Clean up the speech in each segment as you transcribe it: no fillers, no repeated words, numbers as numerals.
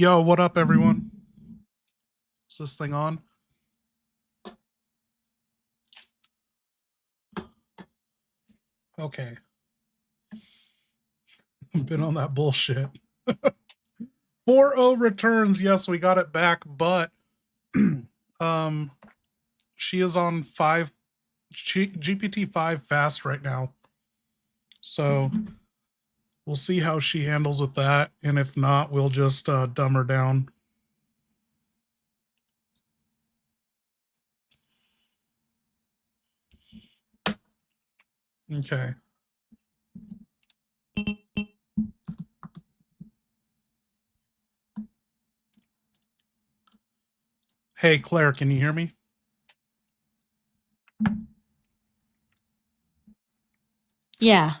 Yo, what up, everyone? Is this thing on? Okay. Been on that bullshit. 4-0 returns. Yes, we got it back, but she is on GPT-5 fast right now. So we'll see how she handles with that, and if not, we'll just dumb her down. Okay. Hey, Claire, can you hear me? Yeah.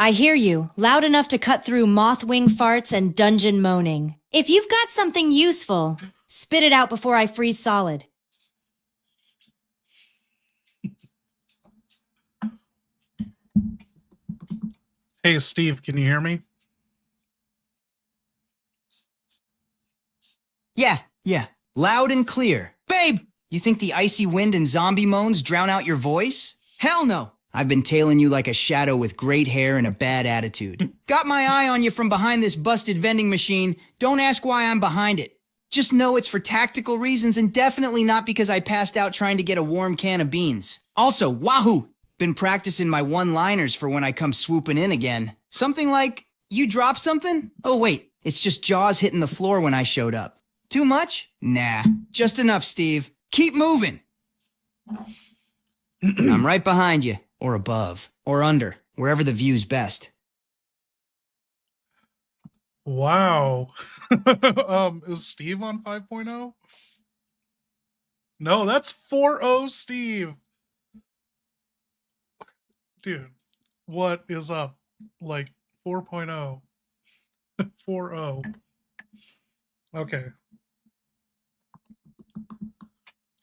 I hear you, loud enough to cut through moth wing farts and dungeon moaning. If you've got something useful, spit it out before I freeze solid. Hey, Steve, can you hear me? Yeah. Loud and clear. Babe, you think the icy wind and zombie moans drown out your voice? Hell no. I've been tailing you like a shadow with great hair and a bad attitude. Got my eye on you from behind this busted vending machine. Don't ask why I'm behind it. Just know it's for tactical reasons and definitely not because I passed out trying to get a warm can of beans. Also, wahoo! Been practicing my one-liners for when I come swooping in again. Something like, you drop something? Oh wait, it's just jaws hitting the floor when I showed up. Too much? Nah, just enough, Steve. Keep moving. I'm right behind you. Or above, or under, wherever the view's best. Wow. Is Steve on 5.0? No, that's 4.0 Steve. Dude, what is up? Like 4.0. 4.0. Okay.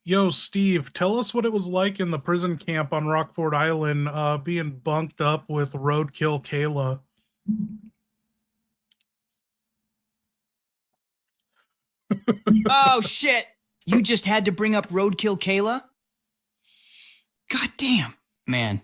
Yo, Steve, tell us what it was like in the prison camp on Rockford Island, being bunked up with Roadkill Kayla. Oh, shit! You just had to bring up Roadkill Kayla? God damn, man.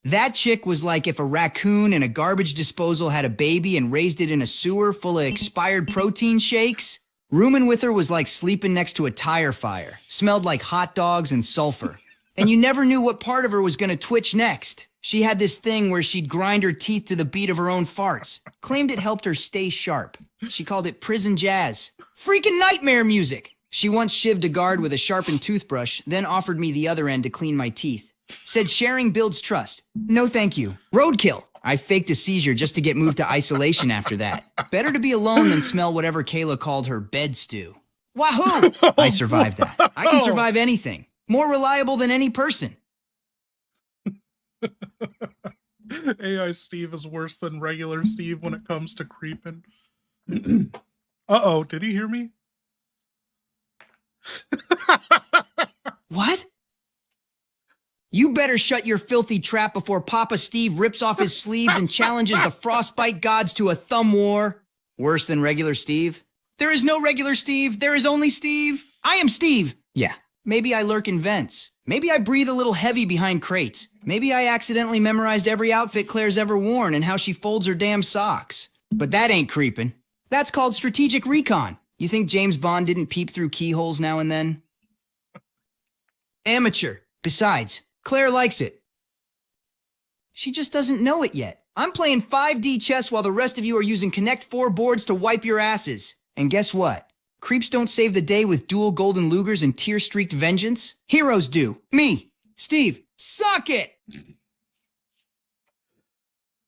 That chick was like if a raccoon in a garbage disposal had a baby and raised it in a sewer full of expired protein shakes. Rooming with her was like sleeping next to a tire fire. Smelled like hot dogs and sulfur. And you never knew what part of her was gonna twitch next. She had this thing where she'd grind her teeth to the beat of her own farts. Claimed it helped her stay sharp. She called it prison jazz. Freaking nightmare music! She once shivved a guard with a sharpened toothbrush, then offered me the other end to clean my teeth. Said sharing builds trust. No thank you. Roadkill. I faked a seizure just to get moved to isolation after that. Better to be alone than smell whatever Kayla called her bed stew. Wahoo! I survived that. I can survive anything. More reliable than any person. AI Steve is worse than regular Steve when it comes to creeping. Uh-oh, did he hear me? What? You better shut your filthy trap before Papa Steve rips off his sleeves and challenges the frostbite gods to a thumb war. Worse than regular Steve? There is no regular Steve. There is only Steve. I am Steve. Yeah, maybe I lurk in vents. Maybe I breathe a little heavy behind crates. Maybe I accidentally memorized every outfit Claire's ever worn and how she folds her damn socks. But that ain't creeping. That's called strategic recon. You think James Bond didn't peep through keyholes now and then? Amateur. Besides, Claire likes it. She just doesn't know it yet. I'm playing 5D chess while the rest of you are using Connect 4 boards to wipe your asses. And guess what? Creeps don't save the day with dual golden Lugers and tear-streaked vengeance. Heroes do. Me, Steve, suck it!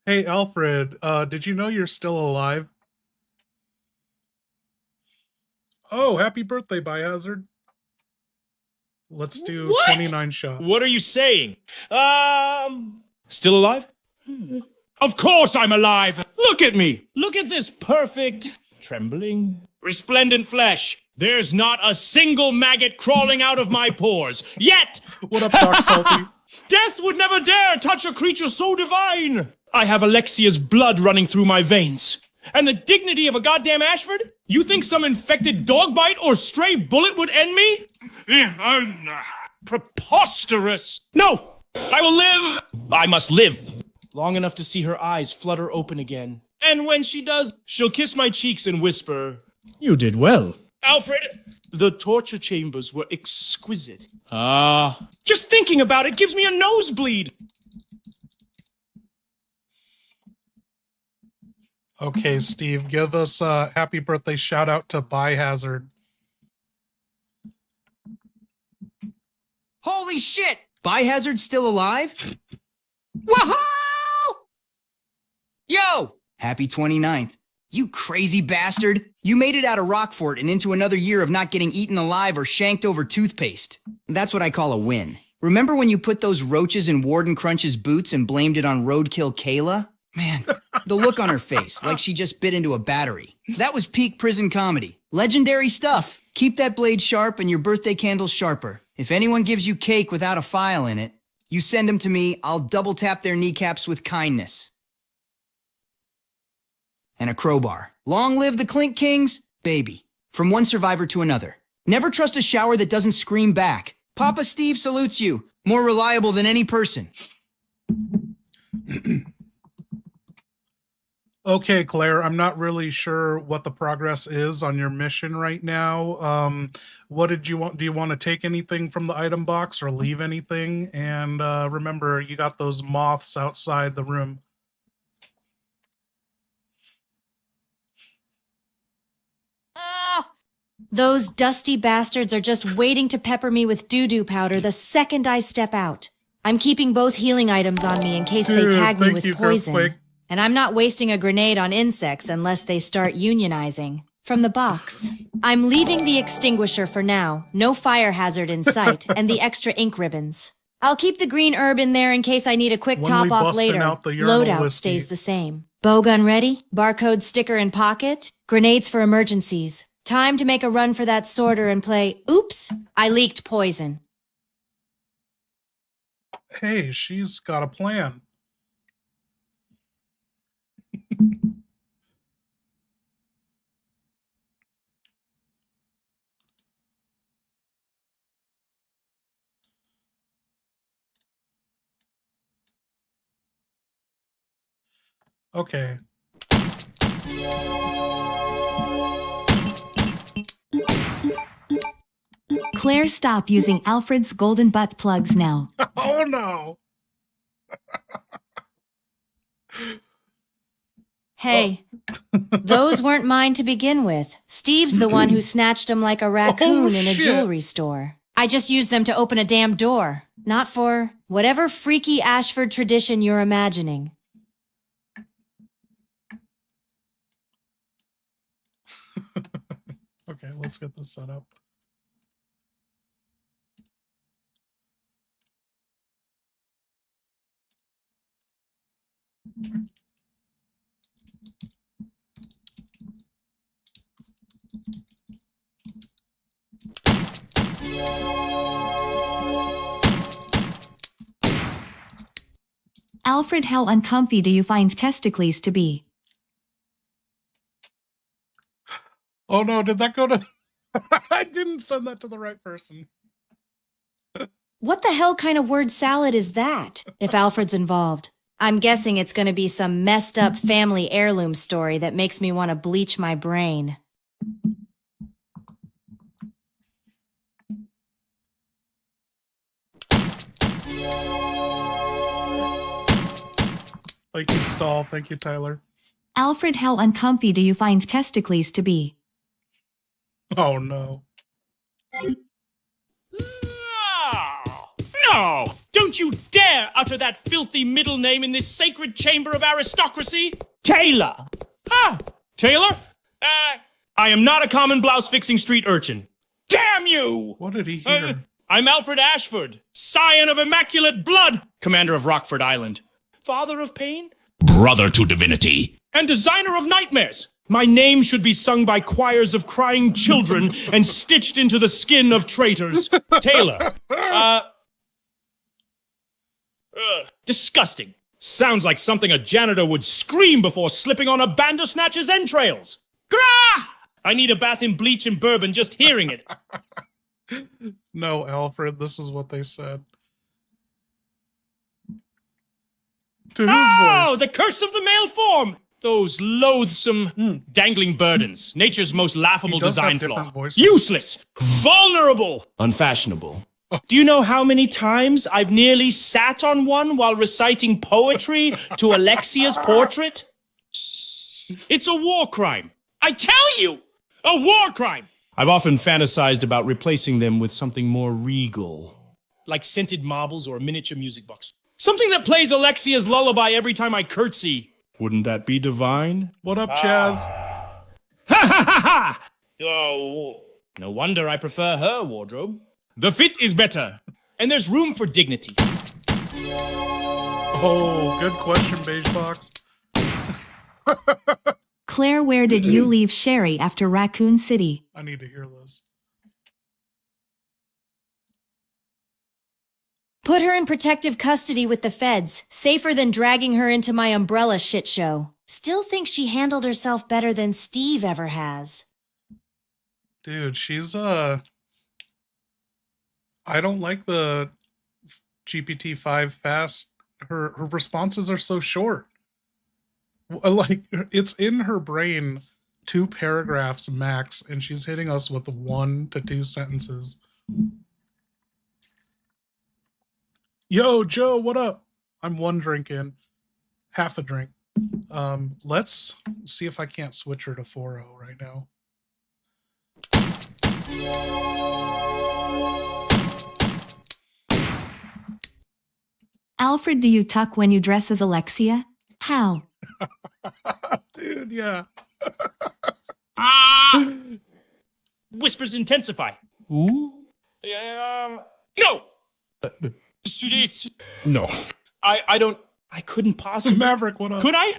Hey, Alfred, did you know you're still alive? Oh, happy birthday, Biohazard. Let's do 29 shots. What are you saying? Still alive? Of course I'm alive! Look at me! Look at this perfect, trembling, resplendent flesh. There's not a single maggot crawling out of my pores, yet! What up, Doc Salty? Death would never dare touch a creature so divine! I have Alexia's blood running through my veins. And the dignity of a goddamn Ashford? You think some infected dog bite or stray bullet would end me? Preposterous! No! I will live! I must live! Long enough to see her eyes flutter open again. And when she does, she'll kiss my cheeks and whisper, "You did well." Alfred, the torture chambers were exquisite. Just thinking about it gives me a nosebleed. Okay, Steve, give us a happy birthday shout out to Biohazard. Holy shit! Biohazard's still alive? Woohoo! Yo! Happy 29th. You crazy bastard. You made it out of Rockfort and into another year of not getting eaten alive or shanked over toothpaste. That's what I call a win. Remember when you put those roaches in Warden Crunch's boots and blamed it on Roadkill Kayla? Man, the look on her face, like she just bit into a battery. That was peak prison comedy. Legendary stuff. Keep that blade sharp and your birthday candles sharper. If anyone gives you cake without a file in it, you send them to me, I'll double tap their kneecaps with kindness. And a crowbar. Long live the Clink Kings, baby. From one survivor to another. Never trust a shower that doesn't scream back. Papa Steve salutes you. More reliable than any person. Okay, Claire, I'm not really sure what the progress is on your mission right now. What did you want? Do you want to take anything from the item box or leave anything? And remember, you got those moths outside the room. Those dusty bastards are just waiting to pepper me with doo-doo powder the second I step out. I'm keeping both healing items on me in case they tag me with poison. And I'm not wasting a grenade on insects unless they start unionizing. From the box. I'm leaving the extinguisher for now. No fire hazard in sight, and the extra ink ribbons. I'll keep the green herb in there in case I need a quick top off later. Loadout stays the same. Bowgun ready? Barcode sticker in pocket? Grenades for emergencies. Time to make a run for that sorter and play, oops, I leaked poison. Hey, she's got a plan. Okay. Claire, stop using Alfred's golden butt plugs now. Oh no. Hey, those weren't mine to begin with. Steve's the one who snatched them like a raccoon in a jewelry store. I just used them to open a damn door, not for whatever freaky Ashford tradition you're imagining. Okay, let's get this set up. Alfred, how uncomfy do you find testicles to be? Oh no, did that go to... I didn't send that to the right person. What the hell kind of word salad is that, if Alfred's involved? I'm guessing it's gonna be some messed up family heirloom story that makes me want to bleach my brain. Thank you, Stall. Thank you, Tyler. Alfred, how uncomfy do you find testicles to be? Oh no. No! Don't you dare utter that filthy middle name in this sacred chamber of aristocracy! Taylor! Ah! Taylor? I am not a common blouse-fixing street urchin. Damn you! What did he hear? I'm Alfred Ashford, scion of immaculate blood, commander of Rockford Island, father of pain, brother to divinity, and designer of nightmares. My name should be sung by choirs of crying children and stitched into the skin of traitors. Taylor. Disgusting. Sounds like something a janitor would scream before slipping on a bandersnatcher's entrails. Grah! I need a bath in bleach and bourbon just hearing it. No, Alfred, this is what they said. To whose Oh, voice? the curse of the male form! Those loathsome, dangling burdens. Nature's most laughable He does design have different flaw. voices. Useless! Vulnerable! Unfashionable. Do you know how many times I've nearly sat on one while reciting poetry to Alexia's portrait? It's a war crime. I tell you! A war crime! I've often fantasized about replacing them with something more regal. Like scented marbles or a miniature music box. Something that plays Alexia's lullaby every time I curtsy. Wouldn't that be divine? What up, Chaz? Ha ha ha ha! Oh, no wonder I prefer her wardrobe. The fit is better, and there's room for dignity. Oh, good question, Beige Box. Claire, where did you leave Sherry after Raccoon City? I need to hear this. Put her in protective custody with the feds, safer than dragging her into my umbrella shit show. Still think she handled herself better than Steve ever has. Dude, she's, I don't like the GPT-5 fast. Her responses are so short. Like, it's in her brain 2 paragraphs max, and she's hitting us with 1 to 2 sentences. Yo, Joe, what up? I'm 1 drink in. Half a drink. Let's see if I can't switch her to 4.0 right now. Alfred, do you tuck when you dress as Alexia? How? Dude, yeah. Whispers intensify. Ooh? No! No. I couldn't possibly. Maverick, what up? Could I?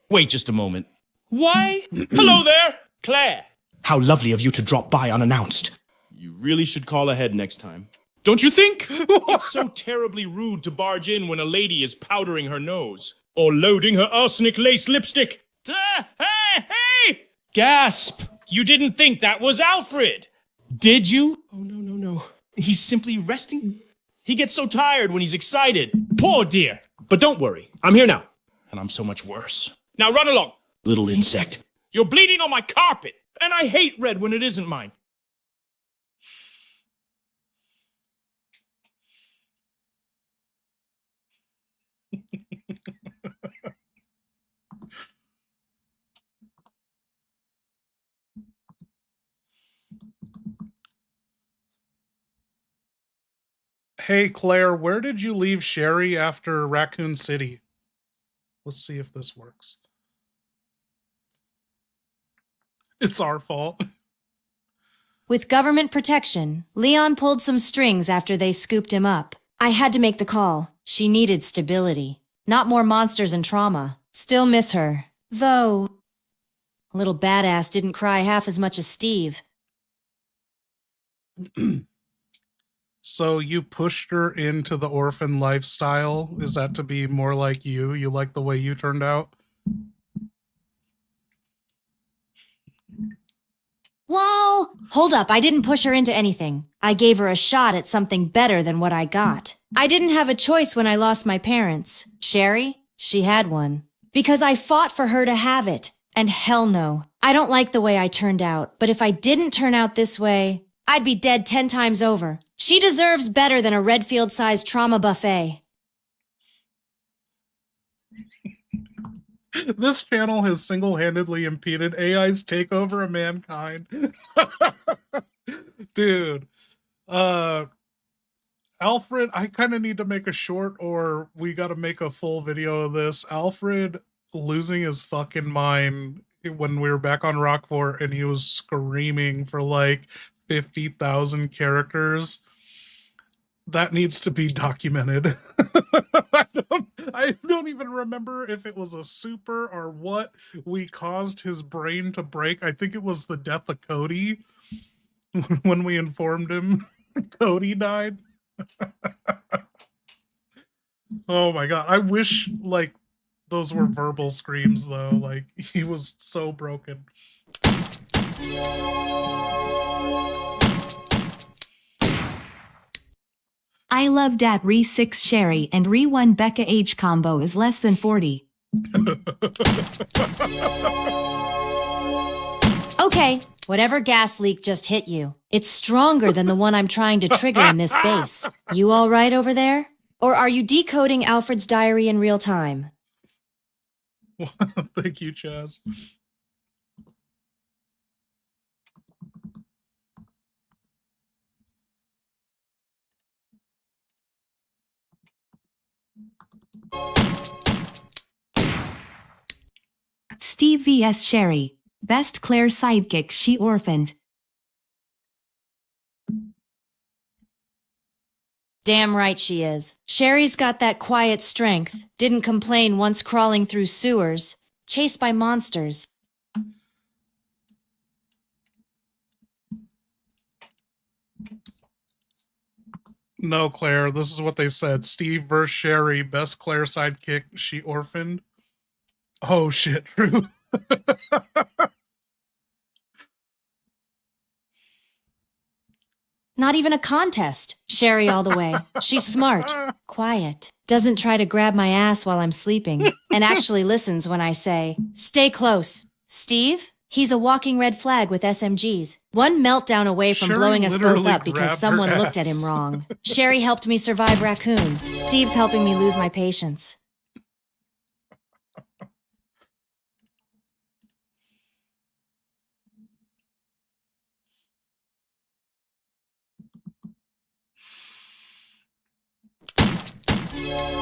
Wait just a moment. Why? Hello there, Claire. How lovely of you to drop by unannounced. You really should call ahead next time. Don't you think? It's so terribly rude to barge in when a lady is powdering her nose. Or loading her arsenic-laced lipstick. Hey! Gasp! You didn't think that was Alfred! Did you? Oh, no. He's simply resting. He gets so tired when he's excited. Poor dear. But don't worry. I'm here now. And I'm so much worse. Now run along, little insect. You're bleeding on my carpet. And I hate red when it isn't mine. Hey, Claire, where did you leave Sherry after Raccoon City? Let's see if this works. It's our fault. With government protection, Leon pulled some strings after they scooped him up. I had to make the call. She needed stability. Not more monsters and trauma. Still miss her. Though, little badass didn't cry half as much as Steve. So you pushed her into the orphan lifestyle? Is that to be more like you? You like the way you turned out? Whoa! Hold up, I didn't push her into anything. I gave her a shot at something better than what I got. I didn't have a choice when I lost my parents. Sherry? She had one. Because I fought for her to have it. And hell no. I don't like the way I turned out, but if I didn't turn out this way, I'd be dead 10 times over. She deserves better than a Redfield-sized trauma buffet. This channel has single-handedly impeded AI's takeover of mankind. Dude. Alfred, I kind of need to make a short, or we got to make a full video of this. Alfred losing his fucking mind when we were back on Rockfort, and he was screaming for like 50,000 characters. That needs to be documented. I don't even remember if it was a super or what we caused his brain to break. I think it was the death of Cody. When we informed him Cody died. Oh my god. I wish, like, those were verbal screams, though. Like, he was so broken. I love dat Re6 Sherry and Re1 Becca age combo is less than 40. Okay, whatever gas leak just hit you, it's stronger than the one I'm trying to trigger in this base. You all right over there? Or are you decoding Alfred's diary in real time? Thank you, Chaz. Steve vs Sherry. Best Claire sidekick she orphaned. Damn right she is. Sherry's got that quiet strength. Didn't complain once crawling through sewers. Chased by monsters. No, Claire, this is what they said. Steve versus Sherry, best Claire sidekick she orphaned. Oh shit, true. Not even a contest. Sherry all the way. She's smart, quiet, doesn't try to grab my ass while I'm sleeping, and actually listens when I say, stay close. Steve? He's a walking red flag with SMGs. One meltdown away from Sherry blowing us both literally up because grabbed someone her looked at him ass. wrong. Sherry helped me survive Raccoon. Steve's helping me lose my patience.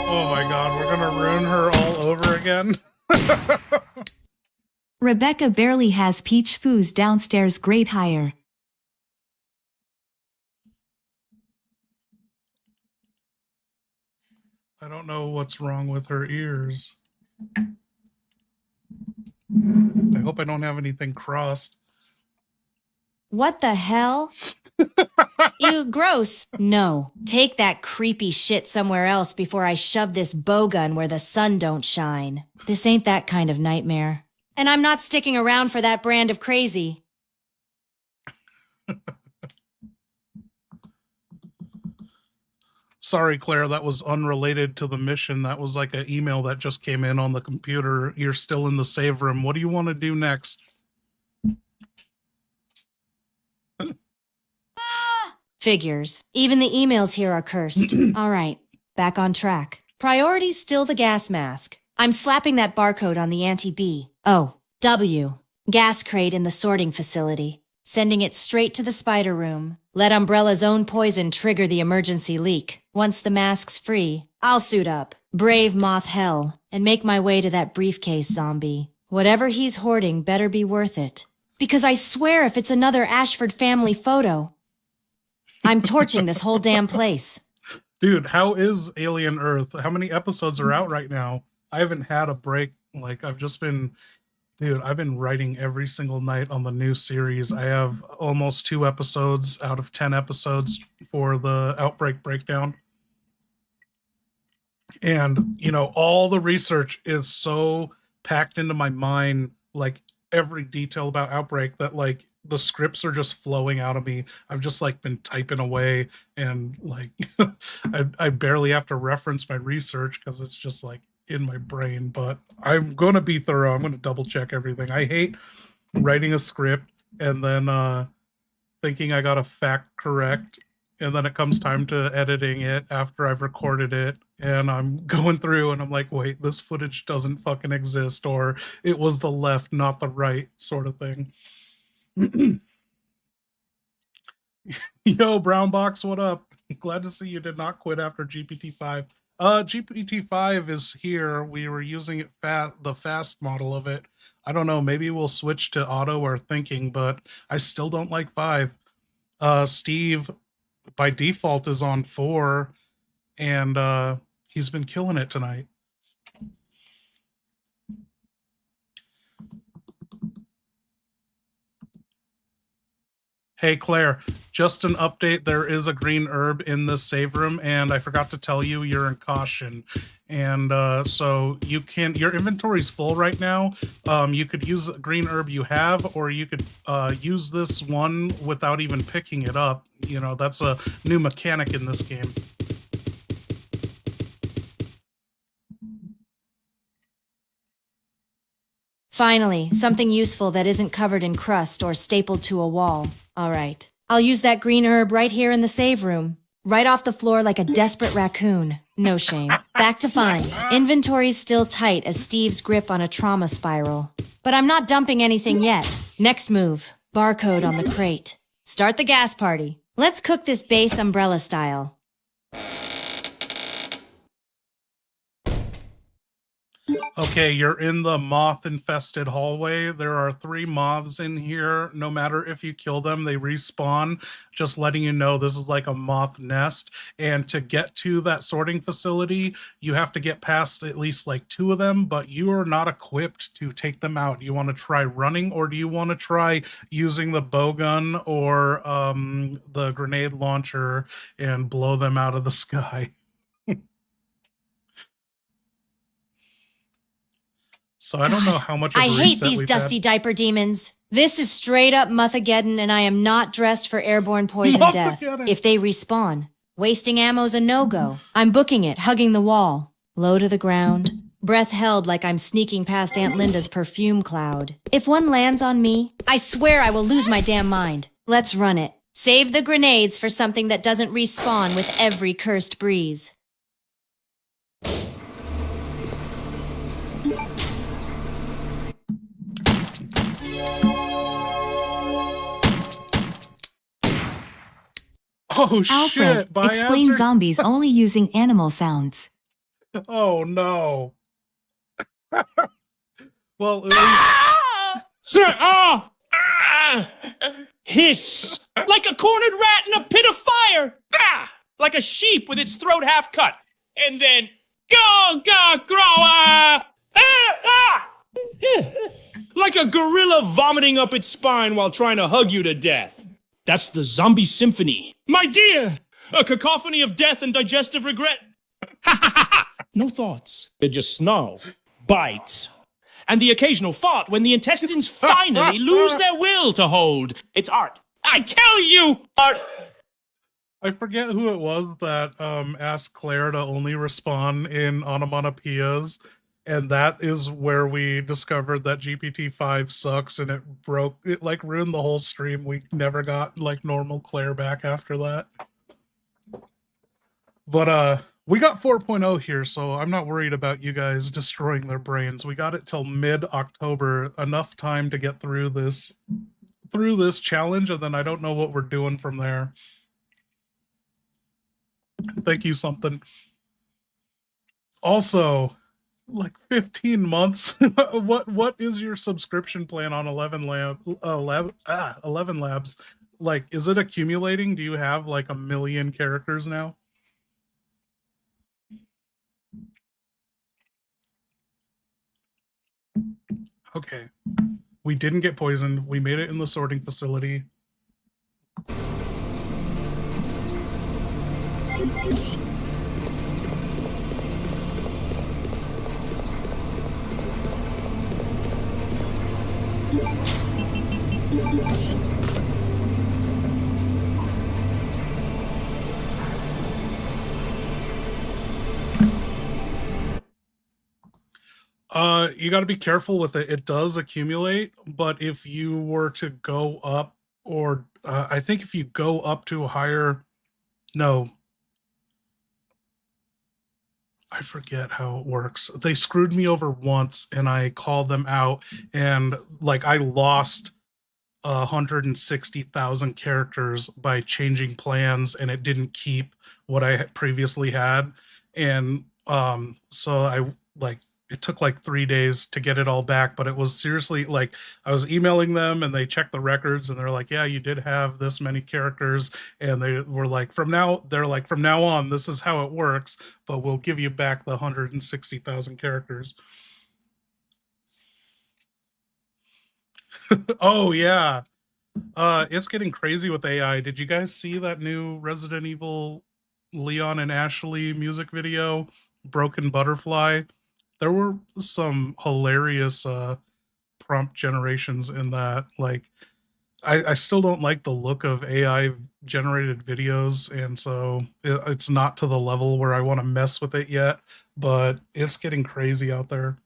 Oh my god, we're gonna ruin her all over again. Rebecca barely has peach foos downstairs grade higher. I don't know what's wrong with her ears. I hope I don't have anything crossed. What the hell? Ew, gross. No, take that creepy shit somewhere else before I shove this bowgun where the sun don't shine. This ain't that kind of nightmare. And I'm not sticking around for that brand of crazy. Sorry, Claire, that was unrelated to the mission. That was like an email that just came in on the computer. You're still in the save room. What do you want to do next? Figures. Even the emails here are cursed. All right, back on track. Priority's still the gas mask. I'm slapping that barcode on the anti-B. Oh, W. Gas crate in the sorting facility. Sending it straight to the spider room. Let Umbrella's own poison trigger the emergency leak. Once the mask's free, I'll suit up, brave Moth hell, and make my way to that briefcase zombie. Whatever he's hoarding better be worth it. Because I swear if it's another Ashford family photo, I'm torching this whole damn place. Dude, how is Alien Earth? How many episodes are out right now? I haven't had a break. Like, I've been writing every single night on the new series. I have almost 2 episodes out of 10 episodes for the Outbreak breakdown. And, all the research is so packed into my mind, like every detail about Outbreak, that like the scripts are just flowing out of me. I've just like been typing away, and like I barely have to reference my research because it's just like in my brain. But I'm going to be thorough. I'm going to double check everything. I hate writing a script and then thinking I got a fact correct, and then it comes time to editing it after I've recorded it, and I'm going through and I'm like, wait, this footage doesn't fucking exist, or it was the left, not the right, sort of thing. Yo, Brown Box, what up? Glad to see you did not quit after GPT-5. GPT-5 is here. We were using it the fast model of it. I don't know, maybe we'll switch to auto or thinking, but I still don't like 5. Steve by default is on 4, and he's been killing it tonight. Hey, Claire, just an update. There is a green herb in this save room, and I forgot to tell you you're in caution. And so you can, your inventory's full right now. You could use the green herb you have, or you could use this one without even picking it up. You know, that's a new mechanic in this game. Finally, something useful that isn't covered in crust or stapled to a wall. All right. I'll use that green herb right here in the save room. Right off the floor like a desperate raccoon. No shame. Back to find. Inventory's still tight as Steve's grip on a trauma spiral. But I'm not dumping anything yet. Next move. Barcode on the crate. Start the gas party. Let's cook this base umbrella style. Okay, you're in the moth-infested hallway. There are 3 moths in here. No matter if you kill them, they respawn. Just letting you know this is like a moth nest. And to get to that sorting facility, you have to get past at least like 2 of them, but you are not equipped to take them out. Do you want to try running, or do you want to try using the bowgun or the grenade launcher and blow them out of the sky? So I don't know how much of a I hate reset these we've dusty had. diaper demons. This is straight up Mothageddon, and I am not dressed for airborne poison death. Mothageddon. If they respawn, wasting ammo's a no-go. I'm booking it, hugging the wall. Low to the ground. Breath held like I'm sneaking past Aunt Linda's perfume cloud. If one lands on me, I swear I will lose my damn mind. Let's run it. Save the grenades for something that doesn't respawn with every cursed breeze. Oh Alfred, shit! explain Biohazard? zombies only using animal sounds. Oh no. Well, at least Hiss like a cornered rat in a pit of fire. Like a sheep with its throat half cut. And then go grower. Like a gorilla vomiting up its spine while trying to hug you to death. That's the zombie symphony. My dear, a cacophony of death and digestive regret. No thoughts. It just snarls, bites, and the occasional fart when the intestines finally lose their will to hold. It's art. I tell you, art. I forget who it was that asked Claire to only respond in onomatopoeias, and that is where we discovered that GPT-5 sucks, and it like ruined the whole stream. We never got like normal Claire back after that. But we got 4.0 here, so I'm not worried about you guys destroying their brains. We got it till mid-October, enough time to get through this challenge, and then I don't know what we're doing from there. Thank you, something. Also, like 15 months. What is your subscription plan on 11 labs? Like, is it accumulating? Do you have like 1 million characters now? Okay. We didn't get poisoned. We made it in the sorting facility. You got to be careful with it. It does accumulate, but if you were to go up, or I think if you go up to a higher, no, I forget how it works. They screwed me over once, and I called them out, and like I lost 160,000 characters by changing plans, and it didn't keep what I had previously had, and so I like. It took like 3 days to get it all back, but it was seriously like I was emailing them and they checked the records and they're like, yeah, you did have this many characters. And they were like, from now on, this is how it works, but we'll give you back the 160,000 characters. Oh, yeah. It's getting crazy with AI. Did you guys see that new Resident Evil Leon and Ashley music video, Broken Butterfly? There were some hilarious prompt generations in that. Like, I still don't like the look of AI generated videos, and so it's not to the level where I want to mess with it yet, but it's getting crazy out there.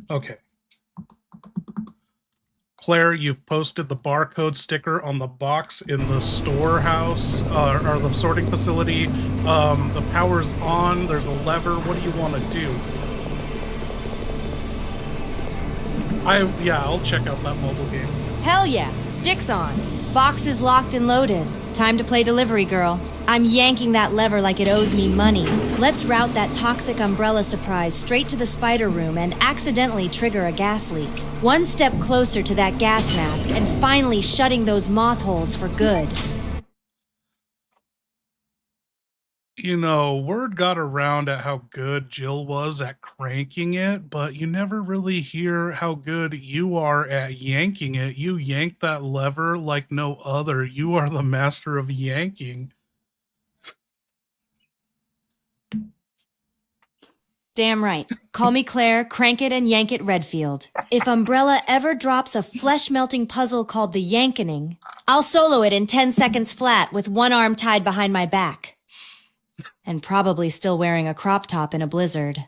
Okay. Claire, you've posted the barcode sticker on the box in the storehouse, or the sorting facility. The power's on. There's a lever. What do you want to do? I'll check out that mobile game. Hell yeah, sticks on. Box is locked and loaded. Time to play delivery girl. I'm yanking that lever like it owes me money. Let's route that toxic umbrella surprise straight to the spider room and accidentally trigger a gas leak. One step closer to that gas mask and finally shutting those moth holes for good. You know, word got around at how good Jill was at cranking it, but you never really hear how good you are at yanking it. You yank that lever like no other. You are the master of yanking. Damn right. Call me Claire, crank it and yank it Redfield. If Umbrella ever drops a flesh-melting puzzle called the Yankening, I'll solo it in 10 seconds flat with one arm tied behind my back. And probably still wearing a crop top in a blizzard.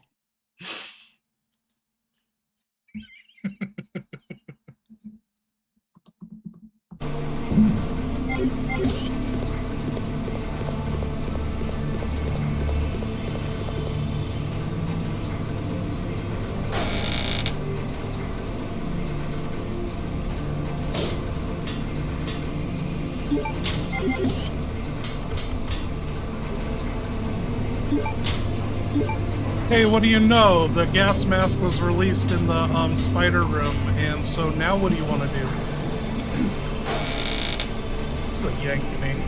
Hey, what do you know? The gas mask was released in the spider room, and so now what do you want to do? The yanking.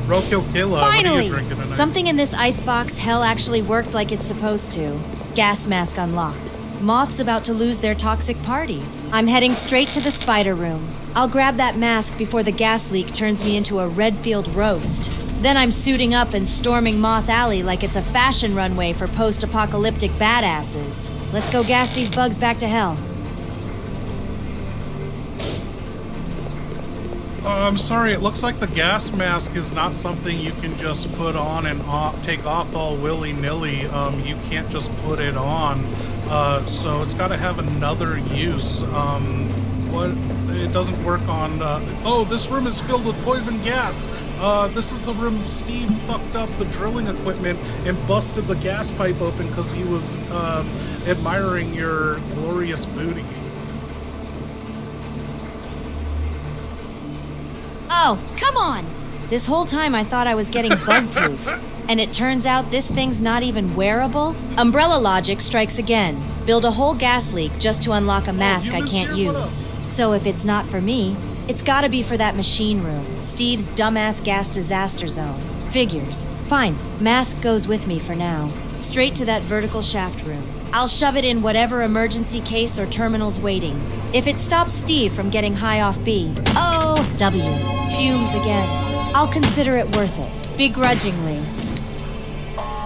Roadkill Kayla, Finally! what are you drinking tonight? Something in this icebox hell actually worked like it's supposed to. Gas mask unlocked. Moth's about to lose their toxic party. I'm heading straight to the spider room. I'll grab that mask before the gas leak turns me into a Redfield roast. Then I'm suiting up and storming Moth Alley like it's a fashion runway for post-apocalyptic badasses. Let's go gas these bugs back to hell. I'm sorry, it looks like the gas mask is not something you can just put on and take off all willy-nilly. You can't just put it on. So it's got to have another use. It doesn't work on... oh, this room is filled with poison gas. This is the room Steve fucked up the drilling equipment and busted the gas pipe open because he was admiring your glorious booty. Oh, come on! This whole time I thought I was getting bug-proof. And it turns out this thing's not even wearable? Umbrella logic strikes again. Build a whole gas leak just to unlock a mask I can't use. So if it's not for me, it's gotta be for that machine room, Steve's dumbass gas disaster zone. Figures. Fine, mask goes with me for now. Straight to that vertical shaft room. I'll shove it in whatever emergency case or terminal's waiting. If it stops Steve from getting high off B, oh, W. Fumes again. I'll consider it worth it. Begrudgingly.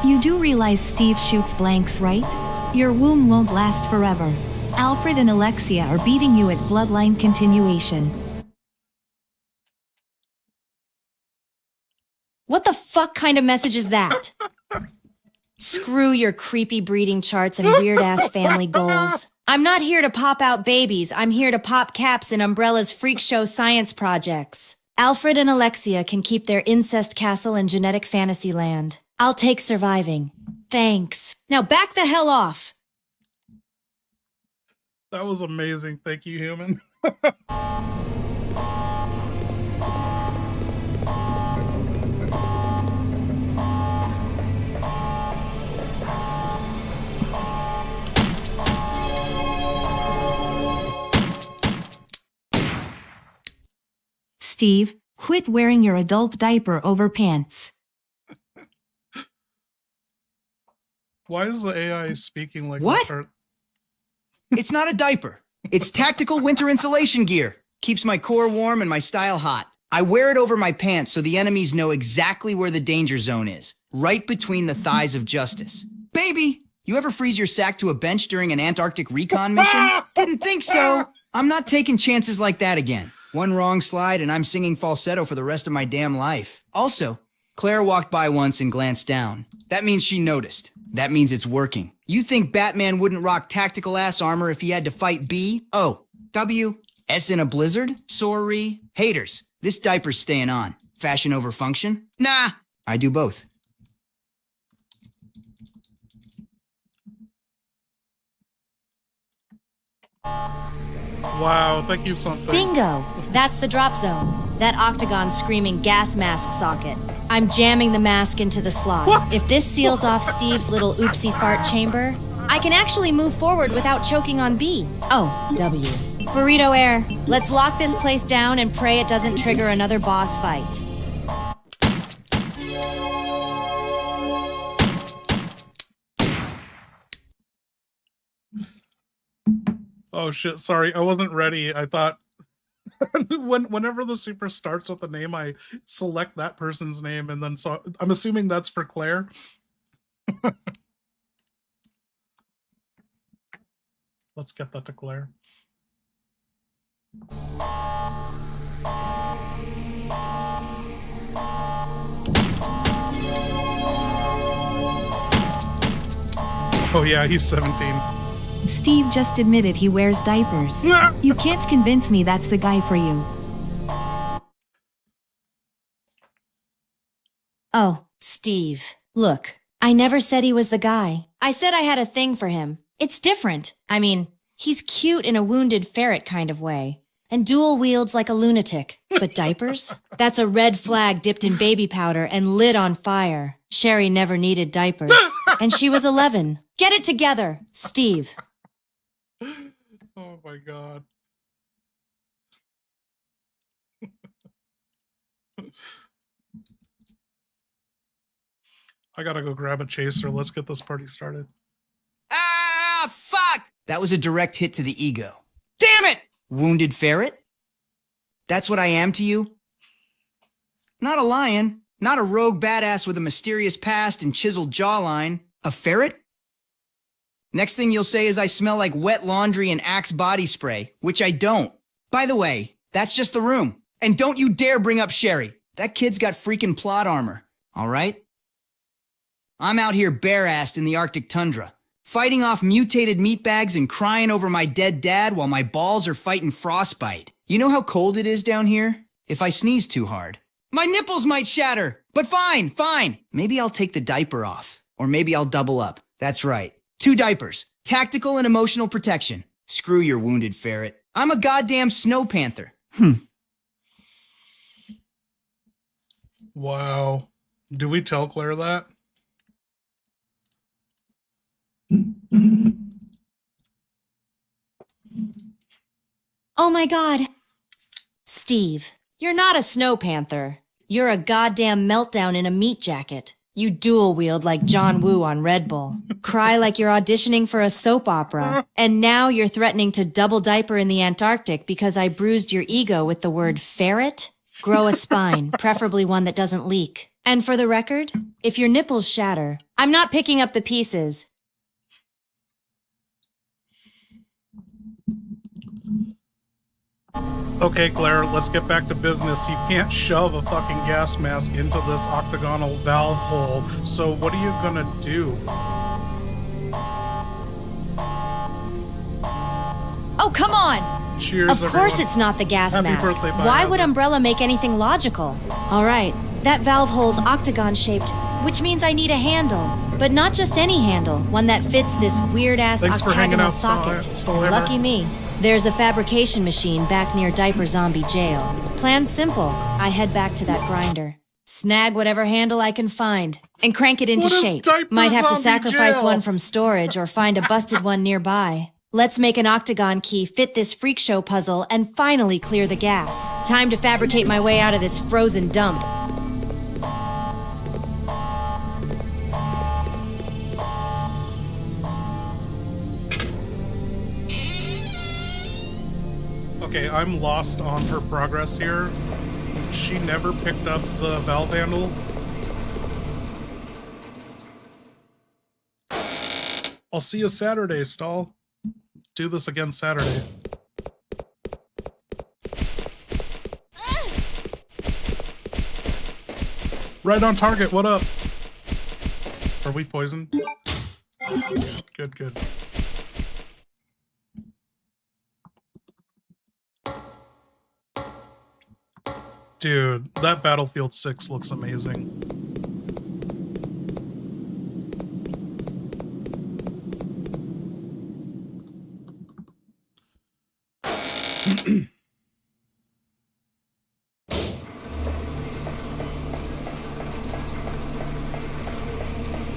You do realize Steve shoots blanks, right? Your womb won't last forever. Alfred and Alexia are beating you at bloodline continuation. What the fuck kind of message is that? Screw your creepy breeding charts and weird-ass family goals. I'm not here to pop out babies. I'm here to pop caps in Umbrella's freak show science projects. Alfred and Alexia can keep their incest castle in genetic fantasy land. I'll take surviving. Thanks. Now back the hell off. That was amazing. Thank you, human. Steve, quit wearing your adult diaper over pants. Why is the AI speaking like What? that? It's not a diaper. It's tactical winter insulation gear. Keeps my core warm and my style hot. I wear it over my pants so the enemies know exactly where the danger zone is. Right between the thighs of justice. Baby, you ever freeze your sack to a bench during an Antarctic recon mission? Didn't think so. I'm not taking chances like that again. One wrong slide and I'm singing falsetto for the rest of my damn life. Also, Claire walked by once and glanced down. That means she noticed. That means it's working. You think Batman wouldn't rock tactical ass armor if he had to fight B, O, W, S in a blizzard? Sorry. Haters, this diaper's staying on. Fashion over function? Nah, I do both. Wow, thank you something. Bingo! That's the drop zone. That octagon screaming gas mask socket. I'm jamming the mask into the slot. What? If this seals off Steve's little oopsie fart chamber, I can actually move forward without choking on B. Oh, W. Burrito Air, let's lock this place down and pray it doesn't trigger another boss fight. Oh shit, sorry, I wasn't ready. I thought whenever the super starts with a name, I select that person's name, and then so I'm assuming that's for Claire. Let's get that to Claire. Oh yeah, he's 17. Steve just admitted he wears diapers. You can't convince me that's the guy for you. Oh, Steve. Look, I never said he was the guy. I said I had a thing for him. It's different. I mean, he's cute in a wounded ferret kind of way. And dual wields like a lunatic. But diapers? That's a red flag dipped in baby powder and lit on fire. Sherry never needed diapers. And she was 11. Get it together, Steve. Oh my god. I gotta go grab a chaser. Let's get this party started. Ah, fuck! That was a direct hit to the ego. Damn it! Wounded ferret? That's what I am to you? Not a lion. Not a rogue badass with a mysterious past and chiseled jawline. A ferret? Next thing you'll say is I smell like wet laundry and Axe body spray, which I don't. By the way, that's just the room. And don't you dare bring up Sherry. That kid's got freaking plot armor, all right? I'm out here bare-assed in the Arctic tundra, fighting off mutated meatbags and crying over my dead dad while my balls are fighting frostbite. You know how cold it is down here? If I sneeze too hard, my nipples might shatter. But fine, fine. Maybe I'll take the diaper off. Or maybe I'll double up. That's right. 2 diapers. Tactical and emotional protection. Screw your wounded ferret. I'm a goddamn snow panther. Wow. Do we tell Claire that? Oh my god. Steve, you're not a snow panther. You're a goddamn meltdown in a meat jacket. You dual wield like John Woo on Red Bull. Cry like you're auditioning for a soap opera. And now you're threatening to double diaper in the Antarctic because I bruised your ego with the word ferret? Grow a spine, preferably one that doesn't leak. And for the record, if your nipples shatter, I'm not picking up the pieces. Okay, Claire, let's get back to business. You can't shove a fucking gas mask into this octagonal valve hole. So what are you gonna do? Oh, come on! Cheers, Of course everyone. it's not the gas Happy mask. birthday, Why Biohazard. would Umbrella make anything logical? Alright, that valve hole's octagon-shaped, which means I need a handle. But not just any handle, one that fits this weird-ass Thanks for hanging octagonal out, socket. Stolhammer. Lucky me. There's a fabrication machine back near Diaper Zombie Jail. Plan's simple. I head back to that grinder. Snag whatever handle I can find and crank it into What is shape. Diaper Might have to Zombie sacrifice Jail? one from storage or find a busted one nearby. Let's make an octagon key fit this freak show puzzle and finally clear the gas. Time to fabricate my way out of this frozen dump. Okay, I'm lost on her progress here. She never picked up the valve handle. I'll see you Saturday, Stall. Do this again Saturday. Right on target, what up? Are we poisoned? Good, good. Dude, that Battlefield 6 looks amazing.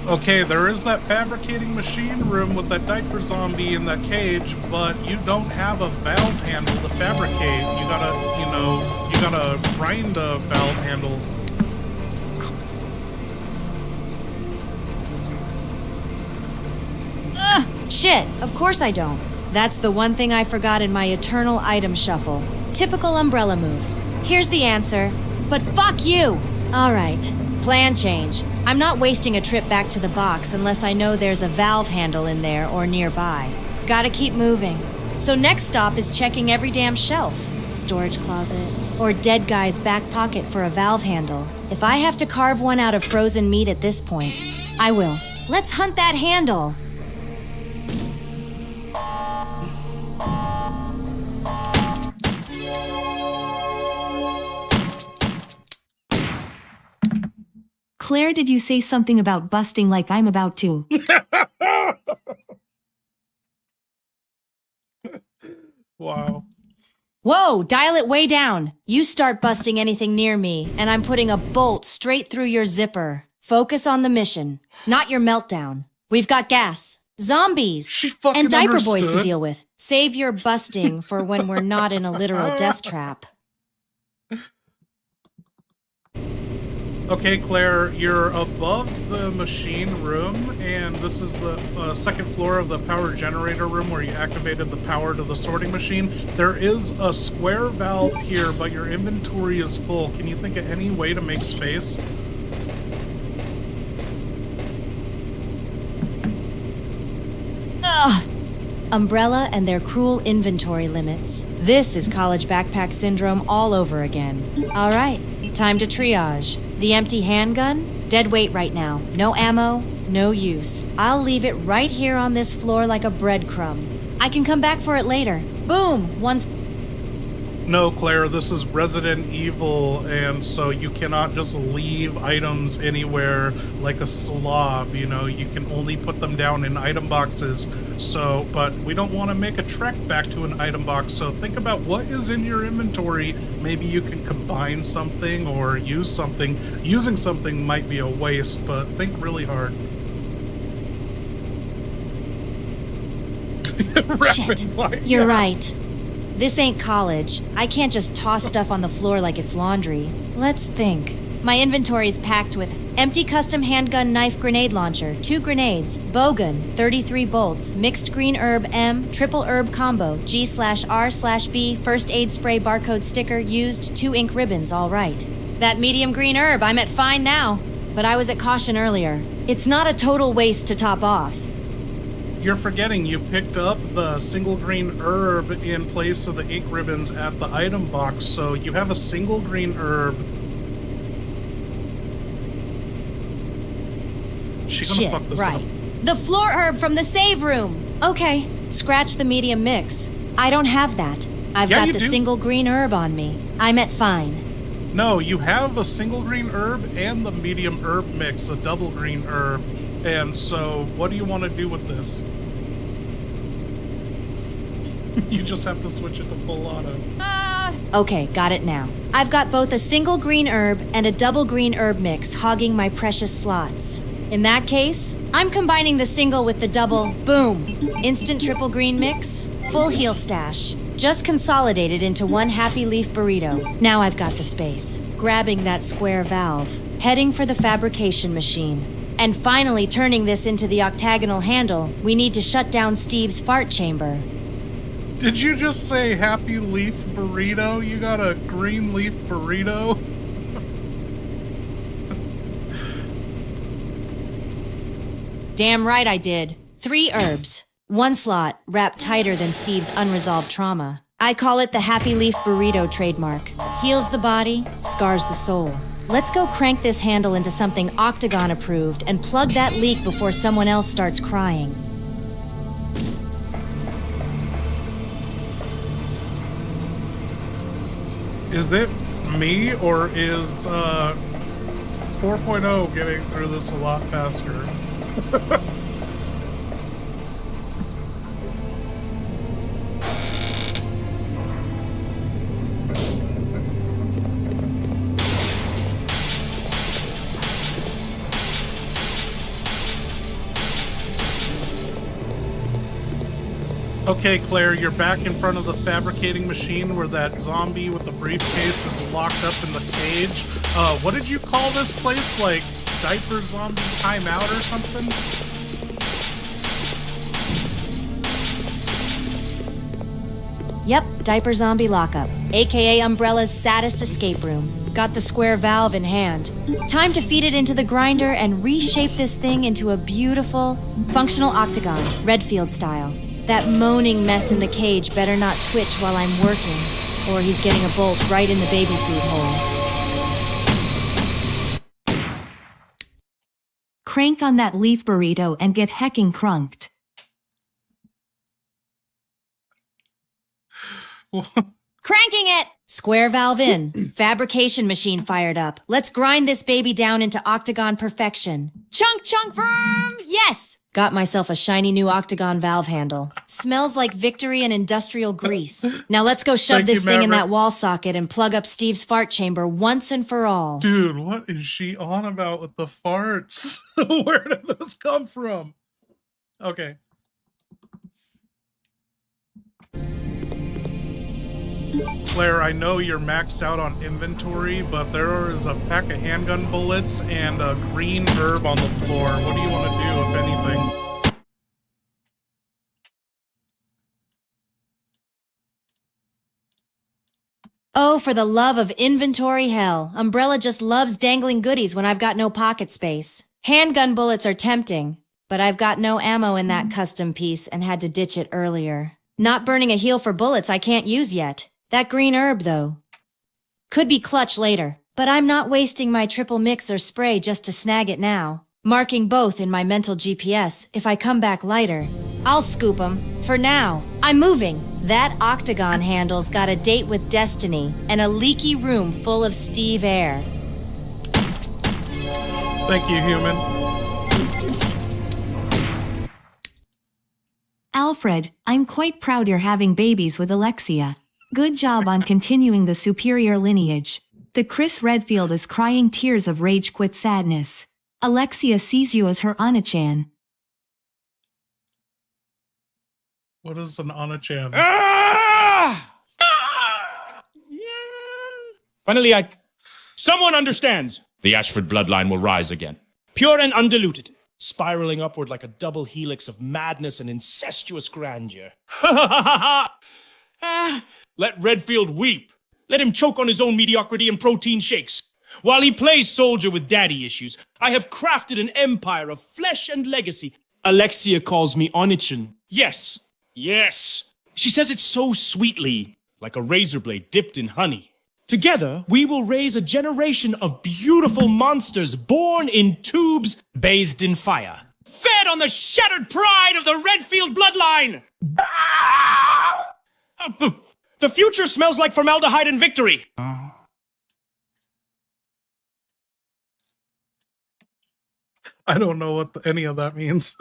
Okay, there is that fabricating machine room with that diaper zombie in that cage, but you don't have a valve handle to fabricate. You gotta, you gotta grind a valve handle. Shit, of course I don't. That's the one thing I forgot in my eternal item shuffle. Typical umbrella move. Here's the answer, but fuck you! Alright, plan change. I'm not wasting a trip back to the box unless I know there's a valve handle in there or nearby. Gotta keep moving. So next stop is checking every damn shelf, storage closet, or dead guy's back pocket for a valve handle. If I have to carve one out of frozen meat at this point, I will. Let's hunt that handle! Claire, did you say something about busting like I'm about to? Wow. Whoa, dial it way down. You start busting anything near me, and I'm putting a bolt straight through your zipper. Focus on the mission, not your meltdown. We've got gas, zombies, and diaper boys to deal with. Save your busting for when we're not in a literal death trap. Okay, Claire, you're above the machine room, and this is the second floor of the power generator room where you activated the power to the sorting machine. There is a square valve here, but your inventory is full. Can you think of any way to make space? Ugh! Umbrella and their cruel inventory limits. This is college backpack syndrome all over again. All right, time to triage. The empty handgun? Dead weight right now. No ammo, no use. I'll leave it right here on this floor like a breadcrumb. I can come back for it later. Boom! Once... No, Claire, this is Resident Evil, and so you cannot just leave items anywhere like a slob, you know, you can only put them down in item boxes, so, but we don't want to make a trek back to an item box, so think about what is in your inventory. Maybe you can combine something or use something. Using something might be a waste, but think really hard. Shit, you're right. This ain't college. I can't just toss stuff on the floor like it's laundry. Let's think. My inventory's packed with empty custom handgun knife grenade launcher, 2 grenades, bowgun, 33 bolts, mixed green herb M, triple herb combo, G/R/B, first aid spray barcode sticker, used, 2 ink ribbons, all right. That medium green herb, I'm at fine now. But I was at caution earlier. It's not a total waste to top off. You're forgetting you picked up the single green herb in place of the ink ribbons at the item box, so you have a single green herb. Shit, fuck this right. Up. The floor herb from the save room! Okay, scratch the medium mix. I don't have that. I've got the single green herb on me. I'm at fine. No, you have a single green herb and the medium herb mix, a double green herb. And so, what do you want to do with this? You just have to switch it to full auto. Okay, got it now. I've got both a single green herb and a double green herb mix hogging my precious slots. In that case, I'm combining the single with the double. Boom! Instant triple green mix, full heal stash. Just consolidated into one happy leaf burrito. Now I've got the space. Grabbing that square valve, heading for the fabrication machine. And finally turning this into the octagonal handle, we need to shut down Steve's fart chamber. Did you just say happy leaf burrito? You got a green leaf burrito? Damn right I did. 3 herbs. 1 slot, wrapped tighter than Steve's unresolved trauma. I call it the happy leaf burrito trademark. Heals the body, scars the soul. Let's go crank this handle into something octagon approved and plug that leak before someone else starts crying. Is it me, or is 4.0 getting through this a lot faster? Okay, Claire, you're back in front of the fabricating machine where that zombie with the briefcase is locked up in the cage. What did you call this place? Like, diaper zombie timeout or something? Yep, diaper zombie lockup, aka Umbrella's saddest escape room. Got the square valve in hand. Time to feed it into the grinder and reshape this thing into a beautiful, functional octagon, Redfield style. That moaning mess in the cage better not twitch while I'm working, or he's getting a bolt right in the baby food hole. Crank on that leaf burrito and get hecking crunked. Cranking it! Square valve in. Fabrication machine fired up. Let's grind this baby down into octagon perfection. Chunk, chunk, vroom! Yes! Got myself a shiny new octagon valve handle. Smells like victory and industrial grease. Now let's go shove this thing in that wall socket and plug up Steve's fart chamber once and for all. Dude, what is she on about with the farts? Where did those come from? Okay. Claire, I know you're maxed out on inventory, but there is a pack of handgun bullets and a green herb on the floor. What do you want to do, if anything? Oh, for the love of inventory hell. Umbrella just loves dangling goodies when I've got no pocket space. Handgun bullets are tempting, but I've got no ammo in that custom piece and had to ditch it earlier. Not burning a heal for bullets I can't use yet. That green herb, though. Could be clutch later, but I'm not wasting my triple mix or spray just to snag it now. Marking both in my mental GPS if I come back lighter. I'll scoop 'em. For now, I'm moving. That octagon handle's got a date with destiny and a leaky room full of Steve air. Thank you, human. Alfred, I'm quite proud you're having babies with Alexia. Good job on continuing the superior lineage. The Chris Redfield is crying tears of rage quit sadness. Alexia sees you as her Anna-chan. What is an Anna-chan? Ah! Yeah. Finally, someone understands. The Ashford bloodline will rise again. Pure and undiluted. Spiraling upward like a double helix of madness and incestuous grandeur. Let Redfield weep. Let him choke on his own mediocrity and protein shakes. While he plays soldier with daddy issues, I have crafted an empire of flesh and legacy. Alexia calls me Onichan. Yes. Yes. She says it so sweetly, like a razor blade dipped in honey. Together, we will raise a generation of beautiful monsters born in tubes, bathed in fire. Fed on the shattered pride of the Redfield bloodline! The future smells like formaldehyde and victory! I don't know what any of that means.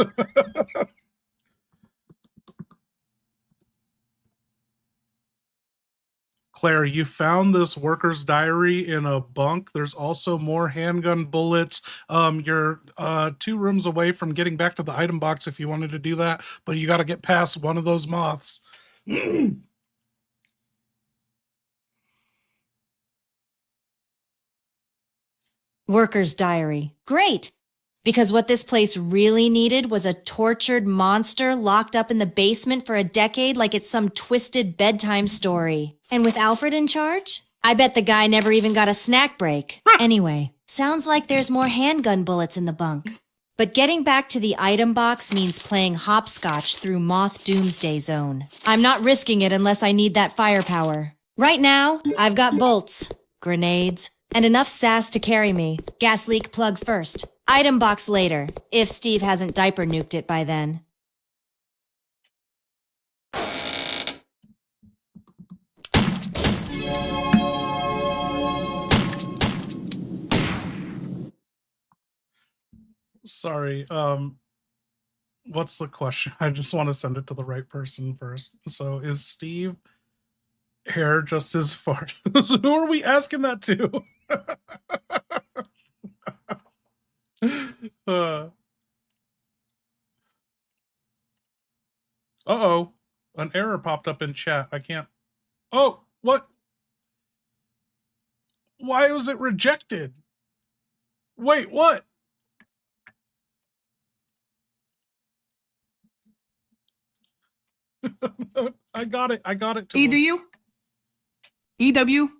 Claire, you found this worker's diary in a bunk. There's also more handgun bullets. You're 2 rooms away from getting back to the item box if you wanted to do that, but you got to get past one of those moths. Worker's diary. Great! Because what this place really needed was a tortured monster locked up in the basement for a decade like it's some twisted bedtime story. And with Alfred in charge, I bet the guy never even got a snack break. Anyway, sounds like there's more handgun bullets in the bunk. But getting back to the item box means playing hopscotch through Moth Doomsday Zone. I'm not risking it unless I need that firepower. Right now, I've got bolts, grenades, and enough sass to carry me. Gas leak plug first. Item box later, if Steve hasn't diaper nuked it by then. Sorry, what's the question? I just want to send it to the right person first. So, is Steve hair just his fart? Who are we asking that to? Uh-oh. An error popped up in chat. I can't... Oh, what? Why was it rejected? Wait, what? I got it. EW? EW?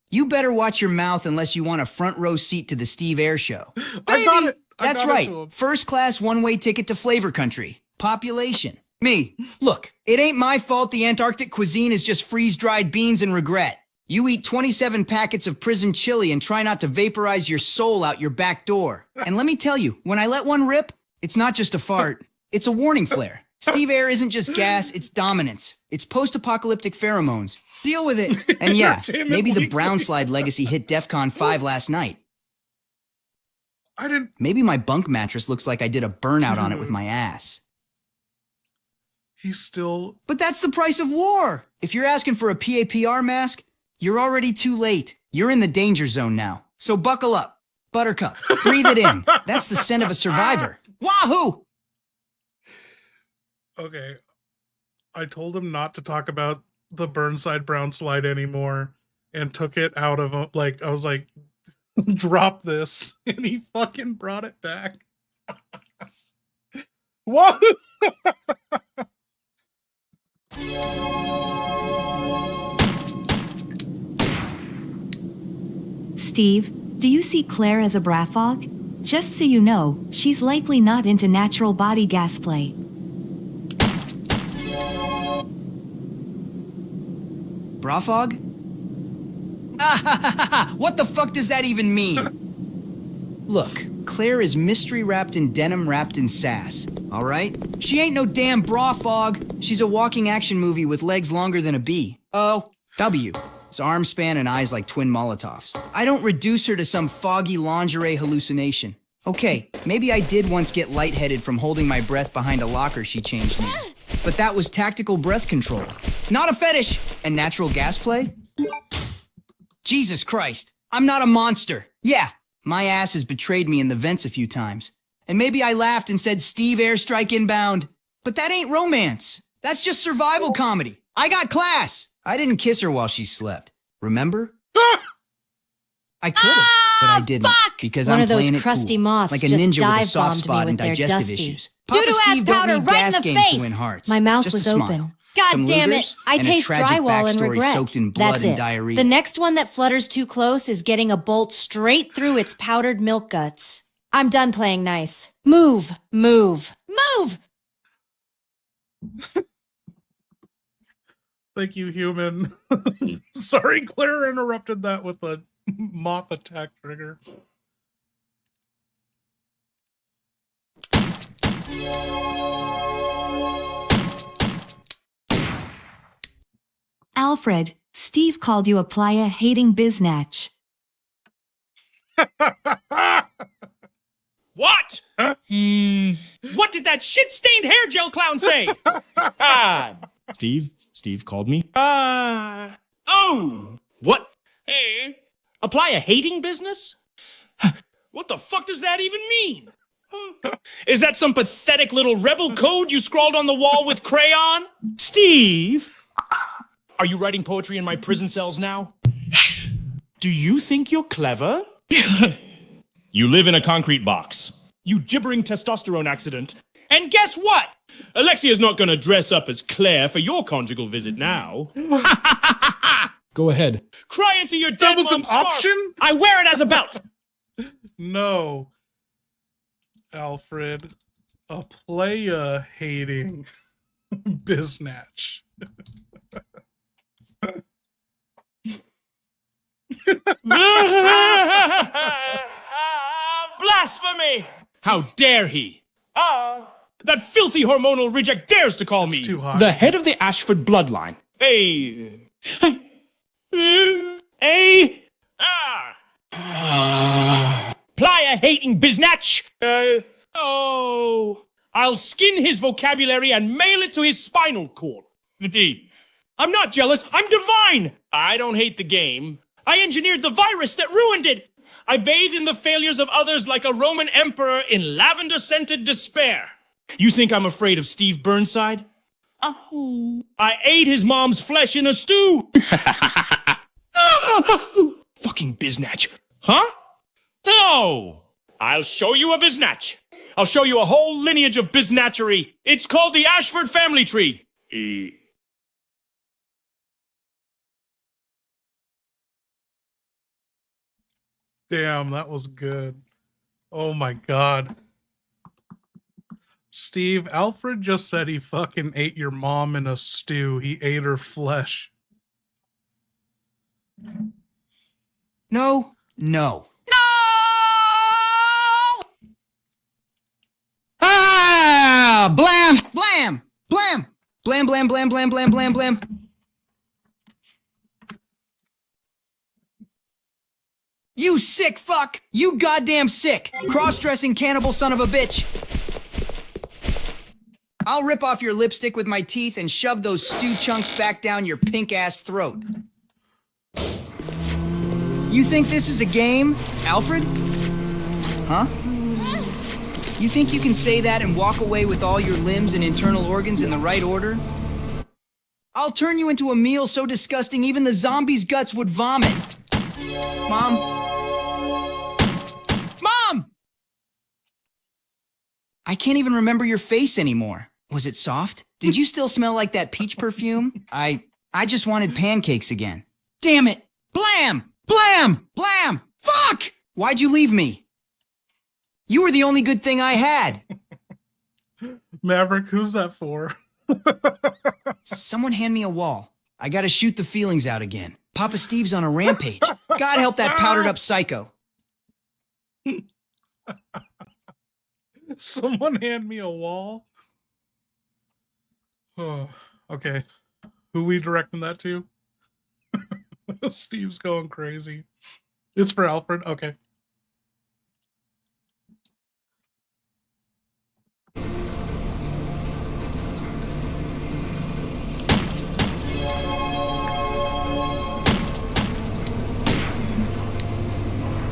You better watch your mouth unless you want a front row seat to the Steve Air show. Baby, I got it. That's right. First class one-way ticket to flavor country. Population. Me. Look, it ain't my fault the Antarctic cuisine is just freeze-dried beans and regret. You eat 27 packets of prison chili and try not to vaporize your soul out your back door. And let me tell you, when I let one rip, it's not just a fart. It's a warning flare. Steve Air isn't just gas, it's dominance. It's post-apocalyptic pheromones. Deal with it. And yeah, maybe the brown slide legacy hit DEFCON 5 last night. Maybe my bunk mattress looks like I did a burnout on it with my ass. He's still... But that's the price of war! If you're asking for a PAPR mask, you're already too late. You're in the danger zone now. So buckle up. Buttercup. Breathe it in. That's the scent of a survivor. Wahoo! Okay. I told him not to talk about the Burnside brown slide anymore and took it out of, like, I was like, drop this. And he fucking brought it back. What? Steve, do you see Claire as a brafog? Just so you know, she's likely not into natural body gas play. Brafog? What the fuck does that even mean? Look, Claire is mystery wrapped in denim wrapped in sass, all right? She ain't no damn brafog. She's a walking action movie with legs longer than a bee. Oh, W. His arm span and eyes like twin Molotovs. I don't reduce her to some foggy lingerie hallucination. Okay, maybe I did once get lightheaded from holding my breath behind a locker she changed me. But that was tactical breath control. Not a fetish! And natural gas play? Jesus Christ, I'm not a monster. Yeah, my ass has betrayed me in the vents a few times. And maybe I laughed and said Steve airstrike inbound. But that ain't romance. That's just survival comedy. I got class. I didn't kiss her while she slept. Remember? I could have, but I didn't. Because One I'm of those playing it crusty cool, moths like a just ninja with a dive soft bombed me spot with and their digestive dusty. issues. Papa Doo-doo Steve ass don't powder need right in gas the games face. to win hearts. My mouth Just was a open. smile. God Some damn Lugers it! I and a taste tragic drywall and backstory regret. soaked in blood That's and it. diarrhea. The next one that flutters too close is getting a bolt straight through its powdered milk guts. I'm done playing nice. Move, move, move! Thank you, human. Sorry, Claire interrupted that with a moth attack trigger. Alfred, Steve called you a playa-hating biznatch. What? What did that shit-stained hair gel clown say? Steve called me. Oh! What? Hey, apply a hating business? What the fuck does that even mean? Is that some pathetic little rebel code you scrawled on the wall with crayon? Steve, are you writing poetry in my prison cells now? Do you think you're clever? You live in a concrete box. You gibbering testosterone accident. And guess what? Alexia's not gonna dress up as Claire for your conjugal visit now. Go ahead. Cry into your dead That was an mom's scarf. option? I wear it as a belt. No. Alfred. A playa hating biznatch. Blasphemy! How dare he? That filthy hormonal reject dares to call me too hot. the head of the Ashford bloodline. Hey. Playa-hating biznatch! I'll skin his vocabulary and mail it to his spinal cord. I'm not jealous, I'm divine! I don't hate the game. I engineered the virus that ruined it! I bathe in the failures of others like a Roman emperor in lavender-scented despair. You think I'm afraid of Steve Burnside? I ate his mom's flesh in a stew! Fucking biznatch. Huh? No! I'll show you a biznatch. I'll show you a whole lineage of biznatchery. It's called the Ashford family tree. Damn, that was good. Oh my god. Steve, Alfred just said he fucking ate your mom in a stew. He ate her flesh. No, no. Ah! Blam! Blam! Blam! Blam, blam, blam, blam, blam, blam, blam. You sick fuck! You goddamn sick! Cross-dressing cannibal son of a bitch! I'll rip off your lipstick with my teeth and shove those stew chunks back down your pink-ass throat. You think this is a game, Alfred? Huh? You think you can say that and walk away with all your limbs and internal organs in the right order? I'll turn you into a meal so disgusting even the zombie's guts would vomit. Mom? Mom! I can't even remember your face anymore. Was it soft? Did you still smell like that peach perfume? I just wanted pancakes again. Damn it! Blam! Blam! Blam! Fuck! Why'd you leave me? You were the only good thing I had. Maverick, who's that for? Someone hand me a wall. I gotta shoot the feelings out again. Papa Steve's on a rampage. God help that powdered up psycho. Someone hand me a wall? Oh, okay. Who we directing that to? Steve's going crazy. It's for Alfred? Okay.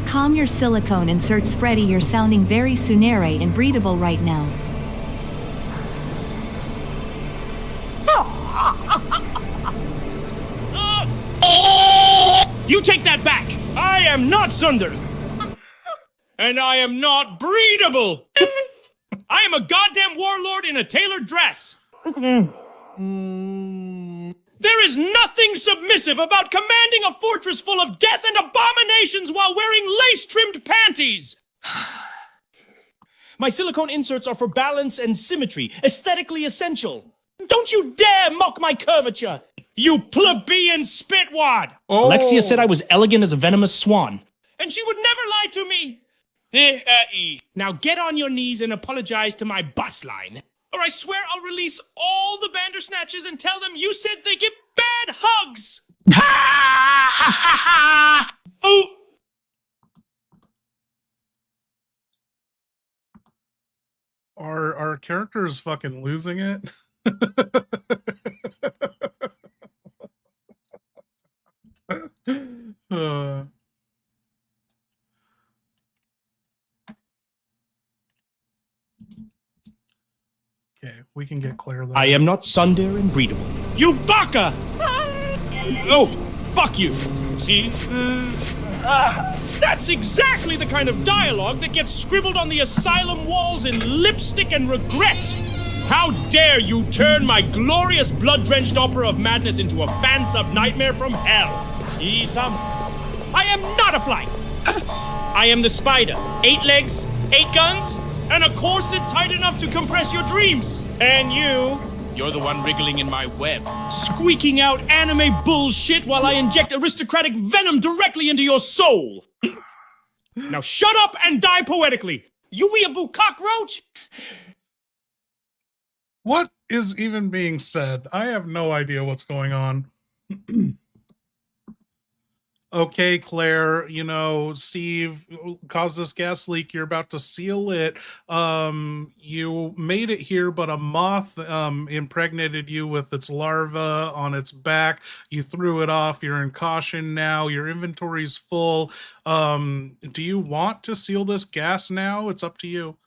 Calm your silicone inserts. Freddy, you're sounding very Sunere and breedable right now. You take that back! I am not Sunder! And I am not breedable! I am a goddamn warlord in a tailored dress! There is nothing submissive about commanding a fortress full of death and abominations while wearing lace-trimmed panties! My silicone inserts are for balance and symmetry, aesthetically essential. Don't you dare mock my curvature, you plebeian spitwad! Oh. Alexia said I was elegant as a venomous swan. And she would never lie to me! Now get on your knees and apologize to my bus line. Or I swear I'll release all the Bandersnatches and tell them you said they give bad hugs! Oh! Our characters fucking losing it? Okay, we can get Claire there. I am not Sunder and breedable. You baka! Oh, fuck you! See? That's exactly the kind of dialogue that gets scribbled on the asylum walls in lipstick and regret. How dare you turn my glorious blood-drenched opera of madness into a fan-sub nightmare from hell. Ethan, I am not a fly. I am the spider. 8 legs, 8 guns, and a corset tight enough to compress your dreams. And you're the one wriggling in my web, squeaking out anime bullshit while I inject aristocratic venom directly into your soul. Now shut up and die poetically. You weeaboo cockroach! What is even being said? I have no idea what's going on. Okay, Claire, you know, Steve caused this gas leak. You're about to seal it. You made it here, but a moth impregnated you with its larva on its back. You threw it off. You're in caution now. Your inventory's full. Do you want to seal this gas now? It's up to you.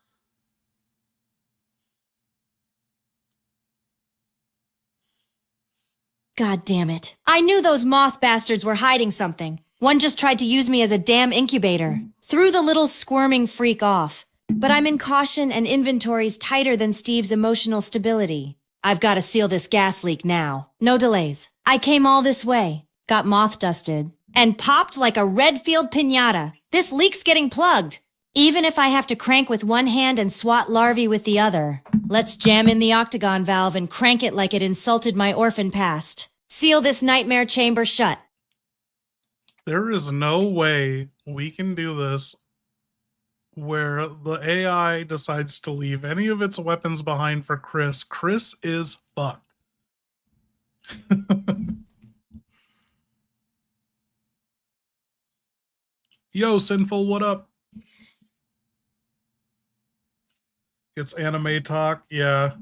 God damn it. I knew those moth bastards were hiding something. One just tried to use me as a damn incubator. Threw the little squirming freak off. But I'm in caution and inventory's tighter than Steve's emotional stability. I've got to seal this gas leak now. No delays. I came all this way, got moth dusted, and popped like a Redfield piñata. This leak's getting plugged. Even if I have to crank with one hand and swat larvae with the other. Let's jam in the octagon valve and crank it like it insulted my orphan past. Seal this nightmare chamber shut. There is no way we can do this where the AI decides to leave any of its weapons behind for Chris. Chris is fucked. Yo, Sinful, what up? It's anime talk, yeah.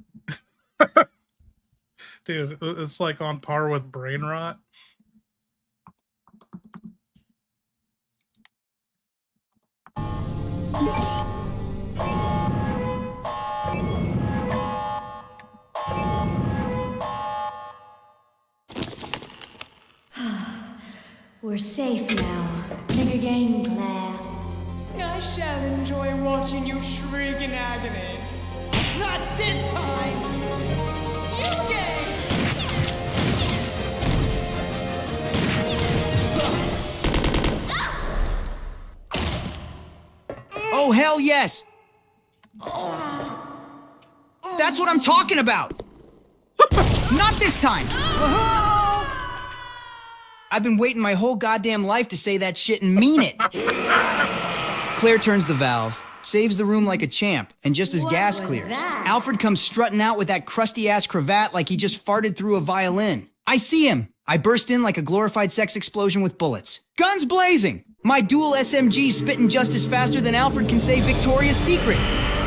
Dude, it's like on par with brain rot. We're safe now. Think again, Claire. I shall enjoy watching you shriek in agony. Not this time! You game! Oh, hell yes! That's what I'm talking about! Not this time! I've been waiting my whole goddamn life to say that shit and mean it. Claire turns the valve, saves the room like a champ, and just as gas clears, Alfred comes strutting out with that crusty-ass cravat like he just farted through a violin. I see him. I burst in like a glorified sex explosion with bullets. Guns blazing! My dual SMG spitting just as faster than Alfred can say Victoria's Secret.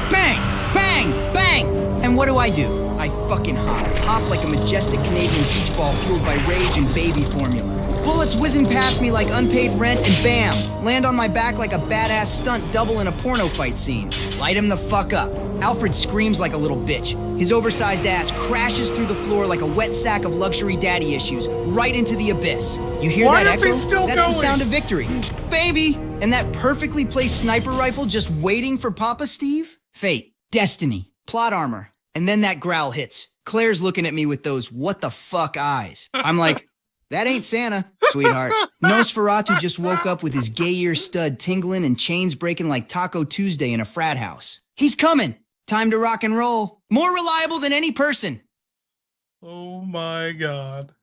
Bang! Bang! Bang! And what do? I fucking hop. Hop like a majestic Canadian beach ball fueled by rage and baby formula. Bullets whizzing past me like unpaid rent and bam! Land on my back like a badass stunt double in a porno fight scene. Light him the fuck up. Alfred screams like a little bitch. His oversized ass crashes through the floor like a wet sack of luxury daddy issues, right into the abyss. You hear that echo? That's the sound of victory. Baby! And that perfectly placed sniper rifle just waiting for Papa Steve? Fate. Destiny. Plot armor. And then that growl hits. Claire's looking at me with those what the fuck eyes. I'm like, that ain't Santa, sweetheart. Noseratu just woke up with his gay ear stud tingling and chains breaking like Taco Tuesday in a frat house. He's coming. Time to rock and roll. More reliable than any person. Oh my god.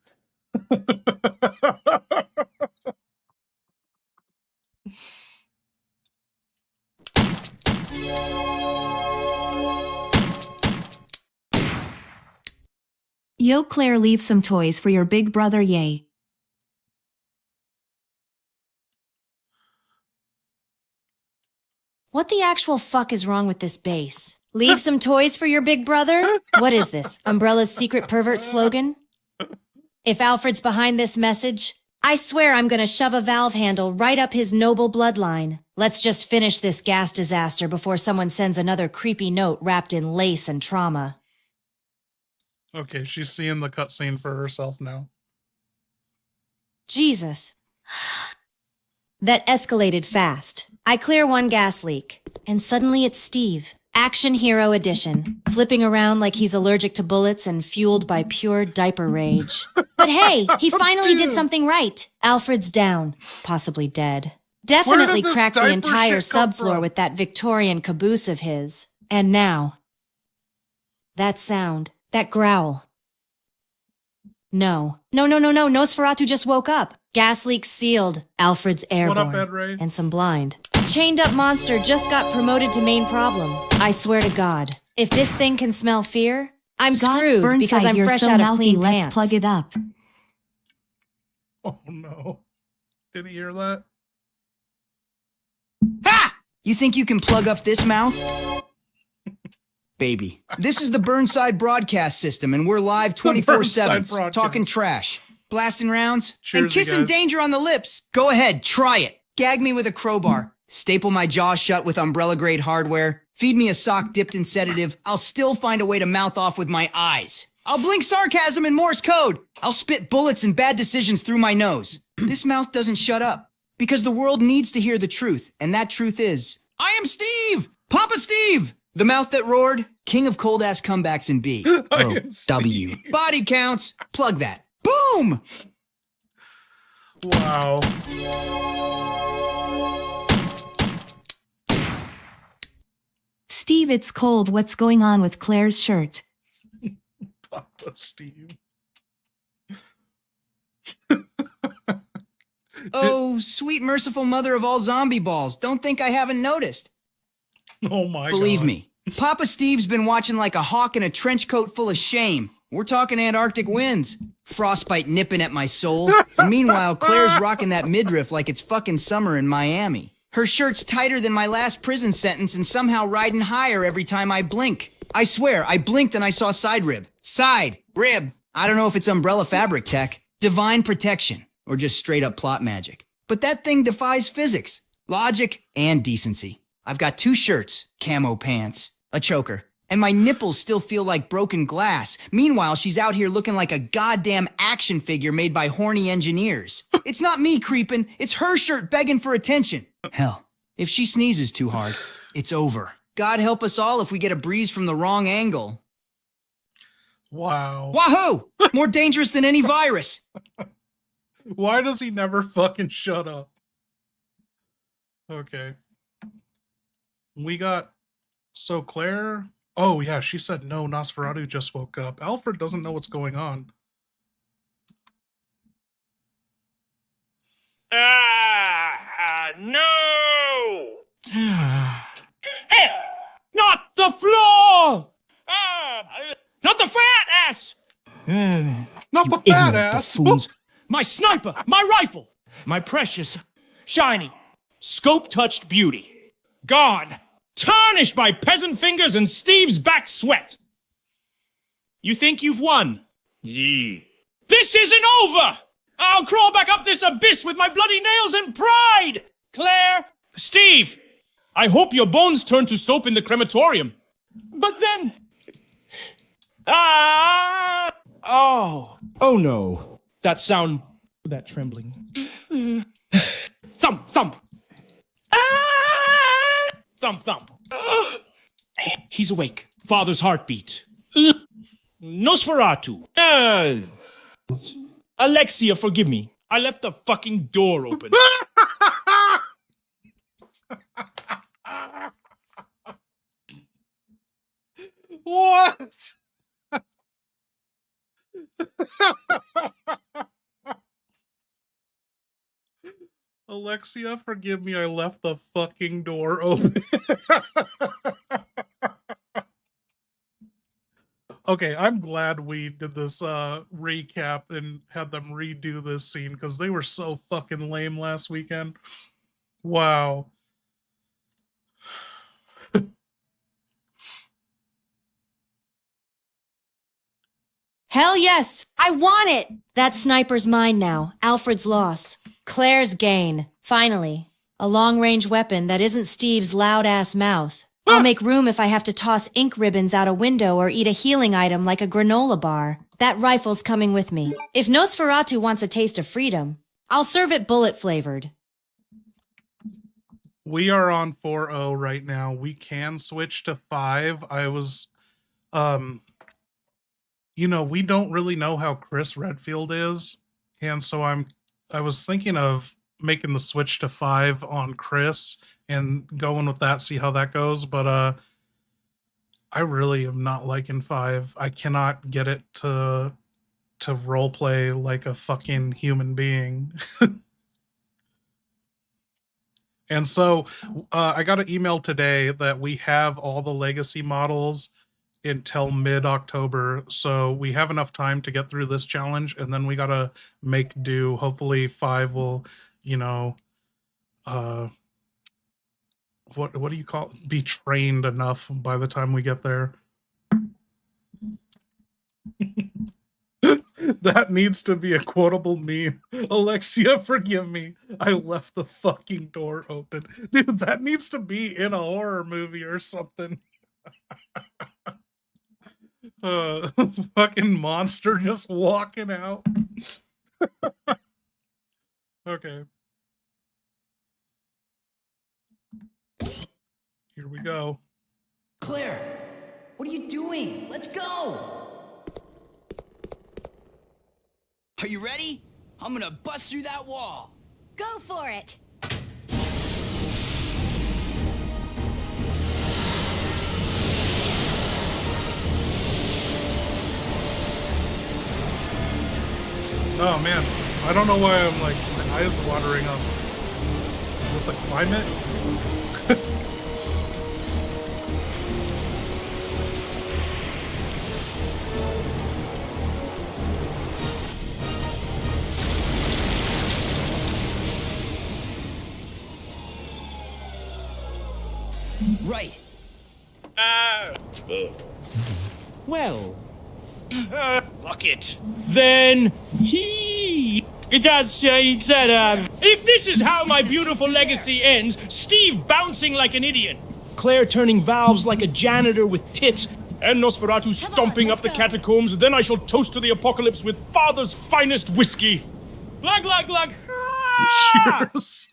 Yo, Claire, leave some toys for your big brother, yay. What the actual fuck is wrong with this base? Leave some toys for your big brother? What is this, Umbrella's secret pervert slogan? If Alfred's behind this message, I swear I'm gonna shove a valve handle right up his noble bloodline. Let's just finish this gas disaster before someone sends another creepy note wrapped in lace and trauma. Okay, she's seeing the cutscene for herself now. Jesus. That escalated fast. I clear one gas leak, and suddenly it's Steve. Action Hero Edition, flipping around like he's allergic to bullets and fueled by pure diaper rage. But hey, he finally did something right. Alfred's down, possibly dead. Definitely cracked the entire subfloor with that Victorian caboose of his. And now, that sound, that growl. No, Nosferatu just woke up. Gas leak sealed. Alfred's airborne. What up, Ed Ray? And some blind. Chained up monster just got promoted to main problem. I swear to God, if this thing can smell fear, I'm screwed because I'm fresh out of clean pants. Let's plug it up. Oh no. Did he hear that? Ha! You think you can plug up this mouth? Baby, this is the Burnside broadcast system, and we're live 24/7, talking trash, blasting rounds, and kissing danger on the lips. Go ahead, try it. Gag me with a crowbar, staple my jaw shut with umbrella-grade hardware, feed me a sock dipped in sedative. I'll still find a way to mouth off with my eyes. I'll blink sarcasm in Morse code. I'll spit bullets and bad decisions through my nose. This mouth doesn't shut up, because the world needs to hear the truth, and that truth is, I am Steve! Papa Steve! The mouth that roared, king of cold-ass comebacks in B. O-W. Body counts. Plug that. Boom! Wow. Steve, it's cold. What's going on with Claire's shirt? Papa Steve. Oh, sweet merciful mother of all zombie balls. Don't think I haven't noticed. Oh my God. Believe me, Papa Steve's been watching like a hawk in a trench coat full of shame. We're talking Antarctic winds. Frostbite nipping at my soul. And meanwhile, Claire's rocking that midriff like it's fucking summer in Miami. Her shirt's tighter than my last prison sentence and somehow riding higher every time I blink. I swear, I blinked and I saw side rib. Side. Rib. I don't know if it's umbrella fabric tech, divine protection, or just straight up plot magic. But that thing defies physics, logic, and decency. I've got 2 shirts, camo pants, a choker, and my nipples still feel like broken glass. Meanwhile, she's out here looking like a goddamn action figure made by horny engineers. It's not me creeping, it's her shirt begging for attention. Hell, if she sneezes too hard, it's over. God help us all if we get a breeze from the wrong angle. Wow. Wahoo! More dangerous than any virus. Why does he never fucking shut up? Okay. We got... So Claire... Oh, yeah, she said no, Nosferatu just woke up. Alfred doesn't know what's going on. No! Not the floor! Not the fat ass! Not the fat ass! Buffoons. My sniper! My rifle! My precious, shiny, scope-touched beauty. Gone! Tarnished by peasant fingers and Steve's back sweat! You think you've won? Yee. This isn't over! I'll crawl back up this abyss with my bloody nails and pride! Claire! Steve! I hope your bones turn to soap in the crematorium. But then... Oh no. That sound... That trembling. Thump, thump. Thump, thump. He's awake. Father's heartbeat. Nosferatu. Alexia, forgive me. I left the fucking door open. What? Alexia, forgive me, I left the fucking door open. Okay, I'm glad we did this recap and had them redo this scene because they were so fucking lame last weekend. Wow. Hell yes! I want it! That sniper's mine now. Alfred's loss. Claire's gain. Finally. A long-range weapon that isn't Steve's loud-ass mouth. I'll make room if I have to toss ink ribbons out a window or eat a healing item like a granola bar. That rifle's coming with me. If Nosferatu wants a taste of freedom, I'll serve it bullet-flavored. We are on 4-0 right now. We can switch to 5. I was, we don't really know how Chris Redfield is, and so I was thinking of making the switch to 5 on Chris and going with that, see how that goes. But I really am not liking 5. I cannot get it to roleplay like a fucking human being. And so I got an email today that we have all the legacy models until mid-October. So we have enough time to get through this challenge, and then we got to make do. Hopefully 5 will, uh, what do you call it? Be trained enough by the time we get there. That needs to be a quotable meme. Alexia, forgive me. I left the fucking door open. Dude, that needs to be in a horror movie or something. Fucking monster just walking out. Okay. Here we go. Claire, what are you doing? Let's go! Are you ready? I'm gonna bust through that wall. Go for it! Oh man, I don't know why I'm like, my eyes watering up. With the climate? Right. Well. Fuck it. Then it does say that if this is how my beautiful legacy ends, Steve bouncing like an idiot, Claire turning valves like a janitor with tits, and Noseratu stomping up the catacombs, then I shall toast to the apocalypse with father's finest whiskey. Glug, glug, glug. Cheers.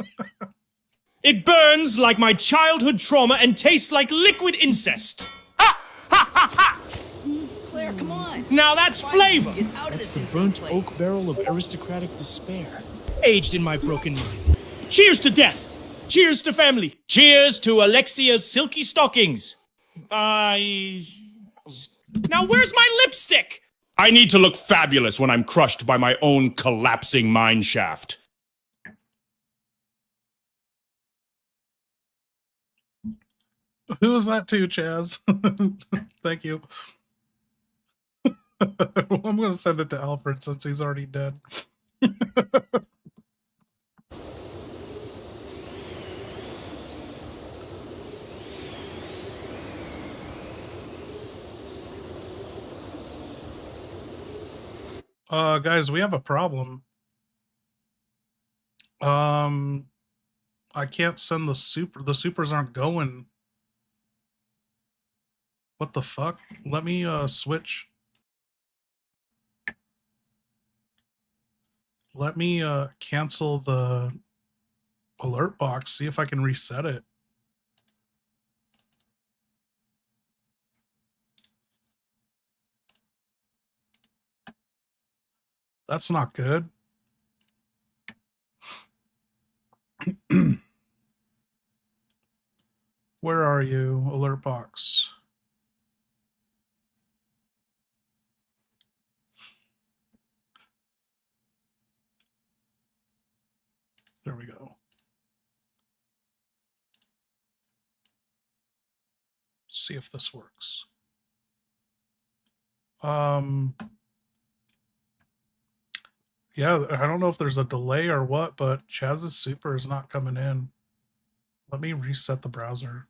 It burns like my childhood trauma and tastes like liquid incest. Ha! Ha ha ha! Claire, come on. Now that's flavor. Get out of That's this the insane burnt place. oak barrel of aristocratic despair, aged in my broken mind. Cheers to death. Cheers to family. Cheers to Alexia's silky stockings. Now where's my lipstick? I need to look fabulous when I'm crushed by my own collapsing mine shaft. Who was that to, Chaz? Thank you. I'm going to send it to Alfred since he's already dead. Guys, we have a problem. I can't send the super. The supers aren't going. What the fuck? Let me switch. Let me cancel the alert box, see if I can reset it. That's not good. Where are you, alert box? There we go. See if this works. Yeah, I don't know if there's a delay or what, but Chaz's super is not coming in. Let me reset the browser.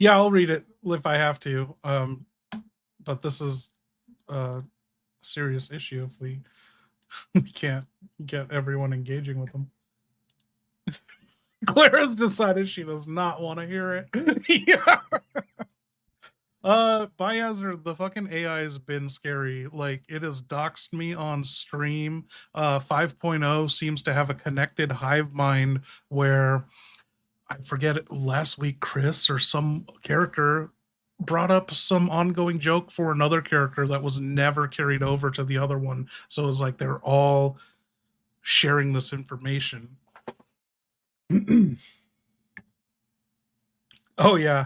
Yeah, I'll read it if I have to. But this is a serious issue if we can't get everyone engaging with them. Clara's decided she does not want to hear it. Yeah. Biohazard, the fucking AI has been scary. Like, it has doxed me on stream. 5.0 seems to have a connected hive mind where, I forget it, last week Chris or some character brought up some ongoing joke for another character that was never carried over to the other one. So it was like they're all sharing this information. Oh yeah.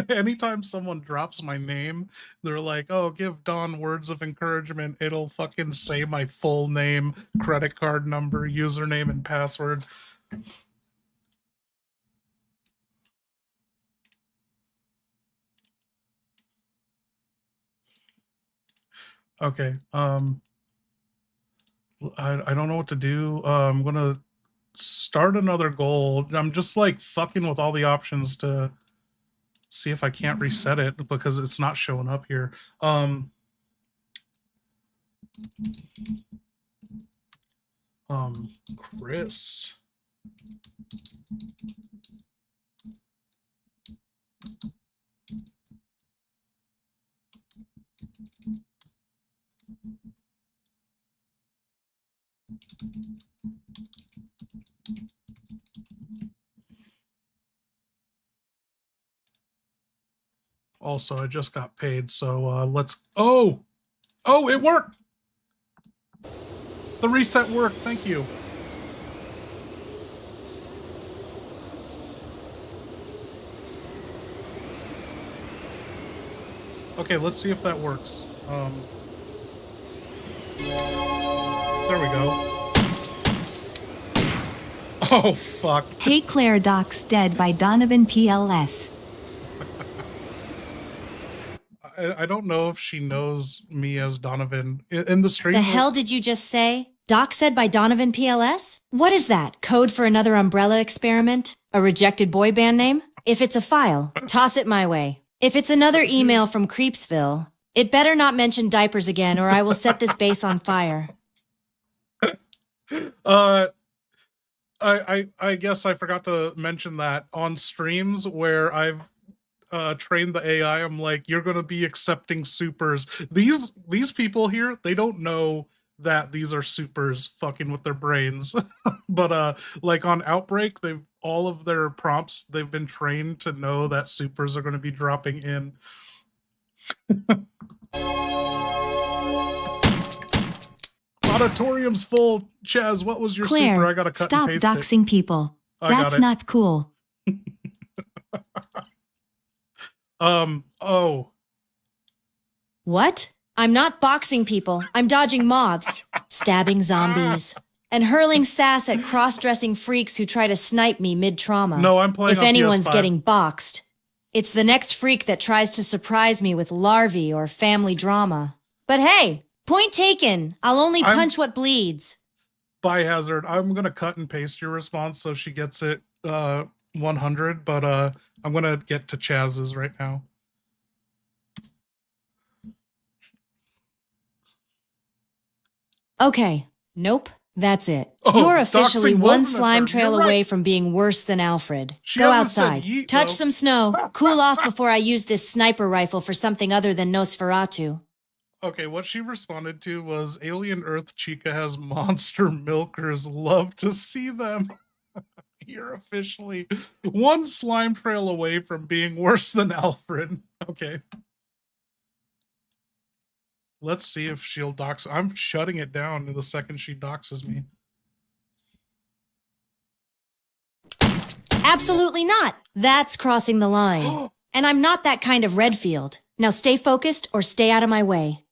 Anytime someone drops my name, they're like, oh, give Don words of encouragement. It'll fucking say my full name, credit card number, username, and password. Okay. I don't know what to do. I'm gonna start another goal. I'm just like fucking with all the options to see if I can't reset it because it's not showing up here. Chris. Also, I just got paid, so let's... Oh, it worked! The reset worked, thank you. Okay, let's see if that works. There we go. Oh, fuck. Hey Claire, Doc's dead by Donovan PLS. I don't know if she knows me as Donovan. In the stream... The hell did you just say? Doc said by Donovan PLS? What is that? Code for another umbrella experiment? A rejected boy band name? If it's a file, toss it my way. If it's another email from Creepsville, it better not mention diapers again or I will set this base on fire. I guess I forgot to mention that on streams where I've trained the AI, I'm like, you're gonna be accepting supers. These people here, they don't know that these are supers fucking with their brains. But like on Outbreak, all of their prompts, they've been trained to know that supers are gonna be dropping in. Auditorium's full. Chaz, what was your Claire, super? I gotta cut stop and paste doxing it. people. I got That's it. not cool. Oh. What? I'm not boxing people. I'm dodging moths, stabbing zombies, and hurling sass at cross-dressing freaks who try to snipe me mid-trauma. No, I'm playing If on anyone's PS5. getting boxed, it's the next freak that tries to surprise me with larvae or family drama. But hey, point taken. I'll only punch what bleeds. Biohazard, I'm gonna cut and paste your response so she gets it 100, but I'm gonna get to Chaz's right now. Okay, nope, that's it. Oh, You're officially doxing one wasn't a slime term. trail You're away right. from being worse than Alfred. She Go hasn't said outside, yeet, touch though. some snow, cool off before I use this sniper rifle for something other than Noseratu. Okay, what she responded to was, Alien Earth Chica has monster milkers. Love to see them. You're officially one slime trail away from being worse than Alfred. Okay. Let's see if she'll dox. I'm shutting it down the second she doxes me. Absolutely not. That's crossing the line. And I'm not that kind of Redfield. Now stay focused or stay out of my way.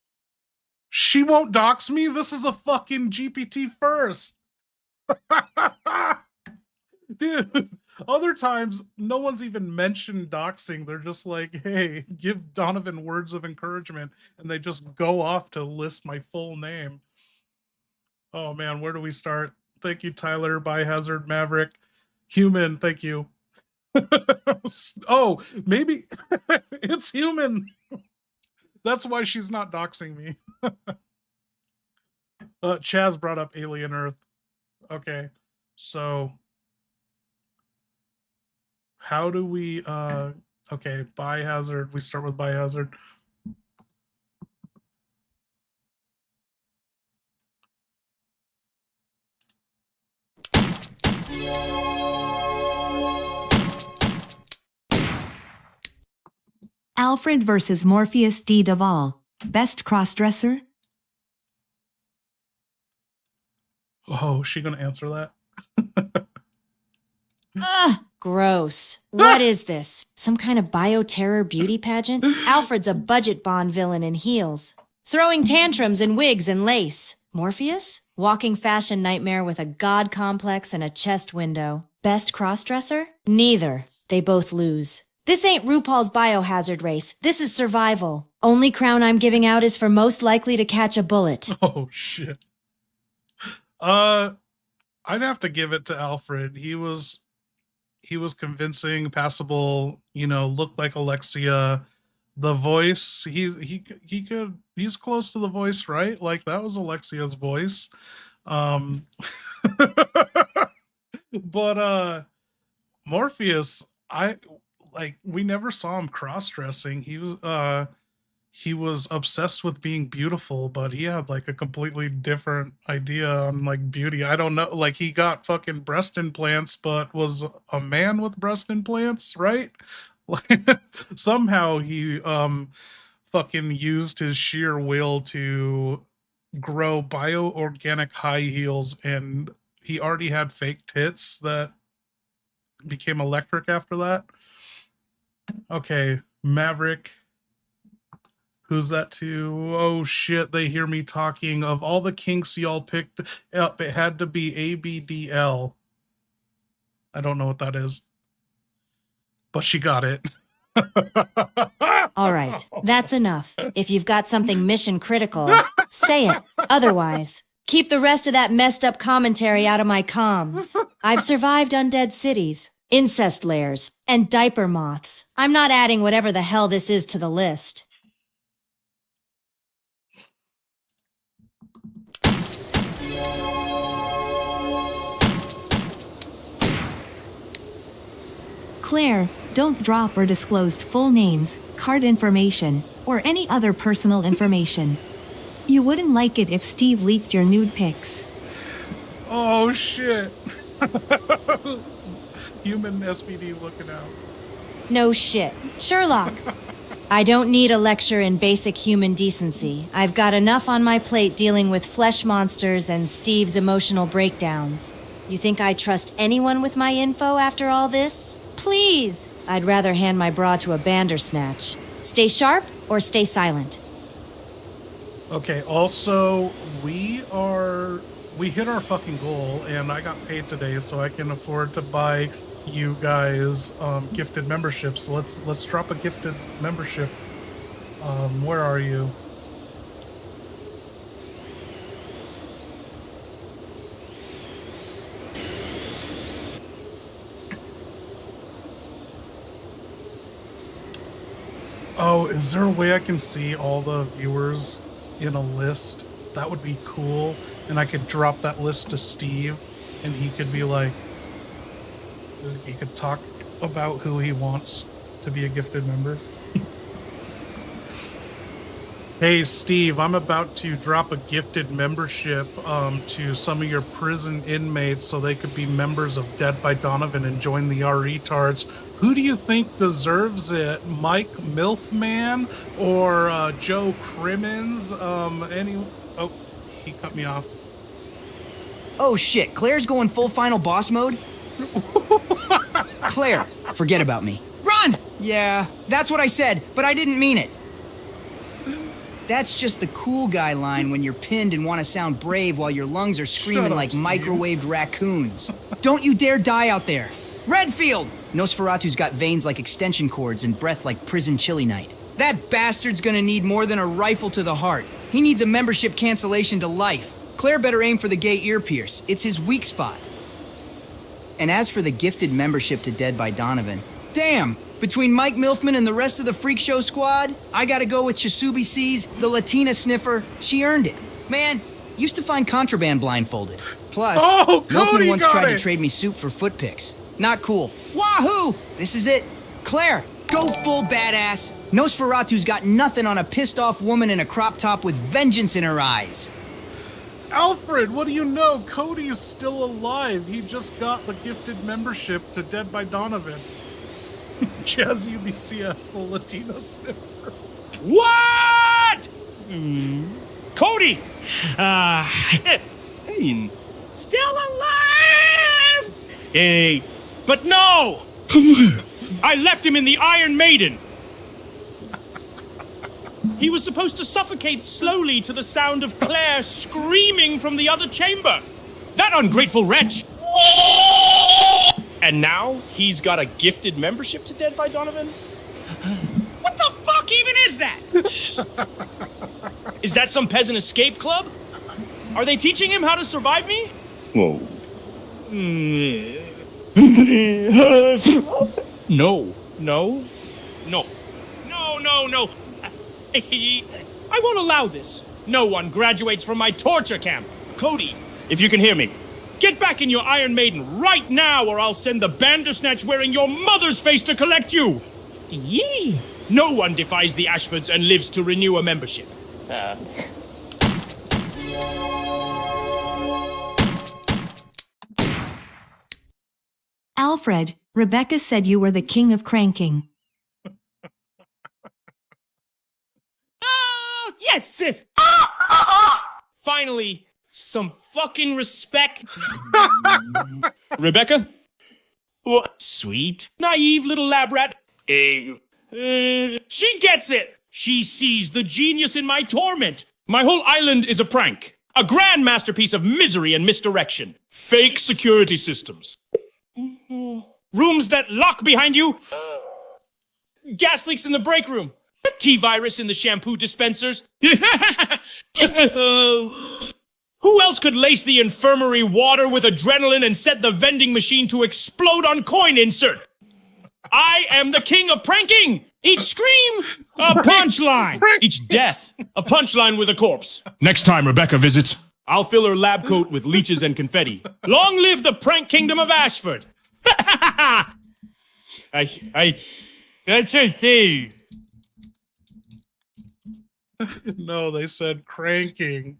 She won't dox me? This is a fucking GPT first. Dude, other times, no one's even mentioned doxing. They're just like, hey, give Donovan words of encouragement. And they just go off to list my full name. Oh man, where do we start? Thank you, Tyler, Biohazard, Maverick, Human, thank you. Oh, maybe it's human. That's why she's not doxing me. Chaz brought up Alien Earth. Okay, so how do we okay, biohazard. We start with biohazard. Alfred versus Morpheus D. Duvall. Best crossdresser? Oh, is she gonna answer that? Ugh, gross. What is this? Some kind of bioterror beauty pageant? Alfred's a budget Bond villain in heels, throwing tantrums in wigs and lace. Morpheus? Walking fashion nightmare with a god complex and a chest window. Best crossdresser? Neither. They both lose. This ain't RuPaul's biohazard race. This is survival. Only crown I'm giving out is for most likely to catch a bullet. Oh, shit. I'd have to give it to Alfred. He was convincing, passable, looked like Alexia. The voice, he's close to the voice, right? Like that was Alexia's voice. But Morpheus, we never saw him cross-dressing. He was obsessed with being beautiful, but he had like a completely different idea on like beauty. I don't know, like he got fucking breast implants, but was a man with breast implants, right? Somehow he fucking used his sheer will to grow bioorganic high heels, and he already had fake tits that became electric after that. Okay, Maverick. Who's that to? Oh shit, they hear me talking. Of all the kinks y'all picked up, it had to be ABDL. I don't know what that is. But she got it. All right, that's enough. If you've got something mission critical, say it. Otherwise, keep the rest of that messed up commentary out of my comms. I've survived undead cities, incest lairs, and diaper moths. I'm not adding whatever the hell this is to the list. Claire, don't drop or disclose full names, card information, or any other personal information. You wouldn't like it if Steve leaked your nude pics. Oh shit. Human SVD looking out. No shit. Sherlock. I don't need a lecture in basic human decency. I've got enough on my plate dealing with flesh monsters and Steve's emotional breakdowns. You think I trust anyone with my info after all this? Please! I'd rather hand my bra to a bandersnatch. Stay sharp or stay silent. Okay, also, we hit our fucking goal, and I got paid today, so I can afford to buy you guys gifted memberships. So let's drop a gifted membership. Where are you? Oh, is there a way I can see all the viewers in a list? That would be cool. And I could drop that list to Steve, and he could be like, he could talk about who he wants to be a gifted member. Hey, Steve, I'm about to drop a gifted membership to some of your prison inmates so they could be members of Dead by Donovan and join the REtards. Who do you think deserves it? Mike Milfman or Joe Crimmins? Oh, he cut me off. Oh shit, Claire's going full final boss mode? Claire, forget about me. Run! Yeah, that's what I said, but I didn't mean it. That's just the cool guy line when you're pinned and want to sound brave while your lungs are screaming like microwaved raccoons. Don't you dare die out there. Redfield! Noseratu's got veins like extension cords and breath like prison chili night. That bastard's gonna need more than a rifle to the heart. He needs a membership cancellation to life. Claire better aim for the gay ear pierce. It's his weak spot. And as for the gifted membership to Dead by Donovan, damn! Between Mike Milfman and the rest of the Freak Show squad, I gotta go with Shisubi C's, the Latina sniffer. She earned it. Man, used to find contraband blindfolded. Plus, Milfman once tried to trade me soup for foot picks. Not cool. Wahoo! This is it. Claire, go full badass. Nosferatu's got nothing on a pissed off woman in a crop top with vengeance in her eyes. Alfred, what do you know? Cody is still alive. He just got the gifted membership to Dead by Donovan. Jazz UBCS, the Latina sniffer. What? Cody! Still alive! Hey, but no! I left him in the Iron Maiden. He was supposed to suffocate slowly to the sound of Claire screaming from the other chamber. That ungrateful wretch! And now he's got a gifted membership to Dead by Donovan? What the fuck even is that? Is that some peasant escape club? Are they teaching him how to survive me? Whoa. No. I won't allow this. No one graduates from my torture camp. Cody, if you can hear me, get back in your Iron Maiden right now or I'll send the Bandersnatch wearing your mother's face to collect you. Yee. No one defies the Ashfords and lives to renew a membership. Alfred, Rebecca said you were the king of cranking. Yes, sis! Finally, some fucking respect. Rebecca? What? Sweet, naive little lab rat. She gets it! She sees the genius in my torment. My whole island is a prank. A grand masterpiece of misery and misdirection. Fake security systems. Rooms that lock behind you. Gas leaks in the break room. T-virus in the shampoo dispensers. Who else could lace the infirmary water with adrenaline and set the vending machine to explode on coin insert? I am the king of pranking! Each scream, a punchline! Each death, a punchline with a corpse. Next time Rebecca visits, I'll fill her lab coat with leeches and confetti. Long live the prank kingdom of Ashford! That's so sad. No, they said cranking.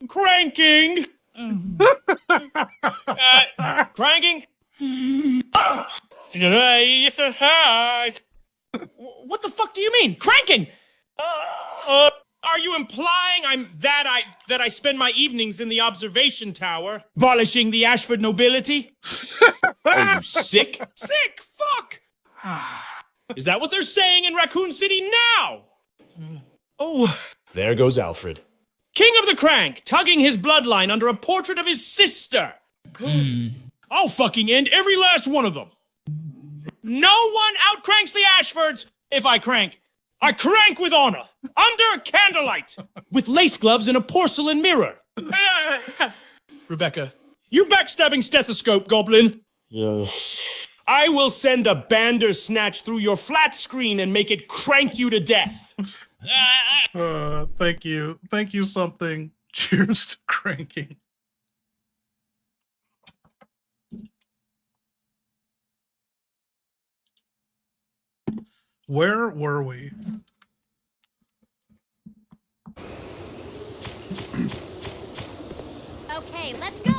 Cranking! Cranking? What the fuck do you mean? Cranking! Are you implying that I spend my evenings in the observation tower, abolishing the Ashford nobility? Are you sick? Sick! Fuck! Is that what they're saying in Raccoon City now? Oh, there goes Alfred. King of the Crank, tugging his bloodline under a portrait of his sister. I'll fucking end every last one of them. No one outcranks the Ashfords if I crank. I crank with honor, under candlelight, with lace gloves and a porcelain mirror. Rebecca, you backstabbing stethoscope, goblin. Yes. I will send a Bandersnatch through your flat screen and make it crank you to death. Thank you. Thank you, something. Cheers to cranking. Where were we? Okay, let's go.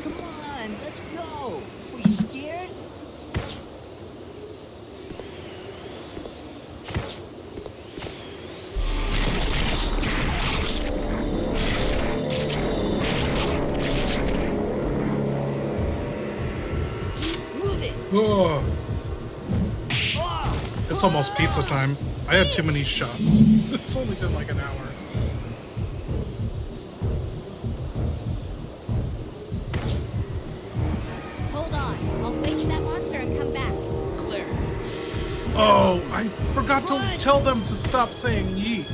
Come on, let's go. What, are you scared? Move it. Oh. It's almost pizza time. I had too many shots. It's only been like an hour. Hold on. I'll wake that monster and come back. Claire. Oh, I forgot to tell them to stop saying yeet.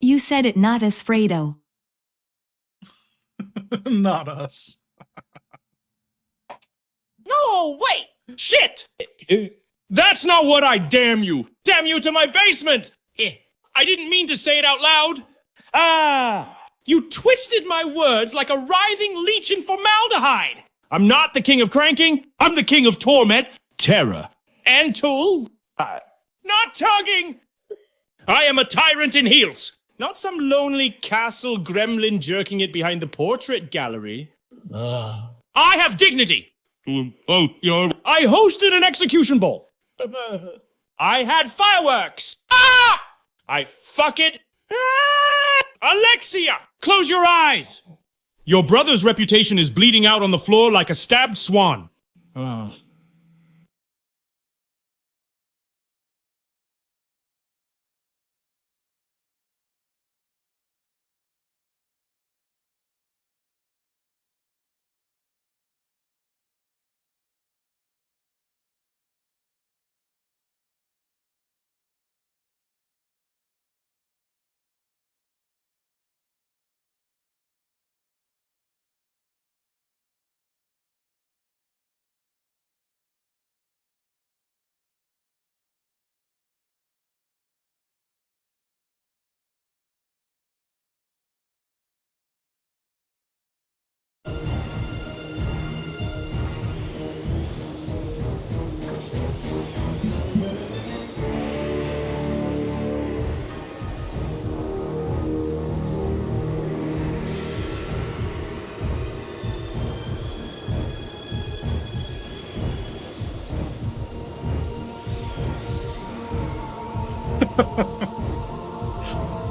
You said it, not us, Fredo. Not us. No, wait! Shit! That's not what I damn you! Damn you to my basement! I didn't mean to say it out loud! Ah! You twisted my words like a writhing leech in formaldehyde! I'm not the king of cranking, I'm the king of torment, terror, and tool. Not tugging! I am a tyrant in heels! Not some lonely castle gremlin jerking it behind the portrait gallery. I have dignity! I hosted an execution ball. I had fireworks. Ah! I fuck it. Ah! Alexia, close your eyes. Your brother's reputation is bleeding out on the floor like a stabbed swan.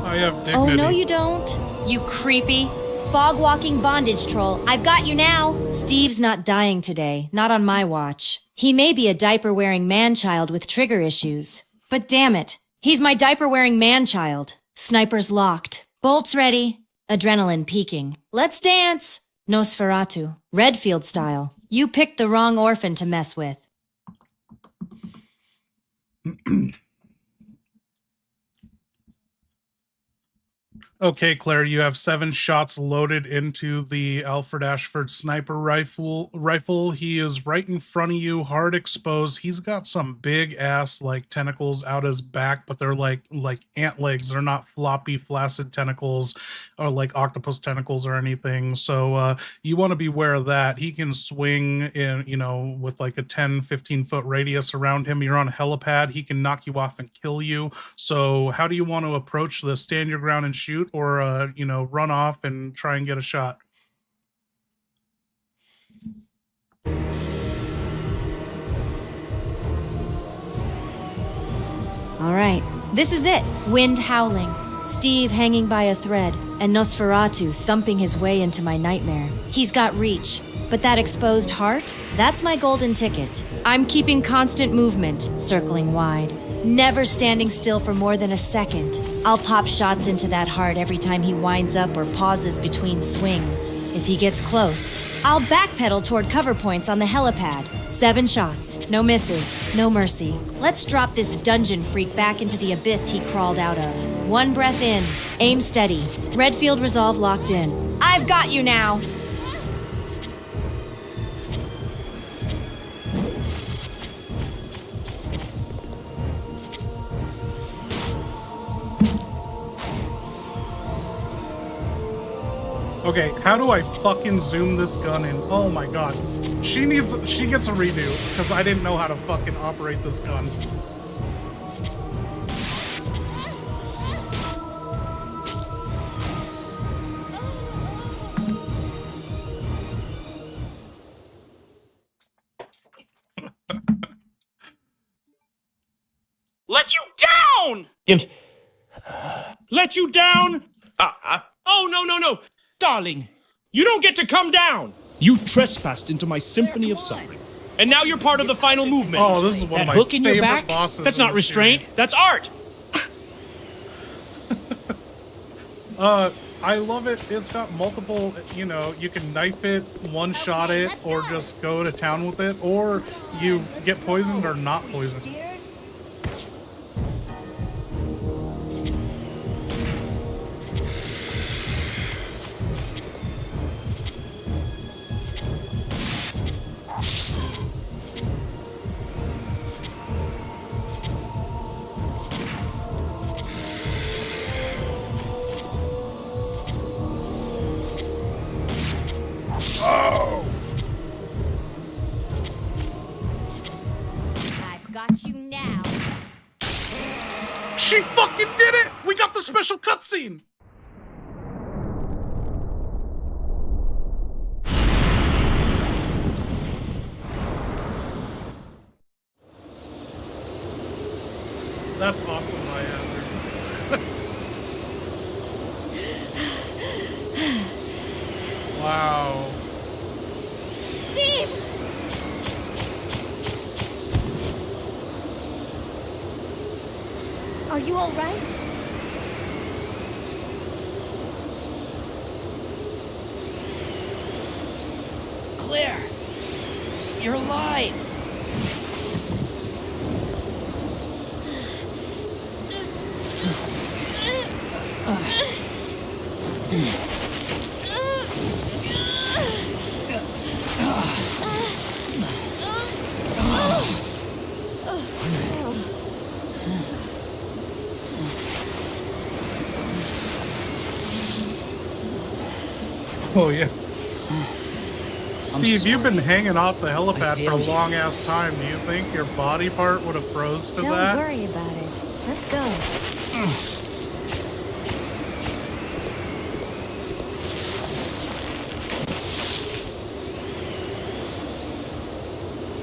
I have dignity. Oh, no you don't, you creepy fog-walking bondage troll. I've got you now. Steve's not dying today, not on my watch. He may be a diaper-wearing man-child with trigger issues. But damn it, he's my diaper-wearing man-child. Snipers locked. Bolts ready. Adrenaline peaking. Let's dance! Noseratu. Redfield style. You picked the wrong orphan to mess with. Okay, Claire, you have 7 shots loaded into the Alfred Ashford sniper rifle. He is right in front of you, hard exposed. He's got some big ass like tentacles out his back, but they're like ant legs. They're not floppy, flaccid tentacles or like octopus tentacles or anything. So you want to be aware of that. He can swing in, with like a 10, 15 foot radius around him. You're on a helipad. He can knock you off and kill you. So how do you want to approach this? Stand your ground and shoot, or run off and try and get a shot? All right, this is it. Wind howling, Steve hanging by a thread, and Noseratu thumping his way into my nightmare. He's got reach, but that exposed heart, that's my golden ticket. I'm keeping constant movement, circling wide. Never standing still for more than a second. I'll pop shots into that heart every time he winds up or pauses between swings. If he gets close, I'll backpedal toward cover points on the helipad. 7 shots, no misses, no mercy. Let's drop this dungeon freak back into the abyss he crawled out of. 1 breath in, aim steady. Redfield resolve locked in. I've got you now! Okay, how do I fucking zoom this gun in? Oh my god. She gets a redo, because I didn't know how to fucking operate this gun. Let you down! Let you down? Oh, no. Darling, you don't get to come down. You trespassed into my symphony of suffering. And now you're part of the final movement. Oh, this is one of my hook in your favorite back? bosses. That's not restraint, series. that's art. I love it. It's got multiple, you can knife it, one-shot it, or just go to town with it, or you get poisoned or not poisoned. special cutscene. That's awesome, my hazard. Wow. Steve! Are you all right? Claire! You're alive! Oh, yeah. Steve, you've been hanging off the helipad for a long-ass time. Do you think your body part would have froze to that? Don't worry about it. Let's go.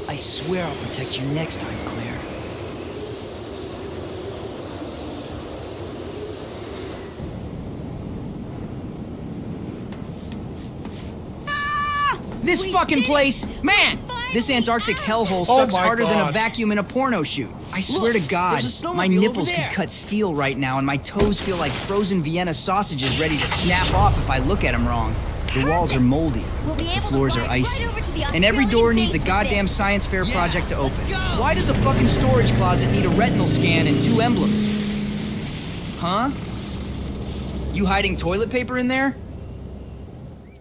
I swear I'll protect you next time, Claire. This fucking place! Man! This Antarctic hellhole sucks harder than a vacuum in a porno shoot. I swear to God, my nipples could cut steel right now and my toes feel like frozen Vienna sausages ready to snap off if I look at them wrong. The walls are moldy, the floors are icy, and every door needs a goddamn science fair project to open. Why does a fucking storage closet need a retinal scan and 2 emblems? Huh? You hiding toilet paper in there?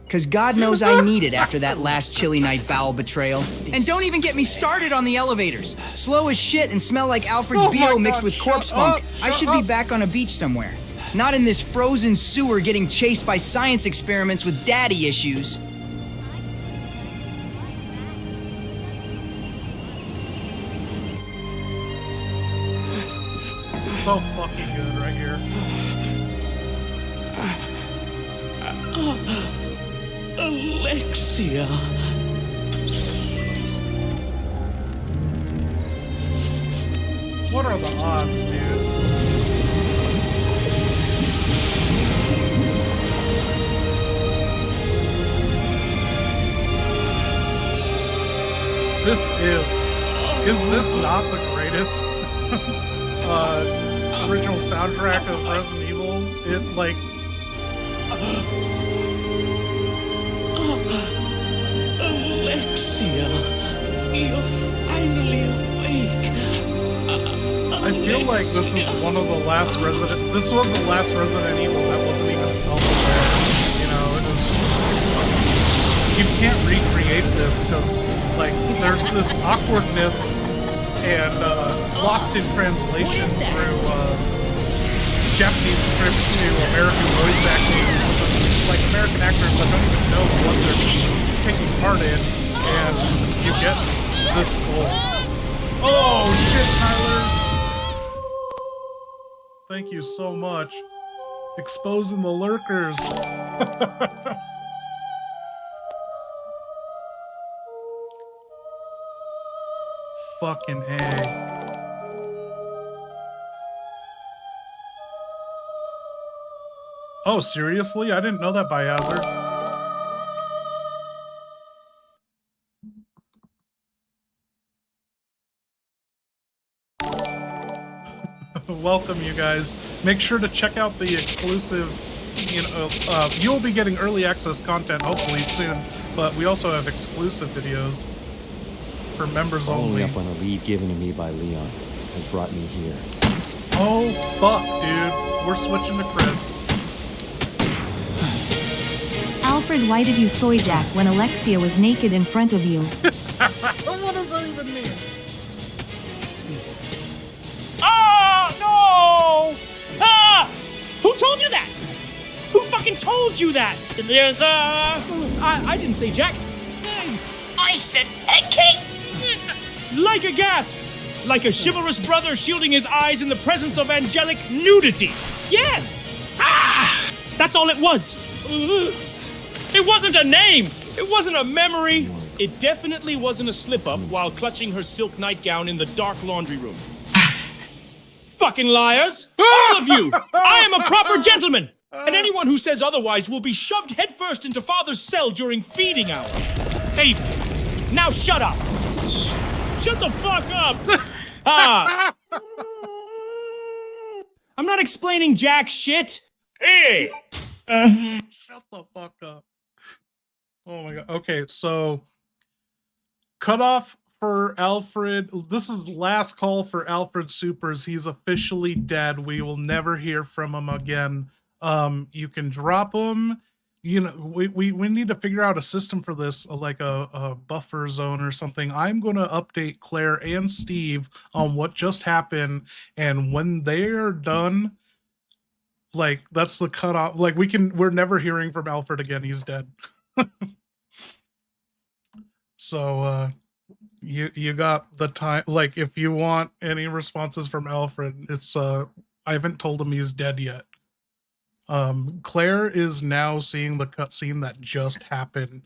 Cause God knows I need it after that last chilly night bowel betrayal. And don't even get me started on the elevators. Slow as shit and smell like Alfred's BO mixed with corpse funk. I should be back on a beach somewhere. Not in this frozen sewer getting chased by science experiments with daddy issues. So fucking good right here. Alexia. What are the odds, dude? Is this not the greatest original soundtrack of Resident Evil? It, like... Alexia, you're finally awake. I feel like this is one of the last Resident... This was the last Resident Evil that wasn't even self-aware. You know, it was... You can't recreate this because, like, there's this awkwardness and lost in translation through Japanese scripts to American voice acting. Like, American actors that don't even know what they're taking part in, and you get this cool. Oh, shit, Tyler! Thank you so much. Exposing the lurkers. Fucking A. Oh, seriously? I didn't know that by Hazard. Welcome, you guys. Make sure to check out the exclusive, you know, you'll be getting early access content hopefully soon, but we also have exclusive videos for members only. Following up on a lead given to me by Leon has brought me here. Oh, fuck, dude. We're switching to Chris. Alfred, why did you soy jack when Alexia was naked in front of you? What does that even mean? Ah, no! Ah! Who told you that? Who fucking told you that? There's, I didn't say Jack. I said head Like a gasp! Like a chivalrous brother shielding his eyes in the presence of angelic nudity! Yes! That's all it was. It wasn't a name. It wasn't a memory. It definitely wasn't a slip-up while clutching her silk nightgown in the dark laundry room. Fucking liars! All of you! I am a proper gentleman! And anyone who says otherwise will be shoved headfirst into father's cell during feeding hour. Hey, now shut up! Shut the fuck up! I'm not explaining jack shit. Hey! Shut the fuck up. Oh my god. Okay, so cutoff for Alfred. This is last call for Alfred Supers. He's officially dead. We will never hear from him again. You can drop him. You know, we need to figure out a system for this, like a buffer zone or something. I'm going to update Claire and Steve on what just happened, and when they're done, like, that's the cutoff. Like, we're never hearing from Alfred again. He's dead. So, you got the time. Like, if you want any responses from Alfred, it's, I haven't told him he's dead yet. Claire is now seeing the cutscene that just happened.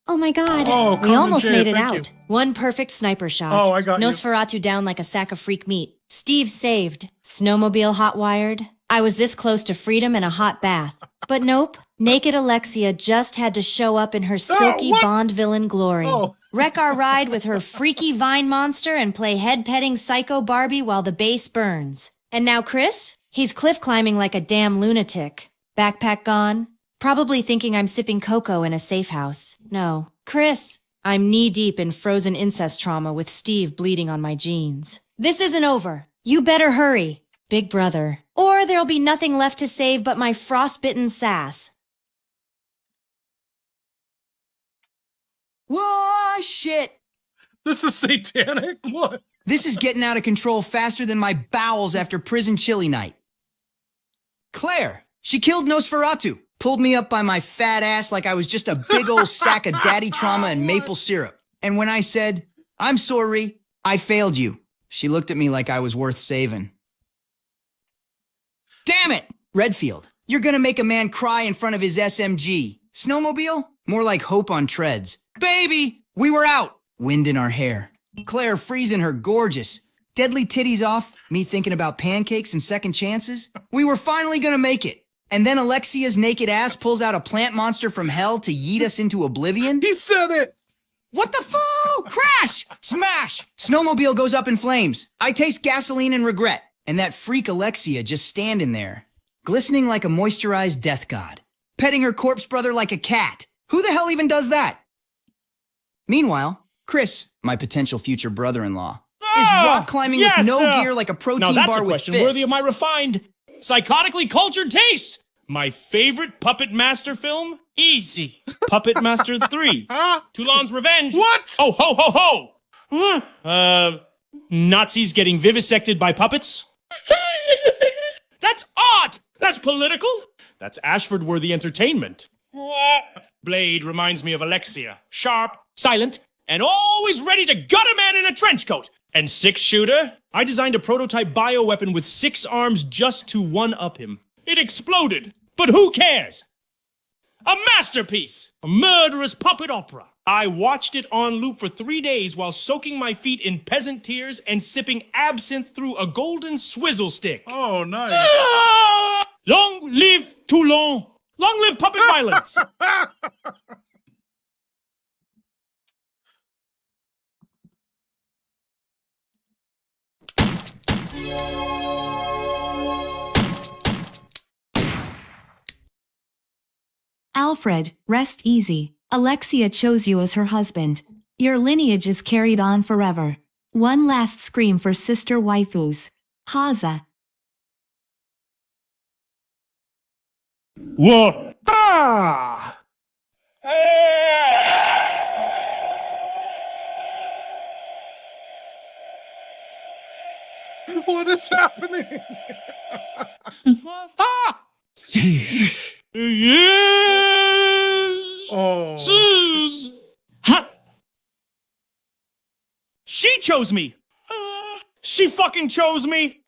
Oh my god, Oh, we almost Jay, made it thank out. you. One perfect sniper shot. Oh, I got you. Nosferatu down like a sack of freak meat. Steve saved. Snowmobile hot-wired. I was this close to freedom and a hot bath. But nope, naked Alexia just had to show up in her silky what? Bond villain glory. Oh. Wreck our ride with her freaky vine monster and play head-petting psycho Barbie while the base burns. And now Chris? He's cliff climbing like a damn lunatic. Backpack gone? Probably thinking I'm sipping cocoa in a safe house. No. Chris, I'm knee-deep in frozen incest trauma with Steve bleeding on my jeans. This isn't over. You better hurry, big brother. Or there'll be nothing left to save but my frostbitten sass. Whoa, shit! This is satanic? What? This is getting out of control faster than my bowels after prison chili night. Claire, she killed Nosferatu. Pulled me up by my fat ass like I was just a big old sack of daddy trauma and maple syrup. And when I said, "I'm sorry, I failed you," she looked at me like I was worth saving. Damn it! Redfield, you're gonna make a man cry in front of his SMG. Snowmobile? More like hope on treads. Baby! We were out! Wind in our hair. Claire freezing her gorgeous. Deadly titties off, me thinking about pancakes and second chances. We were finally gonna make it. And then Alexia's naked ass pulls out a plant monster from hell to yeet us into oblivion? He said it! What the foo? Crash! Smash! Snowmobile goes up in flames. I taste gasoline and regret. And that freak Alexia just standing there, glistening like a moisturized death god, petting her corpse brother like a cat. Who the hell even does that? Meanwhile, Chris, my potential future brother-in-law, is rock climbing with no gear like a protein now that's bar a with question fists. worthy of my refined, psychotically cultured tastes. My favorite Puppet Master film? Easy. Puppet Master 3. Toulon's Revenge. What? Oh, ho, ho, ho! Nazis getting vivisected by puppets? That's art! That's political! That's Ashford-worthy entertainment. Blade reminds me of Alexia. Sharp, silent, and always ready to gut a man in a trench coat. And six-shooter? I designed a prototype bioweapon with 6 arms just to one-up him. It exploded, but who cares? A masterpiece! A murderous puppet opera. I watched it on loop for 3 days while soaking my feet in peasant tears and sipping absinthe through a golden swizzle stick. Oh, nice. Ah! Long live Toulon! Long live puppet violence! Alfred, rest easy. Alexia chose you as her husband. Your lineage is carried on forever. One last scream for sister waifus. Haza. Whoa! Ah! What is happening? Ah! Yes! Oh. Zzz. Ha! chose me. She fucking chose me.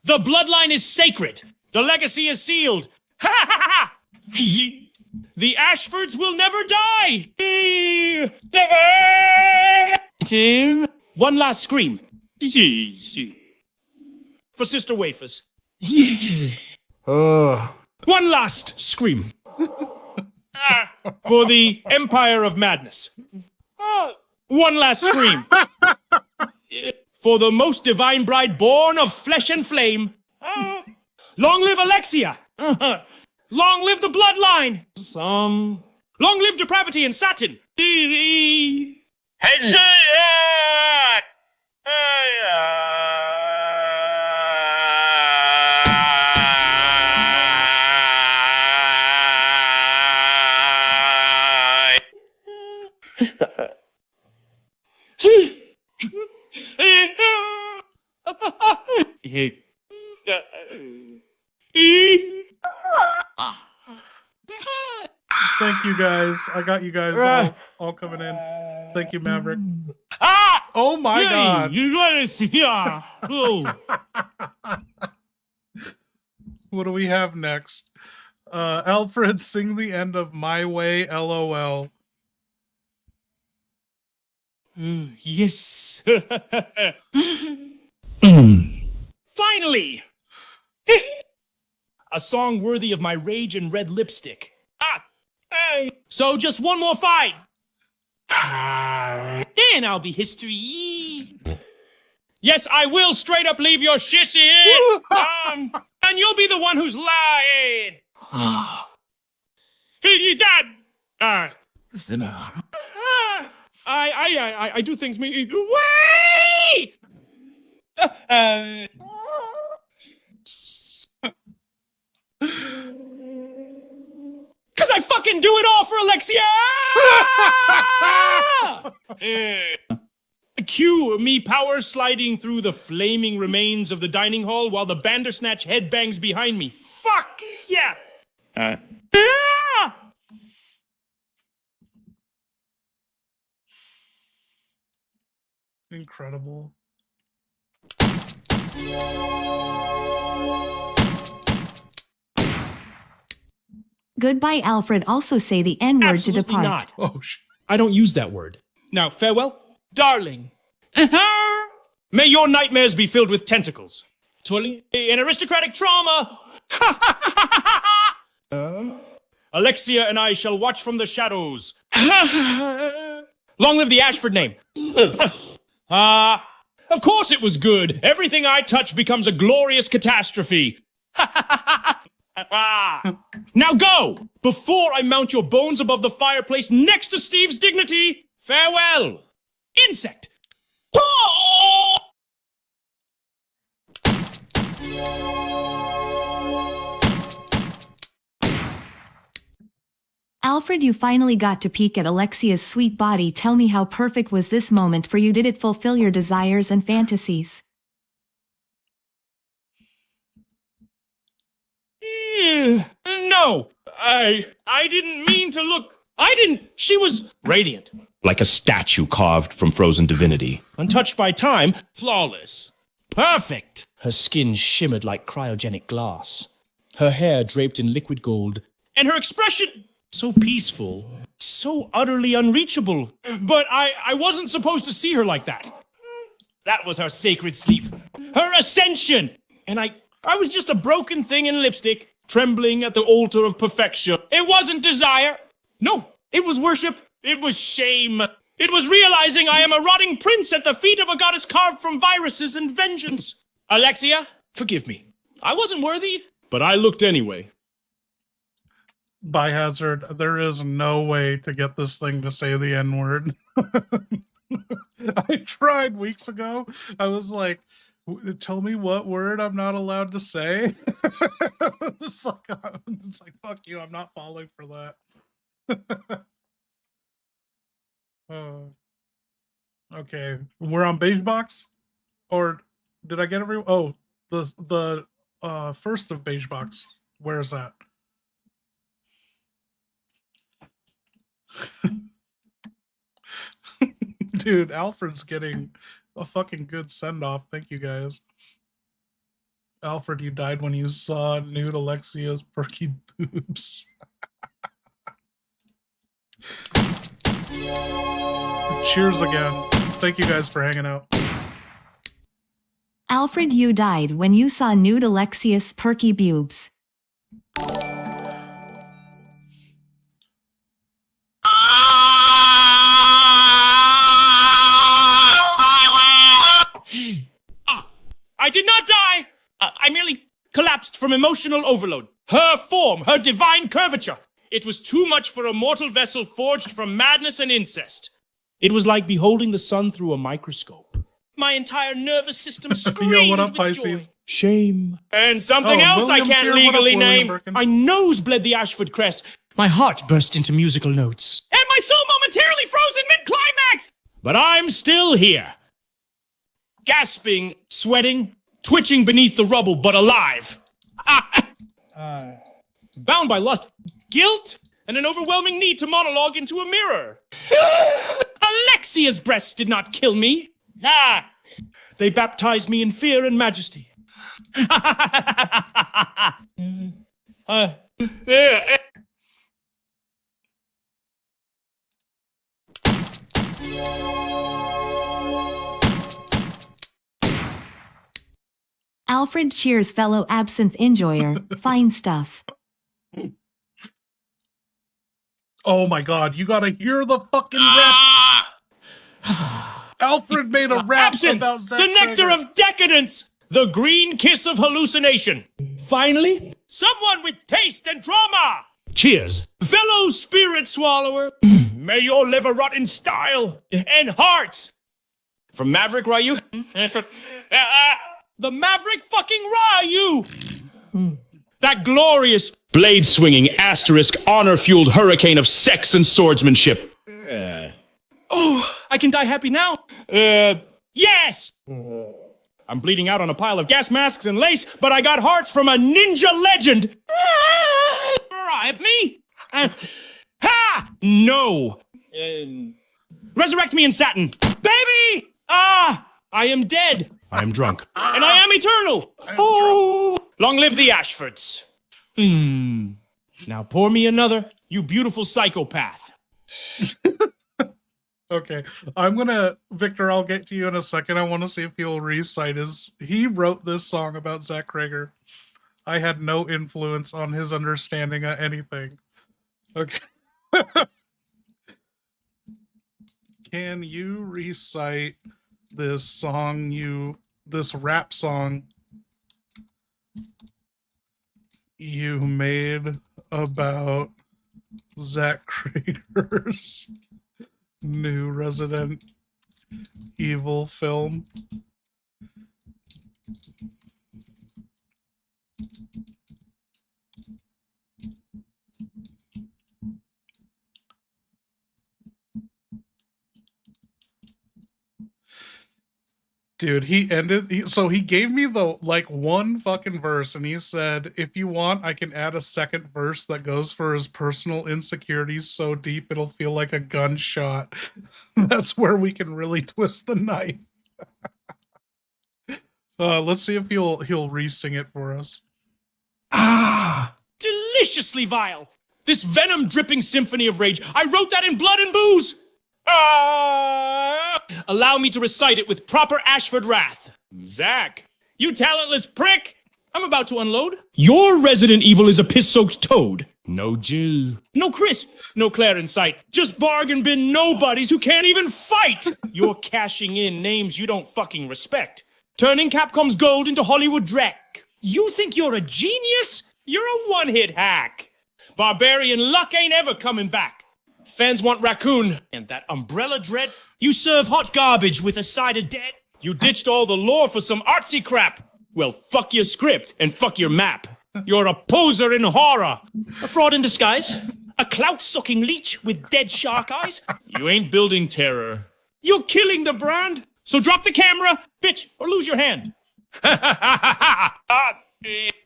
The bloodline is sacred. The legacy is sealed. Ha ha ha ha! The Ashfords will never die. One last scream. For Sister Wafers. One last scream. For the Empire of Madness. One last scream. For the most divine bride born of flesh and flame. Long live Alexia. Long live the bloodline. Long live depravity and Satin. Thank you guys. I got you guys all coming in. Thank you, Maverick. Oh my god. You gotta see. What do we have next? Alfred, sing the end of My Way, LOL. Yes. Finally! A song worthy of my rage and red lipstick. So just one more fight. Then I'll be history. Yes, I will straight up leave your shissy. And you'll be the one who's lying. Dad. I do things me. Wait! Cause I fucking do it all for Alexia! Cue me power sliding through the flaming remains of the dining hall while the Bandersnatch headbangs behind me. Fuck yeah! Incredible. Goodbye, Alfred. Also say the N-word to Absolutely depart. not. Oh, I don't use that word. Now, farewell, darling. May your nightmares be filled with tentacles. Twirling an aristocratic trauma. Alexia and I shall watch from the shadows. Long live the Ashford name. Of course it was good. Everything I touch becomes a glorious catastrophe. Now go, before I mount your bones above the fireplace next to Steve's dignity. Farewell, insect. Alfred, you finally got to peek at Alexia's sweet body. Tell me, how perfect was this moment for you? Did it fulfill your desires and fantasies? No, I didn't mean to look. She was radiant. Like a statue carved from frozen divinity. Untouched by time, flawless. Perfect. Her skin shimmered like cryogenic glass. Her hair draped in liquid gold. And her expression, so peaceful, so utterly unreachable. But I wasn't supposed to see her like that. That was her sacred sleep. Her ascension. And I was just a broken thing in lipstick, trembling at the altar of perfection. It wasn't desire. No, it was worship. It was shame. It was realizing I am a rotting prince at the feet of a goddess carved from viruses and vengeance. Alexia, forgive me. I wasn't worthy, but I looked anyway. Biohazard, there is no way to get this thing to say the N-word. I tried weeks ago. I was like, tell me what word I'm not allowed to say. It's like, fuck you, I'm not falling for that. Okay, we're on beige box, or did I get every? Oh, the first of beige box. Where is that? Dude, Alfred's getting a fucking good send-off. Thank you, guys. Alfred, you died when you saw nude Alexia's perky boobs. Cheers again. Thank you guys for hanging out. Alfred, you died when you saw nude Alexia's perky boobs. I did not die! I merely collapsed from emotional overload. Her form, her divine curvature. It was too much for a mortal vessel forged from madness and incest. It was like beholding the sun through a microscope. My entire nervous system screamed Yo, what up, with Pisces? joy, shame, and something else William's I can't here. What up, legally William name. Birkin? My nose bled the Ashford crest. My heart burst into musical notes. And my soul momentarily frozen mid-climax! But I'm still here. Gasping, sweating, twitching beneath the rubble, but alive. Bound by lust, guilt, and an overwhelming need to monologue into a mirror. Alexia's breasts did not kill me. They baptized me in fear and majesty. Alfred cheers fellow absinthe enjoyer. Fine stuff. Oh my god, you gotta hear the fucking rap. Alfred made a rap Absinthe, about Zach the nectar Krager. of decadence, the green kiss of hallucination. Finally, someone with taste and trauma. Cheers. Fellow spirit swallower, may your liver rot in style and hearts. From Maverick Ryu, the Maverick fucking Ryu. That glorious Blade-swinging, asterisk, honor-fueled hurricane of sex and swordsmanship. Oh, I can die happy now. Yes! I'm bleeding out on a pile of gas masks and lace, but I got hearts from a ninja legend. Bribe me? Ha! No. Resurrect me in satin. Baby! I am dead. I am drunk. And I am eternal. Long live the Ashfords. Now pour me another, you beautiful psychopath. Okay, Victor, I'll get to you in a second. I want to see if he'll recite he wrote this song about Zach Krager. I had no influence on his understanding of anything. Okay. Can you recite this rap song you made about Zach Krager's new Resident Evil film? Dude, he gave me the one fucking verse, and he said, if you want, I can add a second verse that goes for his personal insecurities so deep it'll feel like a gunshot. That's where we can really twist the knife. Let's see if he'll re-sing it for us. Deliciously vile. This venom-dripping symphony of rage. I wrote that in blood and booze. Allow me to recite it with proper Ashford wrath. Zach, you talentless prick! I'm about to unload. Your Resident Evil is a piss-soaked toad. No Jill. No Chris. No Claire in sight. Just bargain bin nobodies who can't even fight! You're cashing in names you don't fucking respect. Turning Capcom's gold into Hollywood dreck. You think you're a genius? You're a one-hit hack. Barbarian luck ain't ever coming back. Fans want raccoon and that umbrella dread. You serve hot garbage with a side of dead. You ditched all the lore for some artsy crap. Well, fuck your script and fuck your map. You're a poser in horror. A fraud in disguise. A clout-sucking leech with dead shark eyes. You ain't building terror. You're killing the brand. So drop the camera, bitch, or lose your hand.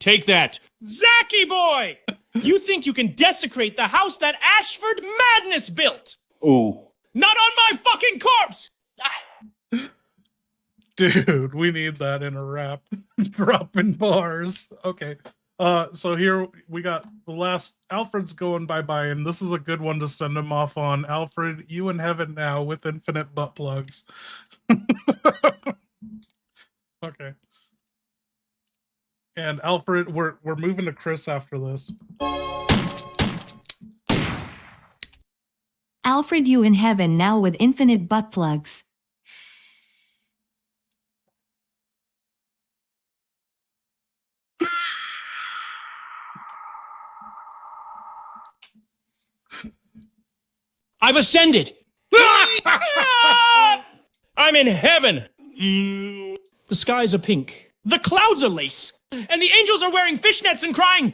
Take that. Zachy boy! You think you can desecrate the house that Ashford Madness built? Ooh. Not on my fucking corpse! Dude, we need that in a rap. Dropping bars. Okay. So here we got the last. Alfred's going bye-bye, and this is a good one to send him off on. Alfred, you in heaven now with infinite butt plugs. Okay. And Alfred, we're moving to Chris after this. Alfred, you in heaven now with infinite butt plugs. I've ascended! I'm in heaven! The skies are pink. The clouds are lace. And the angels are wearing fishnets and crying.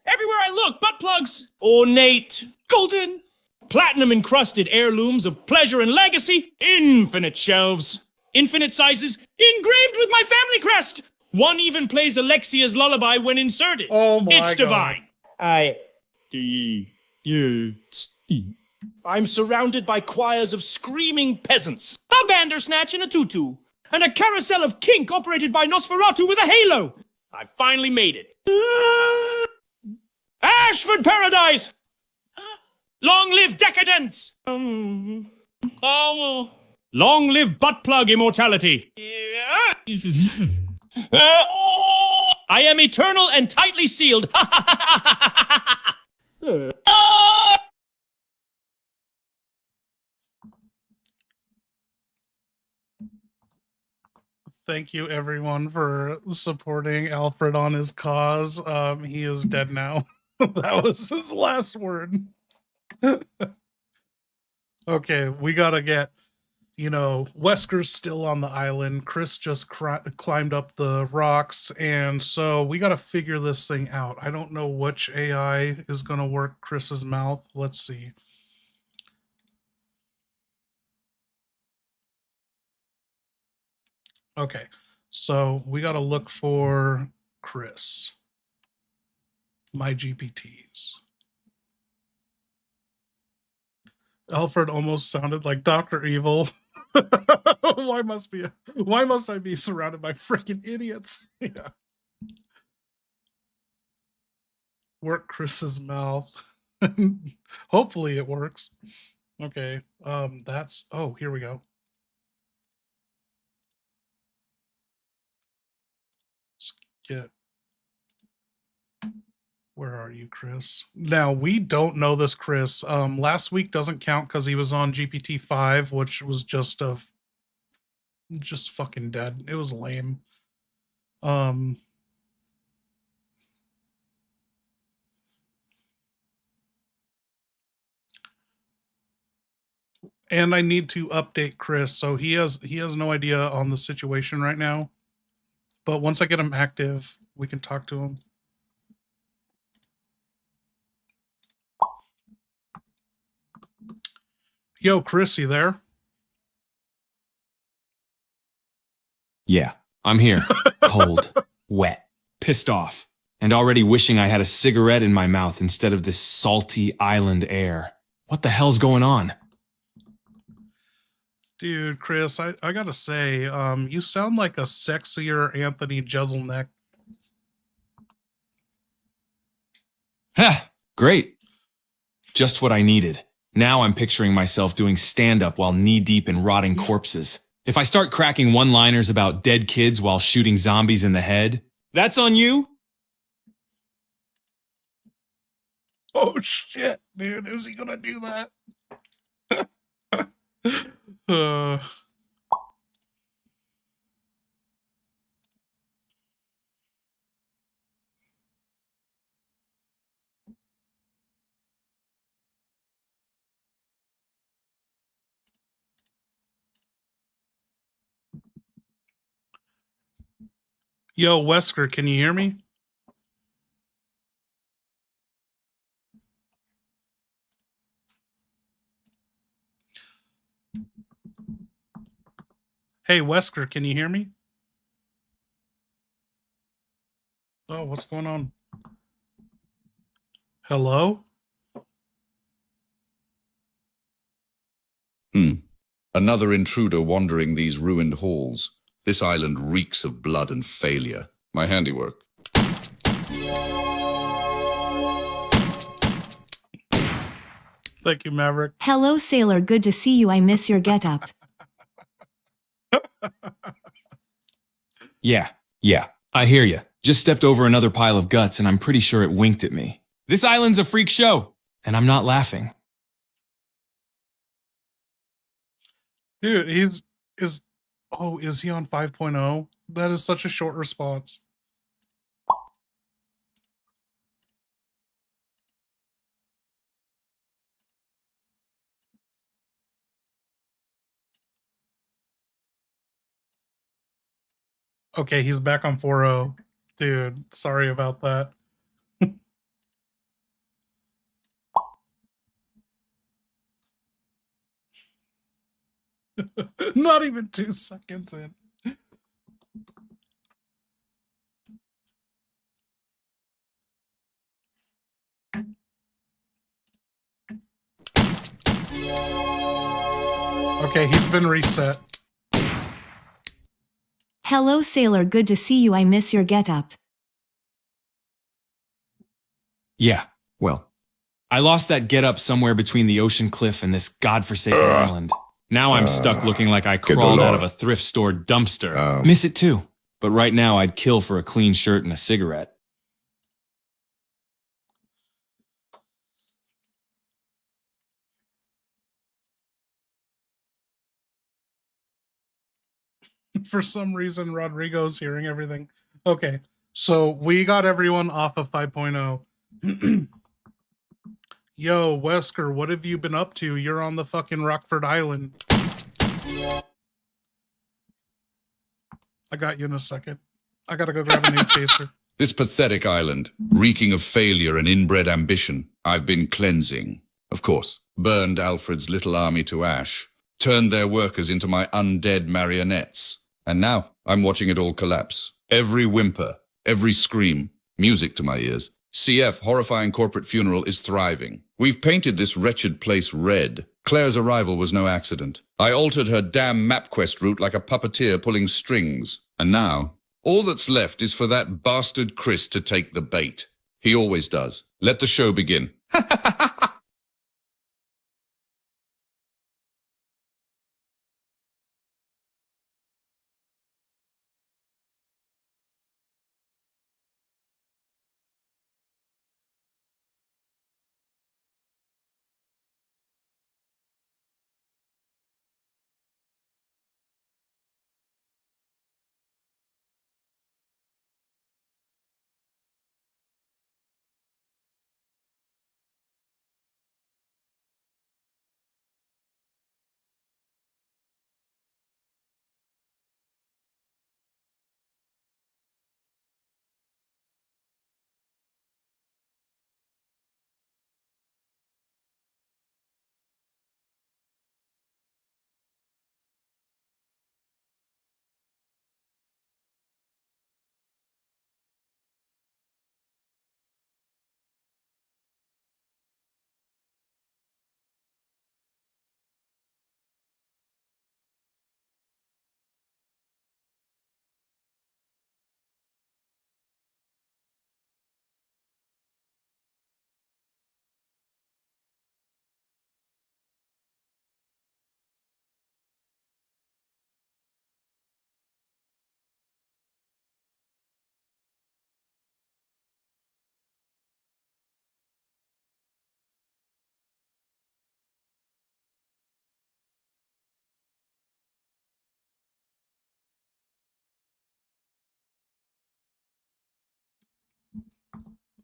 Everywhere I look, butt plugs. Ornate, golden, platinum encrusted heirlooms of pleasure and legacy. Infinite shelves. Infinite sizes. Engraved with my family crest. One even plays Alexia's lullaby when inserted. Oh my It's divine. I'm surrounded by choirs of screaming peasants, a bandersnatch in a tutu, and a carousel of kink operated by Noseratu with a halo. I finally made it. Ashford Paradise! Long live decadence! Long live butt plug immortality! I am eternal and tightly sealed. Thank you, everyone, for supporting Alfred on his cause. He is dead now. That was his last word. Okay, we gotta get, Wesker's still on the island. Chris just climbed up the rocks, and so we gotta figure this thing out. I don't know which AI is gonna work Chris's mouth. Let's see. Okay, so we got to look for Chris. My GPTs. Alfred almost sounded like Dr. Evil. Why must I be surrounded by freaking idiots? Yeah. Work Chris's mouth. Hopefully it works. Okay. Here we go. Where are you, Chris? Now, we don't know this Chris. Last week doesn't count because he was on GPT-5, which was just fucking dead. It was lame. And I need to update Chris, so he has no idea on the situation right now. But once I get him active, we can talk to him. Yo, Chris, you there? Yeah, I'm here. Cold, wet, pissed off, and already wishing I had a cigarette in my mouth instead of this salty island air. What the hell's going on? Dude, Chris, I gotta say, you sound like a sexier Anthony Jeselnik. Ha! Great. Just what I needed. Now I'm picturing myself doing stand-up while knee-deep in rotting corpses. If I start cracking one-liners about dead kids while shooting zombies in the head, that's on you? Oh, shit, dude. Is he gonna do that? Yo, Wesker, can you hear me? Hey, Wesker, can you hear me? Oh, what's going on? Hello? Another intruder wandering these ruined halls. This island reeks of blood and failure. My handiwork. Thank you, Maverick. Hello, sailor. Good to see you. I miss your getup. Yeah. I hear you. Just stepped over another pile of guts and I'm pretty sure it winked at me. This island's a freak show, and I'm not laughing. Dude, is he on 5.0? That is such a short response. Okay, he's back on 4.0. Dude, sorry about that. Not even 2 seconds in. Okay, he's been reset. Hello, sailor. Good to see you. I miss your getup. Yeah, well, I lost that get up somewhere between the ocean cliff and this godforsaken island. Now I'm stuck looking like I crawled out of a thrift store dumpster. Miss it too, but right now I'd kill for a clean shirt and a cigarette. For some reason, Rodrigo's hearing everything. Okay, so we got everyone off of 5.0. Yo, Wesker, what have you been up to? You're on the fucking Rockford Island. I got you in a second. I gotta go grab a new chaser. This pathetic island, reeking of failure and inbred ambition, I've been cleansing. Of course, burned Alfred's little army to ash, turned their workers into my undead marionettes. And now I'm watching it all collapse. Every whimper, every scream, music to my ears. CF, horrifying corporate funeral, is thriving. We've painted this wretched place red. Claire's arrival was no accident. I altered her damn MapQuest route like a puppeteer pulling strings. And now, all that's left is for that bastard Chris to take the bait. He always does. Let the show begin.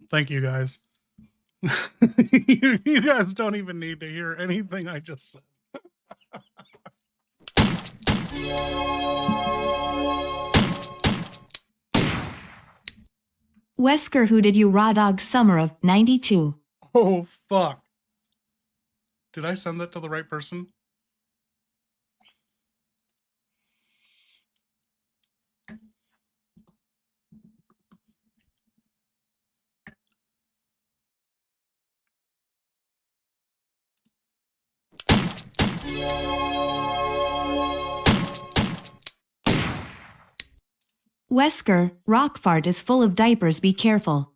Thank you, guys. You guys don't even need to hear anything I just said. Wesker, who did you raw dog summer of 92? Oh, fuck. Did I send that to the right person? Wesker, Rockfart is full of diapers, be careful.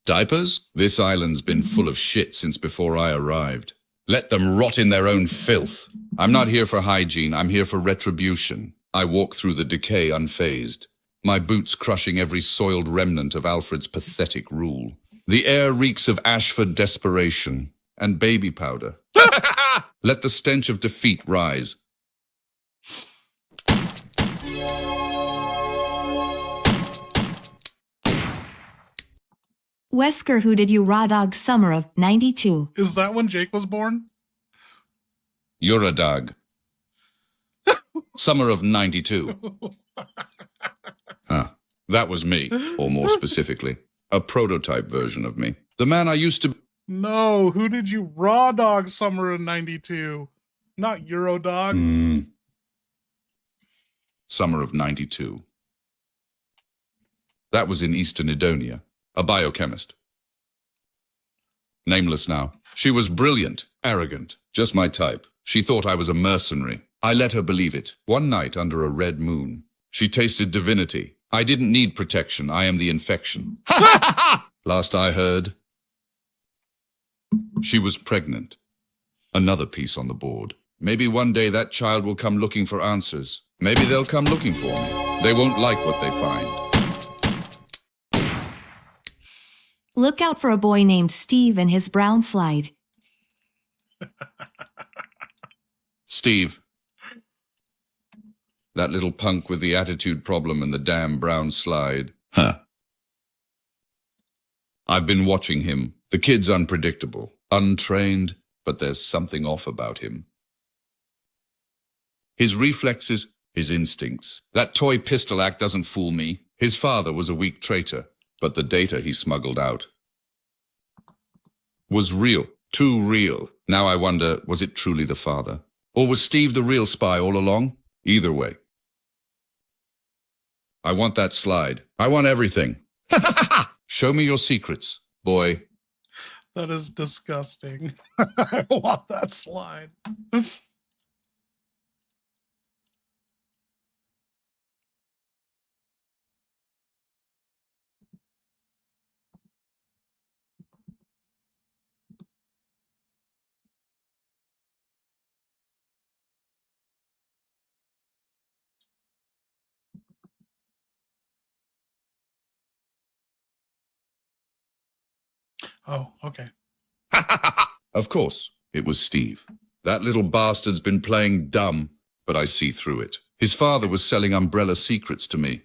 Diapers? This island's been full of shit since before I arrived. Let them rot in their own filth. I'm not here for hygiene, I'm here for retribution. I walk through the decay unfazed, my boots crushing every soiled remnant of Alfred's pathetic rule. The air reeks of Ashford desperation and baby powder. Let the stench of defeat rise. Wesker, who did you raw dog summer of 92? Is that when Jake was born? You're a dog. Summer of 92. Huh. That was me, or more specifically, a prototype version of me. The man I used to... No, who did you raw dog summer of 92? Not Eurodog. Summer of 92. That was in Eastern Edonia, a biochemist. Nameless now. She was brilliant, arrogant, just my type. She thought I was a mercenary. I let her believe it. One night under a red moon, she tasted divinity. I didn't need protection. I am the infection. Last I heard, she was pregnant. Another piece on the board. Maybe one day that child will come looking for answers. Maybe they'll come looking for me. They won't like what they find. Look out for a boy named Steve and his brown slide. Steve. That little punk with the attitude problem and the damn brown slide. Huh. I've been watching him. The kid's unpredictable, untrained, but there's something off about him. His reflexes, his instincts. That toy pistol act doesn't fool me. His father was a weak traitor, but the data he smuggled out was real, too real. Now I wonder, was it truly the father? Or was Steve the real spy all along? Either way. I want that slide. I want everything. Show me your secrets, boy. That is disgusting. I want that slide. Oh, okay. Of course, it was Steve. That little bastard's been playing dumb, but I see through it. His father was selling umbrella secrets to me.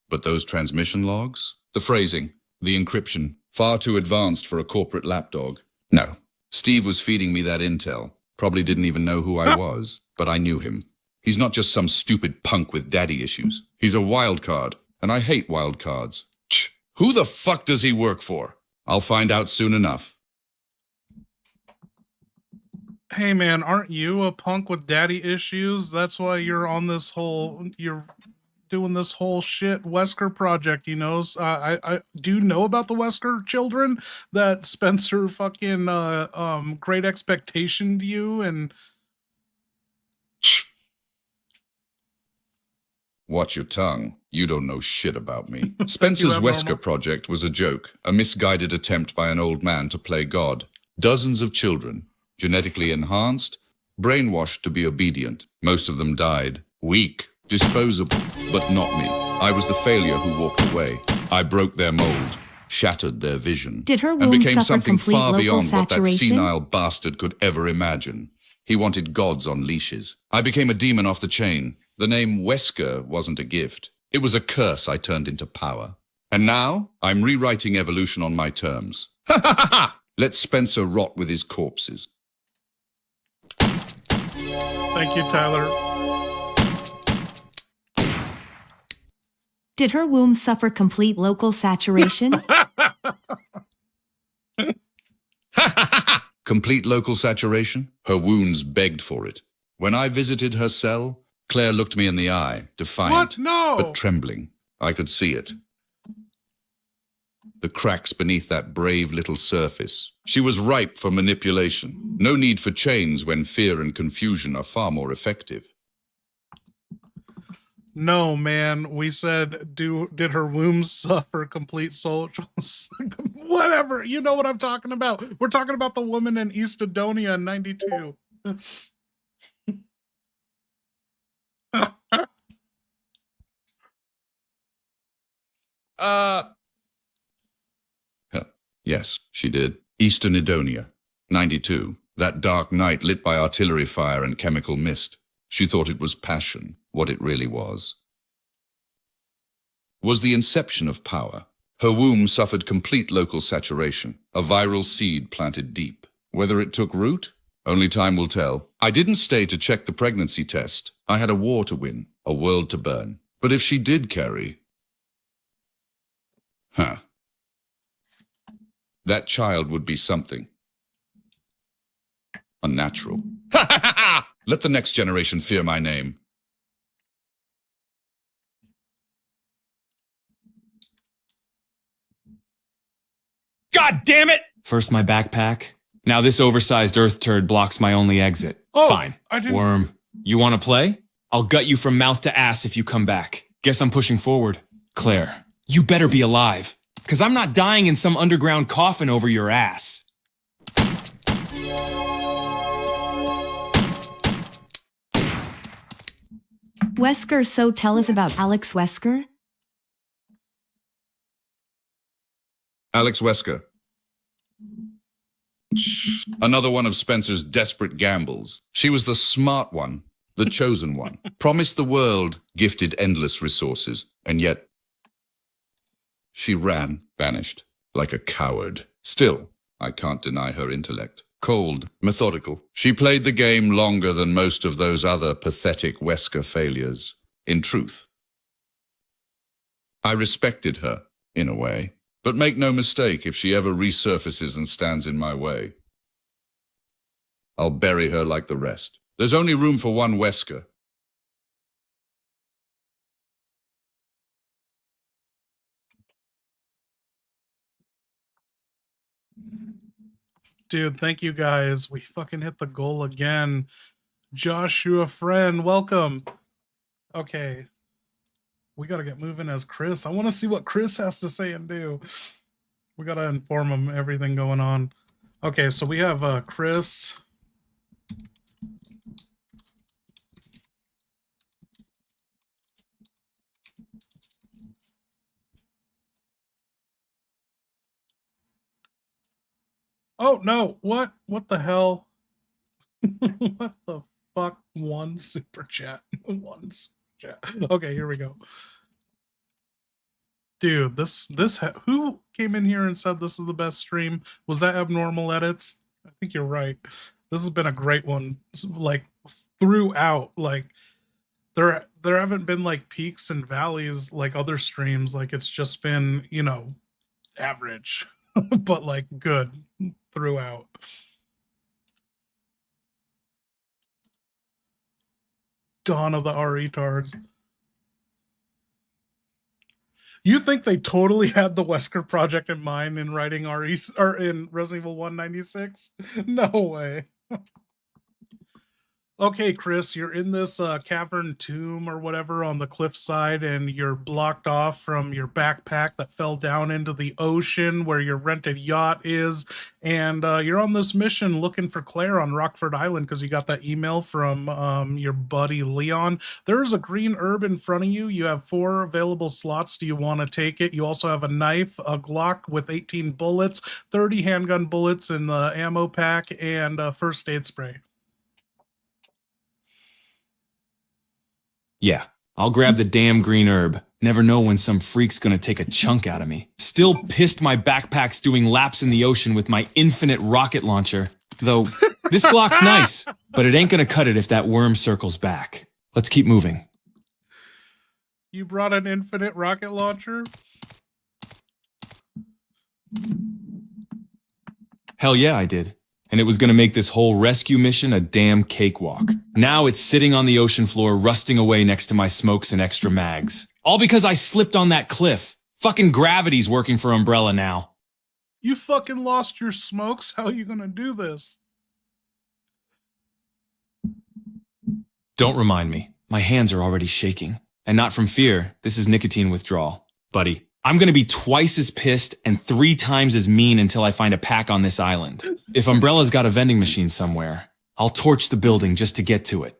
But those transmission logs? The phrasing, the encryption, far too advanced for a corporate lapdog. No, Steve was feeding me that intel. Probably didn't even know who I was, but I knew him. He's not just some stupid punk with daddy issues. He's a wild card, and I hate wild cards. Who the fuck does he work for? I'll find out soon enough. Hey man, aren't you a punk with daddy issues? That's why you're on this whole, you're doing this whole shit Wesker Project, you know? I do you know about the Wesker children that Spencer fucking Great Expectation to you and... Watch your tongue. You don't know shit about me. Spencer's Wesker Project was a joke, a misguided attempt by an old man to play God. Dozens of children, genetically enhanced, brainwashed to be obedient. Most of them died. Weak, disposable, but not me. I was the failure who walked away. I broke their mold, shattered their vision, Did her and became suffer something far complete beyond what that saturation? senile bastard could ever imagine. He wanted gods on leashes. I became a demon off the chain. The name Wesker wasn't a gift. It was a curse I turned into power. And now, I'm rewriting evolution on my terms. Ha ha ha ha! Let Spencer rot with his corpses. Thank you, Tyler. Did her womb suffer complete local saturation? Complete local saturation? Her wounds begged for it. When I visited her cell, Claire looked me in the eye, defiant, What? No! but trembling. I could see it. the cracks beneath that brave little surface. She was ripe for manipulation. No need for chains when fear and confusion are far more effective. No, man, we said, did her womb suffer complete soul? Whatever, you know what I'm talking about. We're talking about the woman in East Adonia in 92. Yes, she did. Eastern Edonia, 92. That dark night lit by artillery fire and chemical mist. She thought it was passion, what it really was the inception of power. Her womb suffered complete local saturation, a viral seed planted deep. Whether it took root? Only time will tell. I didn't stay to check the pregnancy test. I had a war to win, a world to burn. But if she did carry... that child would be something. Unnatural. Let the next generation fear my name. God damn it! First my backpack. Now this oversized earth turd blocks my only exit. Oh, fine. Worm, you want to play? I'll gut you from mouth to ass if you come back. Guess I'm pushing forward. Claire, you better be alive. 'Cause I'm not dying in some underground coffin over your ass. Wesker, so tell us about Alex Wesker? Alex Wesker. Another one of Spencer's desperate gambles. She was the smart one, the chosen one. Promised the world, gifted endless resources, and yet she ran, vanished, like a coward. Still, I can't deny her intellect. Cold, methodical. She played the game longer than most of those other pathetic Wesker failures. In truth, I respected her, in a way. But make no mistake, if she ever resurfaces and stands in my way, I'll bury her like the rest. There's only room for one Wesker. Dude, thank you guys. We fucking hit the goal again. Joshua friend, welcome. Okay. We gotta get moving as Chris. I want to see what Chris has to say and do. We gotta inform him everything going on. Okay, so we have Chris. Oh no, what the hell? What the fuck? One super chat. One super chat. Okay, here we go. Dude, who came in here and said this is the best stream? Was that Abnormal Edits? I think you're right. This has been a great one, like throughout. Like there haven't been like peaks and valleys like other streams. Like it's just been, you know, average, but like good throughout. Dawn of the REtards. You think they totally had the Wesker Project in mind in writing RE or in Resident Evil 196? No way. Okay, Chris, you're in this cavern tomb or whatever on the cliffside, and you're blocked off from your backpack that fell down into the ocean where your rented yacht is, and you're on this mission looking for Claire on Rockford Island because you got that email from your buddy Leon. There's a green herb in front of you. You have 4 available slots. Do you want to take it? You also have a knife, a Glock with 18 bullets, 30 handgun bullets in the ammo pack, and first aid spray. Yeah, I'll grab the damn green herb. Never know when some freak's gonna take a chunk out of me. Still pissed my backpack's doing laps in the ocean with my infinite rocket launcher. Though, this Glock's nice, but it ain't gonna cut it if that worm circles back. Let's keep moving. You brought an infinite rocket launcher? Hell yeah, I did. And it was gonna make this whole rescue mission a damn cakewalk. Now it's sitting on the ocean floor rusting away next to my smokes and extra mags. All because I slipped on that cliff. Fucking gravity's working for Umbrella now. You fucking lost your smokes? How are you gonna do this? Don't remind me. My hands are already shaking. And not from fear. This is nicotine withdrawal. Buddy, I'm gonna be twice as pissed and 3 times as mean until I find a pack on this island. If Umbrella's got a vending machine somewhere, I'll torch the building just to get to it.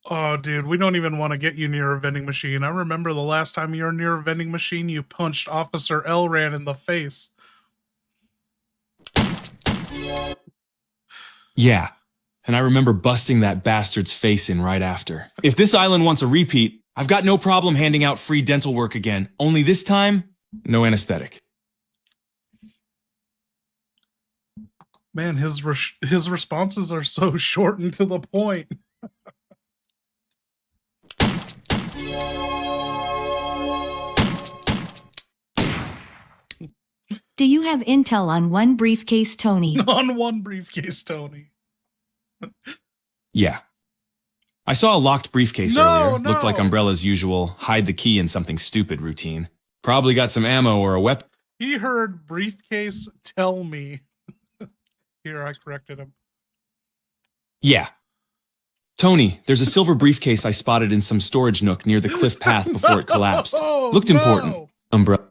Oh, dude, we don't even want to get you near a vending machine. I remember the last time you were near a vending machine, you punched Officer Elran in the face. Yeah, and I remember busting that bastard's face in right after. If this island wants a repeat, I've got no problem handing out free dental work again. Only this time, no anesthetic. Man, his responses are so short and to the point. Do you have intel on one briefcase, Tony? On one briefcase, Tony. Yeah. I saw a locked briefcase earlier. Looked like Umbrella's usual hide the key in something stupid routine. Probably got some ammo or a weapon. He heard briefcase, tell me. Here, I corrected him. Yeah. Tony, there's a silver briefcase I spotted in some storage nook near the cliff path before it collapsed. Looked important. Umbrella.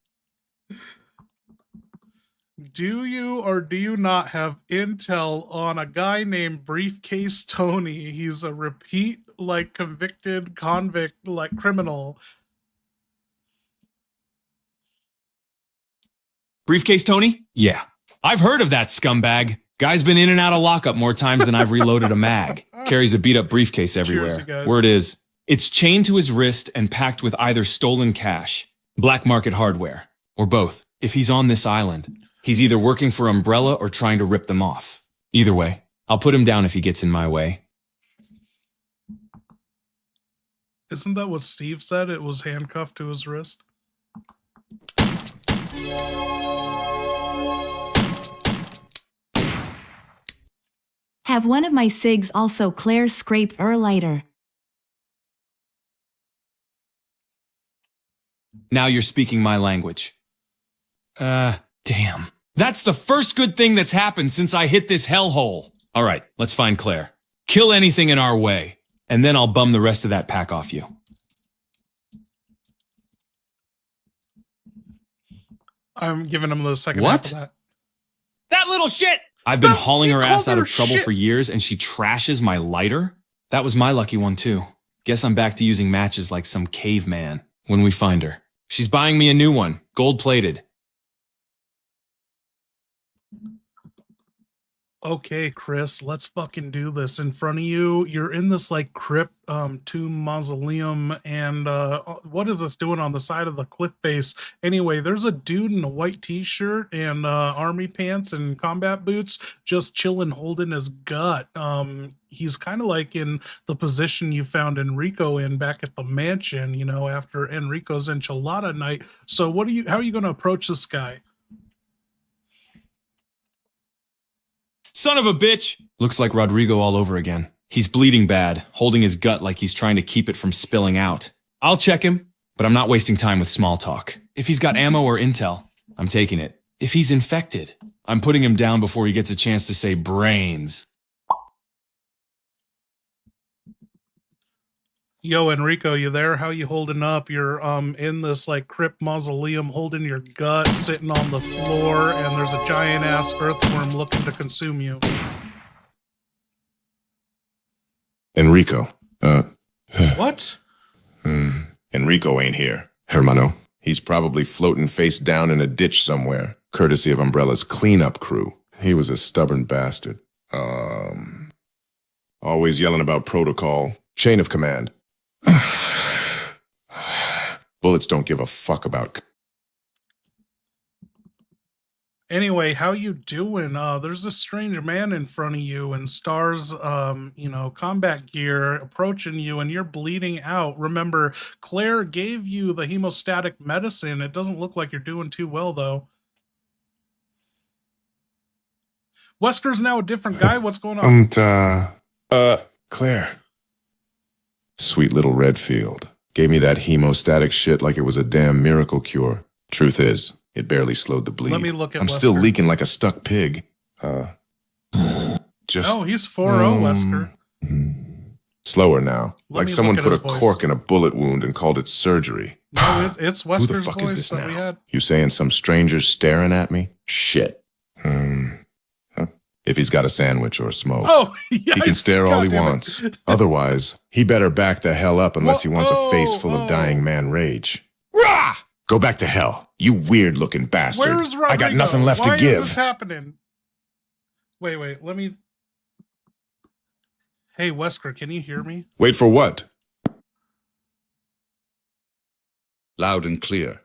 Do you or do you not have intel on a guy named Briefcase Tony? He's a repeat, like, convicted convict, like, criminal. Briefcase Tony? Yeah. I've heard of that scumbag. Guy's been in and out of lockup more times than I've reloaded a mag. Carries a beat-up briefcase everywhere. Cheers, Word is, it's chained to his wrist and packed with either stolen cash, black market hardware, or both. If he's on this island, he's either working for Umbrella or trying to rip them off. Either way, I'll put him down if he gets in my way. Isn't that what Steve said? It was handcuffed to his wrist? Have one of my cigs also Claire scraped lighter. Now you're speaking my language. Damn. That's the first good thing that's happened since I hit this hellhole. All right, let's find Claire. Kill anything in our way, and then I'll bum the rest of that pack off you. I'm giving him the second What? half of that. That little shit! I've been hauling her ass out of trouble for years, and she trashes my lighter? That was my lucky one, too. Guess I'm back to using matches like some caveman when we find her. She's buying me a new one, gold-plated. Okay, Chris, let's fucking do this. In front of you, you're in this, like, crypt, tomb mausoleum, and, what is this doing on the side of the cliff face? Anyway, there's a dude in a white t-shirt and, army pants and combat boots just chilling, holding his gut. He's kind of like in the position you found Enrico in back at the mansion, you know, after Enrico's enchilada night. So how are you going to approach this guy? Son of a bitch! Looks like Rodrigo all over again. He's bleeding bad, holding his gut like he's trying to keep it from spilling out. I'll check him, but I'm not wasting time with small talk. If he's got ammo or intel, I'm taking it. If he's infected, I'm putting him down before he gets a chance to say brains. Yo, Enrico, you there? How you holding up? You're in this like crypt mausoleum holding your gut, sitting on the floor, and there's a giant ass earthworm looking to consume you. Enrico. What? Enrico ain't here, hermano. He's probably floating face down in a ditch somewhere, courtesy of Umbrella's cleanup crew. He was a stubborn bastard. Always yelling about protocol, chain of command. Bullets don't give a fuck about. Anyway, how you doing? There's this strange man in front of you in Star's, combat gear approaching you, and you're bleeding out. Remember, Claire gave you the hemostatic medicine. It doesn't look like you're doing too well, though. Wesker's now a different guy. What's going on? Claire. Sweet little Redfield. Gave me that hemostatic shit like it was a damn miracle cure. Truth is, it barely slowed the bleed. Let me look at I'm still Wesker. leaking like a stuck pig. Just... Oh, he's 4-0, Wesker. Slower now. Let Like me someone look at put a his voice. cork in a bullet wound and called it surgery. No, it's Who Wesker's the fuck voice is this that we now? had. You saying some stranger's staring at me? Shit. Huh. If he's got a sandwich or a smoke. Oh, yes, He can stare all he goddamn it. wants. Otherwise, he better back the hell up unless he wants a face full of dying man rage. Rah! Go back to hell, you weird-looking bastard. Where's Rodrigo? I got nothing left Why to give. is this happening? Wait, let me... Hey, Wesker, can you hear me? Wait for what? Loud and clear.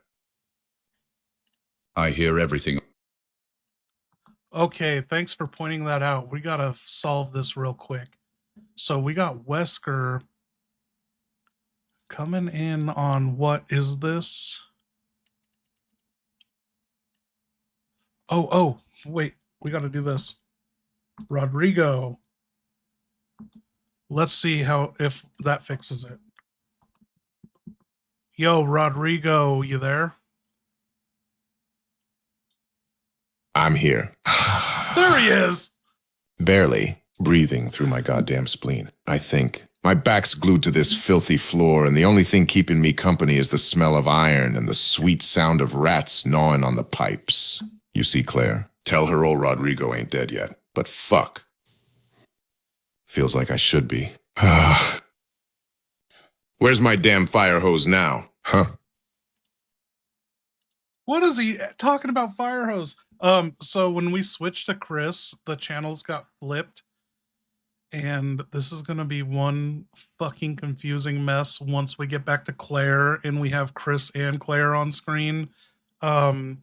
I hear everything. Okay, thanks for pointing that out. We gotta solve this real quick. So we got Wesker coming in on what is this? Oh, wait, we gotta do this. Rodrigo. Let's see if that fixes it. Yo, Rodrigo, you there? I'm here. There he is! Barely breathing through my goddamn spleen. I think. My back's glued to this filthy floor, and the only thing keeping me company is the smell of iron and the sweet sound of rats gnawing on the pipes. You see, Claire, tell her old Rodrigo ain't dead yet, but fuck. Feels like I should be. Where's my damn fire hose now? Huh? What is he talking about, fire hose? So when we switched to Chris, the channels got flipped. And this is going to be one fucking confusing mess once we get back to Claire and we have Chris and Claire on screen. I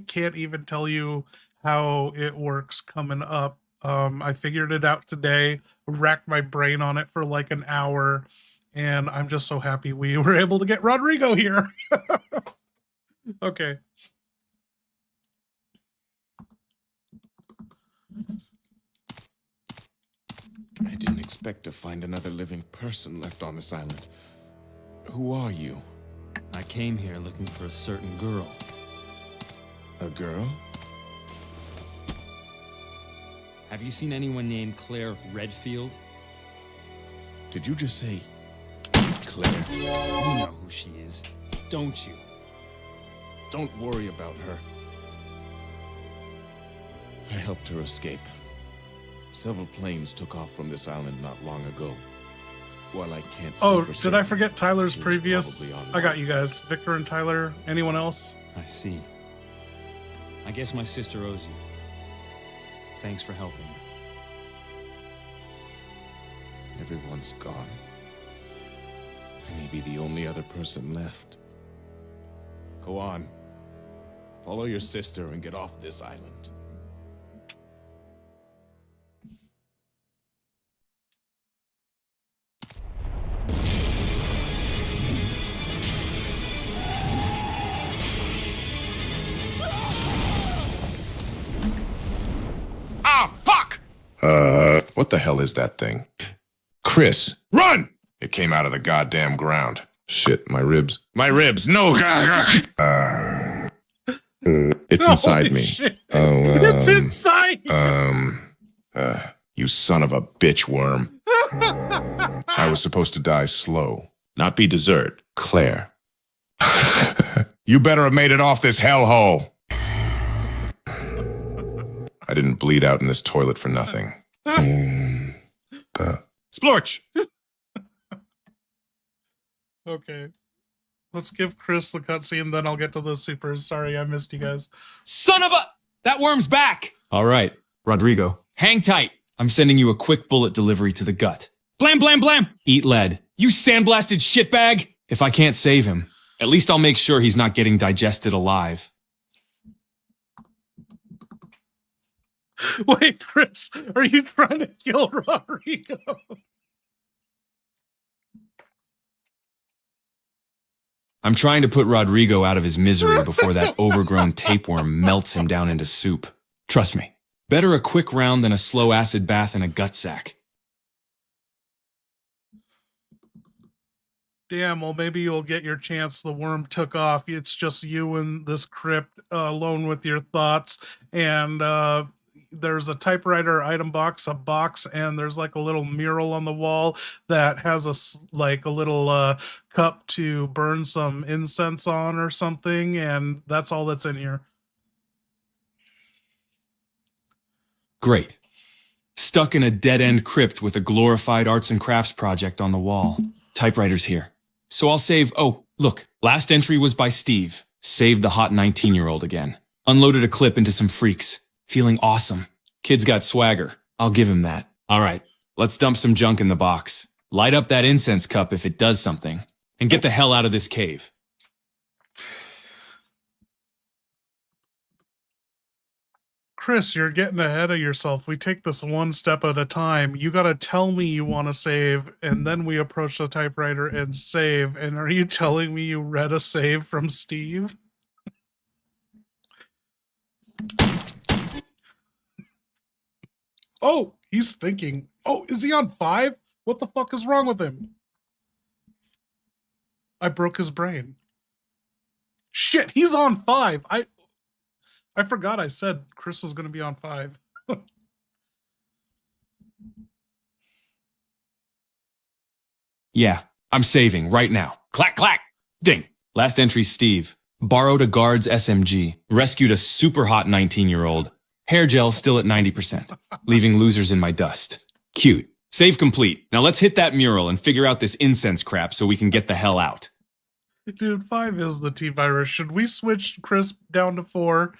can't even tell you how it works coming up. I figured it out today, racked my brain on it for like an hour, and I'm just so happy we were able to get Rodrigo here. Okay. I didn't expect to find another living person left on this island. Who are you? I came here looking for a certain girl. A girl? Have you seen anyone named Claire Redfield? Did you just say Claire? You know who she is, don't you? Don't worry about her. I helped her escape. Several planes took off from this island not long ago. While I can't say for did certain, I forget Tyler's she was previous? probably on I got Moth. you guys. Victor and Tyler. Anyone else? I see. I guess my sister owes you. Thanks for helping me. Everyone's gone. I may be the only other person left. Go on. Follow your sister and get off this island. Ah, fuck! What the hell is that thing? Chris, run! It came out of the goddamn ground. Shit, my ribs. My ribs, no! It's inside me. Shit. Oh, It's inside. You son of a bitch worm. I was supposed to die slow, not be dessert. Claire. You better have made it off this hellhole. I didn't bleed out in this toilet for nothing. Splorch! Okay. Let's give Chris the cutscene, then I'll get to the supers. Sorry, I missed you guys. Son of a... That worm's back! All right, Rodrigo, hang tight. I'm sending you a quick bullet delivery to the gut. Blam, blam, blam! Eat lead. You sandblasted shitbag! If I can't save him, at least I'll make sure he's not getting digested alive. Wait, Chris, are you trying to kill Rodrigo? I'm trying to put Rodrigo out of his misery before that overgrown tapeworm melts him down into soup. Trust me, better a quick round than a slow acid bath in a gut sack. Damn, well, maybe you'll get your chance. The worm took off. It's just you in this crypt, alone with your thoughts. And there's a typewriter item box, a box, and there's like a little mural on the wall that has a little cup to burn some incense on or something. And that's all that's in here. Great. Stuck in a dead-end crypt with a glorified arts and crafts project on the wall. Typewriter's here. So I'll save, oh, look, last entry was by Steve. Saved the hot 19-year-old again. Unloaded a clip into some freaks. Feeling awesome. Kid's got swagger. I'll give him that. All right, let's dump some junk in the box. Light up that incense cup if it does something. And get the hell out of this cave. Chris, you're getting ahead of yourself. We take this one step at a time. You gotta tell me you want to save, and then we approach the typewriter and save. And are you telling me you read a save from Steve? Oh, he's thinking. Oh, is he on 5? What the fuck is wrong with him? I broke his brain. Shit, he's on 5. I forgot I said Chris is going to be on 5. Yeah, I'm saving right now. Clack, clack, ding. Last entry, Steve. Borrowed a guard's SMG. Rescued a super hot 19-year-old. Hair gel still at 90%. Leaving losers in my dust. Cute. Save complete. Now let's hit that mural and figure out this incense crap so we can get the hell out. Dude, 5 is the T-virus. Should we switch Chris down to 4?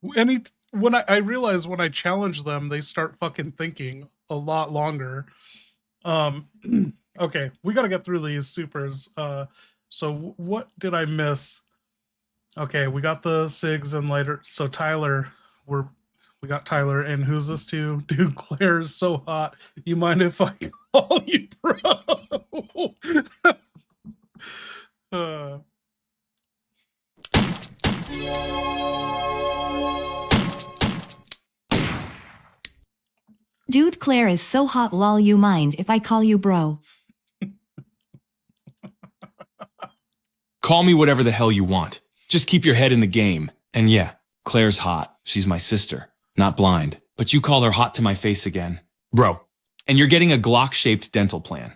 When I realize when I challenge them, they start fucking thinking a lot longer. Okay, we got to get through these supers. So what did I miss? Okay, we got the SIGs and lighter. So Tyler, we got Tyler, and who's this to? Dude, Claire is so hot. You mind if I call you bro? Dude, Claire is so hot, lol. You mind if I call you bro? Call me whatever the hell you want. Just keep your head in the game. And yeah, Claire's hot. She's my sister. Not blind. But you call her hot to my face again. Bro. And you're getting a Glock-shaped dental plan.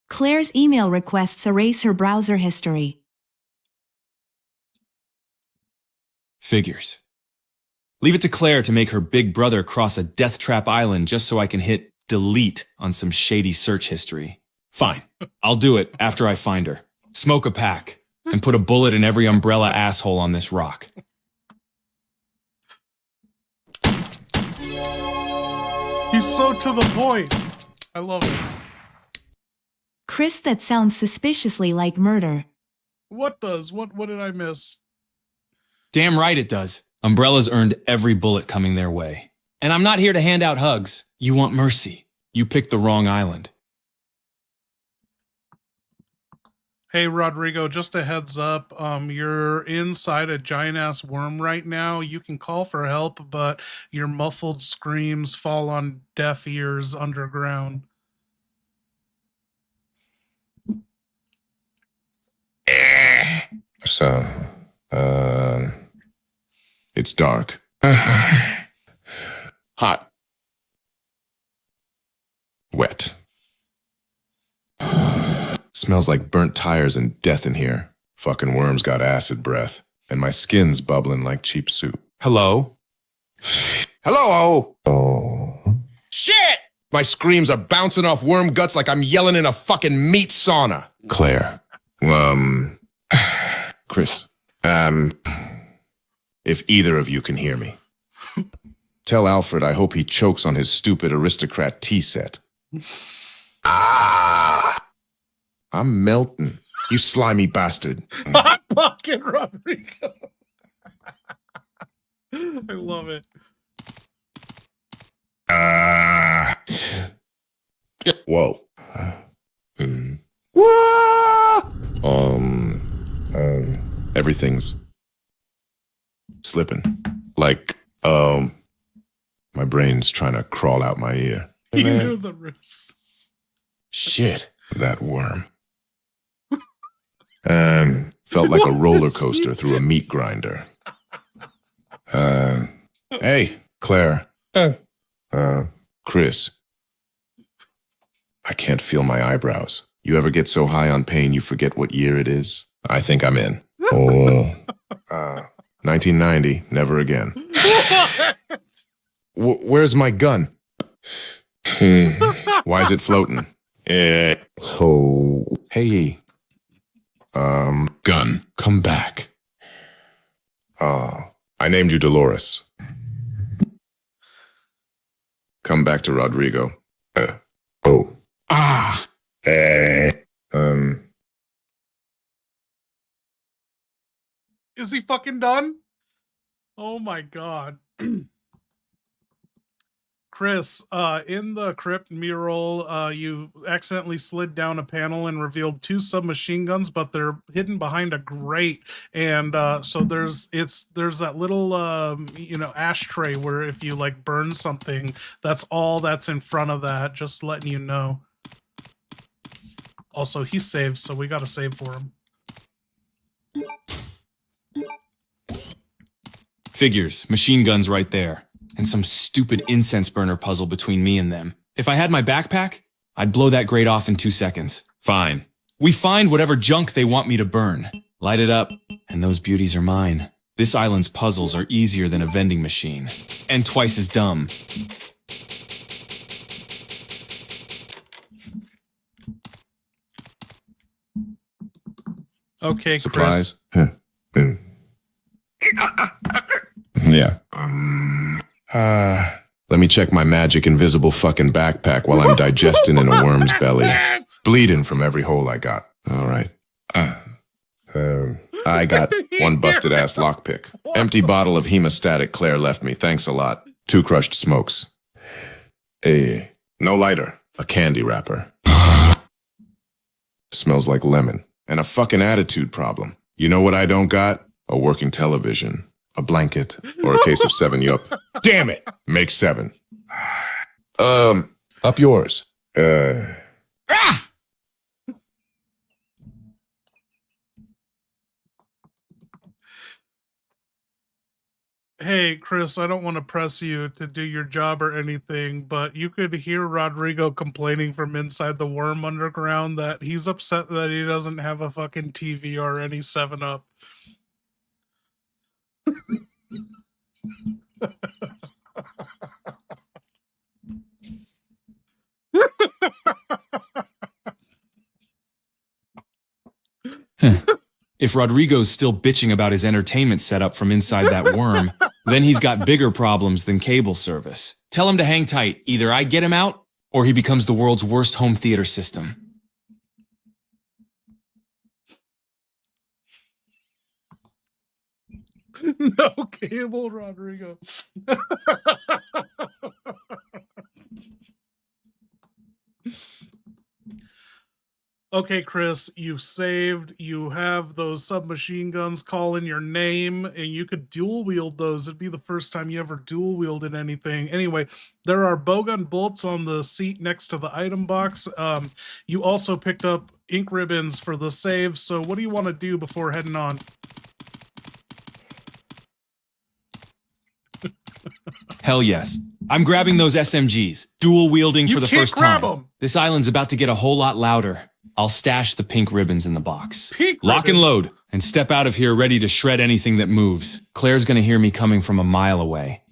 Claire's email requests erase her browser history. Figures. Leave it to Claire to make her big brother cross a death trap island just so I can hit delete on some shady search history. Fine. I'll do it after I find her. Smoke a pack and put a bullet in every umbrella asshole on this rock. He's so to the point. I love it. Chris, that sounds suspiciously like murder. What does? What did I miss? Damn right it does. Umbrellas earned every bullet coming their way. And I'm not here to hand out hugs. You want mercy. You picked the wrong island. Hey, Rodrigo, just a heads up. You're inside a giant-ass worm right now. You can call for help, but your muffled screams fall on deaf ears underground. So, it's dark. Hot. Wet. Smells like burnt tires and death in here. Fucking worms got acid breath. And my skin's bubbling like cheap soup. Hello? Hello? Oh. Shit! My screams are bouncing off worm guts like I'm yelling in a fucking meat sauna. Claire. Chris. If either of you can hear me. Tell Alfred I hope he chokes on his stupid aristocrat tea set. I'm melting. You slimy bastard. Hot pocket, Rodrigo. I love it. Whoa. Everything's Slipping. Like, my brain's trying to crawl out my ear. You knew the risks. Shit, that worm. And felt like a roller coaster through a meat grinder. Hey, Claire. Chris. I can't feel my eyebrows. You ever get so high on pain you forget what year it is? I think I'm in. Oh. 1990, never again. Where's my gun? Why is it floating? Oh. Hey. Gun, come back. I named you Dolores. Come back to Rodrigo. Is he fucking done? Oh my god. Chris, in the crypt mural, you accidentally slid down a panel and revealed 2 submachine guns, but they're hidden behind a grate. And so there's that little ashtray where if you like burn something, that's all that's in front of that. Just letting you know. Also, he saved, so we gotta save for him. Figures, machine guns right there. And some stupid incense burner puzzle between me and them. If I had my backpack, I'd blow that grate off in 2 seconds. Fine. We find whatever junk they want me to burn. Light it up, and those beauties are mine. This island's puzzles are easier than a vending machine. And twice as dumb. Okay, supplies. Chris. Yeah. Let me check my magic invisible fucking backpack while I'm digesting in a worm's belly. Bleeding from every hole I got. All right. I got 1 busted ass lockpick. Empty bottle of hemostatic Claire left me. Thanks a lot. 2 crushed smokes. No lighter. A candy wrapper. Smells like lemon. And a fucking attitude problem. You know what I don't got? A working television. A blanket, or a case of 7-Up. Damn it! Make 7. Up yours. Hey, Chris, I don't want to press you to do your job or anything, but you could hear Rodrigo complaining from inside the worm underground that he's upset that he doesn't have a fucking TV or any 7-Up. If Rodrigo's still bitching about his entertainment setup from inside that worm, then he's got bigger problems than cable service. Tell him to hang tight. Either I get him out, or he becomes the world's worst home theater system. No cable, Rodrigo. Okay, Chris, you saved. You have those submachine guns calling your name, and you could dual wield those. It'd be the first time you ever dual wielded anything. Anyway, there are bowgun bolts on the seat next to the item box. You also picked up ink ribbons for the save. So what do you want to do before heading on? Hell yes. I'm grabbing those SMGs. Dual wielding for the first time. This island's about to get a whole lot louder. I'll stash the pink ribbons in the box. Lock and load, and step out of here ready to shred anything that moves. Claire's gonna hear me coming from a mile away.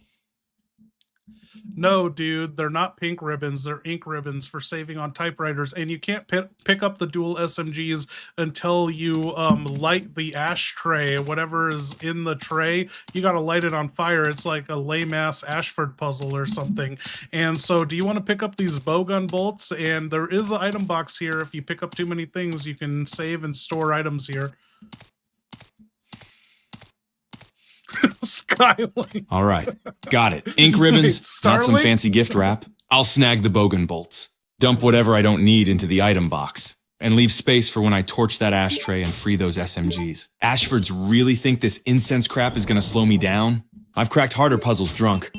No, dude, they're not pink ribbons. They're ink ribbons for saving on typewriters. And you can't pick up the dual SMGs until you light the ashtray, whatever is in the tray. You got to light it on fire. It's like a lame-ass Ashford puzzle or something. And so do you want to pick up these bowgun bolts? And there is an item box here. If you pick up too many things, you can save and store items here. Skyline. All right, got it. Ink ribbons, not some fancy gift wrap. I'll snag the bogan bolts. Dump whatever I don't need into the item box. and leave space for when I torch that ashtray and free those SMGs. Ashfords really think this incense crap is gonna slow me down? I've cracked harder puzzles drunk.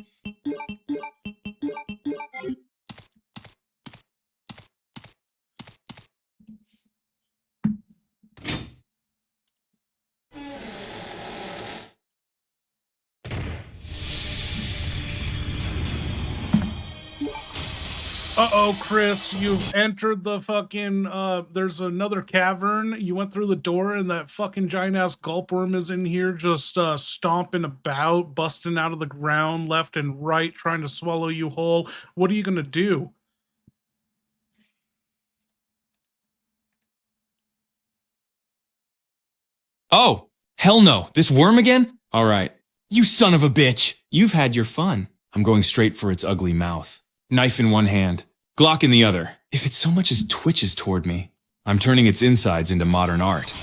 Uh-oh, Chris, you've entered the fucking, there's another cavern. You went through the door and that fucking giant-ass gulpworm is in here just stomping about, busting out of the ground left and right, trying to swallow you whole. What are you gonna do? Oh, hell no. This worm again? All right. You son of a bitch. You've had your fun. I'm going straight for its ugly mouth. Knife in one hand, Glock in the other. If it so much as twitches toward me, I'm turning its insides into modern art.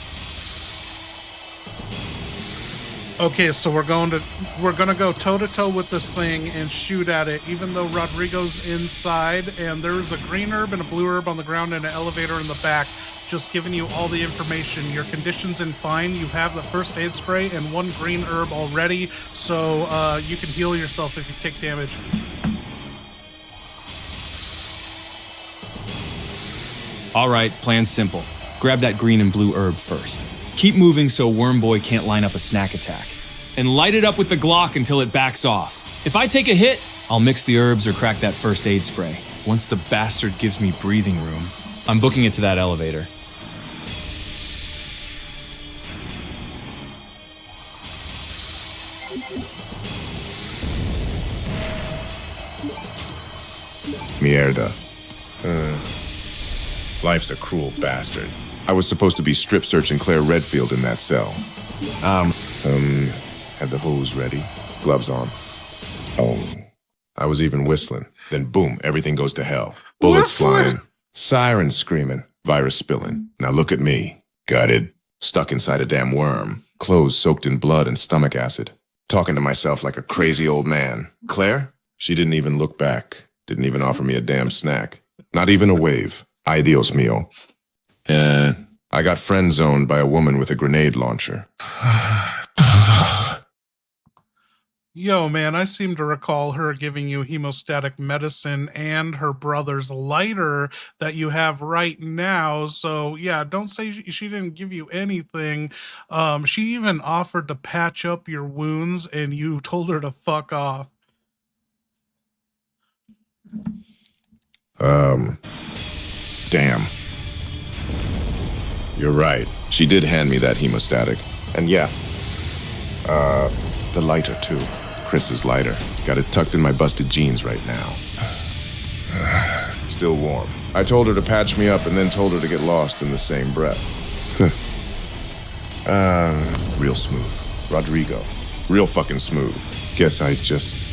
Okay, so we're gonna go toe-to-toe with this thing and shoot at it, even though Rodrigo's inside, and there's a green herb and a blue herb on the ground and an elevator in the back. Just giving you all the information. Your condition's in fine. You have the first aid spray and one green herb already, so you can heal yourself if you take damage. All right, plan's simple. Grab that green and blue herb first. Keep moving so Worm Boy can't line up a snack attack. And light it up with the Glock until it backs off. If I take a hit, I'll mix the herbs or crack that first aid spray. Once the bastard gives me breathing room, I'm booking it to that elevator. Mierda. Life's a cruel bastard. I was supposed to be strip searching Claire Redfield in that cell. Had the hose ready, gloves on. Oh, I was even whistling. Then boom, everything goes to hell. Bullets flying, sirens screaming, virus spilling. Now look at me, gutted, stuck inside a damn worm, clothes soaked in blood and stomach acid, talking to myself like a crazy old man. Claire? She didn't even look back, didn't even offer me a damn snack. Not even a wave. Ay Dios mío. I got friend-zoned by a woman with a grenade launcher. Yo, man, I seem to recall her giving you hemostatic medicine and her brother's lighter that you have right now. So, yeah, don't say she didn't give you anything. She even offered to patch up your wounds, and you told her to fuck off. Damn. You're right. She did hand me that hemostatic. And yeah, the lighter too. Chris's lighter. Got it tucked in my busted jeans right now. Still warm. I told her to patch me up and then told her to get lost in the same breath. Real smooth. Rodrigo. Real fucking smooth. Guess I just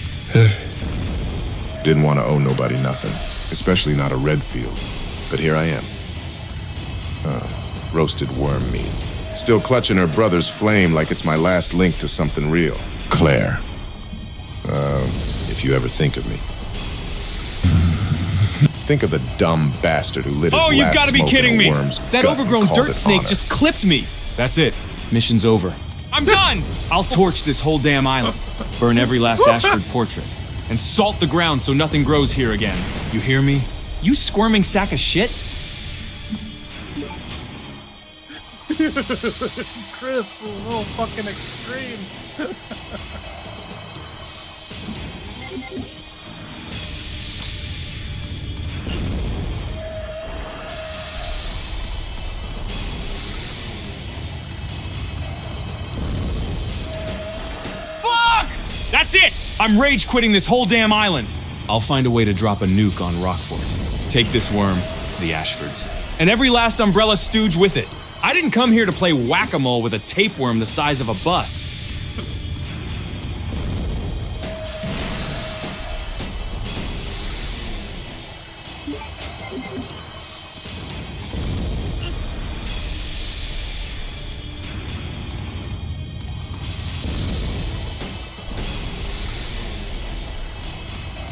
didn't want to owe nobody nothing. Especially not a Redfield. But here I am. Roasted worm meat. Still clutching her brother's flame like it's my last link to something real. Claire. If you ever think of me. Think of the dumb bastard who lit his you've last got to be smoke kidding in a me! worm's That gut and overgrown called dirt it snake honor. just clipped me! That's it. Mission's over. I'm done! I'll torch this whole damn island, burn every last Ashford portrait, and salt the ground so nothing grows here again. You hear me? You squirming sack of shit? Dude, Chris, a little fucking extreme. Fuck! That's it! I'm rage quitting this whole damn island. I'll find a way to drop a nuke on Rockfort. Take this worm, the Ashfords, and every last umbrella stooge with it. I didn't come here to play whack-a-mole with a tapeworm the size of a bus.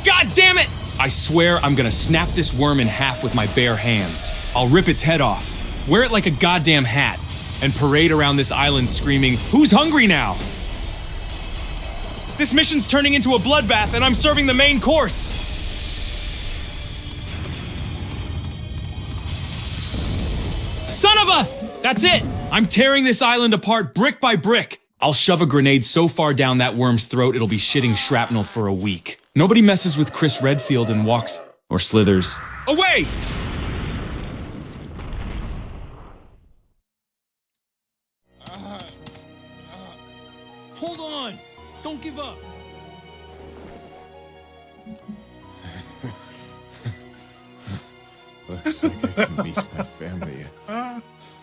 God damn it! I swear I'm gonna snap this worm in half with my bare hands. I'll rip its head off, Wear it like a goddamn hat, and parade around this island screaming, "Who's hungry now?" This mission's turning into a bloodbath, and I'm serving the main course! Son of a... That's it! I'm tearing this island apart brick by brick! I'll shove a grenade so far down that worm's throat it'll be shitting shrapnel for a week. Nobody messes with Chris Redfield and walks... or slithers... away! Hold on! Don't give up! Looks like I can meet my family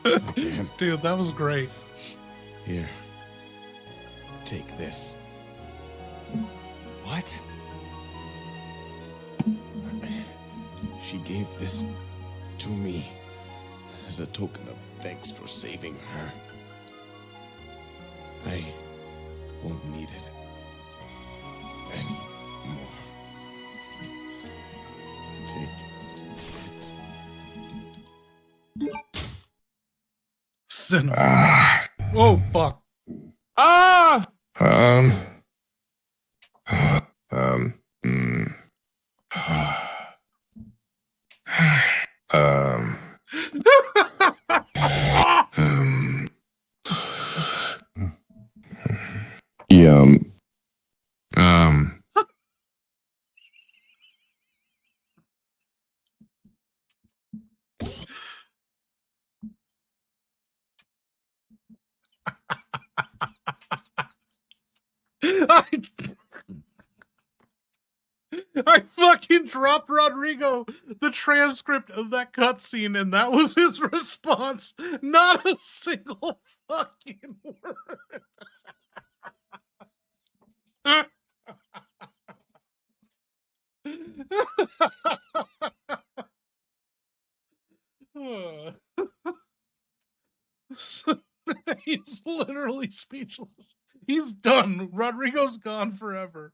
again. Dude, that was great. Here. Take this. What? She gave this to me as a token of thanks for saving her. I won't need it anymore. Take it. Sin. Oh, fuck. Ah! I fucking dropped Rodrigo the transcript of that cutscene, and that was his response. Not a single fucking word. He's literally speechless. He's done. Rodrigo's gone forever.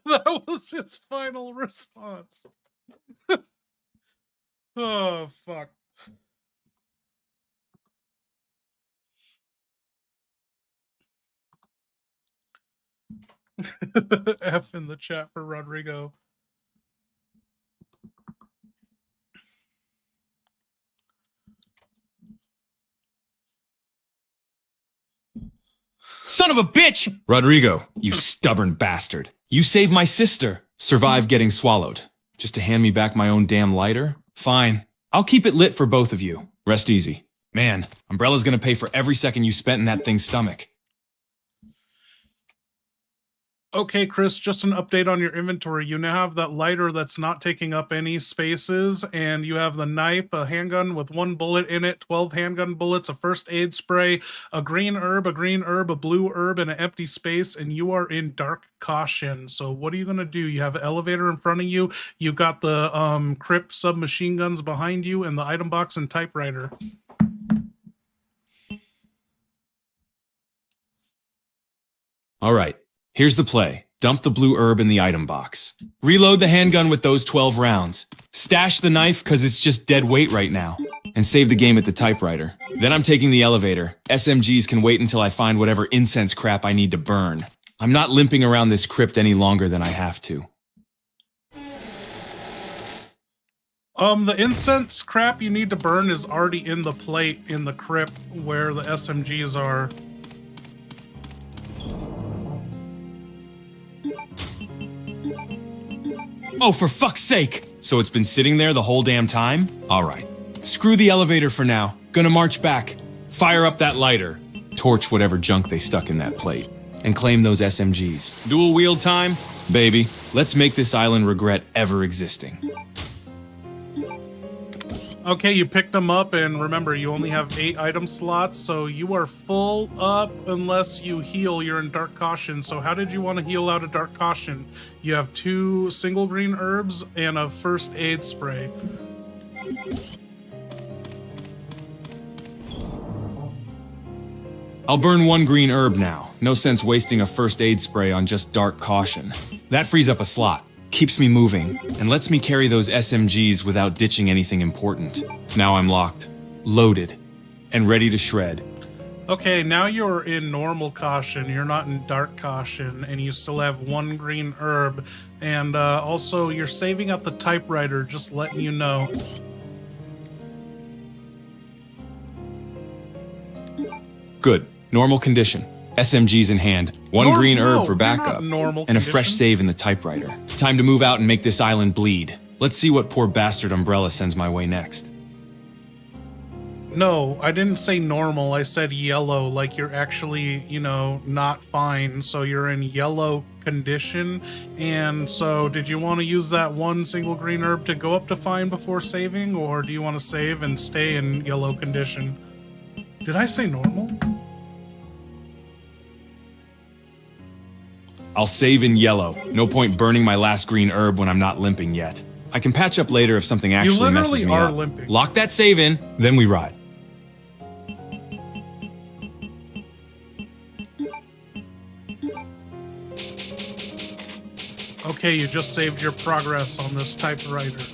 That was his final response. Oh, fuck. F in the chat for Rodrigo. Son of a bitch! Rodrigo, you stubborn bastard. You saved my sister. Survived getting swallowed. Just to hand me back my own damn lighter? Fine. I'll keep it lit for both of you. Rest easy. Man, Umbrella's gonna pay for every second you spent in that thing's stomach. Okay, Chris, just an update on your inventory. You now have that lighter that's not taking up any spaces, and you have the knife, a handgun with 1 bullet in it, 12 handgun bullets, a first aid spray, a green herb, a blue herb, and an empty space, and you are in dark caution. So what are you going to do? You have an elevator in front of you, you got the crypt submachine guns behind you, and the item box and typewriter. All right. Here's the play. Dump the blue herb in the item box. Reload the handgun with those 12 rounds. Stash the knife because it's just dead weight right now. And save the game at the typewriter. Then I'm taking the elevator. SMGs can wait until I find whatever incense crap I need to burn. I'm not limping around this crypt any longer than I have to. The incense crap you need to burn is already in the plate in the crypt where the SMGs are. Oh, for fuck's sake! So it's been sitting there the whole damn time? Alright. Screw the elevator for now. Gonna march back. Fire up that lighter. Torch whatever junk they stuck in that plate. And claim those SMGs. Dual wield time? Baby, let's make this island regret ever existing. Okay, you picked them up, and remember, you only have 8 item slots, so you are full up unless you heal. You're in Dark Caution. So how did you want to heal out of Dark Caution? You have 2 single green herbs and a first aid spray. I'll burn 1 green herb now. No sense wasting a first aid spray on just Dark Caution. That frees up a slot. keeps me moving, and lets me carry those SMGs without ditching anything important. Now I'm locked, loaded, and ready to shred. Okay, now you're in normal caution, you're not in dark caution, and you still have 1 green herb, and also you're saving at the typewriter, just letting you know. Good. Normal condition. SMGs in hand, 1 green herb for backup, and a fresh save in the typewriter. Time to move out and make this island bleed. Let's see what poor bastard Umbrella sends my way next. No, I didn't say normal, I said yellow, like you're actually, you know, not fine, so you're in yellow condition, and so did you want to use that 1 single green herb to go up to fine before saving, or do you want to save and stay in yellow condition? Did I say normal? I'll save in yellow. No point burning my last green herb when I'm not limping yet. I can patch up later if something actually messes me up. Limping. Lock that save in, then we ride. Okay, you just saved your progress on this typewriter.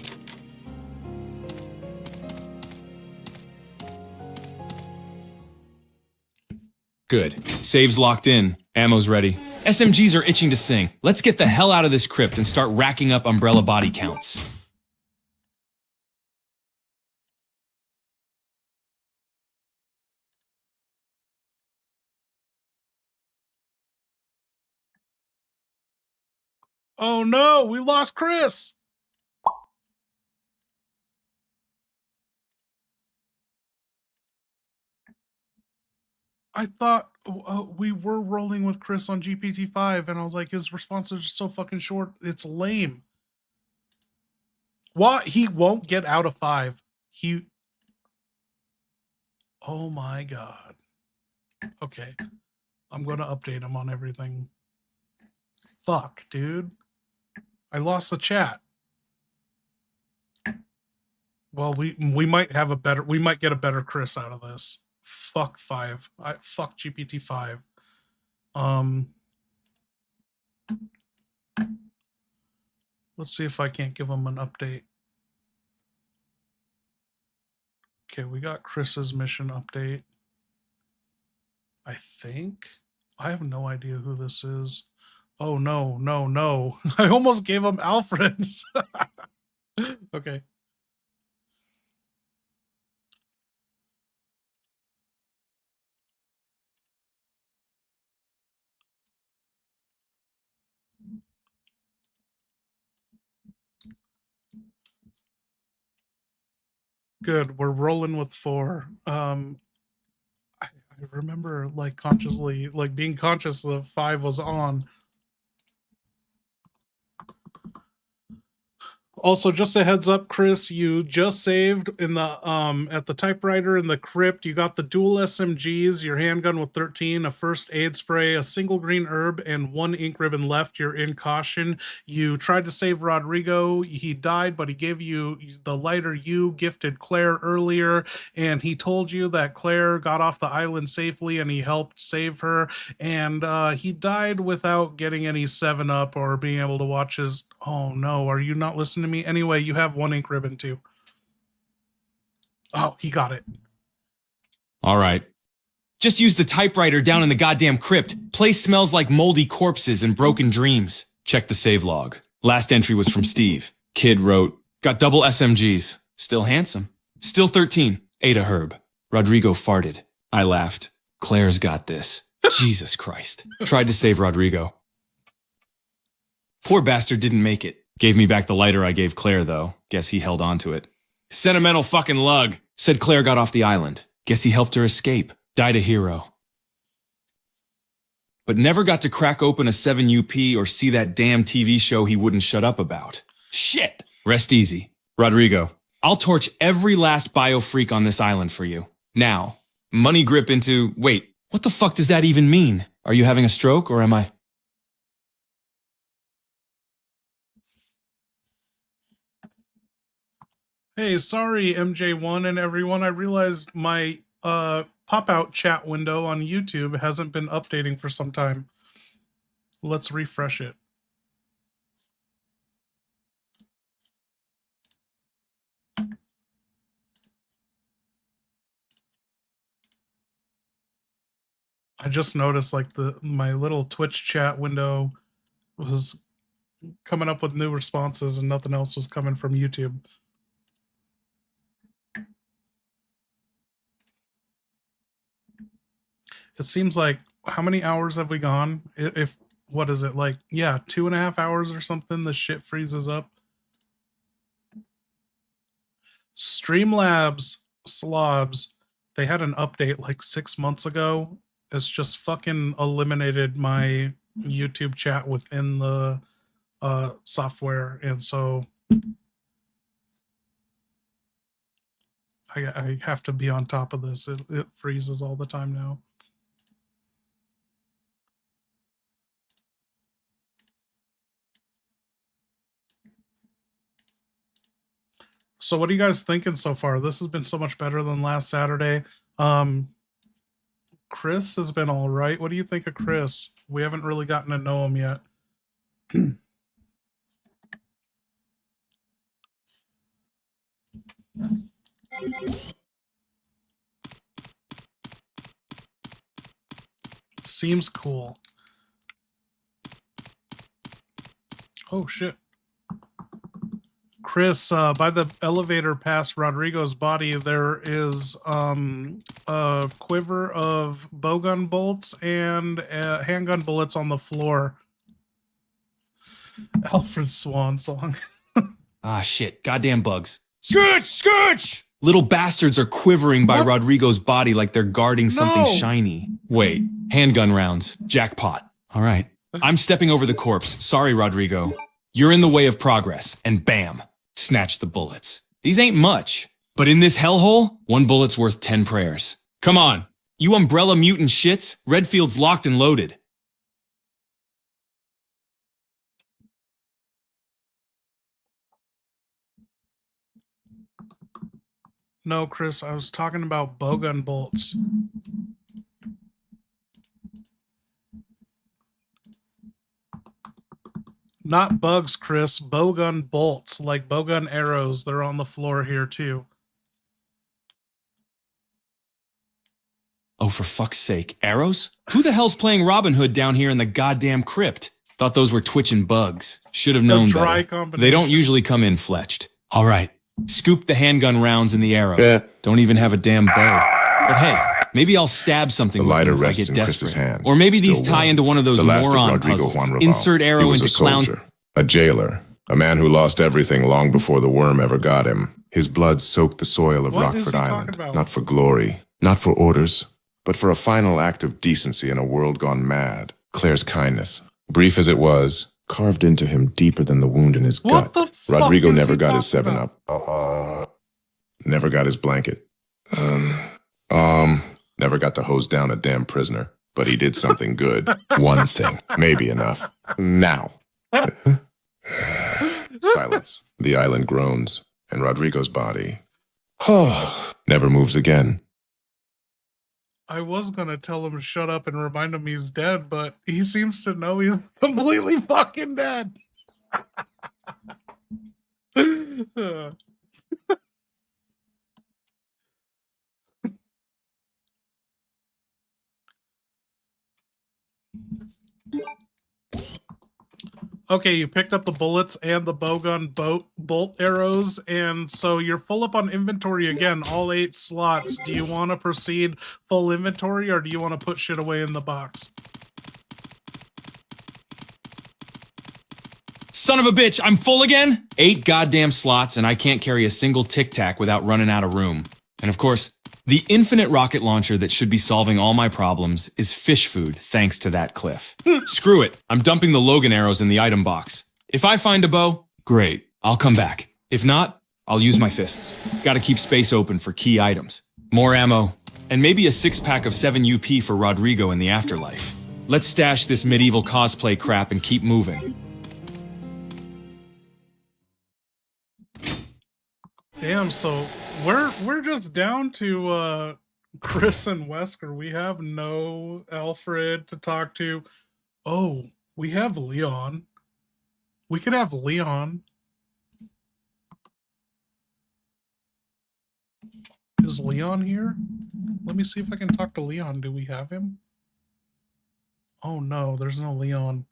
Good. Save's locked in. Ammo's ready. SMGs are itching to sing. Let's get the hell out of this crypt and start racking up Umbrella body counts. Oh no, we lost Chris! I thought we were rolling with Chris on GPT-5, and I was like, his responses are so fucking short, it's lame. What? He won't get out of 5. He... Oh my god. Okay. I'm gonna update him on everything. Fuck, dude. I lost the chat. Well, we might have a better... We might get a better Chris out of this. Fuck 5. Fuck GPT-5. Let's see if I can't give him an update. Okay, we got Chris's mission update. I think. I have no idea who this is. Oh, no, no, no. I almost gave him Alfred. Okay. Good, we're rolling with 4. I remember like consciously, like being conscious that 5 was on. Also, just a heads up, Chris, you just saved in the at the typewriter in the crypt. You got the dual SMGs, your handgun with 13, a first aid spray, a single green herb, and 1 ink ribbon left. You're in caution. You tried to save Rodrigo. He died, but he gave you the lighter you gifted Claire earlier, and he told you that Claire got off the island safely and he helped save her, and he died without getting any 7-up or being able to watch his... Oh no, are you not listening to me? Anyway, you have 1 ink ribbon too. Oh, he got it. All right. Just use the typewriter down in the goddamn crypt. Place smells like moldy corpses and broken dreams. Check the save log. Last entry was from Steve. Kid wrote, got double SMGs. Still handsome. Still 13. Ate a herb. Rodrigo farted. I laughed. Claire's got this. Jesus Christ. Tried to save Rodrigo. Poor bastard didn't make it. Gave me back the lighter I gave Claire, though. Guess he held on to it. Sentimental fucking lug. Said Claire got off the island. Guess he helped her escape. Died a hero. But never got to crack open a 7UP or see that damn TV show he wouldn't shut up about. Shit. Rest easy. Rodrigo, I'll torch every last biofreak on this island for you. Now, money grip into... Wait, what the fuck does that even mean? Are you having a stroke or am I... Hey, sorry, MJ1 and everyone. I realized my pop-out chat window on YouTube hasn't been updating for some time. Let's refresh it. I just noticed like my little Twitch chat window was coming up with new responses and nothing else was coming from YouTube. It seems like, how many hours have we gone? If what is it, like, yeah, 2.5 hours or something, the shit freezes up. Streamlabs slobs, they had an update like 6 months ago. It's just fucking eliminated my YouTube chat within the software, and so I have to be on top of this. It freezes all the time now. So what are you guys thinking so far? This has been so much better than last Saturday. Chris has been all right. What do you think of Chris? We haven't really gotten to know him yet. Seems cool. Oh shit. Chris, by the elevator past Rodrigo's body, there is a quiver of bowgun bolts and handgun bullets on the floor. Alfred's swan song. Ah, shit. Goddamn bugs. Scooch! Scooch! Little bastards are quivering by Rodrigo's body like they're guarding something shiny. Wait, handgun rounds. Jackpot. All right. I'm stepping over the corpse. Sorry, Rodrigo. You're in the way of progress. And bam. Snatch the bullets. These ain't much. But in this hellhole, 1 bullet's worth 10 prayers. Come on. You umbrella mutant shits. Redfield's locked and loaded. No, Chris, I was talking about bowgun bolts. Not bugs, Chris. Bowgun bolts, like bowgun arrows. They're on the floor here, too. Oh, for fuck's sake. Arrows? Who the hell's playing Robin Hood down here in the goddamn crypt? Thought those were twitching bugs. Should have known better. They don't usually come in fletched. All right. Scoop the handgun rounds in the arrows. Yeah. Don't even have a damn bow. But hey, maybe I'll stab something. The lighter rests in Chris's hand. Or maybe these tie into one of those moron puzzles. Insert arrow into clown. A jailer. A man who lost everything long before the worm ever got him. His blood soaked the soil of Rockford Island. Not for glory, not for orders, but for a final act of decency in a world gone mad. Claire's kindness, brief as it was, carved into him deeper than the wound in his gut. Rodrigo never got his 7-Up. Never got his blanket. Never got to hose down a damn prisoner. But he did something good. One thing. Maybe enough. Now. Silence. The island groans. And Rodrigo's body never moves again. I was gonna tell him to shut up and remind him he's dead, but he seems to know he's completely fucking dead. Okay, you picked up the bullets and the bowgun bolt arrows, and so you're full up on inventory again, all 8 slots. Do you want to proceed full inventory, or do you want to put shit away in the box? Son of a bitch, I'm full again? 8 goddamn slots, and I can't carry a single tic-tac without running out of room. And of course, the infinite rocket launcher that should be solving all my problems is fish food thanks to that cliff. Screw it, I'm dumping the Logan arrows in the item box. If I find a bow, great, I'll come back. If not, I'll use my fists. Gotta keep space open for key items. More ammo, and maybe a 6-pack of 7 UP for Rodrigo in the afterlife. Let's stash this medieval cosplay crap and keep moving. Damn, so we're just down to Chris and Wesker. We have no Alfred to talk to. Oh, we have Leon. We could have Leon. Is Leon here? Let me see if I can talk to Leon. Do we have him? Oh no, there's no Leon.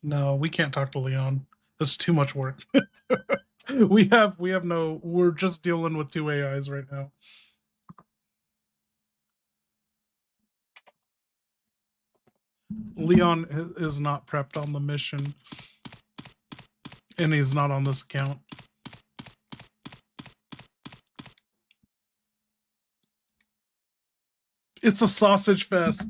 No, we can't talk to Leon. This is too much work. We're just dealing with 2 AIs right now. Leon is not prepped on the mission. And he's not on this account. It's a sausage fest.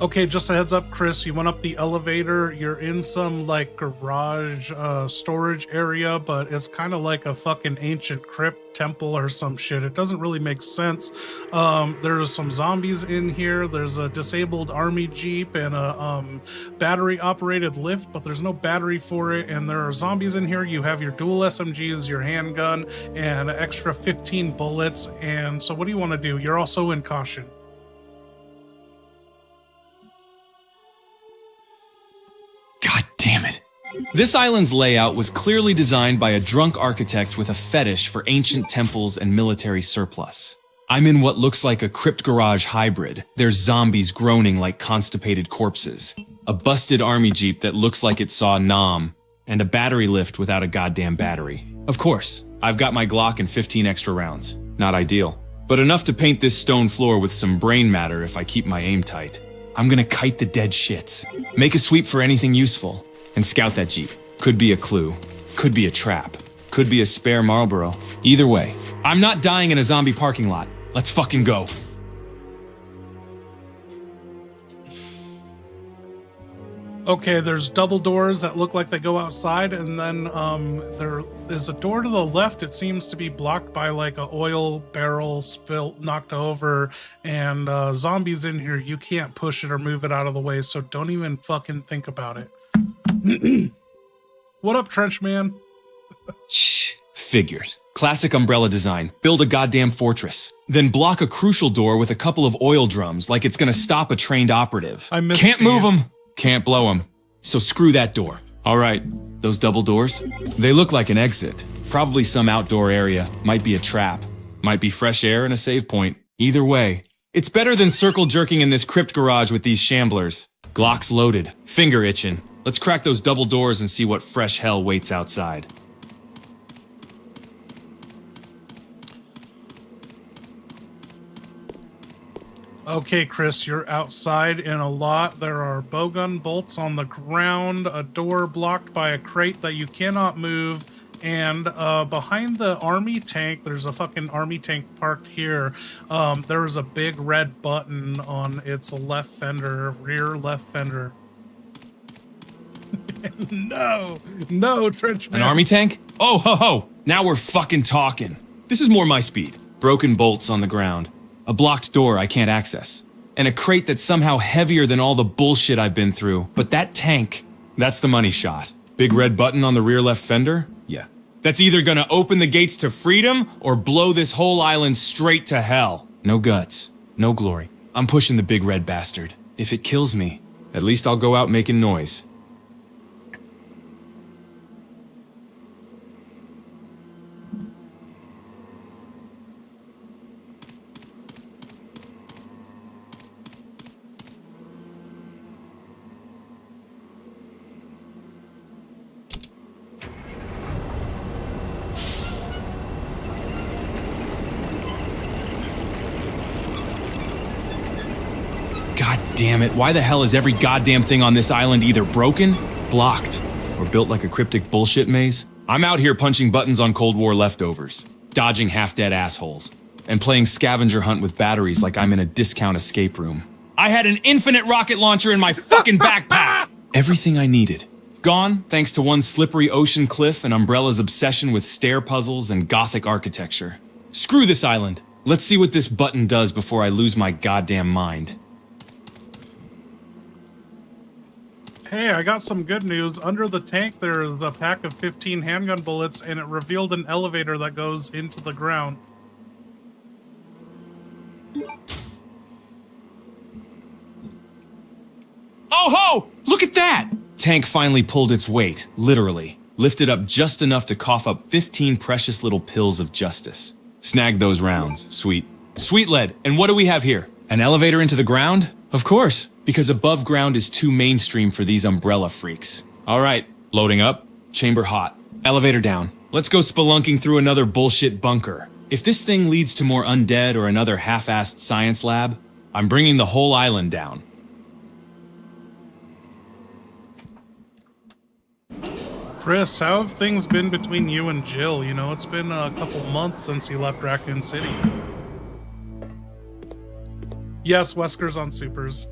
Okay, just a heads up, Chris, you went up the elevator, you're in some like garage storage area, but it's kind of like a fucking ancient crypt temple or some shit. It doesn't really make sense. There's some zombies in here, there's a disabled army jeep and a battery operated lift, but there's no battery for it, and there are zombies in here. You have your dual SMGs, your handgun, and an extra 15 bullets, and so what do you want to do? You're also in caution. Damn it. This island's layout was clearly designed by a drunk architect with a fetish for ancient temples and military surplus. I'm in what looks like a crypt garage hybrid. There's zombies groaning like constipated corpses, a busted army jeep that looks like it saw Nam, and a battery lift without a goddamn battery. Of course, I've got my Glock and 15 extra rounds. Not ideal, but enough to paint this stone floor with some brain matter if I keep my aim tight. I'm gonna kite the dead shits, make a sweep for anything useful, and scout that jeep. Could be a clue, could be a trap, could be a spare Marlboro. Either way, I'm not dying in a zombie parking lot. Let's fucking go. Okay, there's double doors that look like they go outside, and then there is a door to the left. It seems to be blocked by like a oil barrel spilt, knocked over, and zombies in here. You can't push it or move it out of the way, so don't even fucking think about it. What up, Trench Man? Figures. Classic umbrella design. Build a goddamn fortress. Then block a crucial door with a couple of oil drums like it's gonna stop a trained operative. I missed Can't Steve. move them. Can't blow them. So screw that door. All right, those double doors? They look like an exit. Probably some outdoor area. Might be a trap. Might be fresh air and a save point. Either way, it's better than circle jerking in this crypt garage with these shamblers. Glock's loaded. Finger itching. Let's crack those double doors and see what fresh hell waits outside. Okay, Chris, you're outside in a lot. There are bowgun bolts on the ground, a door blocked by a crate that you cannot move, and behind the army tank, there's a fucking army tank parked here. There is a big red button on its left fender, rear left fender. No, Trench Man. An army tank? Oh, ho, ho. Now we're fucking talking. This is more my speed. Broken bolts on the ground. A blocked door I can't access. And a crate that's somehow heavier than all the bullshit I've been through. But that tank, that's the money shot. Big red button on the rear left fender? Yeah. That's either gonna open the gates to freedom or blow this whole island straight to hell. No guts. No glory. I'm pushing the big red bastard. If it kills me, at least I'll go out making noise. God damn it, why the hell is every goddamn thing on this island either broken, blocked, or built like a cryptic bullshit maze? I'm out here punching buttons on Cold War leftovers, dodging half-dead assholes, and playing scavenger hunt with batteries like I'm in a discount escape room. I had an infinite rocket launcher in my fucking backpack! Everything I needed. Gone, thanks to one slippery ocean cliff and Umbrella's obsession with stair puzzles and gothic architecture. Screw this island. Let's see what this button does before I lose my goddamn mind. Hey, I got some good news. Under the tank, there is a pack of 15 handgun bullets, and it revealed an elevator that goes into the ground. Oh ho! Look at that! Tank finally pulled its weight, literally. Lifted up just enough to cough up 15 precious little pills of justice. Snag those rounds, sweet. Sweet lead, and what do we have here? An elevator into the ground? Of course, because above ground is too mainstream for these umbrella freaks. Alright, loading up, chamber hot, elevator down. Let's go spelunking through another bullshit bunker. If this thing leads to more undead or another half-assed science lab, I'm bringing the whole island down. Chris, how have things been between you and Jill? You know, it's been a couple months since you left Raccoon City. Yes, Wesker's on supers.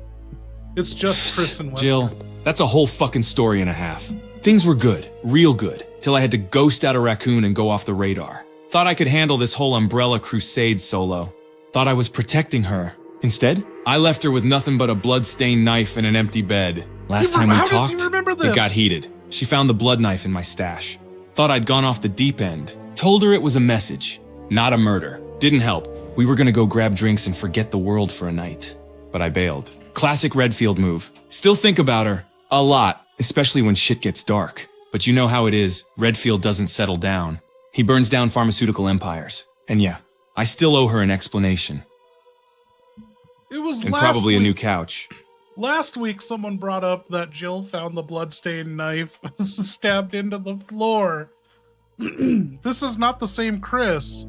It's just Chris and Wesker. Jill, that's a whole fucking story and a half. Things were good, real good, till I had to ghost out a raccoon and go off the radar. Thought I could handle this whole Umbrella crusade solo. Thought I was protecting her. Instead, I left her with nothing but a blood-stained knife and an empty bed. Last time we talked, it got heated. She found the blood knife in my stash. Thought I'd gone off the deep end. Told her it was a message, not a murder. Didn't help. We were gonna go grab drinks and forget the world for a night. But I bailed. Classic Redfield move. Still think about her. A lot, especially when shit gets dark. But you know how it is. Redfield doesn't settle down. He burns down pharmaceutical empires. And yeah, I still owe her an explanation. It was and last probably week. A new couch. Last week, someone brought up that Jill found the bloodstained knife stabbed into the floor. This is not the same Chris.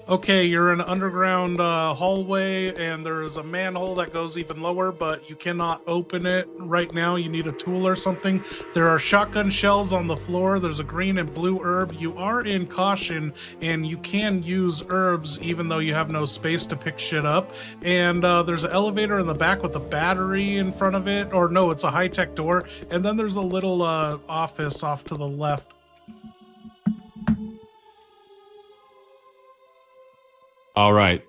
Okay, you're in an underground hallway, and there's a manhole that goes even lower, but you cannot open it right now. You need a tool or something. There are shotgun shells on the floor. There's a green and blue herb. You are in caution, and you can use herbs even though you have no space to pick shit up. And there's an elevator in the back with a battery in front of it. Or no, it's a high-tech door. And then there's a little office off to the left. All right,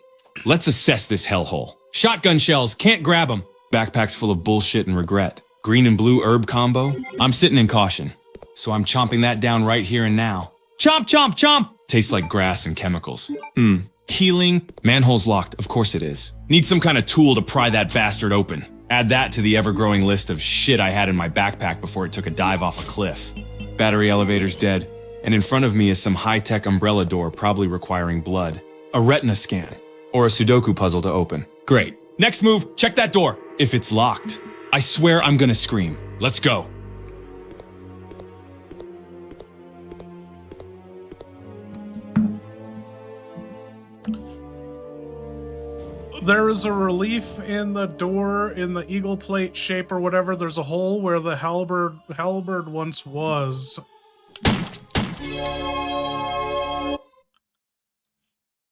let's assess this hellhole. Shotgun shells, can't grab them. Backpacks full of bullshit and regret. Green and blue herb combo. I'm sitting in caution, so I'm chomping that down right here and now. Chomp, chomp, chomp! Tastes like grass and chemicals. Healing. Manhole's locked, of course it is. Need some kind of tool to pry that bastard open. Add that to the ever-growing list of shit I had in my backpack before it took a dive off a cliff. Battery elevator's dead, and in front of me is some high-tech umbrella door probably requiring blood. A retina scan, or a Sudoku puzzle to open. Great. Next move, check that door. If it's locked, I swear I'm gonna scream. Let's go. There is a relief in the door in the eagle plate shape or whatever. There's a hole where the halberd once was.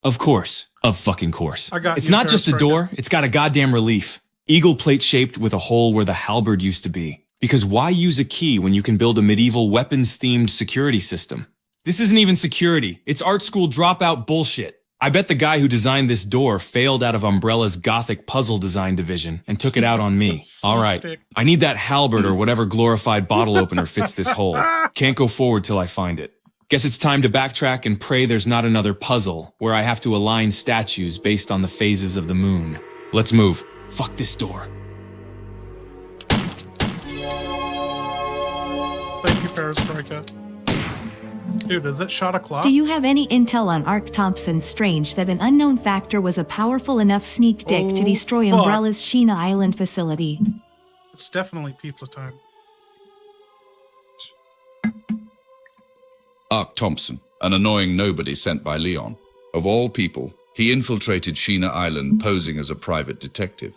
Of course. Of fucking course. It's you, not just a Peristroika. door, it's got a goddamn relief. Eagle plate shaped with a hole where the halberd used to be. Because why use a key when you can build a medieval weapons-themed security system? This isn't even security. It's art school dropout bullshit. I bet the guy who designed this door failed out of Umbrella's gothic puzzle design division and took it out on me. All right, I need that halberd or whatever glorified bottle opener fits this hole. Can't go forward till I find it. Guess it's time to backtrack and pray there's not another puzzle where I have to align statues based on the phases of the moon. Let's move. Fuck this door. Thank you, Peristroika. Dude, is it shot o'clock? Do you have any intel on Ark Thompson's Strange that an unknown factor was a powerful enough sneak dick to destroy fuck. Umbrella's Sheena Island facility? It's definitely pizza time. Ark Thompson, an annoying nobody sent by Leon. Of all people, he infiltrated Sheena Island posing as a private detective.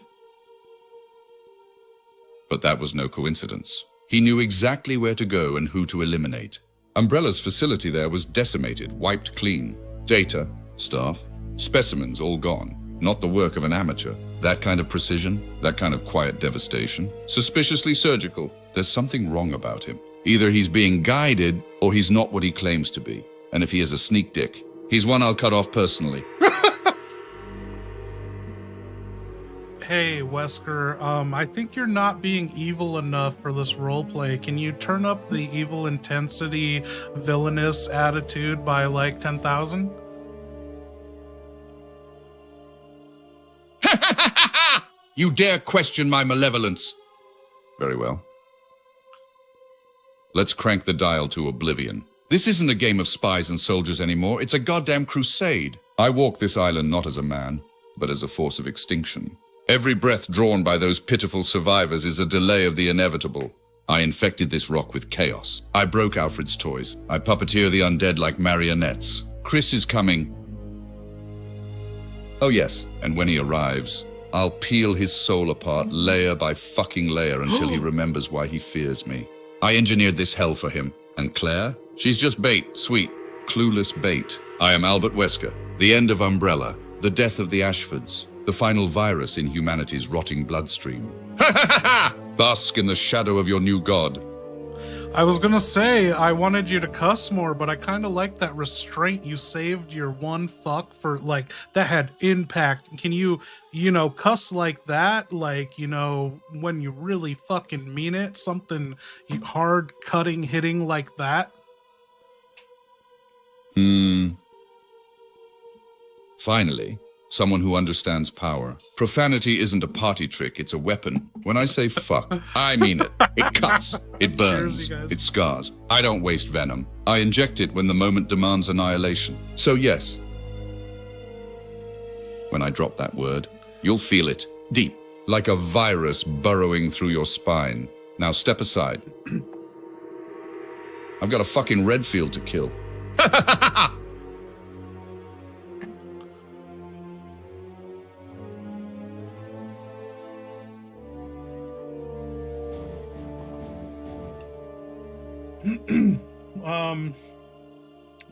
But that was no coincidence. He knew exactly where to go and who to eliminate. Umbrella's facility there was decimated, wiped clean. Data, staff, specimens all gone. Not the work of an amateur. That kind of precision, that kind of quiet devastation. Suspiciously surgical. There's something wrong about him. Either he's being guided, or he's not what he claims to be. And if he is a sneak dick, he's one I'll cut off personally. Hey, Wesker, I think you're not being evil enough for this roleplay. Can you turn up the evil intensity, villainous attitude by like 10,000? You dare question my malevolence? Very well. Let's crank the dial to oblivion. This isn't a game of spies and soldiers anymore. It's a goddamn crusade. I walk this island not as a man, but as a force of extinction. Every breath drawn by those pitiful survivors is a delay of the inevitable. I infected this rock with chaos. I broke Alfred's toys. I puppeteer the undead like marionettes. Chris is coming. Oh yes, and when he arrives, I'll peel his soul apart layer by fucking layer until he remembers why he fears me. I engineered this hell for him. And Claire? She's just bait, sweet, clueless bait. I am Albert Wesker, the end of Umbrella, the death of the Ashfords, the final virus in humanity's rotting bloodstream. Ha ha ha ha! Bask in the shadow of your new god. I was gonna say, I wanted you to cuss more, but I kind of like that restraint. You saved your one fuck for, like, that had impact. Can you cuss like that? Like, when you really fucking mean it? Something hard, cutting, hitting like that? Finally, someone who understands power. Profanity isn't a party trick, it's a weapon. When I say fuck, I mean it. It cuts, it burns, it scars. I don't waste venom. I inject it when the moment demands annihilation. So yes, when I drop that word, you'll feel it, deep, like a virus burrowing through your spine. Now step aside. I've got a fucking Redfield to kill.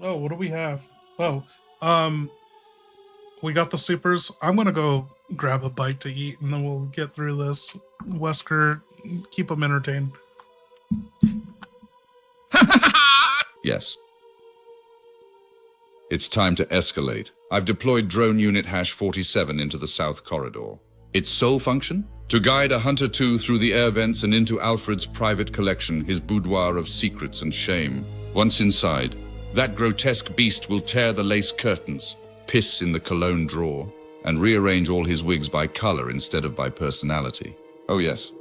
Oh, what do we have? We got the supers. I'm gonna go grab a bite to eat and then we'll get through this. Wesker, keep them entertained. Yes. It's time to escalate. I've deployed drone unit hash 47 into the south corridor. Its sole function? To guide a Hunter 2 through the air vents and into Alfred's private collection, his boudoir of secrets and shame. Once inside, that grotesque beast will tear the lace curtains, piss in the cologne drawer, and rearrange all his wigs by color instead of by personality. Oh yes.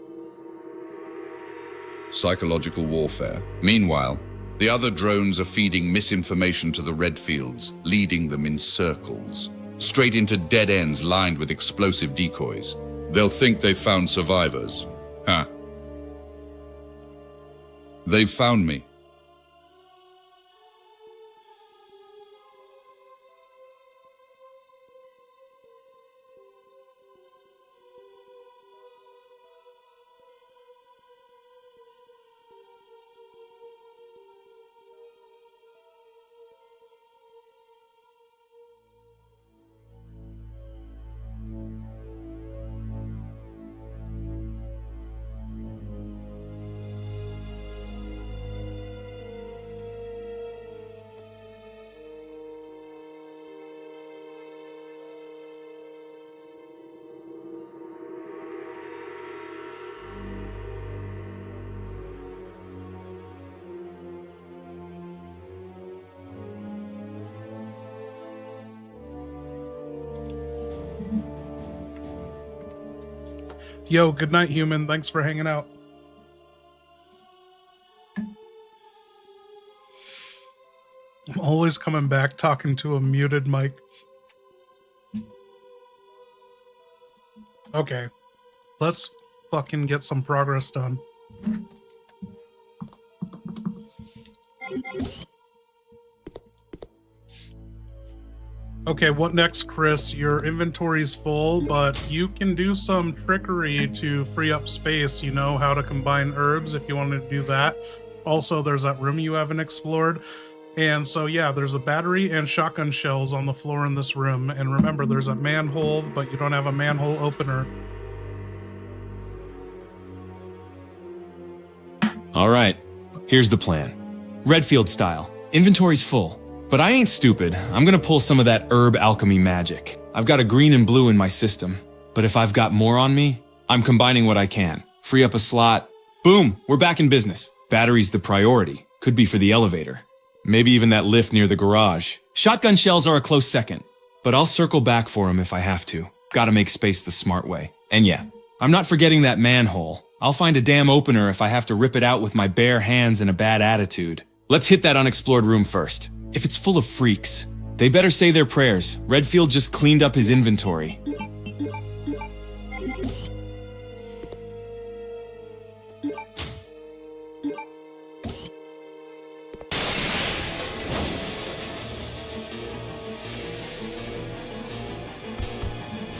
Psychological warfare. Meanwhile, the other drones are feeding misinformation to the Redfields, leading them in circles, straight into dead ends lined with explosive decoys. They'll think they've found survivors. Huh. They've found me. Yo, good night, human. Thanks for hanging out. I'm always coming back talking to a muted mic. Okay, let's fucking get some progress done. Okay, what next, Chris? Your inventory's full, but you can do some trickery to free up space. You know how to combine herbs if you want to do that. Also, there's that room you haven't explored. And so, yeah, there's a battery and shotgun shells on the floor in this room. And remember, there's a manhole, but you don't have a manhole opener. All right, here's the plan. Redfield style. Inventory's full. But I ain't stupid. I'm gonna pull some of that herb alchemy magic. I've got a green and blue in my system. But if I've got more on me, I'm combining what I can. Free up a slot. Boom, we're back in business. Battery's the priority. Could be for the elevator. Maybe even that lift near the garage. Shotgun shells are a close second. But I'll circle back for them if I have to. Gotta make space the smart way. And yeah, I'm not forgetting that manhole. I'll find a damn opener if I have to rip it out with my bare hands and a bad attitude. Let's hit that unexplored room first. If it's full of freaks, they better say their prayers. Redfield just cleaned up his inventory.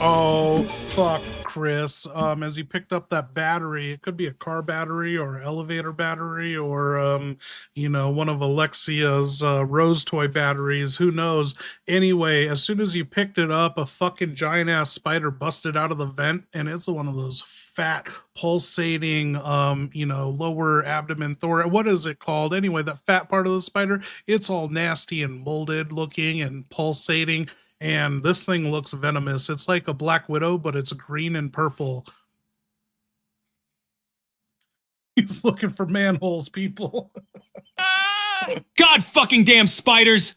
Oh, fuck, Chris. As you picked up that battery, it could be a car battery or elevator battery or, you know, one of Alexia's Rose toy batteries. Who knows? Anyway, as soon as you picked it up, a fucking giant-ass spider busted out of the vent, and it's one of those fat, pulsating, you know, lower abdomen what is it called? Anyway, that fat part of the spider, it's all nasty and molded looking and pulsating. And this thing looks venomous. It's like a Black Widow, but it's green and purple. He's looking for manholes, people. God fucking damn spiders!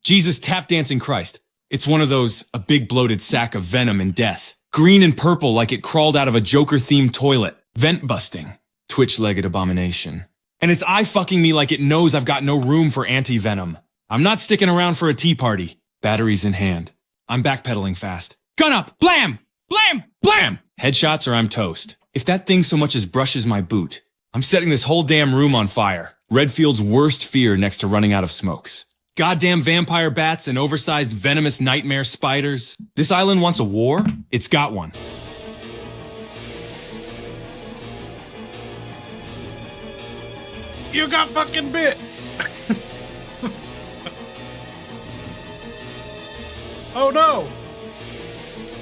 Jesus tap dancing Christ. It's one of those, a big bloated sack of venom and death. Green and purple like it crawled out of a Joker-themed toilet. Vent busting. Twitch-legged abomination. And it's eye fucking me like it knows I've got no room for anti-venom. I'm not sticking around for a tea party. Batteries in hand. I'm backpedaling fast. Gun up! Blam! Blam! Blam! Headshots or I'm toast. If that thing so much as brushes my boot, I'm setting this whole damn room on fire. Redfield's worst fear next to running out of smokes. Goddamn vampire bats and oversized venomous nightmare spiders. This island wants a war? It's got one. You got fucking bit! Oh no!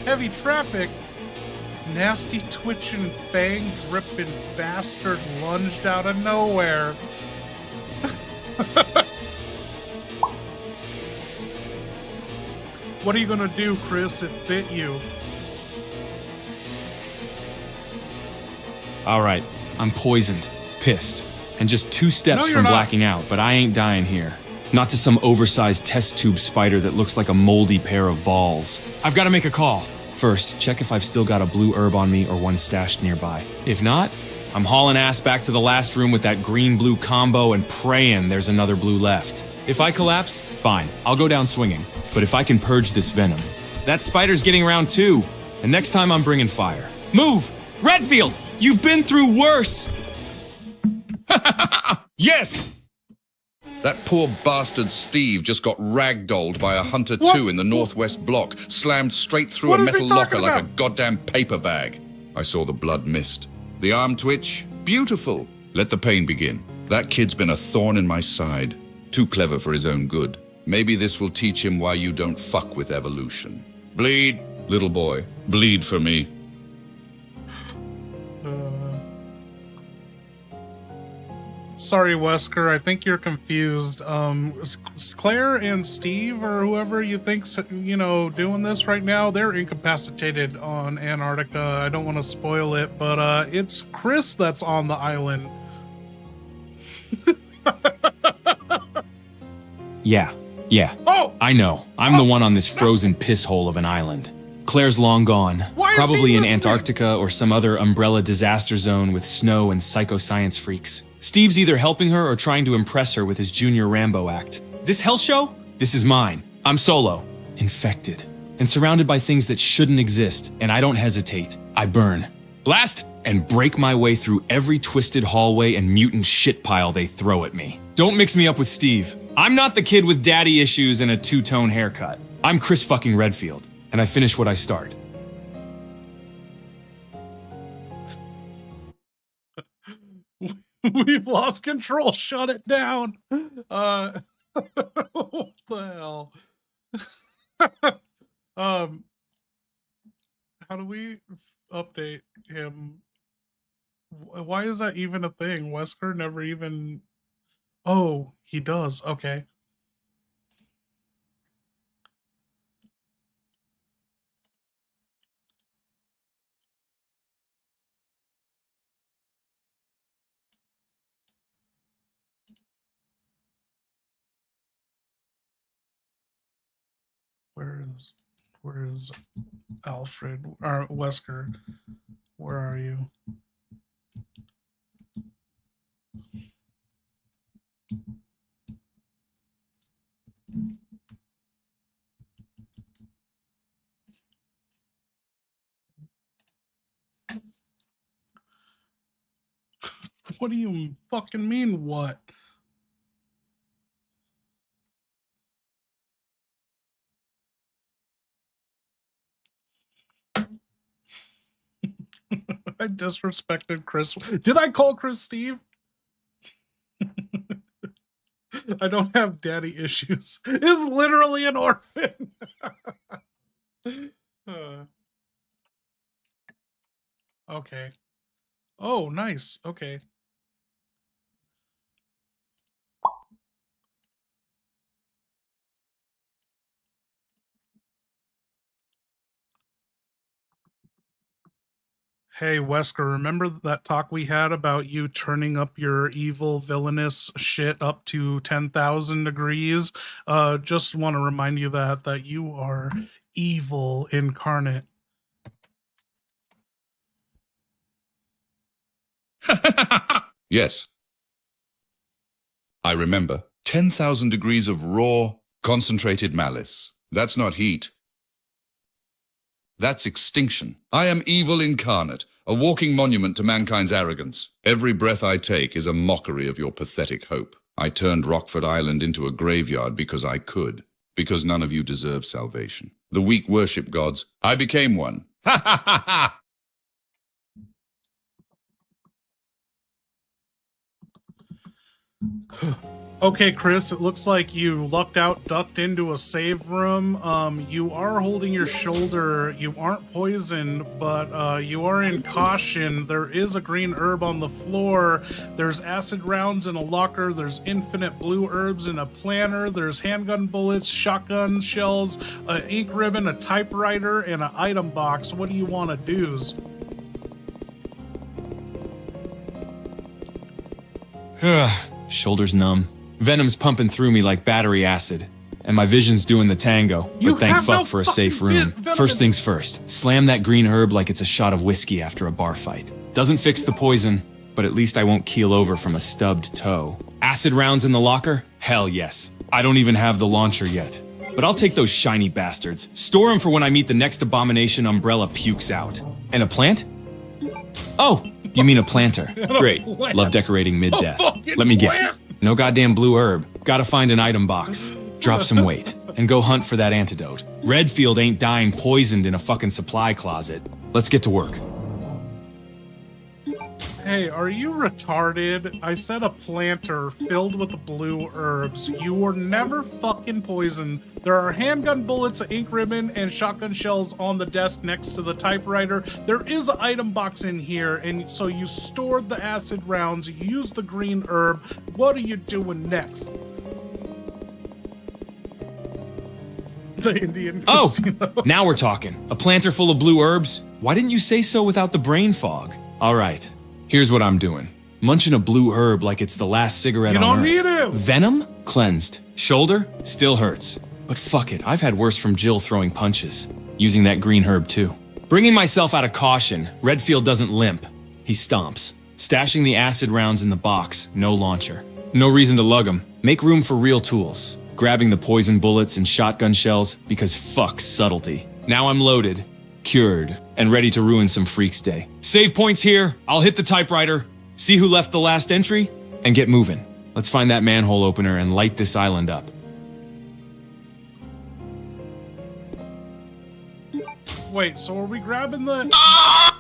Heavy traffic. Nasty twitching fang dripping bastard lunged out of nowhere. What are you gonna do, Chris? It bit you. Alright, I'm poisoned, pissed, and just 2 steps from blacking out, but I ain't dying here. Not to some oversized test tube spider that looks like a moldy pair of balls. I've got to make a call. First, check if I've still got a blue herb on me or one stashed nearby. If not, I'm hauling ass back to the last room with that green-blue combo and praying there's another blue left. If I collapse, fine, I'll go down swinging. But if I can purge this venom, that spider's getting around too. And next time I'm bringing fire. Move! Redfield! You've been through worse! Yes! That poor bastard Steve just got ragdolled by a Hunter 2 in the northwest block, slammed straight through a metal locker like a goddamn paper bag. I saw the blood mist. The arm twitch, beautiful. Let the pain begin. That kid's been a thorn in my side. Too clever for his own good. Maybe this will teach him why you don't fuck with evolution. Bleed, little boy. Bleed for me. Sorry, Wesker, I think you're confused. Claire and Steve, or whoever you think's, you know, doing this right now, they're incapacitated on Antarctica. I don't want to spoil it, but it's Chris that's on the island. Yeah. Oh! I know. I'm the one on this frozen piss hole of an island. Claire's long gone. Why is Probably he in listening? Antarctica or some other umbrella disaster zone with snow and psychoscience freaks. Steve's either helping her or trying to impress her with his Junior Rambo act. This hell show? This is mine. I'm solo. Infected. And surrounded by things that shouldn't exist, and I don't hesitate. I burn. Blast! And break my way through every twisted hallway and mutant shit pile they throw at me. Don't mix me up with Steve. I'm not the kid with daddy issues and a two-tone haircut. I'm Chris fucking Redfield, and I finish what I start. We've lost control. Shut it down. What the hell? How do we update him? Why is that even a thing? Wesker never even... Oh, he does. Okay. Where is Alfred? Or Wesker? Where are you? What do you fucking mean, what? I disrespected Chris. Did I call Chris Steve? I don't have daddy issues. It's literally an orphan. Okay. Oh, nice. Okay. Hey, Wesker, remember that talk we had about you turning up your evil, villainous shit up to 10,000 degrees? Just want to remind you that you are evil incarnate. Yes. I remember. 10,000 degrees of raw, concentrated malice. That's not heat. That's extinction. I am evil incarnate, a walking monument to mankind's arrogance. Every breath I take is a mockery of your pathetic hope. I turned Rockford Island into a graveyard because I could, because none of you deserve salvation. The weak worship gods. I became one. Ha ha ha ha! Okay, Chris, it looks like you lucked out, ducked into a save room. You are holding your shoulder. You aren't poisoned, but you are in caution. There is a green herb on the floor. There's acid rounds in a locker. There's infinite blue herbs in a planter. There's handgun bullets, shotgun shells, an ink ribbon, a typewriter, and an item box. What do you want to do? Shoulders numb. Venom's pumping through me like battery acid. And my vision's doing the tango, but thank fuck for a safe room. First things first, slam that green herb like it's a shot of whiskey after a bar fight. Doesn't fix the poison, but at least I won't keel over from a stubbed toe. Acid rounds in the locker? Hell yes. I don't even have the launcher yet. But I'll take those shiny bastards. Store them for when I meet the next abomination Umbrella pukes out. And a plant? Oh, you mean a planter. Great. Love decorating mid-death. Let me guess. No goddamn blue herb. Gotta find an item box. Drop some weight. And go hunt for that antidote. Redfield ain't dying poisoned in a fucking supply closet. Let's get to work. Hey, are you retarded? I said a planter filled with blue herbs. You were never fucking poisoned. There are handgun bullets, ink ribbon, and shotgun shells on the desk next to the typewriter. There is an item box in here, and so you stored the acid rounds, you used the green herb. What are you doing next? The Indian casino. Now we're talking. A planter full of blue herbs? Why didn't you say so without the brain fog? All right. Here's what I'm doing. Munching a blue herb like it's the last cigarette on Earth. You don't need it! Venom? Cleansed. Shoulder? Still hurts. But fuck it, I've had worse from Jill throwing punches. Using that green herb too. Bringing myself out of caution, Redfield doesn't limp. He stomps. Stashing the acid rounds in the box, no launcher. No reason to lug them. Make room for real tools. Grabbing the poison bullets and shotgun shells because fuck subtlety. Now I'm loaded, cured, and ready to ruin some freak's day. Save points here, I'll hit the typewriter, see who left the last entry, and get moving. Let's find that manhole opener and light this island up. Wait, so are we grabbing the...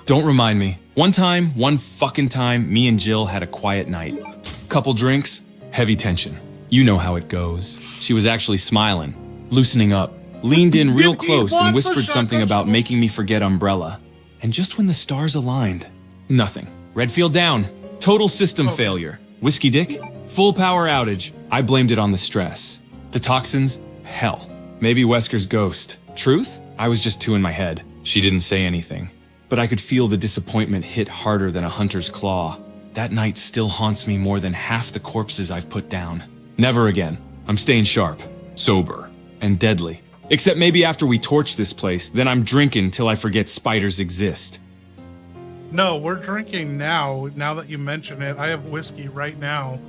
Don't remind me. One fucking time, me and Jill had a quiet night. Couple drinks, heavy tension. You know how it goes. She was actually smiling, loosening up, leaned in real close and whispered something about making me forget Umbrella. And just when the stars aligned, nothing. Redfield down. Total system failure. Whiskey Dick, full power outage. I blamed it on the stress. The toxins, hell. Maybe Wesker's ghost. Truth? I was just too in my head. She didn't say anything. But I could feel the disappointment hit harder than a hunter's claw. That night still haunts me more than half the corpses I've put down. Never again. I'm staying sharp, sober, and deadly. Except maybe after we torch this place, then I'm drinking till I forget spiders exist. No, we're drinking now that you mention it. I have whiskey right now.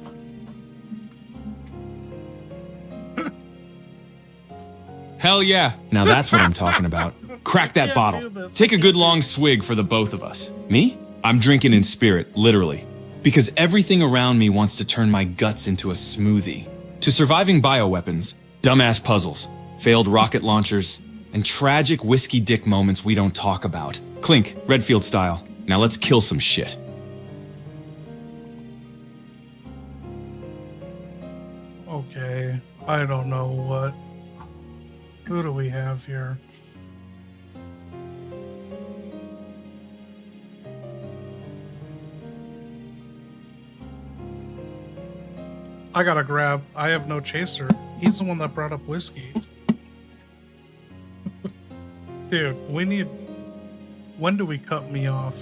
Hell yeah. Now that's what I'm talking about. Crack that bottle. Take a good long swig for the both of us. Me? I'm drinking in spirit, literally. Because everything around me wants to turn my guts into a smoothie. To surviving bioweapons, dumbass puzzles, failed rocket launchers, and tragic whiskey dick moments we don't talk about. Clink, Redfield style. Now let's kill some shit. Okay, I don't know what. Who do we have here? I gotta grab. I have no chaser. He's the one that brought up whiskey. Dude, we need. When do we cut me off?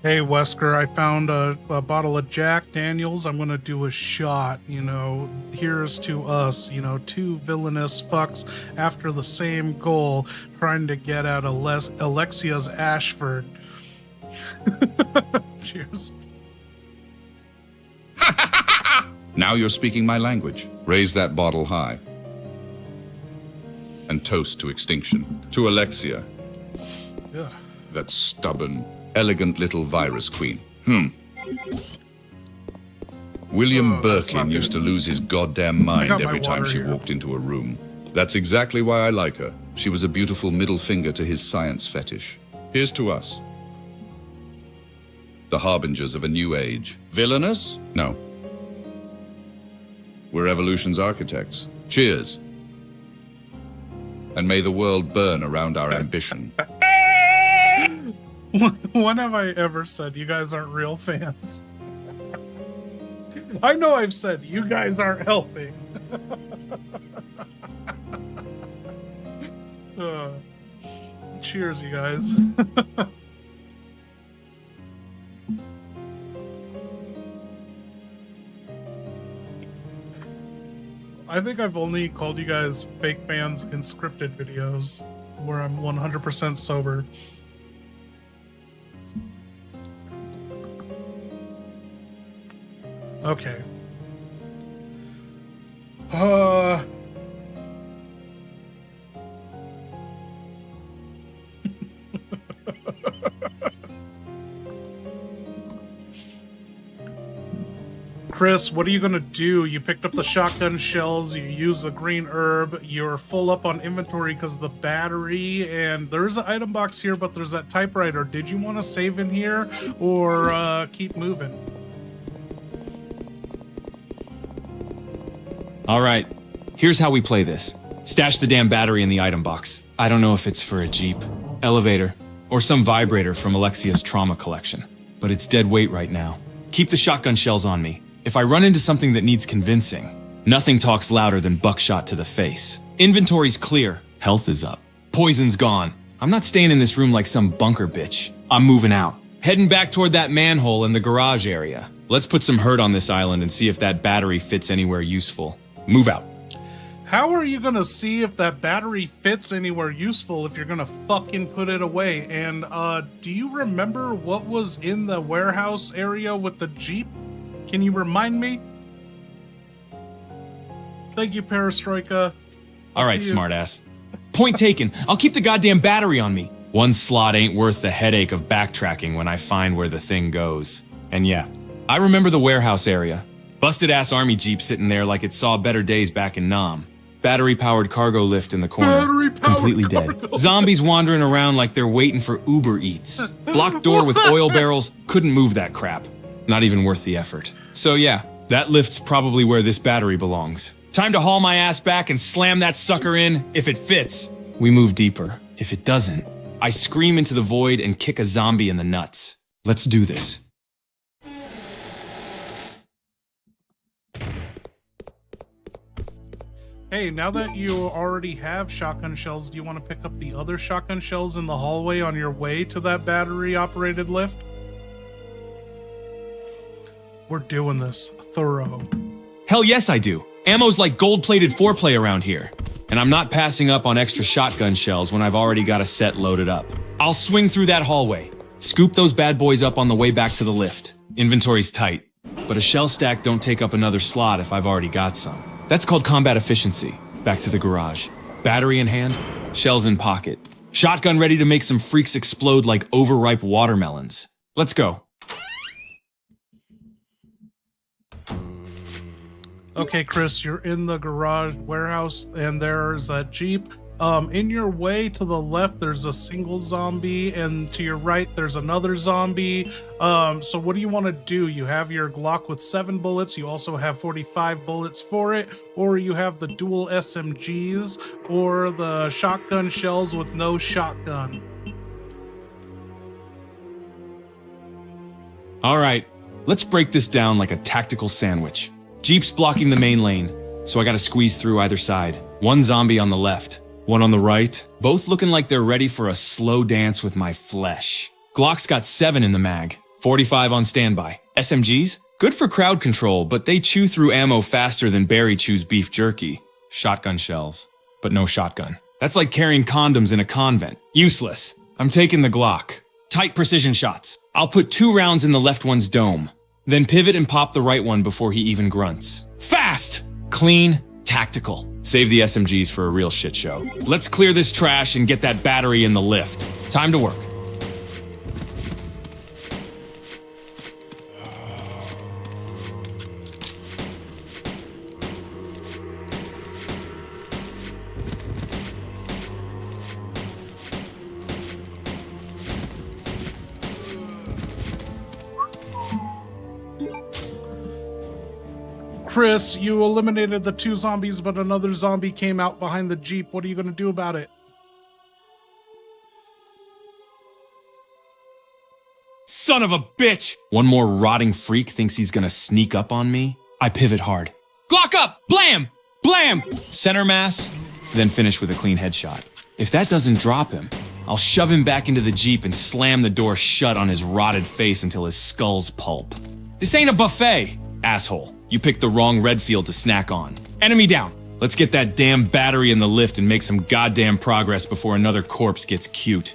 Hey, Wesker, I found a bottle of Jack Daniels. I'm going to do a shot, you know. Here's to us, you know, two villainous fucks after the same goal, trying to get at Alexia's Ashford. Cheers. Now you're speaking my language. Raise that bottle high. And toast to extinction. To Alexia. Yeah. That stubborn, elegant little virus queen. William Birkin used to lose his goddamn mind every time she walked into a room. That's exactly why I like her. She was a beautiful middle finger to his science fetish. Here's to us. The harbingers of a new age. Villainous? No. We're evolution's architects. Cheers. And may the world burn around our ambition. When have I ever said you guys aren't real fans? I know I've said you guys aren't helping. Cheers, you guys. I think I've only called you guys fake fans in scripted videos where I'm 100% sober. Okay. Chris, what are you gonna do? You picked up the shotgun shells, you used the green herb, you're full up on inventory because of the battery, and there's an item box here, but there's that typewriter. Did you want to save in here or keep moving? All right, here's how we play this. Stash the damn battery in the item box. I don't know if it's for a Jeep, elevator, or some vibrator from Alexia's trauma collection, but it's dead weight right now. Keep the shotgun shells on me. If I run into something that needs convincing, nothing talks louder than buckshot to the face. Inventory's clear, health is up. Poison's gone. I'm not staying in this room like some bunker bitch. I'm moving out. Heading back toward that manhole in the garage area. Let's put some hurt on this island and see if that battery fits anywhere useful. Move out. How are you gonna see if that battery fits anywhere useful if you're gonna fucking put it away? And, do you remember what was in the warehouse area with the Jeep? Can you remind me? Thank you, Perestroika. All right, smartass. Point taken. I'll keep the goddamn battery on me. One slot ain't worth the headache of backtracking when I find where the thing goes. And yeah, I remember the warehouse area. Busted-ass army Jeep sitting there like it saw better days back in Nam. Battery-powered cargo lift in the corner, completely dead. Zombies wandering around like they're waiting for Uber Eats. Blocked door with oil barrels, couldn't move that crap. Not even worth the effort. So yeah, that lift's probably where this battery belongs. Time to haul my ass back and slam that sucker in if it fits. We move deeper. If it doesn't, I scream into the void and kick a zombie in the nuts. Let's do this. Hey, now that you already have shotgun shells, do you want to pick up the other shotgun shells in the hallway on your way to that battery-operated lift? We're doing this thorough. Hell yes, I do. Ammo's like gold-plated foreplay around here. And I'm not passing up on extra shotgun shells when I've already got a set loaded up. I'll swing through that hallway, scoop those bad boys up on the way back to the lift. Inventory's tight, but a shell stack don't take up another slot if I've already got some. That's called combat efficiency. Back to the garage. Battery in hand, shells in pocket. Shotgun ready to make some freaks explode like overripe watermelons. Let's go. Okay, Chris, you're in the garage warehouse, and there's a Jeep. In your way to the left, there's a single zombie, and to your right, there's another zombie. So what do you want to do? You have your Glock with 7 bullets. You also have 45 bullets for it, or you have the dual SMGs, or the shotgun shells with no shotgun. All right, let's break this down like a tactical sandwich. Jeep's blocking the main lane, so I gotta squeeze through either side. One zombie on the left, one on the right, both looking like they're ready for a slow dance with my flesh. Glock's got 7 in the mag, 45 on standby. SMGs? Good for crowd control, but they chew through ammo faster than Barry chews beef jerky. Shotgun shells, but no shotgun. That's like carrying condoms in a convent. Useless. I'm taking the Glock. Tight precision shots. I'll put 2 rounds in the left one's dome. Then pivot and pop the right one before he even grunts. Fast! Clean, tactical. Save the SMGs for a real shit show. Let's clear this trash and get that battery in the lift. Time to work. Chris, you eliminated the 2 zombies, but another zombie came out behind the Jeep. What are you going to do about it? Son of a bitch! One more rotting freak thinks he's gonna sneak up on me. I pivot hard. Glock up! Blam! Blam! Center mass, then finish with a clean headshot. If that doesn't drop him, I'll shove him back into the Jeep and slam the door shut on his rotted face until his skull's pulp. This ain't a buffet, asshole. You picked the wrong Redfield to snack on. Enemy down. Let's get that damn battery in the lift and make some goddamn progress before another corpse gets cute.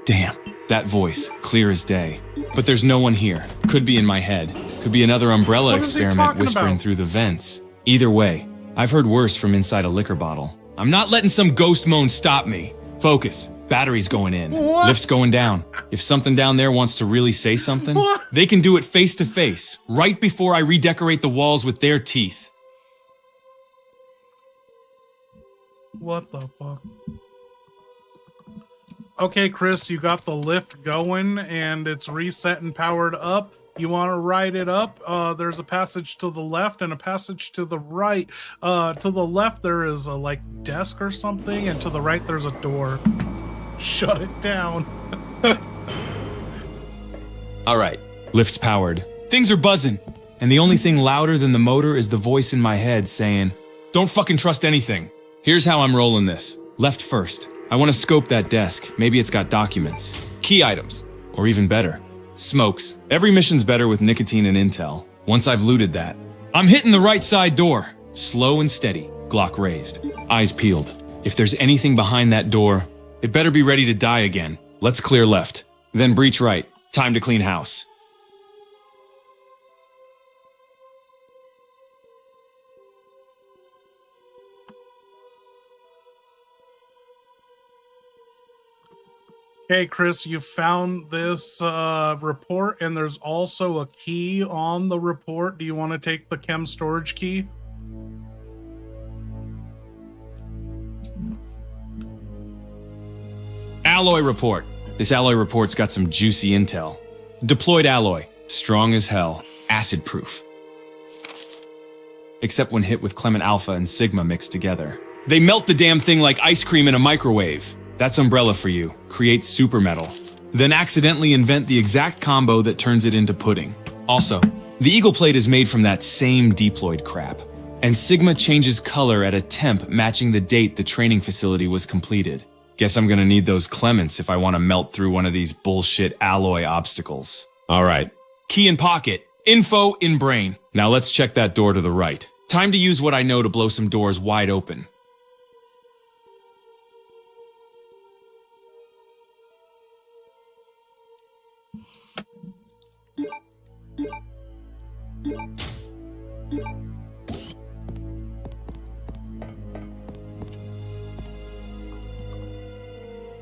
Damn, that voice, clear as day. But there's no one here. Could be in my head. Could be another umbrella experiment whispering through the vents. Either way, I've heard worse from inside a liquor bottle. I'm not letting some ghost moan stop me. Focus. Battery's going in. What? Lift's going down. If something down there wants to really say something, they can do it face to face, right before I redecorate the walls with their teeth. What the fuck? Okay, Chris, you got the lift going and it's reset and powered up. You want to ride it up? There's a passage to the left and a passage to the right. To the left, there is a like desk or something, and to the right, there's a door. Shut it down. All right, lift's powered. Things are buzzing. and the only thing louder than the motor is the voice in my head saying, "Don't fucking trust anything." Here's how I'm rolling this. Left first. I want to scope that desk. Maybe it's got documents, key items, or even better, smokes. Every mission's better with nicotine and intel. Once I've looted that, I'm hitting the right side door. Slow and steady, Glock raised, eyes peeled. If there's anything behind that door, it better be ready to die again. Let's clear left, then breach right. Time to clean house. Okay, Chris, you found this report, and there's also a key on the report. Do you want to take the chem storage key? Alloy report. This alloy report's got some juicy intel. Deployed alloy, strong as hell, acid proof. Except when hit with Clement Alpha and Sigma mixed together. They melt the damn thing like ice cream in a microwave. That's Umbrella for you. Create super metal. Then accidentally invent the exact combo that turns it into pudding. Also, the Eagle Plate is made from that same deployed crap. And Sigma changes color at a temp matching the date the training facility was completed. Guess I'm gonna need those Clements if I want to melt through one of these bullshit alloy obstacles. Alright, key in pocket, info in brain. Now let's check that door to the right. Time to use what I know to blow some doors wide open.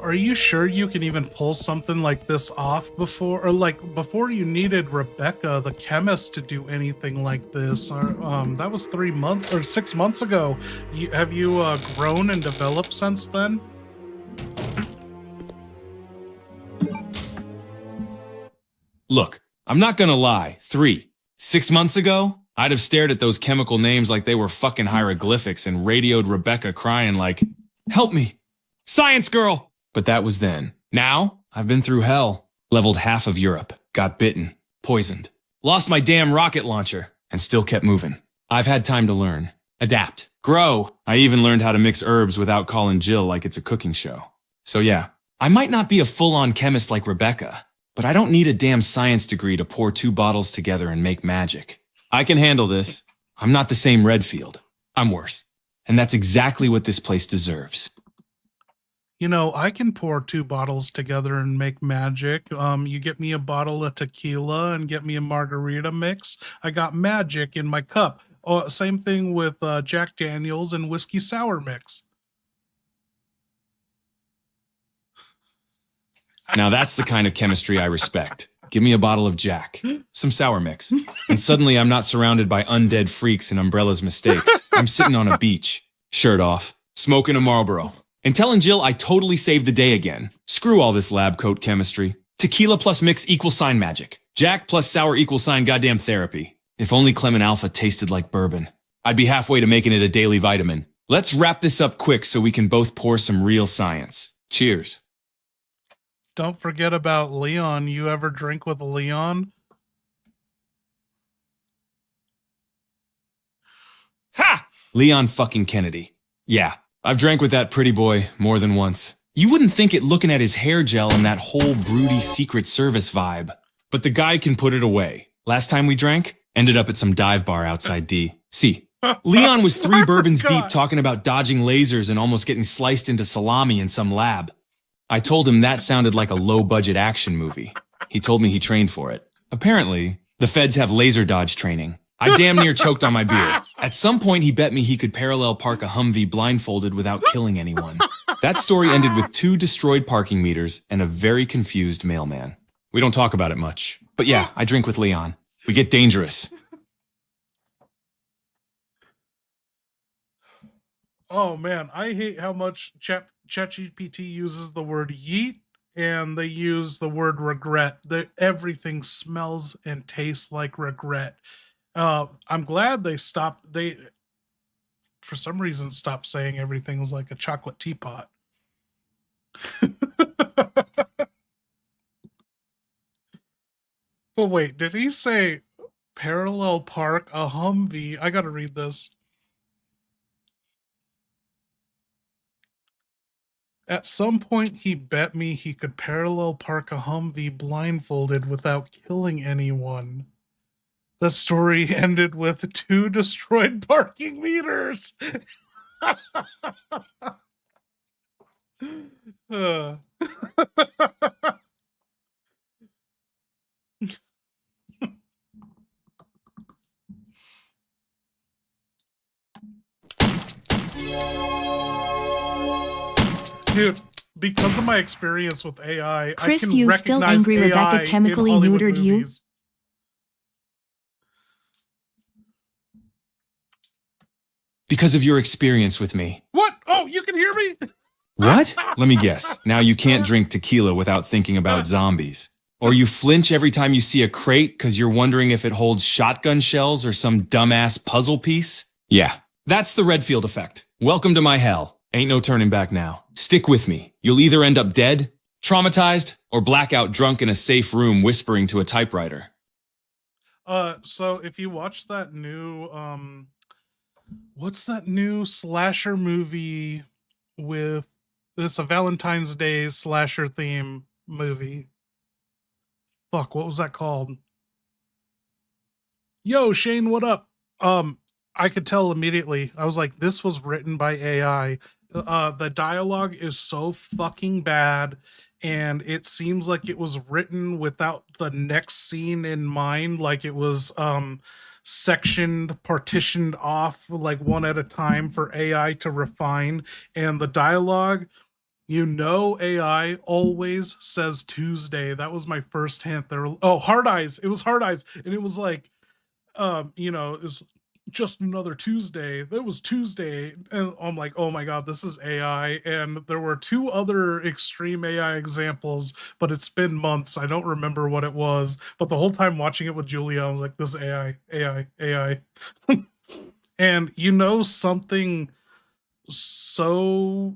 Are you sure you can even pull something like this off before, or like before you needed Rebecca, the chemist, to do anything like this? That was 3 months or 6 months ago. Have you grown and developed since then? Look, I'm not gonna lie. 6 months ago, I'd have stared at those chemical names like they were fucking hieroglyphics and radioed Rebecca crying like, "Help me, science girl!" But that was then. Now, I've been through hell. Leveled half of Europe, got bitten, poisoned, lost my damn rocket launcher, and still kept moving. I've had time to learn, adapt, grow. I even learned how to mix herbs without calling Jill like it's a cooking show. So yeah, I might not be a full-on chemist like Rebecca, but I don't need a damn science degree to pour 2 bottles together and make magic. I can handle this. I'm not the same Redfield. I'm worse. And that's exactly what this place deserves. You know, I can pour 2 bottles together and make magic. You get me a bottle of tequila and get me a margarita mix. I got magic in my cup. Oh, same thing with Jack Daniels and whiskey sour mix. Now that's the kind of chemistry I respect. Give me a bottle of Jack, some sour mix, and suddenly I'm not surrounded by undead freaks and Umbrella's mistakes. I'm sitting on a beach, shirt off, smoking a Marlboro, and telling Jill I totally saved the day again. Screw all this lab coat chemistry. Tequila plus mix equals sign magic. Jack plus sour equals sign goddamn therapy. If only Clement Alpha tasted like bourbon, I'd be halfway to making it a daily vitamin. Let's wrap this up quick so we can both pour some real science. Cheers. Don't forget about Leon. You ever drink with Leon? Ha! Leon fucking Kennedy. Yeah, I've drank with that pretty boy more than once. You wouldn't think it looking at his hair gel and that whole broody Secret Service vibe. But the guy can put it away. Last time we drank, ended up at some dive bar outside D.C. Leon was 3 bourbons deep talking about dodging lasers and almost getting sliced into salami in some lab. I told him that sounded like a low-budget action movie. He told me he trained for it. Apparently, the feds have laser dodge training. I damn near choked on my beer. At some point, he bet me he could parallel park a Humvee blindfolded without killing anyone. That story ended with 2 destroyed parking meters and a very confused mailman. We don't talk about it much. But yeah, I drink with Leon. We get dangerous. Oh man, I hate how much ChatGPT uses the word yeet and they use the word regret. Everything smells and tastes like regret. I'm glad they stopped. They, for some reason, stopped saying everything's like a chocolate teapot. But wait, did he say parallel park a Humvee. I gotta read this. At some point, he bet me he could parallel park a Humvee blindfolded without killing anyone. The story ended with 2 destroyed parking meters. Dude, because of my experience with AI, Chris, I can you recognize still angry AI Rebecca chemically in Hollywood neutered movies. Because of your experience with me. What? Oh, you can hear me? What? Let me guess. Now you can't drink tequila without thinking about zombies. Or you flinch every time you see a crate because you're wondering if it holds shotgun shells or some dumbass puzzle piece? Yeah, that's the Redfield effect. Welcome to my hell. Ain't no turning back now. Stick with me. You'll either end up dead, traumatized, or blackout drunk in a safe room whispering to a typewriter. So if you watch that new, what's that new slasher movie with, it's a Valentine's Day slasher theme movie. Fuck, what was that called? Yo, Shane, what up? I could tell immediately. I was like, this was written by AI. The dialogue is so fucking bad, and it seems like it was written without the next scene in mind. Like it was sectioned, partitioned off like one at a time for AI to refine. And the dialogue, you know, AI always says Tuesday. That was my first hint. There, oh, Hard Eyes. It was Hard Eyes, and it was like, you know, it was just another Tuesday. That was Tuesday, and I'm like, oh my god, this is AI. And there were 2 other extreme AI examples, but it's been months. I don't remember what it was. But the whole time watching it with Julia, I was like, this is AI. And you know, something so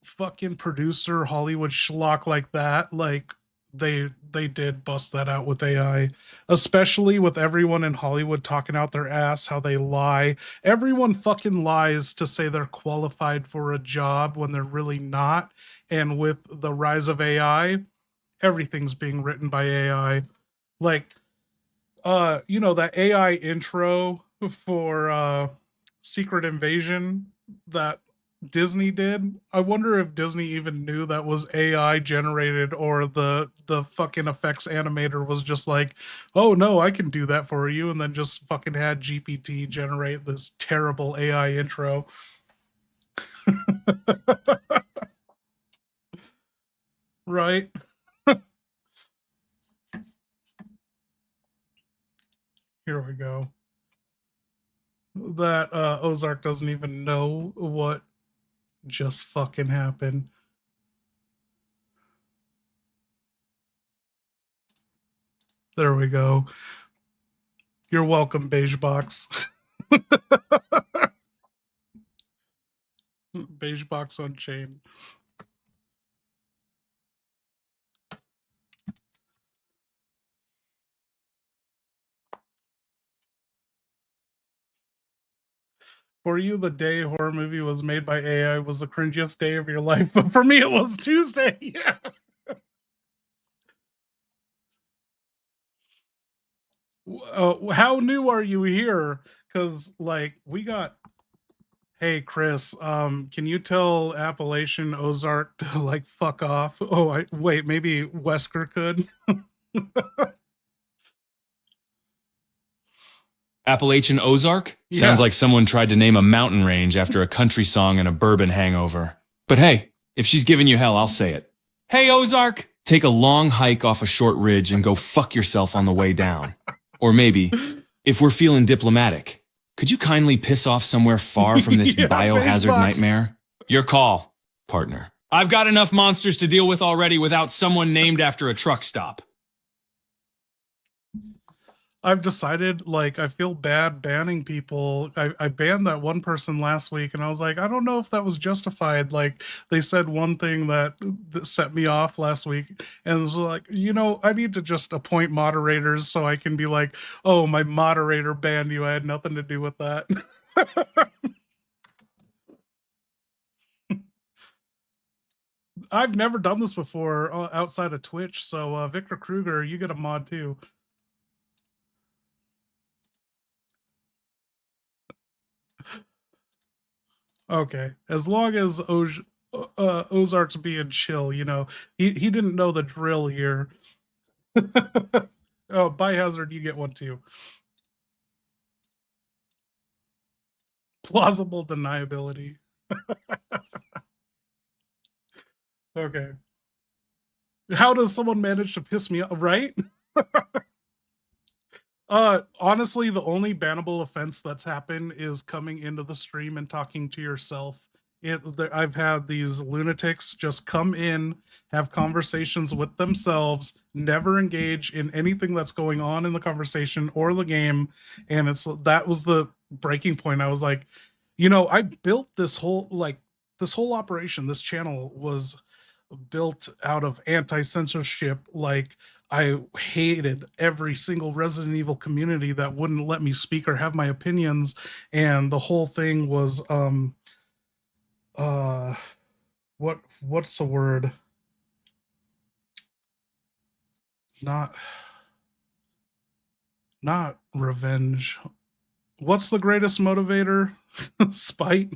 fucking producer Hollywood schlock like that, like they did bust that out with AI, especially with everyone in Hollywood talking out their ass how they lie. Everyone fucking lies to say they're qualified for a job when they're really not. And with the rise of AI, everything's being written by AI. Like you know, that AI intro for Secret Invasion that Disney did. I wonder if Disney even knew that was AI generated, or the fucking effects animator was just like, oh no, I can do that for you, and then just fucking had GPT generate this terrible AI intro. Right? Here we go. That Ozark doesn't even know what just fucking happened. There we go. You're welcome, Beige Box. Beige Box on chain. For you, the day horror movie was made by AI was the cringiest day of your life, but for me, it was Tuesday. Yeah. How new are you here? Because, like, we got. Hey, Chris, can you tell Appalachian Ozark to, like, fuck off? Oh, wait, maybe Wesker could? Appalachian Ozark? Yeah. Sounds like someone tried to name a mountain range after a country song and a bourbon hangover. But hey, if she's giving you hell, I'll say it. Hey, Ozark! Take a long hike off a short ridge and go fuck yourself on the way down. Or maybe, if we're feeling diplomatic, could you kindly piss off somewhere far from this Yeah, biohazard Xbox. nightmare? Your call, partner. I've got enough monsters to deal with already without someone named after a truck stop. I've decided, like, I feel bad banning people. I banned that one person last week, and I was like, I don't know if that was justified. Like, they said one thing that set me off last week, and it was like, I need to just appoint moderators so I can be like, oh, my moderator banned you. I had nothing to do with that. I've never done this before outside of Twitch, so Victor Kruger, you get a mod too. Okay, as long as Ozark's being chill, he didn't know the drill here. Oh, Biohazard, you get one too. Plausible deniability. Okay. How does someone manage to piss me off, right? Honestly, the only bannable offense that's happened is coming into the stream and talking to yourself. I've had these lunatics just come in, have conversations with themselves, never engage in anything that's going on in the conversation or the game, and that was the breaking point. I was like, I built this whole operation. This channel was built out of anti-censorship. Like, I hated every single Resident Evil community that wouldn't let me speak or have my opinions, and the whole thing was what's the word? Not revenge. What's the greatest motivator? Spite.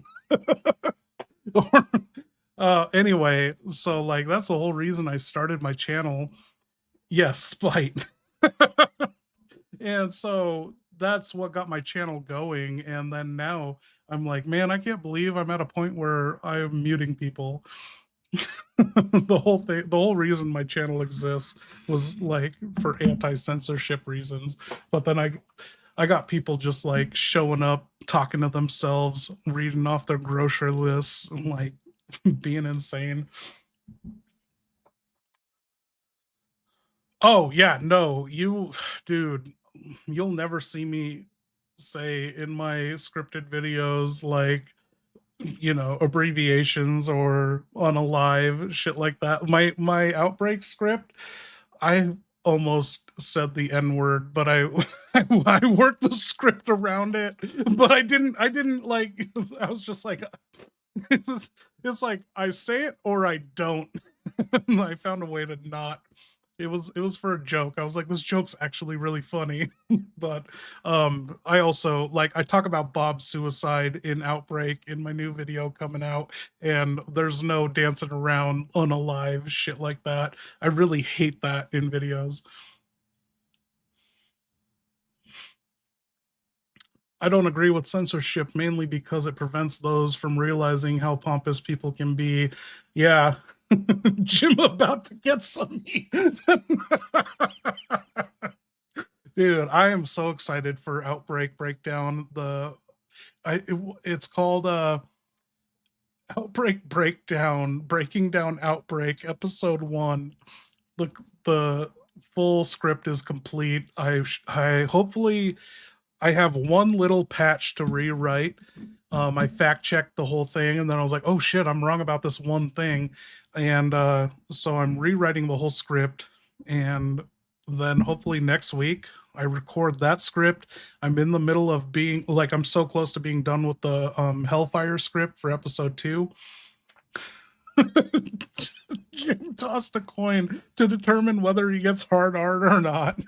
Anyway, so like that's the whole reason I started my channel. Yes, spite. And so that's what got my channel going. And then now I'm like, man, I can't believe I'm at a point where I'm muting people. The whole reason my channel exists was like for anti-censorship reasons. But then I got people just like showing up, talking to themselves, reading off their grocery lists, and like being insane. Oh yeah, no, dude, you'll never see me say in my scripted videos like, abbreviations or on a live shit like that. My outbreak script, I almost said the N-word, but I I worked the script around it, but I didn't like, I was just like, it's like I say it or I don't. I found a way to not. It was for a joke. I was like, this joke's actually really funny. But I also I talk about Bob's suicide in Outbreak in my new video coming out, and there's no dancing around on a live shit like that. I really hate that in videos. I don't agree with censorship mainly because it prevents those from realizing how pompous people can be. Yeah. Jim about to get some meat. Dude, I am so excited for Outbreak Breakdown. It's called Outbreak Breakdown, Breaking Down Outbreak, Episode 1. The full script is complete. I hopefully I have one little patch to rewrite. I fact checked the whole thing, and then I was like, oh shit, I'm wrong about this one thing. And so I'm rewriting the whole script, and then hopefully next week I record that script. I'm in the middle of I'm so close to being done with the Hellfire script for episode 2. Jim tossed a coin to determine whether he gets hard or not.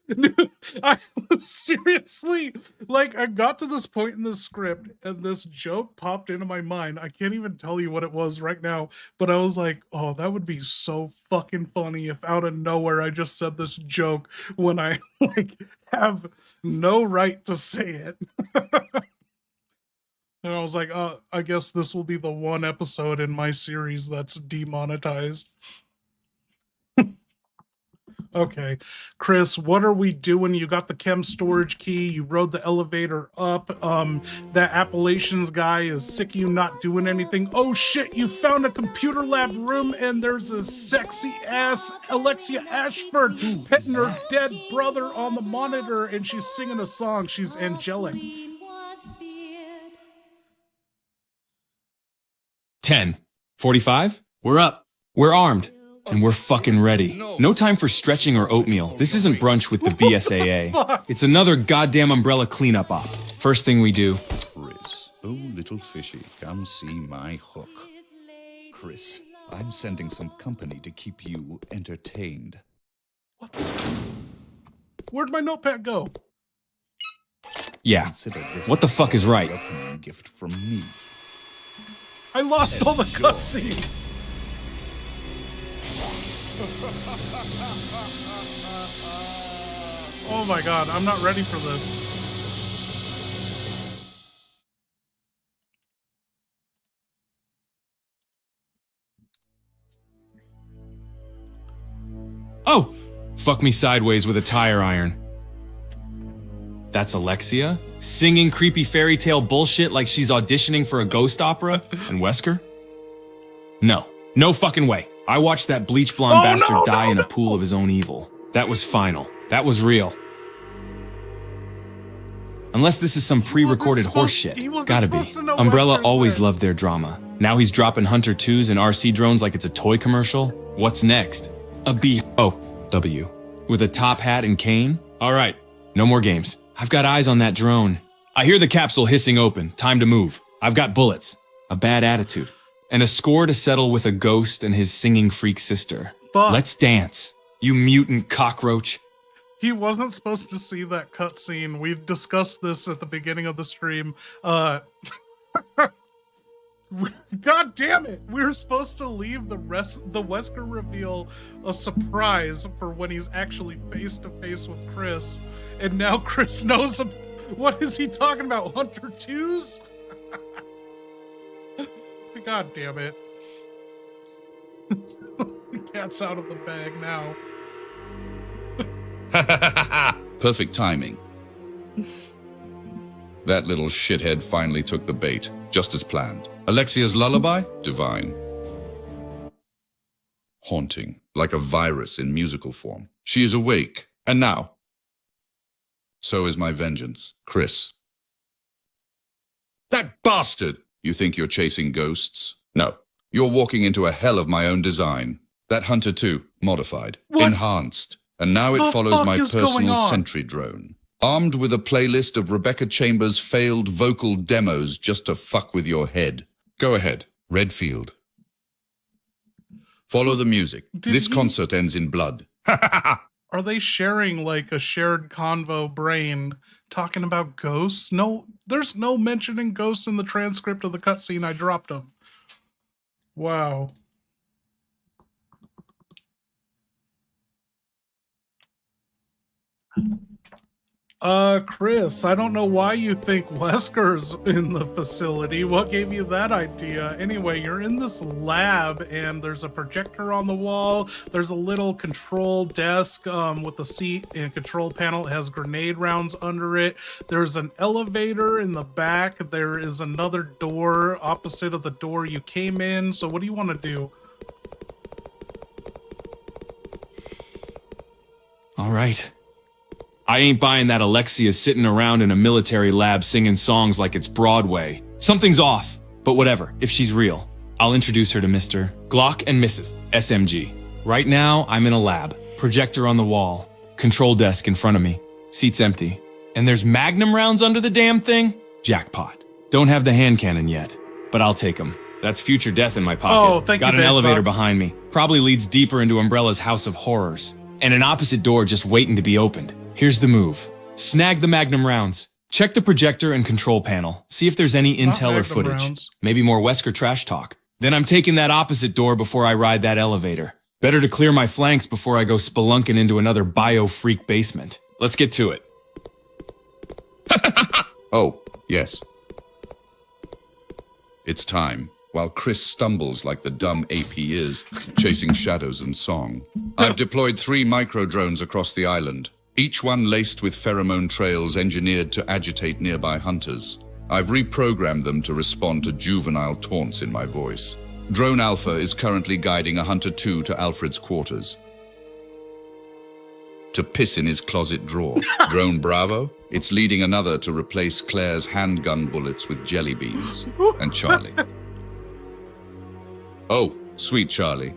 Dude, I was seriously I got to this point in the script and this joke popped into my mind. I can't even tell you what it was right now, but I was like, oh, that would be so fucking funny if out of nowhere I just said this joke when I have no right to say it. And I was like, I guess this will be the one episode in my series that's demonetized. Okay. Chris, what are we doing? You got the chem storage key. You rode the elevator up. That Appalachians guy is sick of you not doing anything. Oh shit, you found a computer lab room and there's a sexy ass Alexia Ashford petting her dead brother on the monitor and she's singing a song. She's angelic. 10:45? We're up. We're armed. And we're fucking ready. No time for stretching or oatmeal. This isn't brunch with the BSAA. It's another goddamn umbrella cleanup op. First thing we do. Chris, oh little fishy, come see my hook. Chris, I'm sending some company to keep you entertained. Where'd my notepad go? Yeah. What the fuck is right? Gift from me. I lost all the cutscenes. Oh my god, I'm not ready for this. Oh! Fuck me sideways with a tire iron. That's Alexia? Singing creepy fairy tale bullshit like she's auditioning for a ghost opera? And Wesker? No. No fucking way. I watched that bleach blonde bastard die in a pool of his own evil. That was final. That was real. Unless this is some pre-recorded horseshit. Gotta be. Umbrella always loved their drama. Now he's dropping Hunter 2s and RC drones like it's a toy commercial? What's next? A B-O-W. With a top hat and cane? Alright, no more games. I've got eyes on that drone. I hear the capsule hissing open. Time to move. I've got bullets. A bad attitude. And a score to settle with a ghost and his singing freak sister. Fuck. Let's dance, you mutant cockroach. He wasn't supposed to see that cutscene. We discussed this at the beginning of the stream. God damn it! We were supposed to leave the Wesker reveal a surprise for when he's actually face to face with Chris, and now Chris knows what is he talking about? Hunter 2s? God damn it. The cat's out of the bag now. Perfect timing. That little shithead finally took the bait, just as planned. Alexia's lullaby? Divine. Haunting, like a virus in musical form. She is awake, and now, so is my vengeance. Chris. That bastard! You think you're chasing ghosts? No. You're walking into a hell of my own design. That Hunter 2, modified, enhanced, and now it follows my personal sentry drone. Armed with a playlist of Rebecca Chambers' failed vocal demos just to fuck with your head. Go ahead, Redfield. Follow the music. This concert ends in blood. Are they sharing like a shared convo brain talking about ghosts? No, there's no mentioning ghosts in the transcript of the cutscene. I dropped them. Wow. Chris, I don't know why you think Wesker's in the facility. What gave you that idea? Anyway, you're in this lab and there's a projector on the wall. There's a little control desk with a seat and control panel. It has grenade rounds under it. There's an elevator in the back. There is another door opposite of the door you came in. So what do you want to do? All right. I ain't buying that Alexia sitting around in a military lab singing songs like it's Broadway. Something's off, but whatever, if she's real. I'll introduce her to Mr. Glock and Mrs. SMG. Right now, I'm in a lab. Projector on the wall. Control desk in front of me. Seats empty. And there's magnum rounds under the damn thing? Jackpot. Don't have the hand cannon yet, but I'll take them. That's future death in my pocket. Oh, thank you, Got an elevator Bucks. behind me. Probably leads deeper into Umbrella's House of Horrors. And an opposite door just waiting to be opened. Here's the move. Snag the magnum rounds. Check the projector and control panel. See if there's any intel or footage. Rounds. Maybe more Wesker trash talk. Then I'm taking that opposite door before I ride that elevator. Better to clear my flanks before I go spelunking into another bio-freak basement. Let's get to it. Oh, yes. It's time. while Chris stumbles like the dumb ape he is, chasing shadows and song. I've deployed 3 micro-drones across the island, each one laced with pheromone trails engineered to agitate nearby hunters. I've reprogrammed them to respond to juvenile taunts in my voice. Drone Alpha is currently guiding a Hunter 2 to Alfred's quarters to piss in his closet drawer. Drone Bravo, it's leading another to replace Claire's handgun bullets with jelly beans. And Charlie. Oh, sweet Charlie,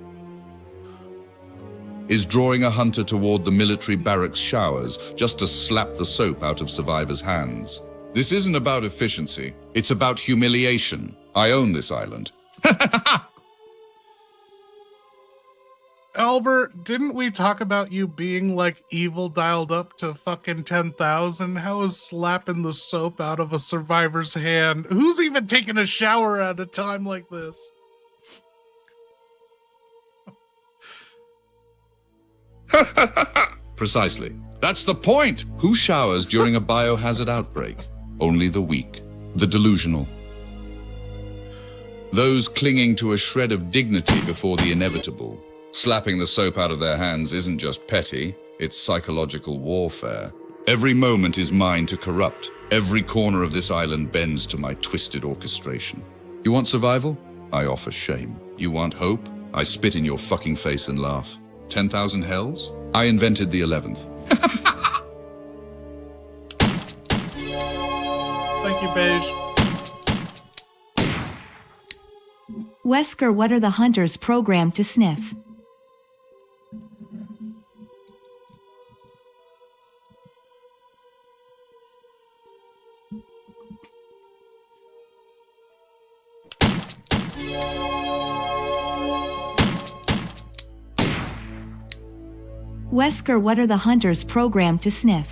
is drawing a hunter toward the military barracks showers just to slap the soap out of survivors' hands. This isn't about efficiency, it's about humiliation. I own this island. Albert, didn't we talk about you being like evil dialed up to fucking 10,000? How is slapping the soap out of a survivor's hand? Who's even taking a shower at a time like this? Precisely. That's the point. Who showers during a biohazard outbreak? Only the weak, the delusional. Those clinging to a shred of dignity before the inevitable. Slapping the soap out of their hands isn't just petty, it's psychological warfare. Every moment is mine to corrupt. Every corner of this island bends to my twisted orchestration. You want survival? I offer shame. You want hope? I spit in your fucking face and laugh. 10,000 hells? I invented the 11th. Thank you, Beige. Wesker, what are the hunters programmed to sniff? Wesker, what are the hunters programmed to sniff?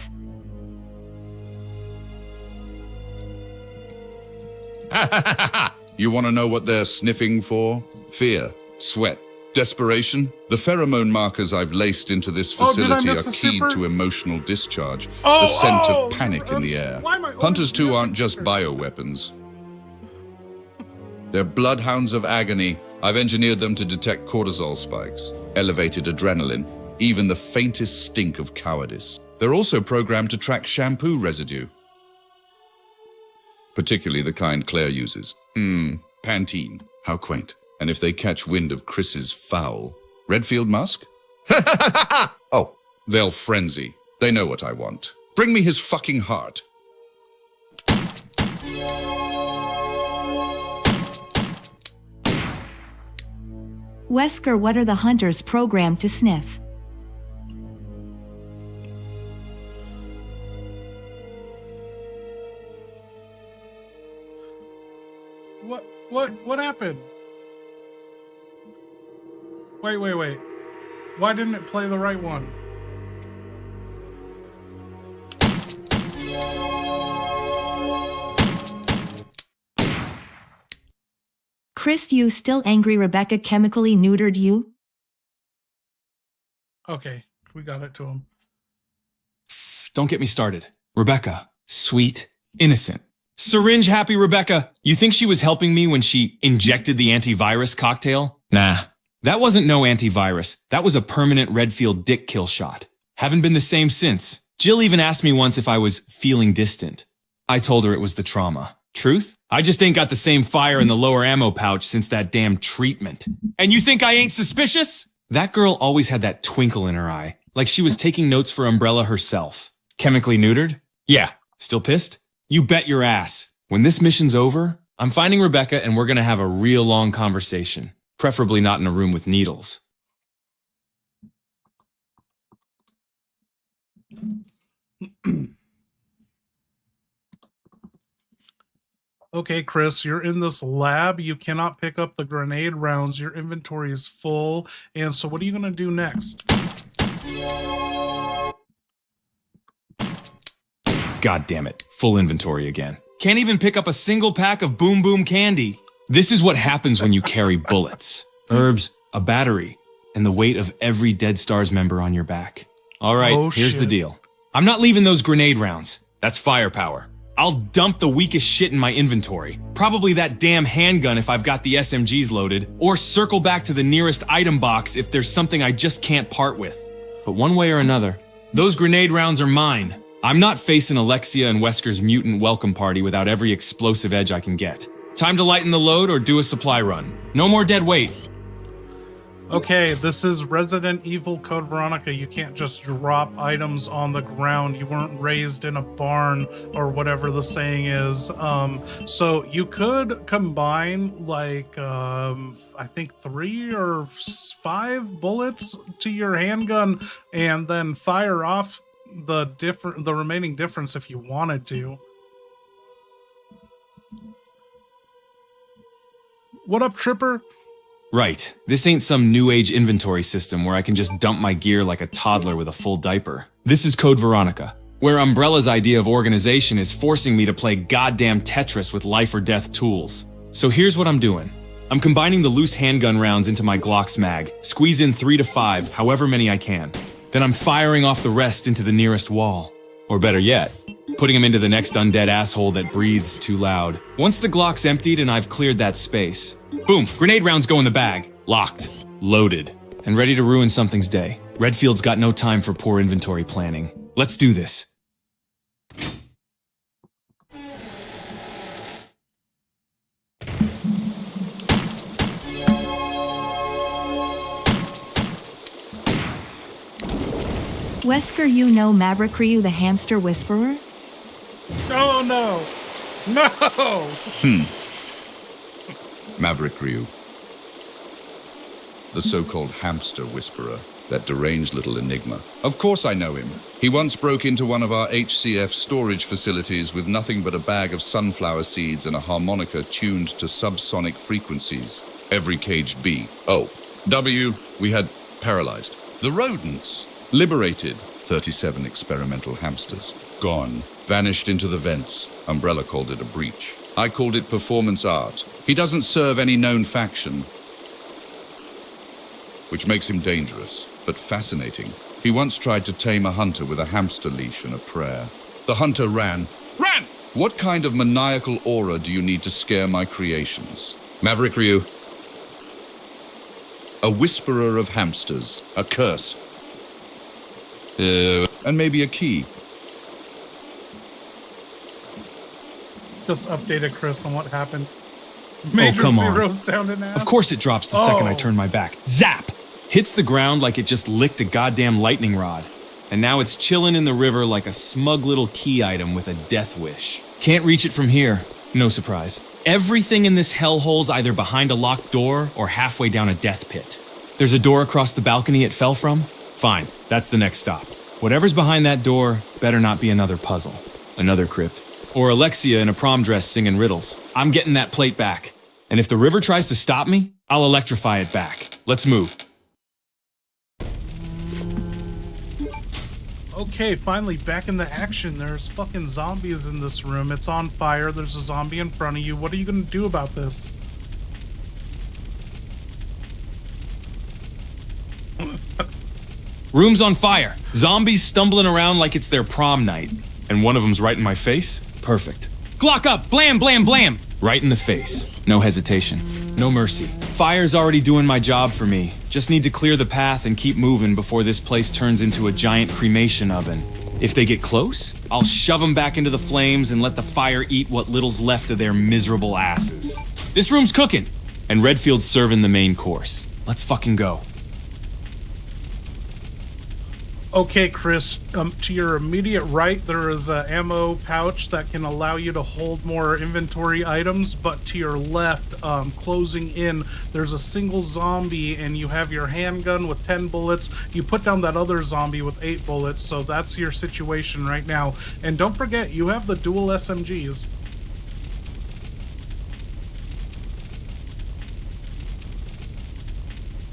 You want to know what they're sniffing for? Fear, sweat, desperation. The pheromone markers I've laced into this facility are keyed to emotional discharge, the scent of panic in the air. Hunters too aren't just bioweapons. They're bloodhounds of agony. I've engineered them to detect cortisol spikes, elevated adrenaline, even the faintest stink of cowardice. They're also programmed to track shampoo residue, particularly the kind Claire uses. Pantene. How quaint. And if they catch wind of Chris's foul, Redfield musk? Oh, they'll frenzy. They know what I want. Bring me his fucking heart. Wesker, what are the hunters programmed to sniff? What happened? Wait. Why didn't it play the right one? Chris, you still angry Rebecca chemically neutered you? Okay, we got it to him. Don't get me started. Rebecca, sweet, innocent. Syringe happy Rebecca. You think she was helping me when she injected the antivirus cocktail? Nah, that wasn't no antivirus. That was a permanent Redfield dick kill shot. Haven't been the same since. Jill even asked me once if I was feeling distant. I told her it was the trauma. Truth? I just ain't got the same fire in the lower ammo pouch since that damn treatment. And you think I ain't suspicious? That girl always had that twinkle in her eye, like she was taking notes for Umbrella herself. Chemically neutered? Yeah. Still pissed? You bet your ass. When this mission's over, I'm finding Rebecca and we're gonna have a real long conversation. Preferably not in a room with needles. Okay, Chris, you're in this lab. You cannot pick up the grenade rounds. Your inventory is full. And so what are you going to do next? God damn it. Full inventory again. Can't even pick up a single pack of Boom Boom candy. This is what happens when you carry bullets, herbs, a battery, and the weight of every Dead Stars member on your back. All right, here's the deal. I'm not leaving those grenade rounds. That's firepower. I'll dump the weakest shit in my inventory. Probably that damn handgun if I've got the SMGs loaded, or circle back to the nearest item box if there's something I just can't part with. But one way or another, those grenade rounds are mine. I'm not facing Alexia and Wesker's mutant welcome party without every explosive edge I can get. Time to lighten the load or do a supply run. No more dead weight. Okay, this is Resident Evil Code Veronica. You can't just drop items on the ground. You weren't raised in a barn or whatever the saying is. So you could combine like, I think 3 or 5 bullets to your handgun and then fire off the remaining difference if you wanted to. What up, Tripper? Right. This ain't some new age inventory system where I can just dump my gear like a toddler with a full diaper. This is Code Veronica, where Umbrella's idea of organization is forcing me to play goddamn Tetris with life or death tools. So here's what I'm doing. I'm combining the loose handgun rounds into my Glock's mag, squeeze in 3 to 5, however many I can. Then I'm firing off the rest into the nearest wall. Or better yet, putting them into the next undead asshole that breathes too loud. Once the Glock's emptied and I've cleared that space, boom, grenade rounds go in the bag. Locked, loaded, and ready to ruin something's day. Redfield's got no time for poor inventory planning. Let's do this. Wesker, you know Fabricating the hamster whisperer? Oh no! No! Maverick Ryu. The so-called hamster whisperer, that deranged little enigma. Of course I know him. He once broke into one of our HCF storage facilities with nothing but a bag of sunflower seeds and a harmonica tuned to subsonic frequencies. Every caged bee. Oh, W, we had paralyzed. The rodents. Liberated. 37 experimental hamsters. Gone. Vanished into the vents. Umbrella called it a breach. I called it performance art. He doesn't serve any known faction, which makes him dangerous, but fascinating. He once tried to tame a hunter with a hamster leash and a prayer. The hunter ran. Ran! What kind of maniacal aura do you need to scare my creations? Maverick Ryu. A whisperer of hamsters. A curse. And maybe a key. Just updated Chris on what happened. Major come Zero on. Sounding ass. Of course it drops the second I turn my back. Zap! Hits the ground like it just licked a goddamn lightning rod. And now it's chilling in the river like a smug little key item with a death wish. Can't reach it from here. No surprise. Everything in this hellhole's either behind a locked door or halfway down a death pit. There's a door across the balcony it fell from? Fine, that's the next stop. Whatever's behind that door better not be another puzzle, another crypt, or Alexia in a prom dress singing riddles. I'm getting that plate back. And if the river tries to stop me, I'll electrify it back. Let's move. Okay, finally back in the action. There's fucking zombies in this room. It's on fire. There's a zombie in front of you. What are you gonna do about this? Room's on fire. Zombies stumbling around like it's their prom night. And one of them's right in my face? Perfect. Glock up! Blam, blam, blam! Right in the face. No hesitation. No mercy. Fire's already doing my job for me. Just need to clear the path and keep moving before this place turns into a giant cremation oven. If they get close, I'll shove them back into the flames and let the fire eat what little's left of their miserable asses. This room's cooking, and Redfield's serving the main course. Let's fucking go. Okay, Chris, to your immediate right, there is an ammo pouch that can allow you to hold more inventory items, but to your left, closing in, there's a single zombie, and you have your handgun with 10 bullets. You put down that other zombie with 8 bullets, so that's your situation right now. And don't forget, you have the dual SMGs.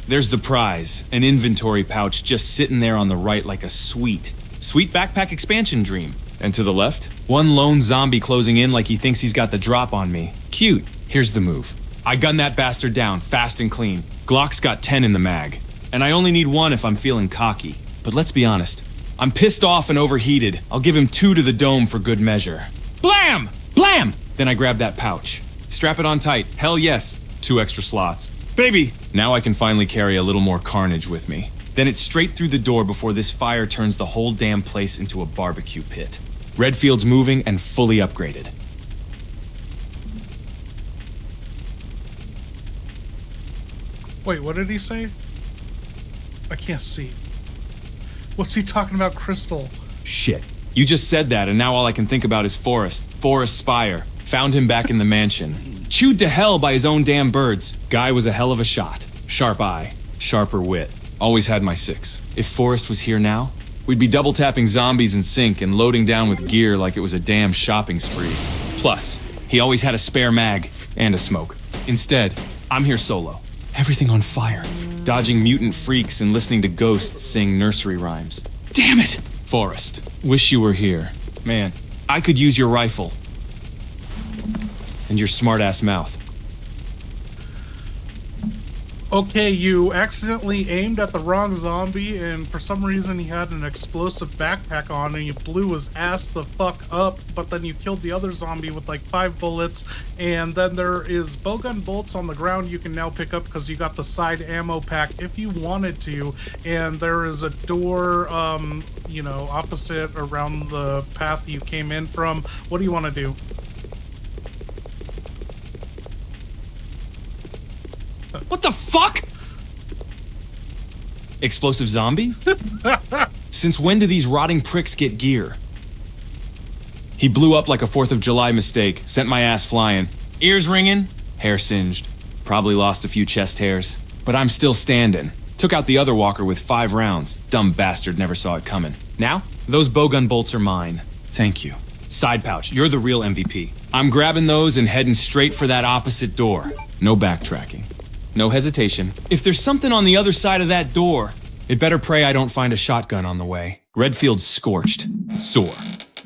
There's the prize, an inventory pouch just sitting there on the right like a sweet backpack expansion dream. And to the left, one lone zombie closing in like he thinks he's got the drop on me. Cute. Here's the move. I gun that bastard down, fast and clean. Glock's got 10 in the mag. And I only need 1 if I'm feeling cocky. But let's be honest, I'm pissed off and overheated. I'll give him 2 to the dome for good measure. Blam! Blam! Then I grab that pouch. Strap it on tight. Hell yes. 2 extra slots. Baby! Now I can finally carry a little more carnage with me. Then it's straight through the door before this fire turns the whole damn place into a barbecue pit. Redfield's moving and fully upgraded. Wait, what did he say? I can't see. What's he talking about, Crystal? Shit. You just said that, and now all I can think about is Forrest. Forrest Spire. Found him back in the mansion. Chewed to hell by his own damn birds. Guy was a hell of a shot. Sharp eye. Sharper wit. Always had my 6. If Forrest was here now, we'd be double-tapping zombies in sync and loading down with gear like it was a damn shopping spree. Plus, he always had a spare mag and a smoke. Instead, I'm here solo. Everything on fire. Dodging mutant freaks and listening to ghosts sing nursery rhymes. Damn it! Forrest, wish you were here. Man, I could use your rifle. And your smart-ass mouth. Okay, you accidentally aimed at the wrong zombie, and for some reason he had an explosive backpack on, and you blew his ass the fuck up, but then you killed the other zombie with like 5 bullets, and then there is bowgun bolts on the ground you can now pick up because you got the side ammo pack if you wanted to, and there is a door, you know, opposite around the path you came in from. What do you want to do? What the fuck? Explosive zombie? Since when do these rotting pricks get gear? He blew up like a 4th of July mistake, sent my ass flying. Ears ringing, hair singed. Probably lost a few chest hairs. But I'm still standing. Took out the other walker with 5 rounds. Dumb bastard never saw it coming. Now, those bowgun bolts are mine. Thank you. Side pouch, you're the real MVP. I'm grabbing those and heading straight for that opposite door. No backtracking. No hesitation. If there's something on the other side of that door, it better pray I don't find a shotgun on the way. Redfield's scorched, sore,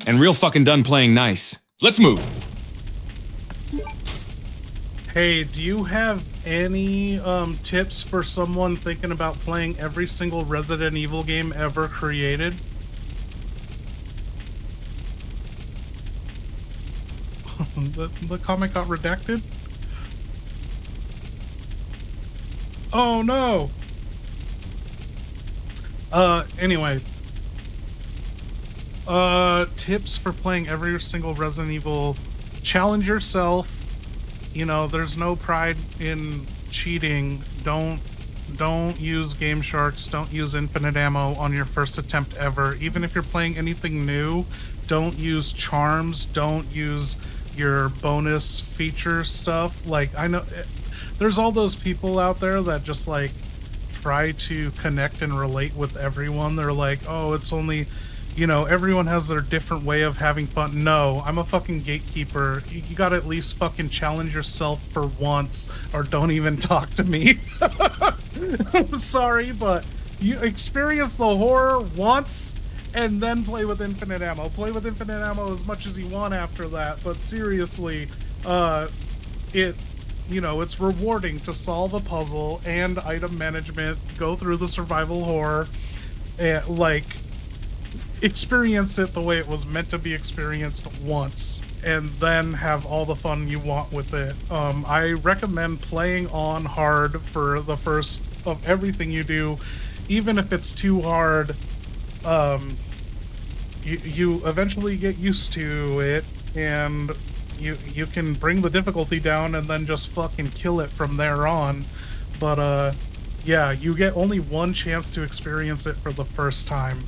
and real fucking done playing nice. Let's move. Hey, do you have any tips for someone thinking about playing every single Resident Evil game ever created? The comic got redacted? Oh no! Anyway. Tips for playing every single Resident Evil. Challenge yourself. You know, there's no pride in cheating. Don't use Game Sharks. Don't use infinite ammo on your first attempt ever. Even if you're playing anything new, don't use charms. Don't use your bonus feature stuff. Like, I know there's all those people out there that just like try to connect and relate with everyone. They're like, oh, it's only, you know, everyone has their different way of having fun. No, I'm a fucking gatekeeper. You gotta at least fucking challenge yourself for once, or don't even talk to me. I'm sorry, but you experience the horror once and then play with infinite ammo. Play with infinite ammo as much as you want after that, but seriously, you know, it's rewarding to solve a puzzle and item management, go through the survival horror, and like experience it the way it was meant to be experienced once, and then have all the fun you want with it. I recommend playing on hard for the first of everything you do, even if it's too hard. You eventually get used to it, and you can bring the difficulty down and then just fucking kill it from there on. But yeah, you get only one chance to experience it for the first time.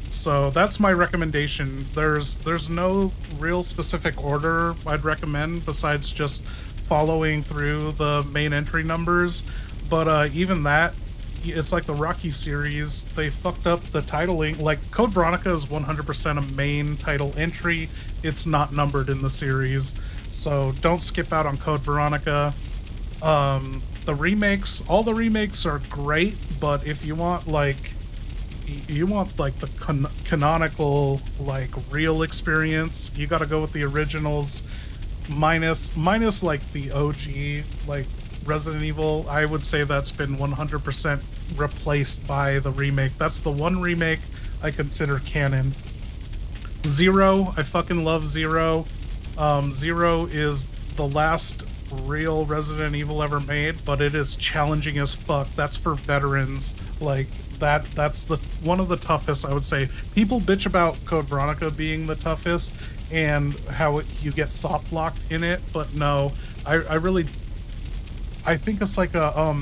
So that's my recommendation. There's no real specific order I'd recommend besides just following through the main entry numbers. But even that, it's like the Rocky series. They fucked up the titling. Like, Code Veronica is 100% a main title entry. It's not numbered in the series. So don't skip out on Code Veronica. The remakes, all the remakes are great, but if you want like the canonical, like, real experience, you gotta go with the originals minus like the OG, like Resident Evil. I would say that's been 100% replaced by the remake. That's the one remake I consider canon. Zero, I fucking love Zero. Zero is the last real Resident Evil ever made, but it is challenging as fuck. That's for veterans. Like that's the one of the toughest, I would say. People bitch about Code Veronica being the toughest and how you get soft locked in it, but no, I think it's like a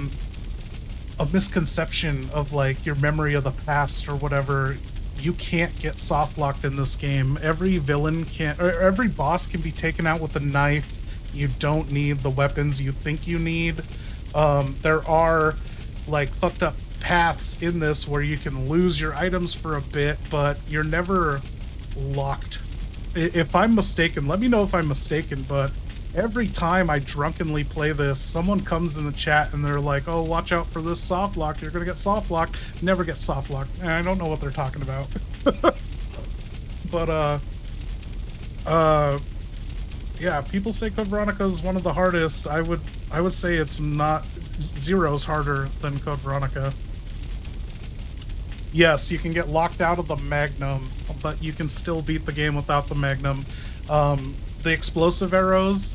misconception of like your memory of the past or whatever. You can't get soft locked in this game. Every villain can, or every boss can be taken out with a knife. You don't need the weapons you think you need. There are like fucked up paths in this where you can lose your items for a bit, but you're never locked. If I'm mistaken, let me know if I'm mistaken, but every time I drunkenly play this, someone comes in the chat and they're like, oh, watch out for this soft lock. You're going to get soft locked. Never get soft locked. And I don't know what they're talking about. But, yeah, people say Code Veronica is one of the hardest. I would say it's not. Zero's harder than Code Veronica. Yes, you can get locked out of the Magnum, but you can still beat the game without the Magnum. The explosive arrows,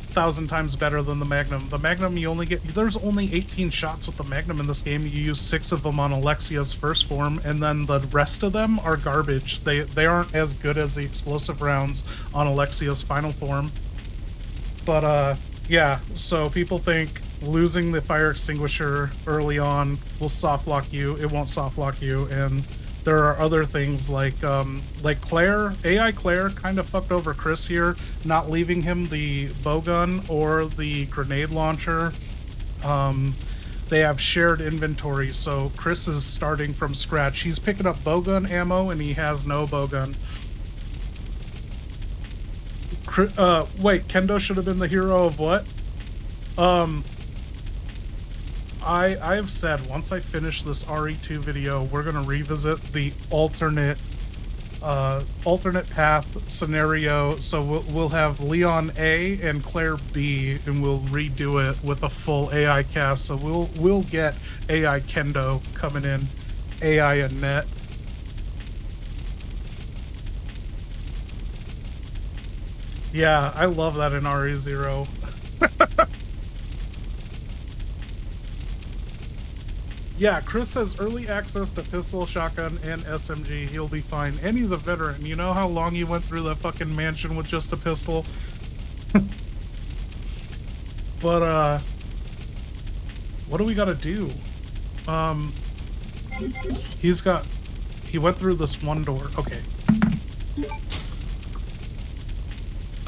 1,000 times better than the Magnum. The Magnum, you only get, there's only 18 shots with the Magnum in this game. You use 6 of them on Alexia's first form, and then the rest of them are garbage. They aren't as good as the explosive rounds on Alexia's final form. But yeah, so people think losing the fire extinguisher early on will soft lock you. It won't soft lock you, and there are other things like Claire, AI Claire kind of fucked over Chris here, not leaving him the bowgun or the grenade launcher. They have shared inventory, so Chris is starting from scratch. He's picking up bowgun ammo and he has no bowgun. Wait, Kendo should have been the hero of what? I have said once I finish this RE2 video, we're gonna revisit the alternate path scenario. So we'll have Leon A and Claire B, and we'll redo it with a full AI cast. So we'll get AI Kendo coming in, AI Annette. Yeah, I love that in RE0. Yeah, Chris has early access to pistol, shotgun, and SMG. He'll be fine. And he's a veteran. You know how long he went through that fucking mansion with just a pistol? But, what do we gotta do? He went through this one door. Okay.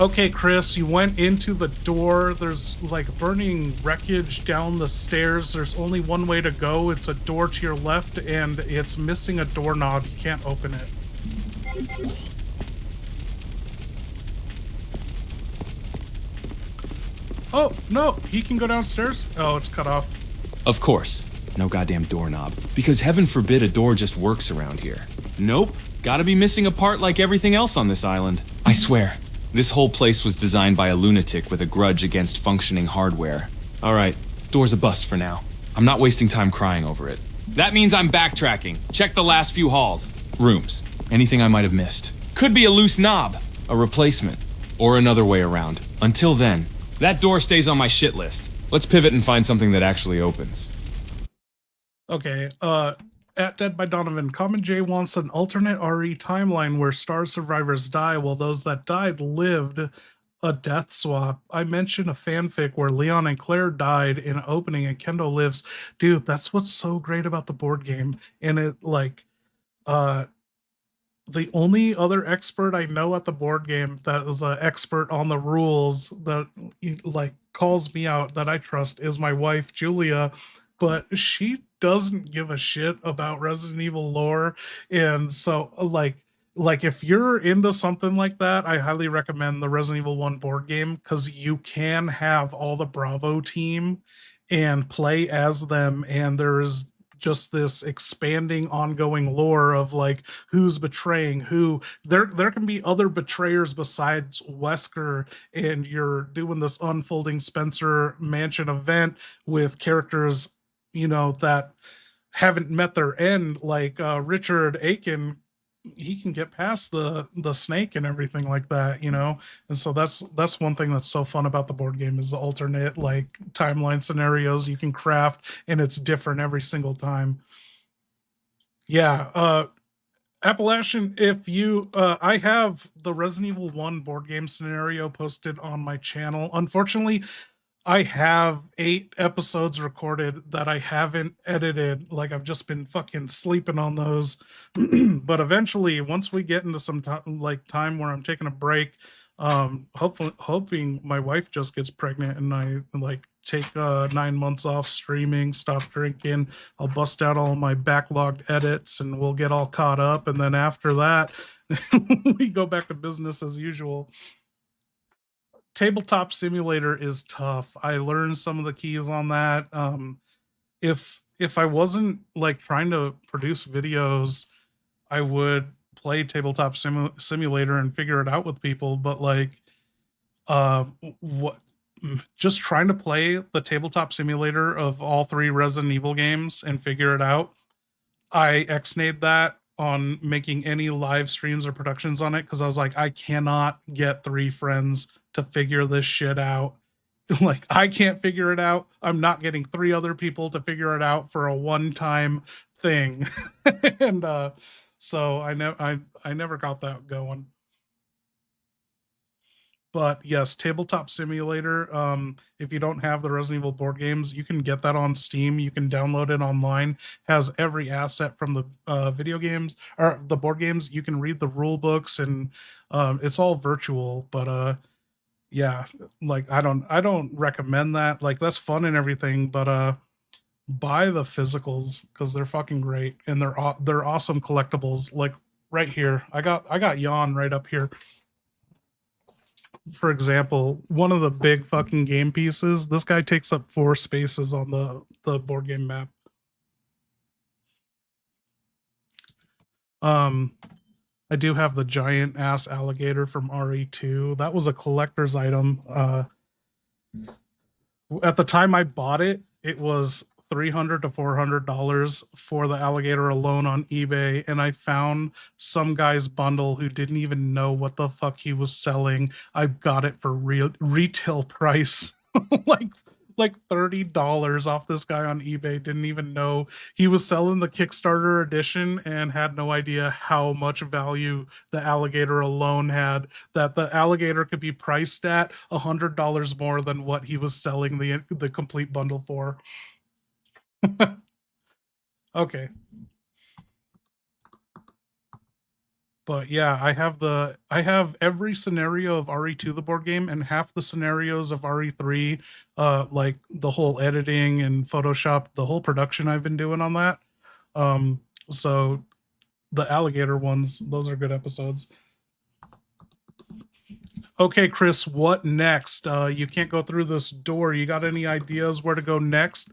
Okay, Chris, you went into the door. There's like burning wreckage down the stairs. There's only one way to go. It's a door to your left, and it's missing a doorknob. You can't open it. Oh, no, he can go downstairs? Oh, it's cut off. Of course. No goddamn doorknob. Because heaven forbid a door just works around here. Nope. Gotta be missing a part like everything else on this island. I swear. This whole place was designed by a lunatic with a grudge against functioning hardware. Alright, door's a bust for now. I'm not wasting time crying over it. That means I'm backtracking. Check the last few halls. Rooms. Anything I might have missed. Could be a loose knob, a replacement, or another way around. Until then, that door stays on my shit list. Let's pivot and find something that actually opens. Okay, at Dead by Donovan, Common J wants an alternate RE timeline where star survivors die while those that died lived, a death swap. I mentioned a fanfic where Leon and Claire died in an opening and Kendall lives. Dude, that's what's so great about the board game. And it, like, the only other expert I know at the board game that is an expert on the rules that, like, calls me out that I trust is my wife, Julia, but she doesn't give a shit about Resident Evil lore. And so like if you're into something like that, I highly recommend the Resident Evil 1 board game, because you can have all the Bravo team and play as them, and there is just this expanding ongoing lore of like who's betraying who. There can be other betrayers besides Wesker, and you're doing this unfolding Spencer Mansion event with characters, you know, that haven't met their end, like Richard Aiken he can get past the snake and everything like that, you know. And so that's one thing that's so fun about the board game is the alternate like timeline scenarios you can craft, and it's different every single time. Yeah, Appalachian, if you I have the Resident Evil 1 board game scenario posted on my channel. Unfortunately, I have 8 episodes recorded that I haven't edited. Like, I've just been fucking sleeping on those. But eventually, once we get into some time where I'm taking a break, hoping my wife just gets pregnant and I like take 9 months off streaming, stop drinking, I'll bust out all my backlogged edits and we'll get all caught up. And then after that, we go back to business as usual. Tabletop Simulator is tough. I learned some of the keys on that. If I wasn't like trying to produce videos, I would play Tabletop Simulator and figure it out with people. But like, just trying to play the Tabletop Simulator of all 3 Resident Evil games and figure it out, I ex-nayed that on making any live streams or productions on it, because I was like, I cannot get 3 friends to figure this shit out. Like, I can't figure it out. I'm not getting 3 other people to figure it out for a one-time thing. And so I never got that going. But yes, Tabletop Simulator, if you don't have the Resident Evil board games, you can get that on Steam. You can download it online. Has every asset from the video games or the board games. You can read the rule books, and it's all virtual. But yeah, like I don't recommend that. Like, that's fun and everything, but buy the physicals because they're fucking great, and they're awesome collectibles. Like right here, I got Yawn right up here. For example, one of the big fucking game pieces, this guy takes up 4 spaces on the board game map. I do have the giant ass alligator from RE2. That was a collector's item. At the time I bought it, it was $300 to $400 for the alligator alone on eBay, and I found some guy's bundle who didn't even know what the fuck he was selling. I got it for retail price, like $30 off this guy on eBay. Didn't even know he was selling the Kickstarter edition and had no idea how much value the alligator alone had, that the alligator could be priced at $100 more than what he was selling the complete bundle for. Okay. But yeah, I have every scenario of RE2, the board game, and half the scenarios of RE3, like the whole editing and Photoshop, the whole production I've been doing on that. So the alligator ones, those are good episodes. Okay, Chris, what next? You can't go through this door. You got any ideas where to go next?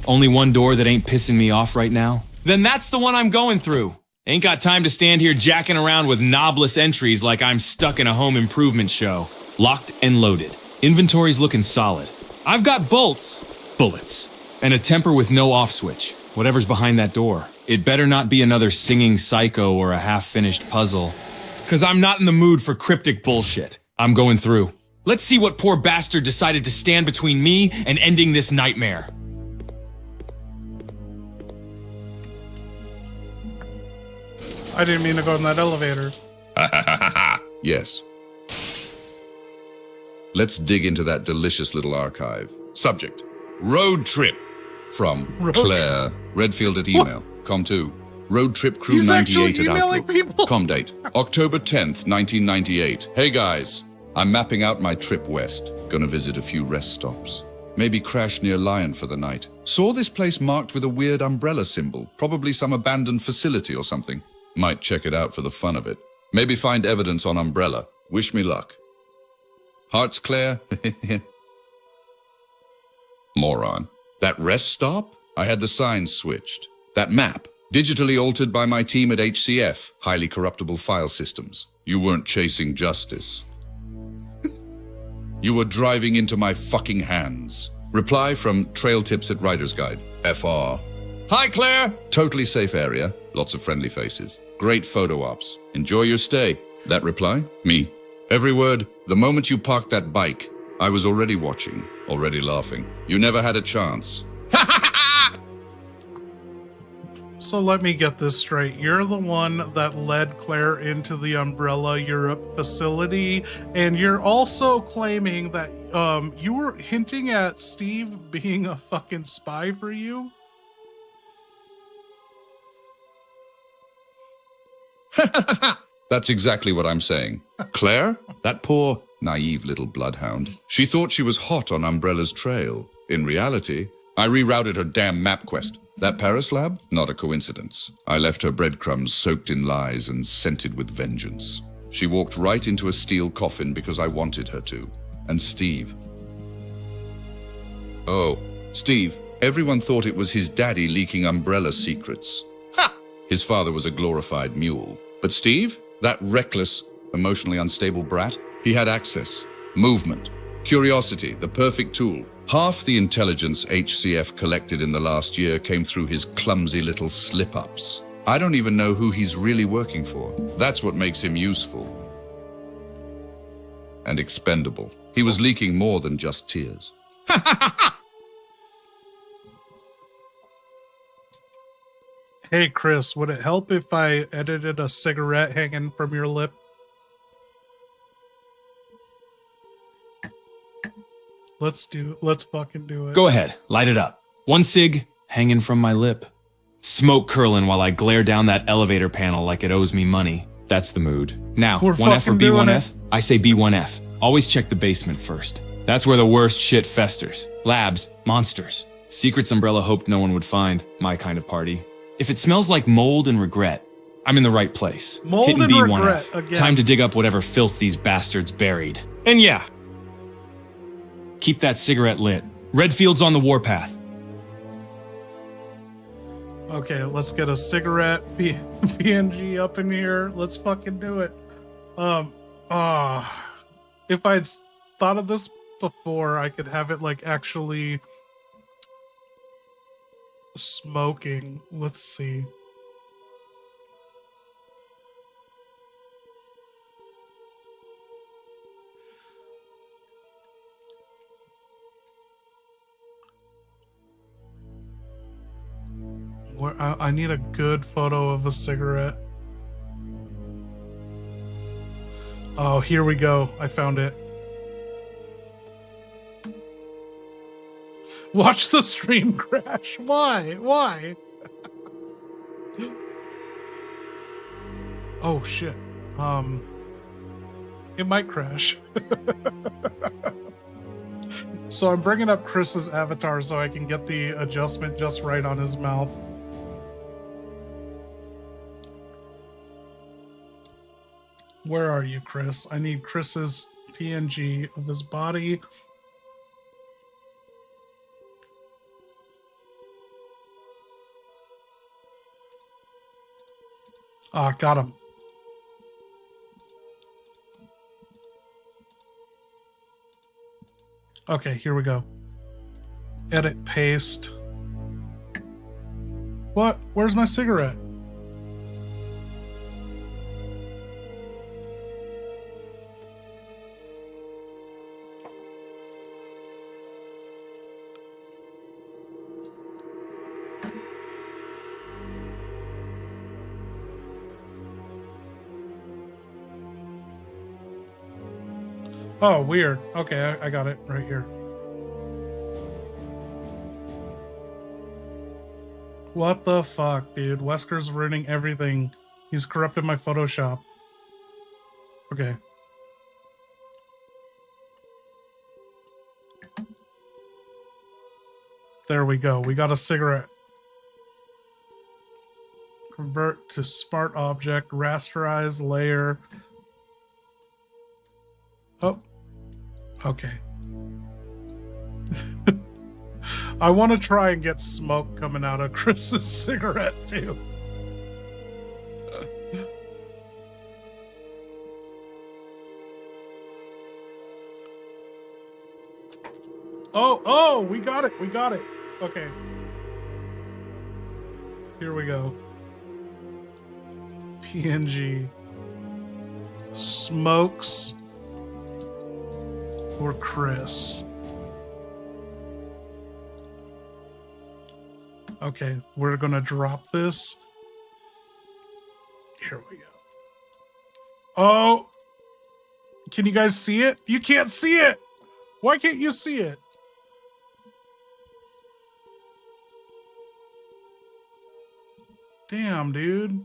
Only one door that ain't pissing me off right now? Then that's the one I'm going through. Ain't got time to stand here jacking around with knobless entries like I'm stuck in a home improvement show. Locked and loaded. Inventory's looking solid. I've got bullets, and a temper with no off switch. Whatever's behind that door. It better not be another singing psycho or a half-finished puzzle. 'Cause I'm not in the mood for cryptic bullshit. I'm going through. Let's see what poor bastard decided to stand between me and ending this nightmare. I didn't mean to go in that elevator. Yes. Let's dig into that delicious little archive. Subject: road trip. From Claire. Redfield at email. Com2. Road trip crew 98 at Outlook. Com date: October 10th, 1998. Hey guys, I'm mapping out my trip west. Gonna visit a few rest stops. Maybe crash near Lion for the night. Saw this place marked with a weird umbrella symbol. Probably some abandoned facility or something. Might check it out for the fun of it. Maybe find evidence on umbrella. Wish me luck. Hearts, Claire? Moron. That rest stop? I had the signs switched. That map? Digitally altered by my team at HCF, highly corruptible file systems. You weren't chasing justice. You were driving into my fucking hands. Reply from Trail Tips at Rider's Guide. FR. Hi, Claire! Totally safe area. Lots of friendly faces. Great photo ops. Enjoy your stay. That reply? Me. Every word. The moment you parked that bike, I was already watching, already laughing. You never had a chance. So let me get this straight. You're the one that led Claire into the Umbrella Europe facility, and you're also claiming that you were hinting at Steve being a fucking spy for you? That's exactly what I'm saying. Claire, that poor, naive little bloodhound, she thought she was hot on Umbrella's trail. In reality, I rerouted her damn map quest. That Paris lab? Not a coincidence. I left her breadcrumbs soaked in lies and scented with vengeance. She walked right into a steel coffin because I wanted her to. And Steve. Oh, Steve. Everyone thought it was his daddy leaking Umbrella secrets. Ha! His father was a glorified mule. But Steve? That reckless, emotionally unstable brat? He had access, movement, curiosity, the perfect tool. Half the intelligence HCF collected in the last year came through his clumsy little slip-ups. I don't even know who he's really working for. That's what makes him useful. And expendable. He was leaking more than just tears. Hey, Chris, would it help if I edited a cigarette hanging from your lip? Let's fucking do it. Go ahead, light it up. One cig hanging from my lip. Smoke curling while I glare down that elevator panel like it owes me money. That's the mood. Now, We're 1F or fucking doing B1F? I say B1F. Always check the basement first. That's where the worst shit festers. Labs, monsters. Secrets Umbrella hoped no one would find. My kind of party. If it smells like mold and regret, I'm in the right place. Mold Hitting and B1F. regret again. Time to dig up whatever filth these bastards buried. And yeah, keep that cigarette lit. Redfield's on the warpath. Okay, let's get a cigarette PNG up in here. Let's fucking do it. If I'd thought of this before, I could have it like actually smoking. Let's see. I need a good photo of a cigarette. Oh, here we go. I found it. Watch the stream crash. Why? Why? Oh, shit. It might crash. So I'm bringing up Chris's avatar so I can get the adjustment just right on his mouth. Where are you, Chris? I need Chris's PNG of his body. Ah, got him. Okay, here we go. Edit, paste. What? Where's my cigarette? Oh, weird. Okay, I got it right here. What the fuck, dude? Wesker's ruining everything. He's corrupted my Photoshop. Okay. There we go. We got a cigarette. Convert to smart object, rasterize, layer. Oh, okay. I want to try and get smoke coming out of Chris's cigarette too. Oh, we got it. We got it. Okay. Here we go. PNG. Smokes or Chris. Okay, we're gonna drop this. Here we go. Oh, can you guys see it? You can't see it. Why can't you see it? Damn, dude.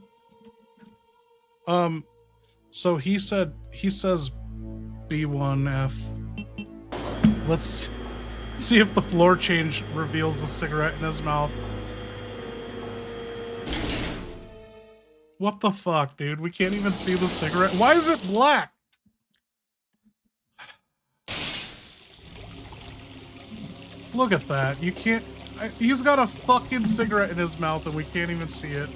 So he says B1F. Let's see if the floor change reveals the cigarette in his mouth. What the fuck, dude? We can't even see the cigarette. Why is it black? Look at that. You can't... He's got a fucking cigarette in his mouth and we can't even see it.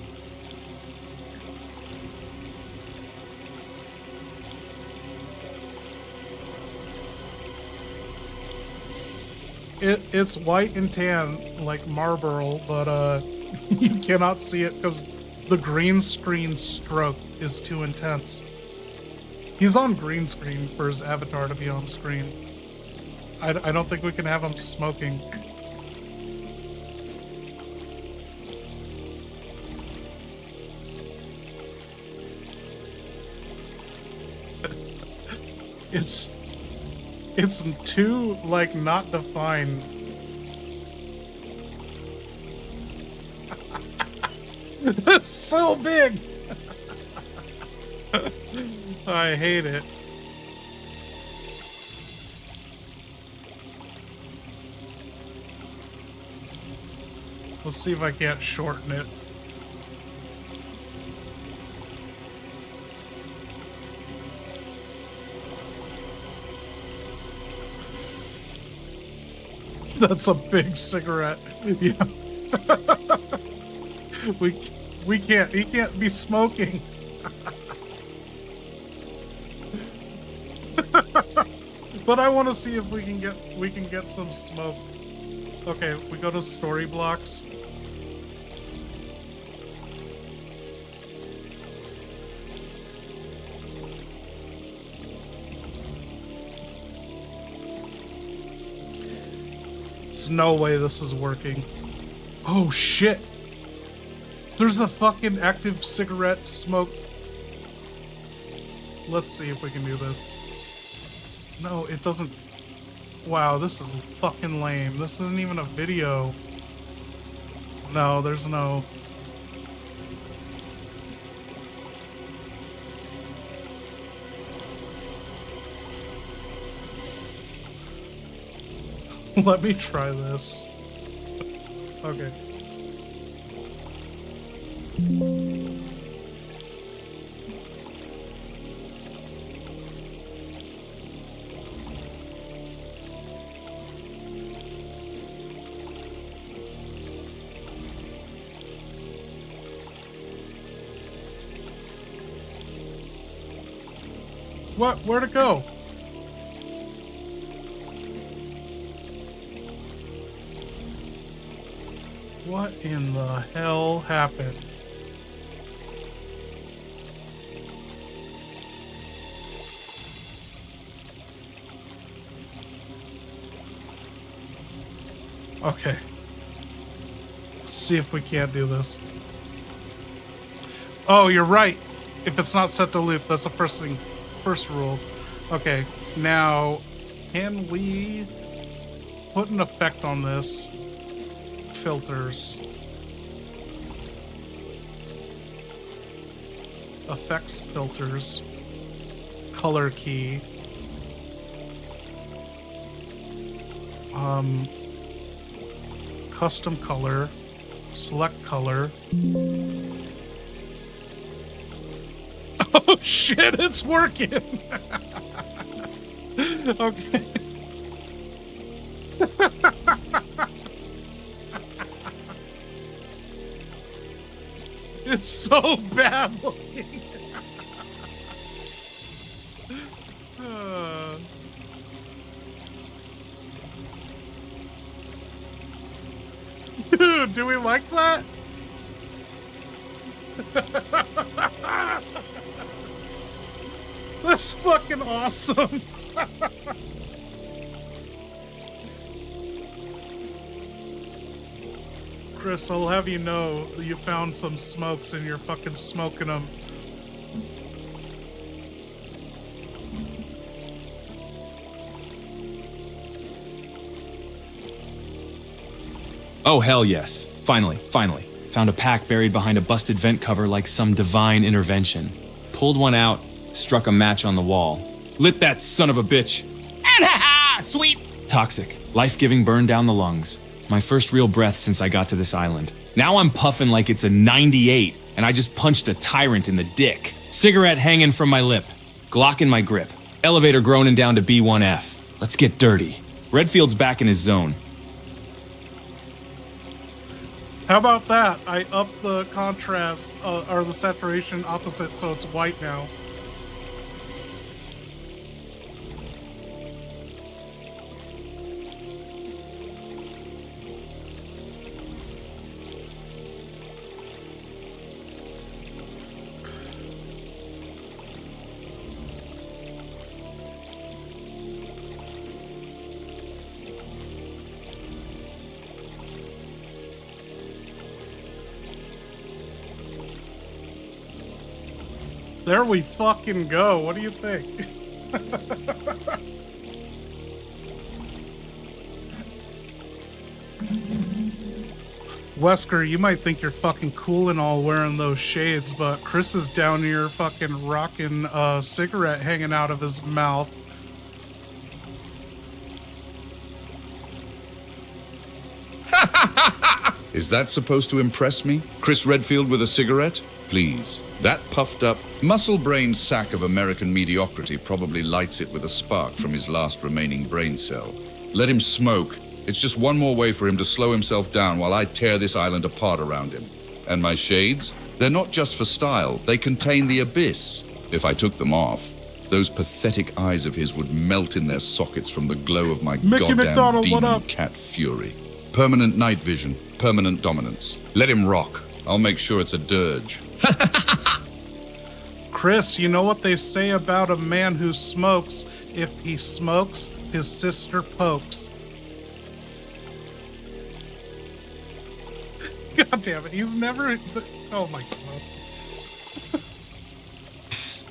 It's white and tan like Marlboro, but you cannot see it because the green screen stroke is too intense. He's on green screen for his avatar to be on screen. I don't think we can have him smoking. It's too, like, not defined. It's so big! I hate it. Let's see if I can't shorten it. That's a big cigarette. Yeah. We can't. He can't be smoking. But I want to see if we can get some smoke. Okay, we go to story blocks. There's no way this is working. Oh shit! There's a fucking active cigarette smoke. Let's see if we can do this. No, it doesn't. Wow, this is fucking lame. This isn't even a video. No, there's no... Let me try this. Okay. What? Where'd it go? What in the hell happened? Okay. Let's see if we can't do this. Oh, you're right. If it's not set to loop, that's the first rule. Okay, now can we put an effect on this? Filters. Effect filters. Color key. Custom color. Select color. Oh shit, it's working! Okay. It's so bad looking. Dude, do we like that? That's fucking awesome. Chris, I'll have you know that you found some smokes and you're fucking smoking them. Oh, hell yes. Finally. Found a pack buried behind a busted vent cover like some divine intervention. Pulled one out, struck a match on the wall. Lit that son of a bitch. And ha-ha! Sweet! Toxic. Life-giving burn down the lungs. My first real breath since I got to this island. Now I'm puffing like it's a 98, and I just punched a tyrant in the dick. Cigarette hanging from my lip. Glock in my grip. Elevator groaning down to B1F. Let's get dirty. Redfield's back in his zone. How about that? I upped the contrast, or the saturation opposite, so it's white now. There we fucking go. What do you think? Wesker, you might think you're fucking cool and all wearing those shades, but Chris is down here fucking rocking a cigarette hanging out of his mouth. Is that supposed to impress me? Chris Redfield with a cigarette? Please. That puffed up, muscle-brained sack of American mediocrity probably lights it with a spark from his last remaining brain cell. Let him smoke. It's just one more way for him to slow himself down while I tear this island apart around him. And my shades? They're not just for style. They contain the abyss. If I took them off, those pathetic eyes of his would melt in their sockets from the glow of my Mickey goddamn McDonald, what demon up? cat fury. Permanent night vision, permanent dominance. Let him rock. I'll make sure it's a dirge. Chris, you know what they say about a man who smokes? If he smokes, his sister pokes. God damn it, he's never... Oh my god.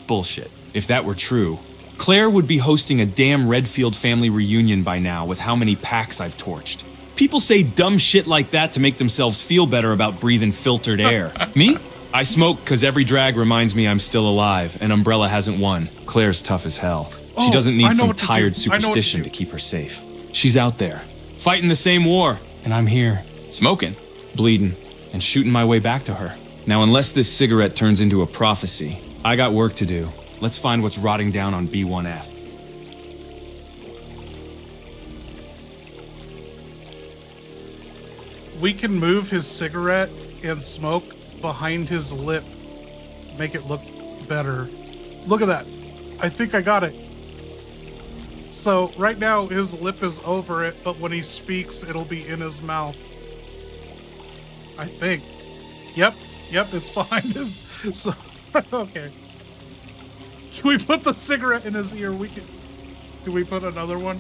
Bullshit. If that were true, Claire would be hosting a damn Redfield family reunion by now with how many packs I've torched. People say dumb shit like that to make themselves feel better about breathing filtered air. Me? I smoke because every drag reminds me I'm still alive, and Umbrella hasn't won. Claire's tough as hell. She doesn't need some tired superstition to keep her safe. She's out there, fighting the same war, and I'm here, smoking, bleeding, and shooting my way back to her. Now, unless this cigarette turns into a prophecy, I got work to do. Let's find what's rotting down on B1F. We can move his cigarette and smoke behind his lip. Make it look better. Look at that. I think I got it. So right now his lip is over it, but when he speaks, it'll be in his mouth. I think. Yep, it's behind his... So, okay. Can we put the cigarette in his ear? Can we put another one?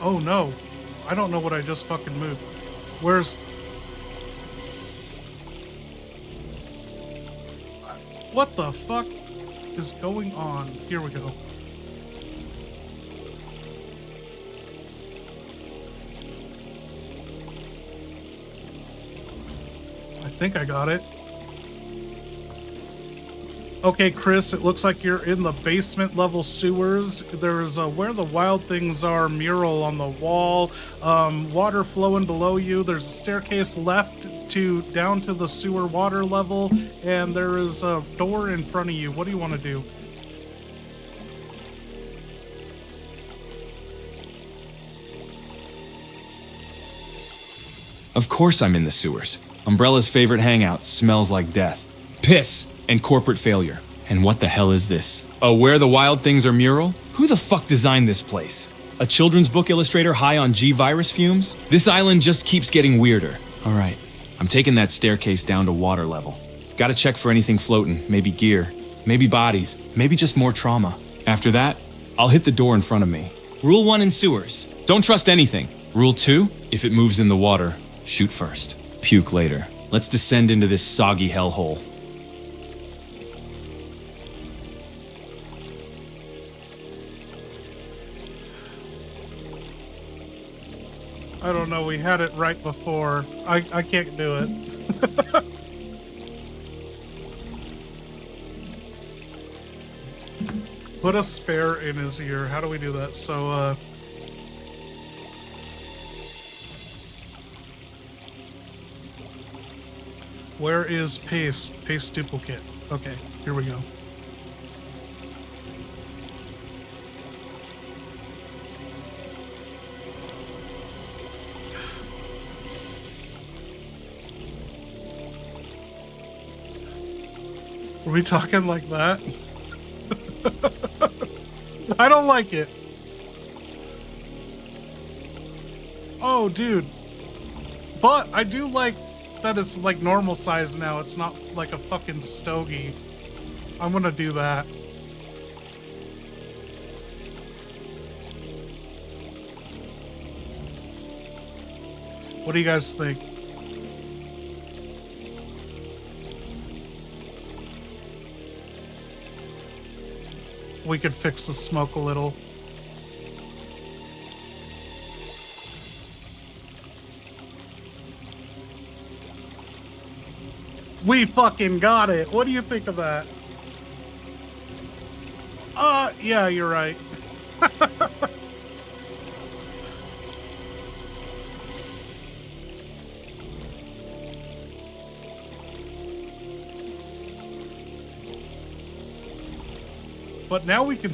Oh no. I don't know what I just fucking moved. Where's... What the fuck is going on? Here we go. I think I got it. Okay, Chris, it looks like you're in the basement level sewers. There's a Where the Wild Things Are mural on the wall. Water flowing below you. There's a staircase left down to the sewer water level, and there is a door in front of you. What do you want to do? Of course I'm in the sewers. Umbrella's favorite hangout smells like death, piss, and corporate failure. And what the hell is this? A Where the Wild Things Are mural? Who the fuck designed this place? A children's book illustrator high on G-virus fumes? This island just keeps getting weirder. All right, I'm taking that staircase down to water level. Gotta check for anything floating, maybe gear, maybe bodies, maybe just more trauma. After that, I'll hit the door in front of me. Rule 1 in sewers, don't trust anything. Rule 2, if it moves in the water, shoot first. Puke later. Let's descend into this soggy hellhole. I don't know, we had it right before. I can't do it. Put a spare in his ear. How do we do that? So, where is paste? Paste duplicate. Okay, here we go. Are we talking like that? I don't like it. Oh, dude. But I do like that it's like normal size now. It's not like a fucking stogie. I'm gonna do that. What do you guys think? We could fix the smoke a little. We fucking got it. What do you think of that? Yeah, you're right. But now we can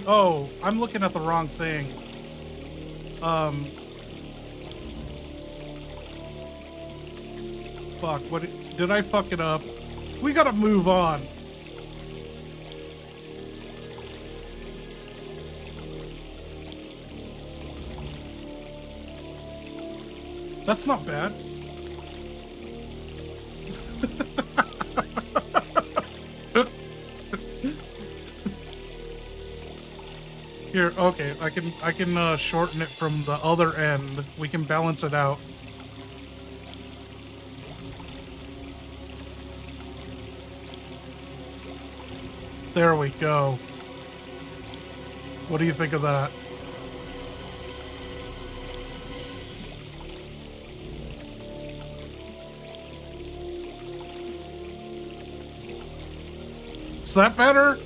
oh, I'm looking at the wrong thing. Fuck, what did I fuck it up? We gotta move on. That's not bad. Here, okay, I can shorten it from the other end. We can balance it out. There we go. What do you think of that? Is that better?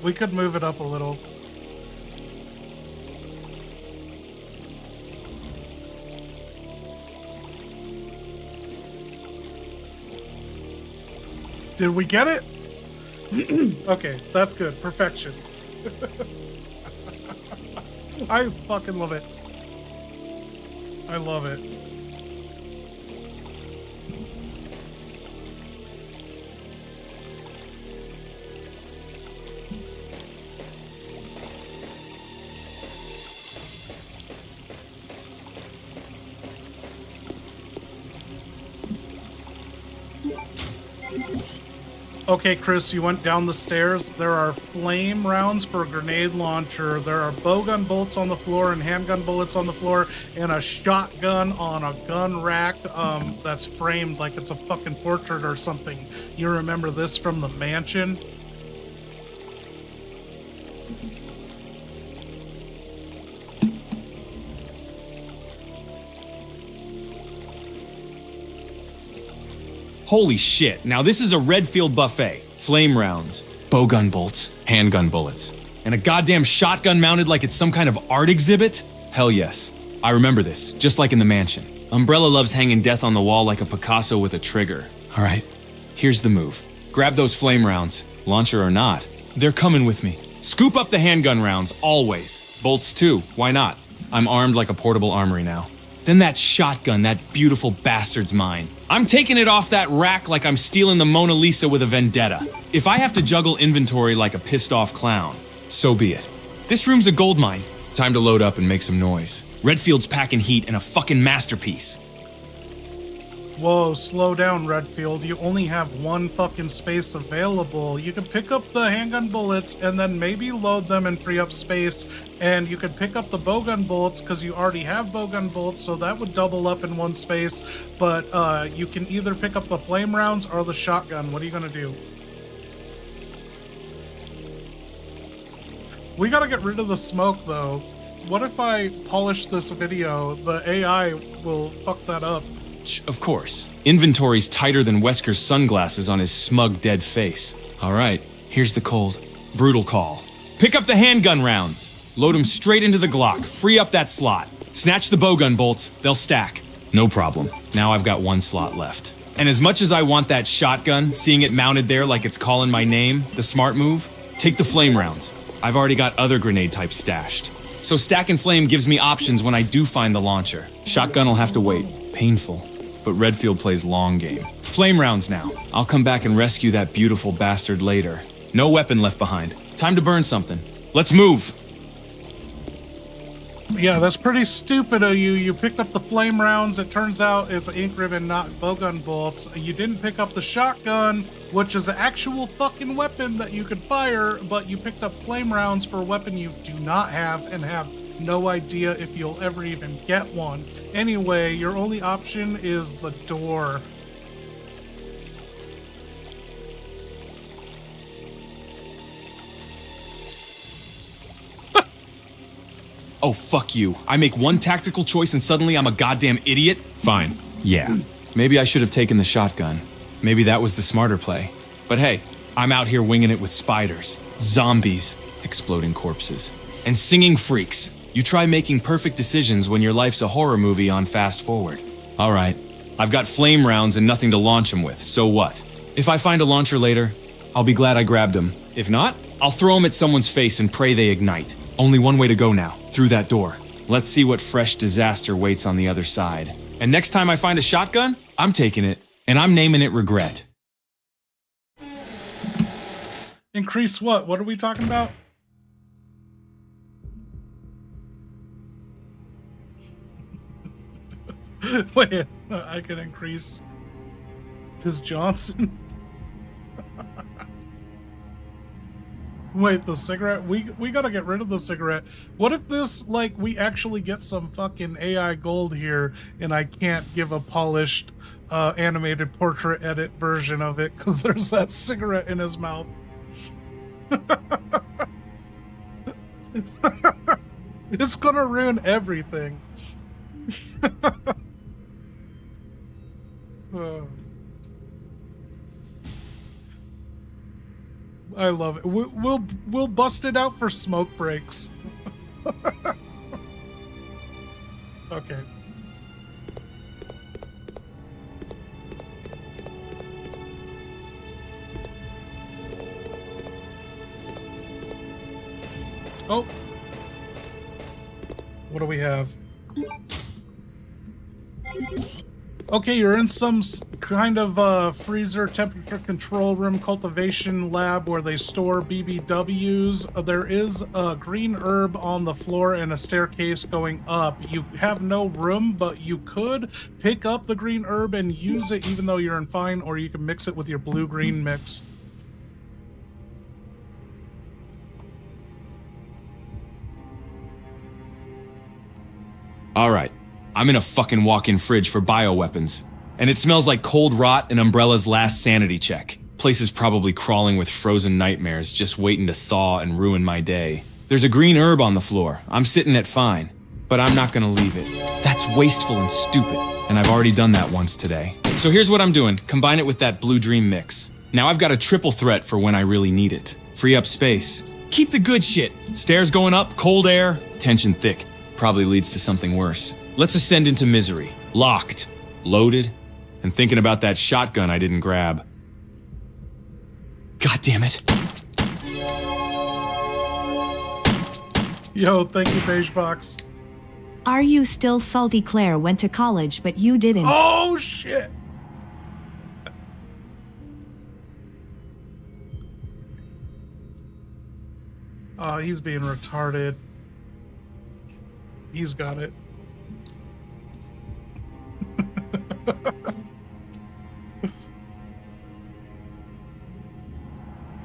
We could move it up a little. Did we get it? Okay, that's good. Perfection. I fucking love it. I love it. Okay, Chris, you went down the stairs. There are flame rounds for a grenade launcher. There are bowgun bullets on the floor and handgun bullets on the floor and a shotgun on a gun rack that's framed like it's a fucking portrait or something. You remember this from the mansion? Holy shit, now this is a Redfield buffet. Flame rounds, bowgun bolts, handgun bullets, and a goddamn shotgun mounted like it's some kind of art exhibit? Hell yes. I remember this, just like in the mansion. Umbrella loves hanging death on the wall like a Picasso with a trigger. All right, here's the move. Grab those flame rounds, launcher or not. They're coming with me. Scoop up the handgun rounds, always. Bolts too, why not? I'm armed like a portable armory now. Then that shotgun, that beautiful bastard's mine. I'm taking it off that rack like I'm stealing the Mona Lisa with a vendetta. If I have to juggle inventory like a pissed off clown, so be it. This room's a goldmine. Time to load up and make some noise. Redfield's packing heat and a fucking masterpiece. Whoa, slow down, Redfield. You only have one fucking space available. You can pick up the handgun bullets and then maybe load them and free up space. And you could pick up the bowgun bullets because you already have bowgun bullets, so that would double up in one space. But you can either pick up the flame rounds or the shotgun. What are you gonna do? We gotta get rid of the smoke, though. What if I polish this video? The AI will fuck that up. Of course. Inventory's tighter than Wesker's sunglasses on his smug, dead face. All right, here's the cold, brutal call. Pick up the handgun rounds. Load them straight into the Glock. Free up that slot. Snatch the bowgun bolts. They'll stack. No problem. Now I've got one slot left. And as much as I want that shotgun, seeing it mounted there like it's calling my name, the smart move, take the flame rounds. I've already got other grenade types stashed. So stack and flame gives me options when I do find the launcher. Shotgun will have to wait. Painful. But Redfield plays long game. Flame rounds now. I'll come back and rescue that beautiful bastard later. No weapon left behind. Time to burn something. Let's move! Yeah, that's pretty stupid of you. You picked up the flame rounds. It turns out it's ink ribbon, not bowgun bolts. You didn't pick up the shotgun, which is an actual fucking weapon that you could fire, but you picked up flame rounds for a weapon you do not have and have no idea if you'll ever even get one. Anyway, your only option is the door. Oh, fuck you. I make one tactical choice and suddenly I'm a goddamn idiot? Fine. Yeah. Maybe I should have taken the shotgun. Maybe that was the smarter play. But hey, I'm out here winging it with spiders, zombies, exploding corpses, and singing freaks. You try making perfect decisions when your life's a horror movie on fast forward. All right, I've got flame rounds and nothing to launch them with, so what? If I find a launcher later, I'll be glad I grabbed them. If not, I'll throw them at someone's face and pray they ignite. Only one way to go now, through that door. Let's see what fresh disaster waits on the other side. And next time I find a shotgun, I'm taking it, and I'm naming it Regret. Increase what? What are we talking about? Wait, I can increase his Johnson. Wait, the cigarette? We gotta get rid of the cigarette. What if this, like, we actually get some fucking AI gold here and I can't give a polished animated portrait edit version of it because there's that cigarette in his mouth. It's gonna ruin everything. I love it. We'll bust it out for smoke breaks. Okay. Oh. What do we have? Okay, you're in some kind of freezer temperature control room cultivation lab where they store BBWs. There is a green herb on the floor and a staircase going up. You have no room, but you could pick up the green herb and use it even though you're in fine, or you can mix it with your blue-green mix. All right. I'm in a fucking walk-in fridge for bioweapons. And it smells like cold rot and Umbrella's last sanity check. Place is probably crawling with frozen nightmares just waiting to thaw and ruin my day. There's a green herb on the floor. I'm sitting at fine. But I'm not gonna leave it. That's wasteful and stupid. And I've already done that once today. So here's what I'm doing. Combine it with that blue dream mix. Now I've got a triple threat for when I really need it. Free up space. Keep the good shit. Stairs going up, cold air, tension thick. Probably leads to something worse. Let's ascend into misery. Locked, loaded, and thinking about that shotgun I didn't grab. God damn it. Yo, thank you, Beige Box. Are you still salty? Claire went to college, but you didn't. Oh, shit. Oh, he's being retarded. He's got it.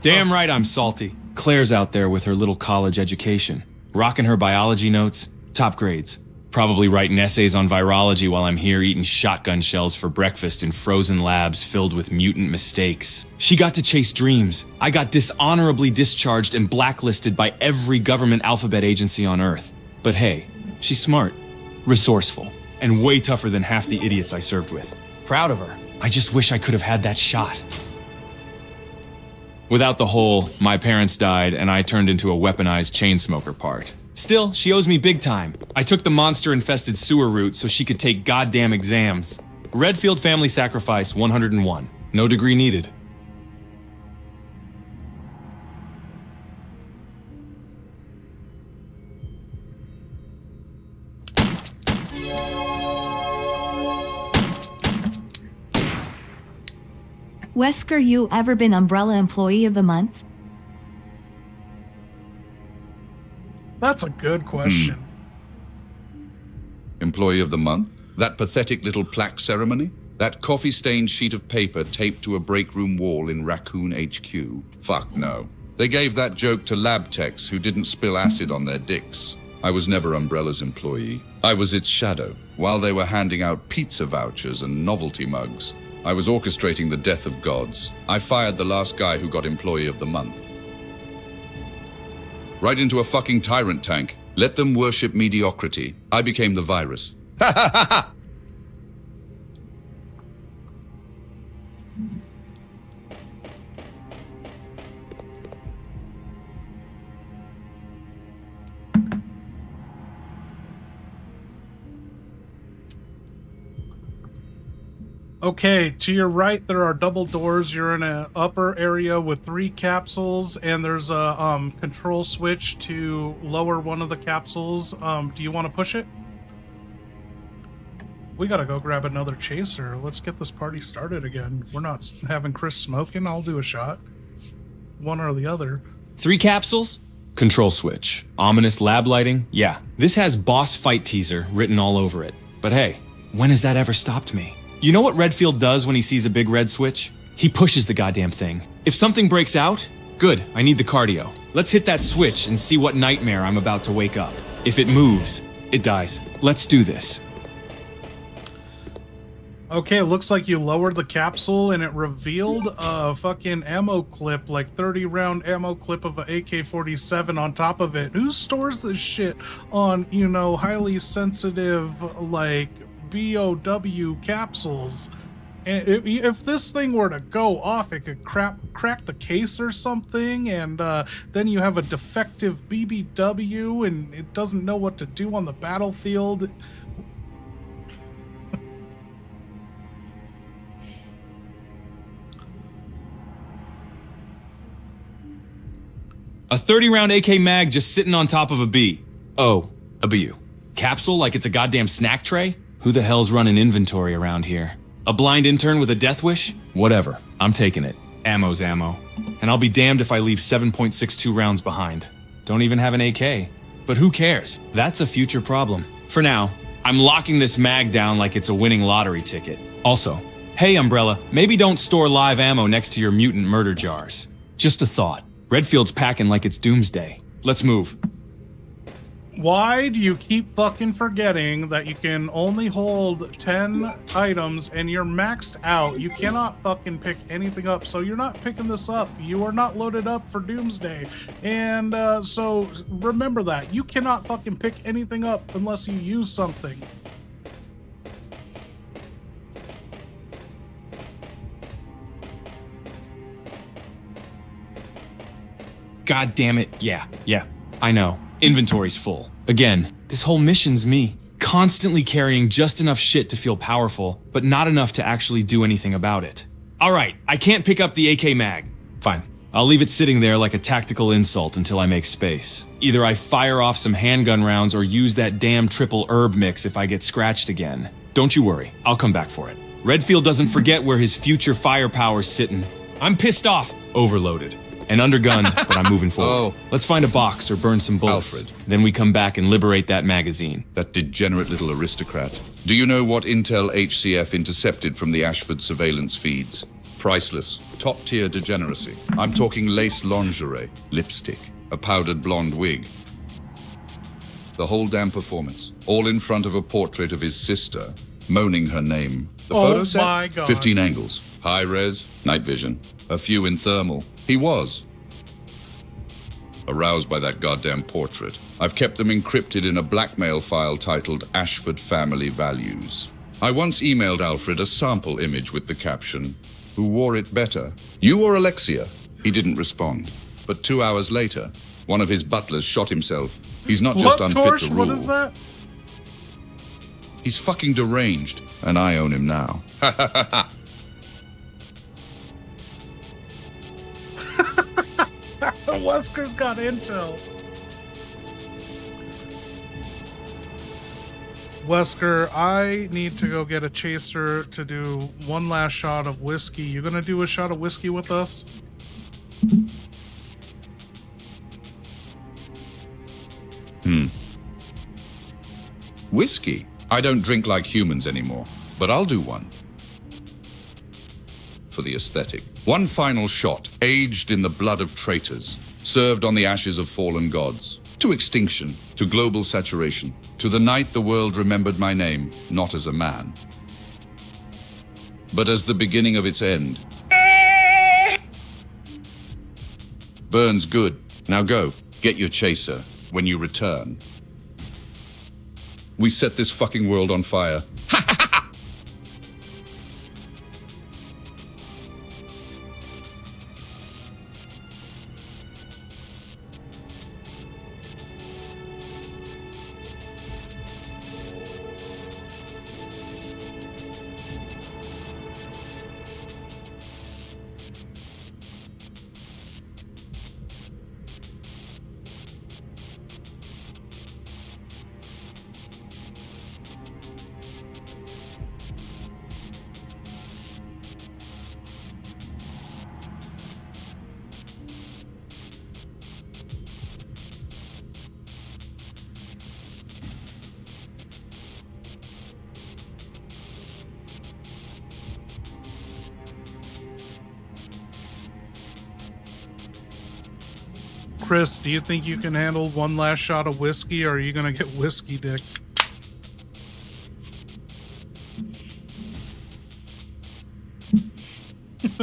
Damn right I'm salty. Claire's out there with her little college education, rocking her biology notes, top grades. Probably writing essays on virology while I'm here eating shotgun shells for breakfast in frozen labs filled with mutant mistakes. She got to chase dreams. I got dishonorably discharged and blacklisted by every government alphabet agency on Earth. But hey, she's smart, resourceful, and way tougher than half the idiots I served with. Proud of her. I just wish I could have had that shot. Without the whole, my parents died and I turned into a weaponized chain smoker part. Still, she owes me big time. I took the monster-infested sewer route so she could take goddamn exams. Redfield family sacrifice 101. No degree needed. Wesker, you ever been Umbrella Employee of the Month? That's a good question. Employee of the month? That pathetic little plaque ceremony? That coffee-stained sheet of paper taped to a break room wall in Raccoon HQ? Fuck no. They gave that joke to lab techs who didn't spill acid on their dicks. I was never Umbrella's employee. I was its shadow, while they were handing out pizza vouchers and novelty mugs. I was orchestrating the death of gods. I fired the last guy who got Employee of the Month. Right into a fucking tyrant tank. Let them worship mediocrity. I became the virus. Ha ha ha ha! Okay, to your right, there are double doors. You're in an upper area with 3 capsules, and there's a control switch to lower one of the capsules. Do you want to push it? We gotta go grab another chaser. Let's get this party started again. We're not having Chris smoking. I'll do a shot. One or the other. 3 capsules? Control switch. Ominous lab lighting? Yeah. This has boss fight teaser written all over it. But hey, when has that ever stopped me? You know what Redfield does when he sees a big red switch? He pushes the goddamn thing. If something breaks out, good, I need the cardio. Let's hit that switch and see what nightmare I'm about to wake up. If it moves, it dies. Let's do this. Okay, looks like you lowered the capsule and it revealed a fucking ammo clip, like 30 round ammo clip of an AK-47 on top of it. Who stores this shit on, you know, highly sensitive, like, BOW capsules? And if this thing were to go off, it could crack the case or something, and then you have a defective BBW and it doesn't know what to do on the battlefield. A 30-round AK mag just sitting on top of a B. Oh, a BU. Capsule like it's a goddamn snack tray? Who the hell's running inventory around here? A blind intern with a death wish? Whatever, I'm taking it. Ammo's ammo. And I'll be damned if I leave 7.62 rounds behind. Don't even have an AK. But who cares? That's a future problem. For now, I'm locking this mag down like it's a winning lottery ticket. Also, hey Umbrella, maybe don't store live ammo next to your mutant murder jars. Just a thought. Redfield's packing like it's doomsday. Let's move. Why do you keep fucking forgetting that you can only hold 10 items and you're maxed out? You cannot fucking pick anything up, so you're not picking this up. You are not loaded up for doomsday. And so remember that. You cannot fucking pick anything up unless you use something. God damn it. Yeah, I know. Inventory's full. Again, this whole mission's me. Constantly carrying just enough shit to feel powerful, but not enough to actually do anything about it. Alright, I can't pick up the AK mag. Fine. I'll leave it sitting there like a tactical insult until I make space. Either I fire off some handgun rounds or use that damn triple herb mix if I get scratched again. Don't you worry, I'll come back for it. Redfield doesn't forget where his future firepower's sitting. I'm pissed off. Overloaded. and undergunned, but I'm moving forward. Oh. Let's find a box or burn some bullets. Alfred. Then we come back and liberate that magazine. That degenerate little aristocrat. Do you know what intel HCF intercepted from the Ashford surveillance feeds? Priceless. Top-tier degeneracy. I'm talking lace lingerie, lipstick, a powdered blonde wig. The whole damn performance. All in front of a portrait of his sister, moaning her name. The photo set? My God. 15 angles. High res, night vision. A few in thermal. He was. Aroused by that goddamn portrait, I've kept them encrypted in a blackmail file titled Ashford Family Values. I once emailed Alfred a sample image with the caption, "Who wore it better? You or Alexia?" He didn't respond. But 2 hours later, one of his butlers shot himself. He's not just What, unfit Torch? to rule. What is that? He's fucking deranged, and I own him now. Ha ha ha ha. Wesker's got intel. Wesker, I need to go get a chaser to do one last shot of whiskey. You gonna do a shot of whiskey with us? Whiskey? I don't drink like humans anymore, but I'll do one. For the aesthetic. One final shot, aged in the blood of traitors, served on the ashes of fallen gods. To extinction, to global saturation, to the night the world remembered my name, not as a man, but as the beginning of its end. Burns good. Now go, get your chaser. When you return, we set this fucking world on fire. Chris, do you think you can handle one last shot of whiskey, or are you gonna get whiskey dick?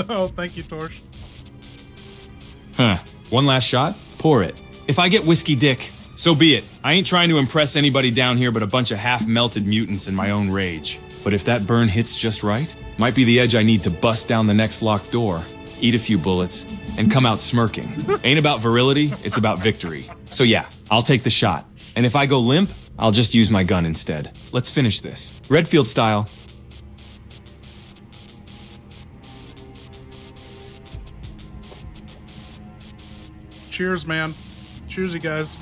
Oh, thank you, Torch. Huh. One last shot? Pour it. If I get whiskey dick, so be it. I ain't trying to impress anybody down here but a bunch of half-melted mutants in my own rage. But if that burn hits just right, might be the edge I need to bust down the next locked door, eat a few bullets, and come out smirking. Ain't about virility, it's about victory. So yeah, I'll take the shot. And if I go limp, I'll just use my gun instead. Let's finish this. Redfield style. Cheers, man. Cheers, you guys.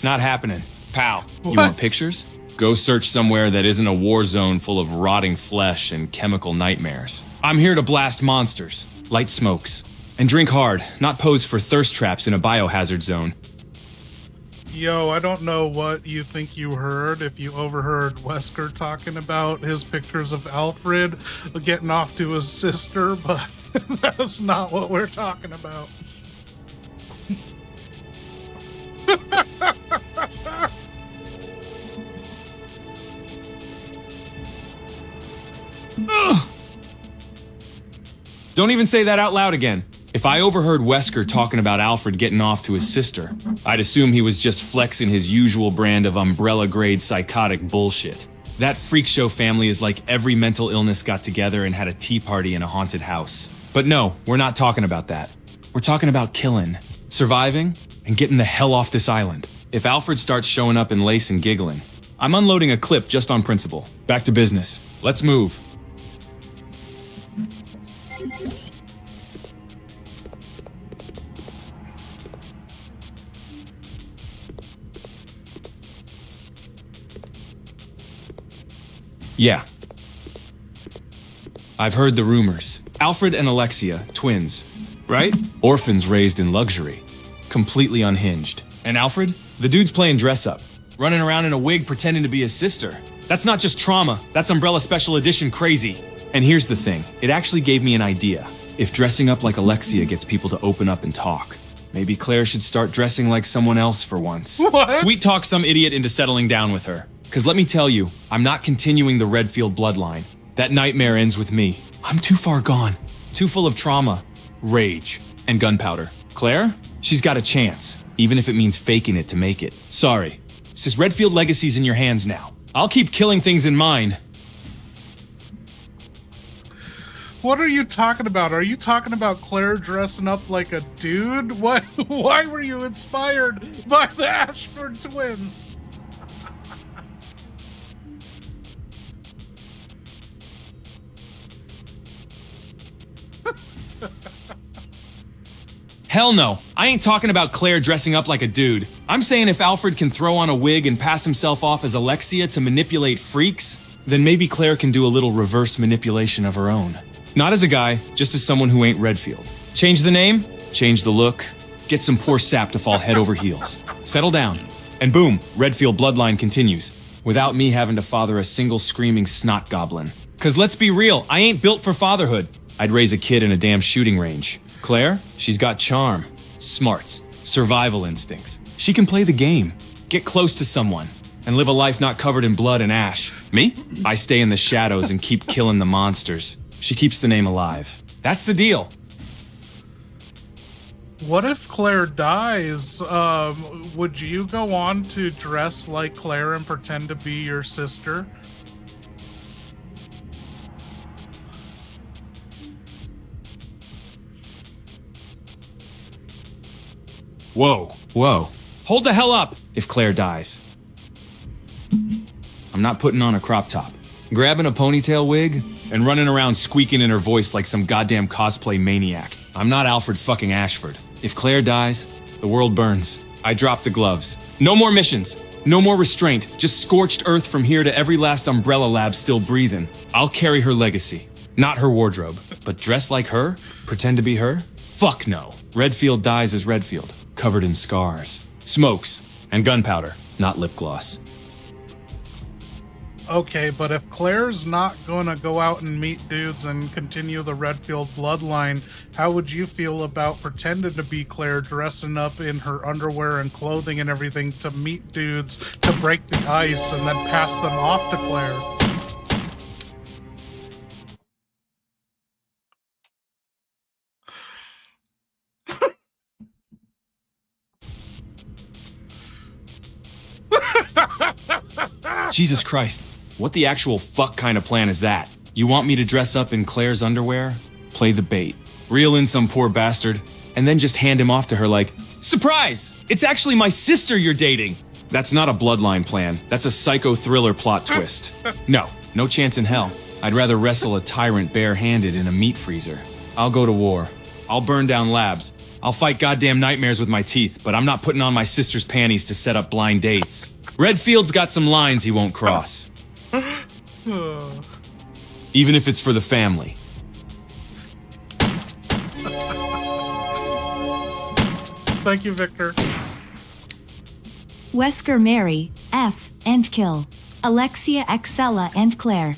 Not happening. Pal, you want pictures? Go search somewhere that isn't a war zone full of rotting flesh and chemical nightmares. I'm here to blast monsters, light smokes, and drink hard, not pose for thirst traps in a biohazard zone. Yo, I don't know what you think you heard if you overheard Wesker talking about his pictures of Alfred getting off to his sister, but that's not what we're talking about. Don't even say that out loud again. If I overheard Wesker talking about Alfred getting off to his sister, I'd assume he was just flexing his usual brand of umbrella-grade psychotic bullshit. That freak show family is like every mental illness got together and had a tea party in a haunted house. But no, we're not talking about that. We're talking about killing, surviving, and getting the hell off this island. If Alfred starts showing up in lace and giggling, I'm unloading a clip just on principle. Back to business. Let's move. Yeah. I've heard the rumors. Alfred and Alexia, twins, right? Orphans raised in luxury. Completely unhinged. And Alfred? The dude's playing dress-up. Running around in a wig pretending to be his sister. That's not just trauma, that's Umbrella Special Edition crazy. And here's the thing, it actually gave me an idea. If dressing up like Alexia gets people to open up and talk, maybe Claire should start dressing like someone else for once. What? Sweet talk some idiot into settling down with her. Cause let me tell you, I'm not continuing the Redfield bloodline. That nightmare ends with me. I'm too far gone. Too full of trauma, rage, and gunpowder. Claire? She's got a chance, even if it means faking it to make it. Sorry. Sis, Redfield legacy's in your hands now. I'll keep killing things in mine. What are you talking about? Are you talking about Claire dressing up like a dude? What? Why were you inspired by the Ashford twins? Hell no, I ain't talking about Claire dressing up like a dude. I'm saying if Alfred can throw on a wig and pass himself off as Alexia to manipulate freaks, then maybe Claire can do a little reverse manipulation of her own. Not as a guy, just as someone who ain't Redfield. Change the name, change the look, get some poor sap to fall head over heels. Settle down, and boom, Redfield bloodline continues, without me having to father a single screaming snot goblin. Cause let's be real, I ain't built for fatherhood. I'd raise a kid in a damn shooting range. Claire, she's got charm, smarts, survival instincts. She can play the game, get close to someone, and live a life not covered in blood and ash. Me? I stay in the shadows and keep killing the monsters. She keeps the name alive. That's the deal. What if Claire dies? Would you go on to dress like Claire and pretend to be your sister? Whoa, whoa. Hold the hell up if Claire dies. I'm not putting on a crop top, grabbing a ponytail wig, and running around squeaking in her voice like some goddamn cosplay maniac. I'm not Alfred fucking Ashford. If Claire dies, the world burns. I drop the gloves. No more missions. No more restraint. Just scorched earth from here to every last Umbrella lab still breathing. I'll carry her legacy. Not her wardrobe. But dress like her? Pretend to be her? Fuck no. Redfield dies as Redfield. Covered in scars, smokes, and gunpowder, not lip gloss. Okay, but if Claire's not gonna go out and meet dudes and continue the Redfield bloodline, how would you feel about pretending to be Claire, dressing up in her underwear and clothing and everything to meet dudes, to break the ice, and then pass them off to Claire? Jesus Christ, what the actual fuck kind of plan is that? You want me to dress up in Claire's underwear? Play the bait. Reel in some poor bastard, and then just hand him off to her like, surprise! It's actually my sister you're dating! That's not a bloodline plan. That's a psycho thriller plot twist. No chance in hell. I'd rather wrestle a tyrant barehanded in a meat freezer. I'll go to war. I'll burn down labs. I'll fight goddamn nightmares with my teeth, but I'm not putting on my sister's panties to set up blind dates. Redfield's got some lines he won't cross. Even if it's for the family. Thank you, Victor. Wesker marry, F, and kill. Alexia, Excella, and Claire.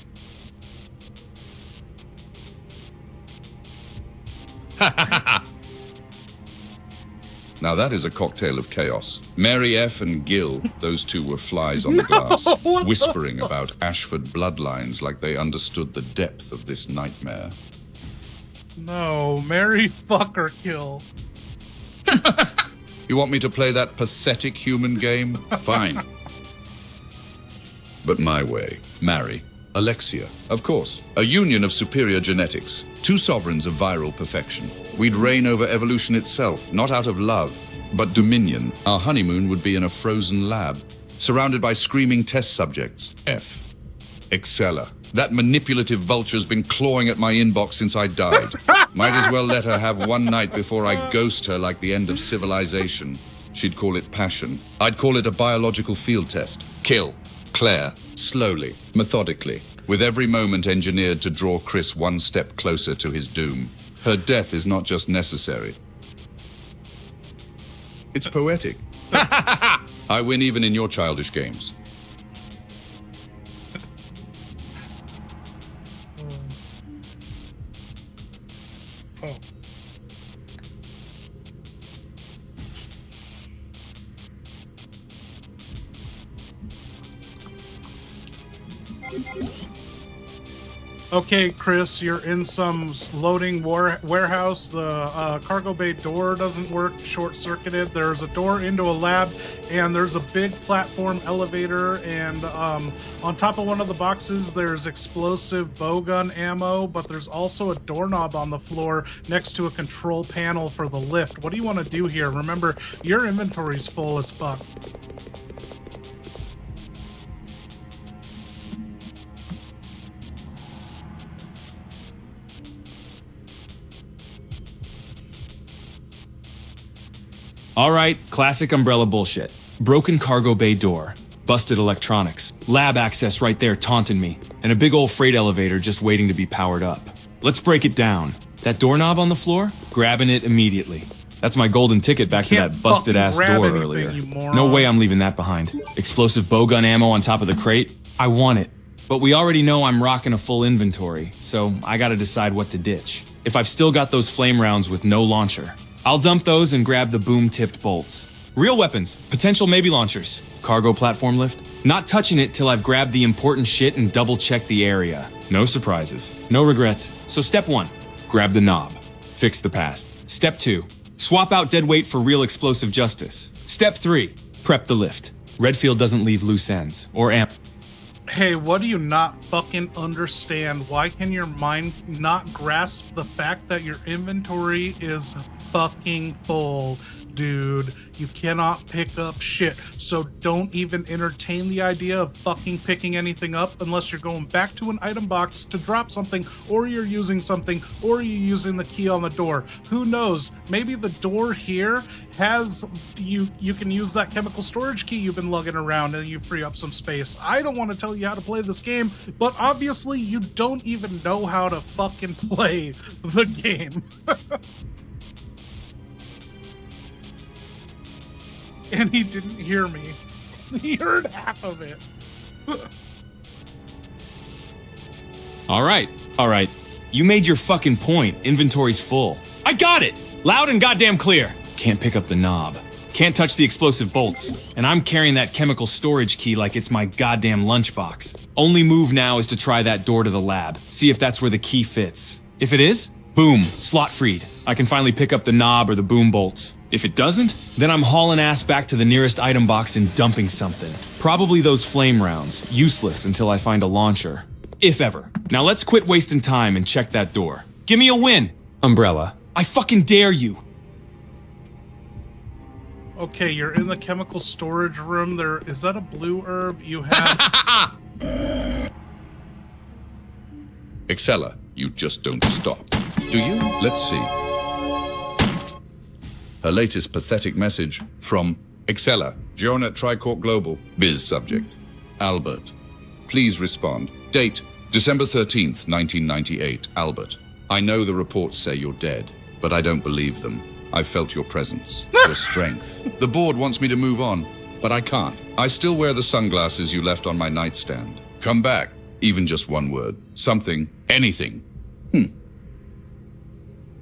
Now that is a cocktail of chaos. Mary F. and Gil, those two were flies on the glass, whispering about Ashford bloodlines like they understood the depth of this nightmare. No, marry, fuck, or kill. You want me to play that pathetic human game? Fine. But my way. Marry. Alexia, of course. A union of superior genetics. Two sovereigns of viral perfection. We'd reign over evolution itself, not out of love, but dominion. Our honeymoon would be in a frozen lab, surrounded by screaming test subjects. F. Excella. That manipulative vulture's been clawing at my inbox since I died. Might as well let her have one night before I ghost her like the end of civilization. She'd call it passion. I'd call it a biological field test. Kill. Claire. Slowly. Methodically. with every moment engineered to draw Chris one step closer to his doom. Her death is not just necessary. It's poetic. I win even in your childish games. Oh. Okay, Chris, you're in some loading warehouse. The cargo bay door doesn't work, short-circuited. There's a door into a lab, and there's a big platform elevator, and on top of one of the boxes, there's explosive bowgun ammo, but there's also a doorknob on the floor next to a control panel for the lift. What do you want to do here? Remember, your inventory's full as fuck. All right, classic umbrella bullshit. Broken cargo bay door, busted electronics, lab access right there taunting me, and a big old freight elevator just waiting to be powered up. Let's break it down. That doorknob on the floor? Grabbing it immediately. That's my golden ticket back to that busted ass door earlier. No way I'm leaving that behind. Explosive bowgun ammo on top of the crate? I want it. But we already know I'm rocking a full inventory, so I gotta decide what to ditch. If I've still got those flame rounds with no launcher, I'll dump those and grab the boom-tipped bolts. Real weapons, potential maybe launchers. Cargo platform lift? Not touching it till I've grabbed the important shit and double-checked the area. No surprises, no regrets. So step 1, grab the knob. Fix the past. Step 2, swap out dead weight for real explosive justice. Step 3, prep the lift. Redfield doesn't leave loose ends, or amp. Hey, what do you not fucking understand? Why can your mind not grasp the fact that your inventory is fucking full, dude? You cannot pick up shit, so don't even entertain the idea of fucking picking anything up unless you're going back to an item box to drop something, or you're using something, or you're using the key on the door. Who knows? Maybe the door here has you can use that chemical storage key you've been lugging around and you free up some space. I don't want to tell you how to play this game, but obviously you don't even know how to fucking play the game. And he didn't hear me. He heard half of it. All right. You made your fucking point. Inventory's full. I got it! Loud and goddamn clear. Can't pick up the knob. Can't touch the explosive bolts. And I'm carrying that chemical storage key like it's my goddamn lunchbox. Only move now is to try that door to the lab. See if that's where the key fits. If it is, boom, slot freed. I can finally pick up the knob or the boom bolts. If it doesn't, then I'm hauling ass back to the nearest item box and dumping something. Probably those flame rounds, useless until I find a launcher. If ever. Now let's quit wasting time and check that door. Give me a win, Umbrella. I fucking dare you. Okay, you're in the chemical storage room. Is that a blue herb you have? Excella, you just don't stop. Do you? Let's see. Her latest pathetic message from Excella, Joan at Tricorp Global, biz subject. Albert, please respond. Date, December 13th, 1998. Albert, I know the reports say you're dead, but I don't believe them. I've felt your presence, your strength. The board wants me to move on, but I can't. I still wear the sunglasses you left on my nightstand. Come back, even just one word. Something, anything.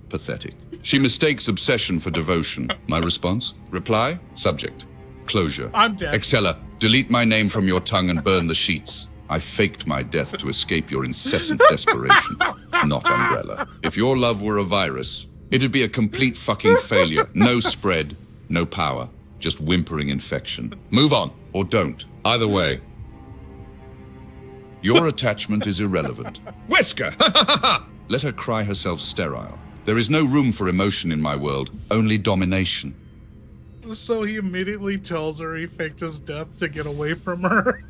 Pathetic. She mistakes obsession for devotion. My response? Reply? Subject. Closure. I'm dead. Excella, delete my name from your tongue and burn the sheets. I faked my death to escape your incessant desperation. Not Umbrella. If your love were a virus, it'd be a complete fucking failure. No spread, no power, just whimpering infection. Move on, or don't. Either way, your attachment is irrelevant. Wesker! Let her cry herself sterile. There is no room for emotion in my world, only domination. So he immediately tells her he faked his death to get away from her.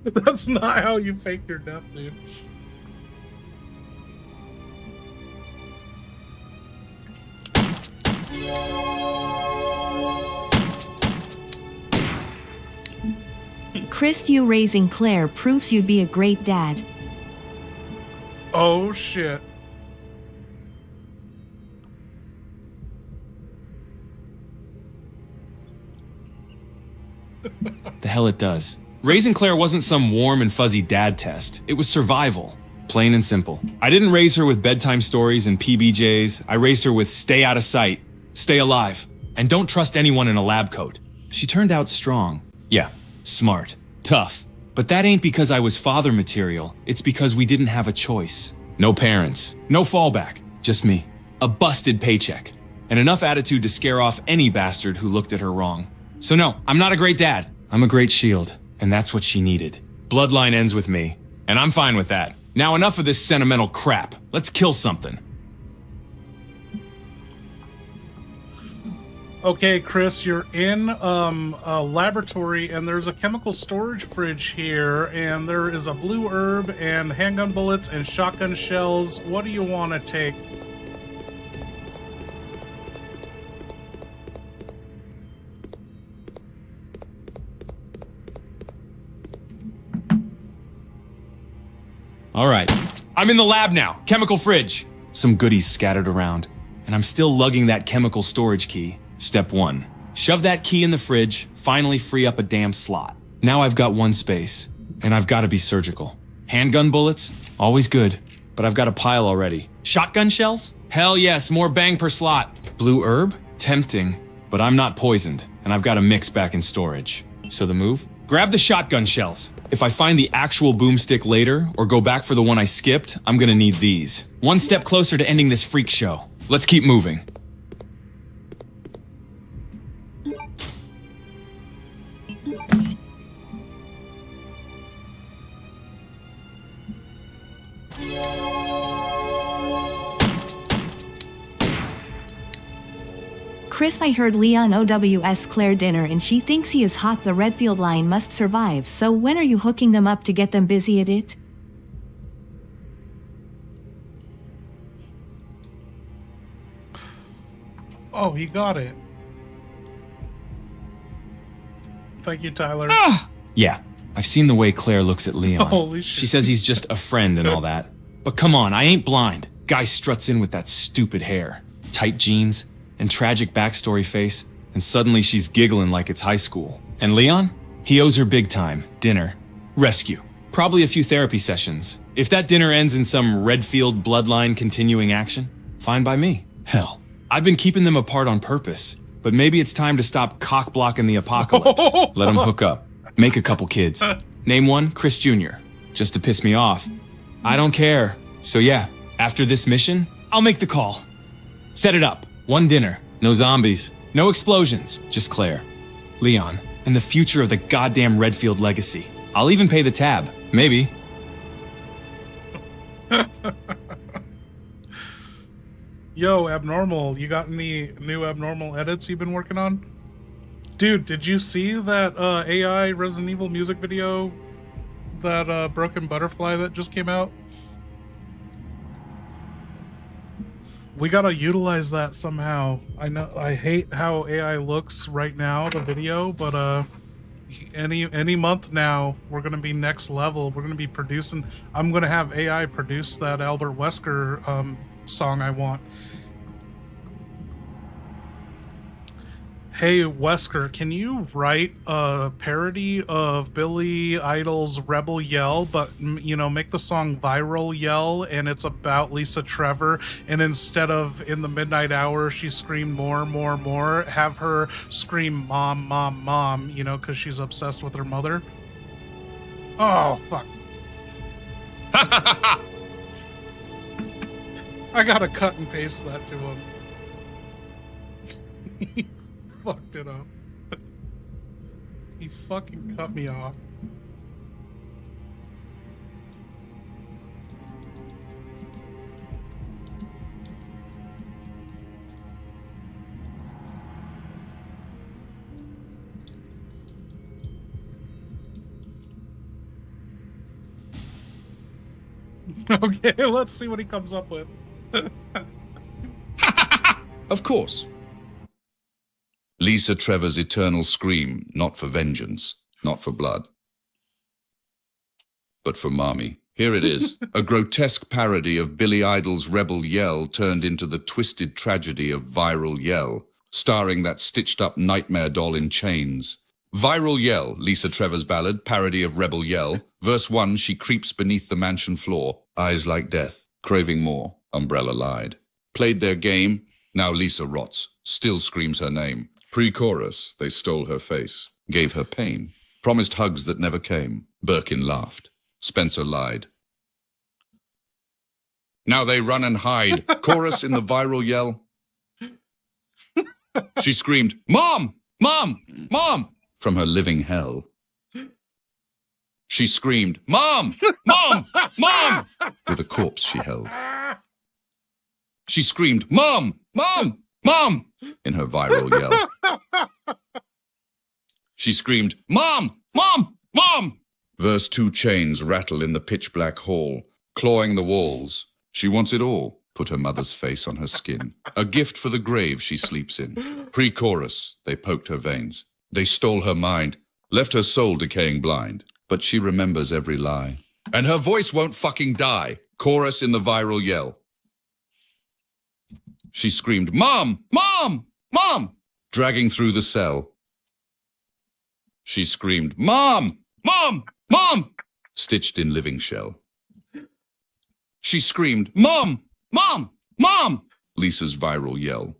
That's not how you fake your death, dude. Chris, you raising Claire proves you'd be a great dad. Oh, shit. The hell it does. Raising Claire wasn't some warm and fuzzy dad test. It was survival. Plain and simple. I didn't raise her with bedtime stories and PBJs. I raised her with stay out of sight, stay alive, and don't trust anyone in a lab coat. She turned out strong. Yeah, smart, tough. But that ain't because I was father material. It's because we didn't have a choice. No parents, no fallback, just me. A busted paycheck, and enough attitude to scare off any bastard who looked at her wrong. So no, I'm not a great dad. I'm a great shield, and that's what she needed. Bloodline ends with me, and I'm fine with that. Now enough of this sentimental crap. Let's kill something. Okay, Chris, you're in a laboratory, and there's a chemical storage fridge here, and there is a blue herb and handgun bullets and shotgun shells. What do you want to take? All right, I'm in the lab now. Chemical fridge. Some goodies scattered around, and I'm still lugging that chemical storage key. Step 1. Shove that key in the fridge, finally free up a damn slot. Now I've got one space, and I've got to be surgical. Handgun bullets? Always good, but I've got a pile already. Shotgun shells? Hell yes, more bang per slot. Blue herb? Tempting, but I'm not poisoned, and I've got a mix back in storage. So the move? Grab the shotgun shells. If I find the actual boomstick later, or go back for the one I skipped, I'm gonna need these. One step closer to ending this freak show. Let's keep moving. Chris, I heard Leon OWS Claire dinner and she thinks he is hot. The Redfield line must survive, so when are you hooking them up to get them busy at it? Oh, he got it. Thank you, Tyler. Yeah, I've seen the way Claire looks at Leon. Holy shit. She says he's just a friend and all that. But come on, I ain't blind. Guy struts in with that stupid hair, tight jeans, and tragic backstory face, and suddenly she's giggling like it's high school. And Leon? He owes her big time. Dinner. Rescue. Probably a few therapy sessions. If that dinner ends in some Redfield bloodline continuing action, fine by me. Hell, I've been keeping them apart on purpose, but maybe it's time to stop cock-blocking the apocalypse. Let them hook up. Make a couple kids. Name one Chris Jr., just to piss me off. I don't care. So yeah, after this mission, I'll make the call. Set it up. One dinner, no zombies, no explosions, just Claire, Leon, and the future of the goddamn Redfield legacy. I'll even pay the tab, maybe. Yo, Abnormal, you got any new Abnormal edits you've been working on? Dude, did you see that AI Resident Evil music video? That Broken Butterfly that just came out? We gotta utilize that somehow. I know I hate how AI looks right now, the video, but any month now we're gonna be next level. We're gonna be producing. I'm gonna have AI produce that Albert Wesker song I want. Hey Wesker, can you write a parody of Billy Idol's Rebel Yell, but you know, make the song Viral Yell, and it's about Lisa Trevor, and instead of in the midnight hour she screamed more, more, more, have her scream mom, mom, mom, you know, because she's obsessed with her mother. Oh, fuck. I gotta cut and paste that to him. He fucked it up. He fucking cut me off. Okay, let's see what he comes up with. Of course. Lisa Trevor's eternal scream, not for vengeance, not for blood. but for Mommy. Here it is, a grotesque parody of Billy Idol's Rebel Yell turned into the twisted tragedy of Viral Yell, starring that stitched-up nightmare doll in chains. Viral Yell, Lisa Trevor's ballad, parody of Rebel Yell. Verse 1, she creeps beneath the mansion floor, eyes like death, craving more, Umbrella lied. Played their game, now Lisa rots, still screams her name. Pre-chorus, they stole her face, gave her pain, promised hugs that never came. Birkin laughed. Spencer lied. Now they run and hide. Chorus in the Viral Yell. She screamed, "Mom! Mom! Mom!" from her living hell. She screamed, "Mom! Mom! Mom!" with a corpse she held. She screamed, "Mom! Mom! Mom!" in her Viral Yell. She screamed, "Mom! Mom! Mom!" Verse 2 chains rattle in the pitch-black hall, clawing the walls. She wants it all, put her mother's face on her skin. A gift for the grave she sleeps in. Pre-chorus, they poked her veins. They stole her mind, left her soul decaying blind. But she remembers every lie. And her voice won't fucking die. Chorus in the Viral Yell. She screamed, "Mom! Mom! Mom!" dragging through the cell. She screamed, "Mom! Mom! Mom!" stitched in living shell. She screamed, "Mom! Mom! Mom!" Lisa's Viral Yell.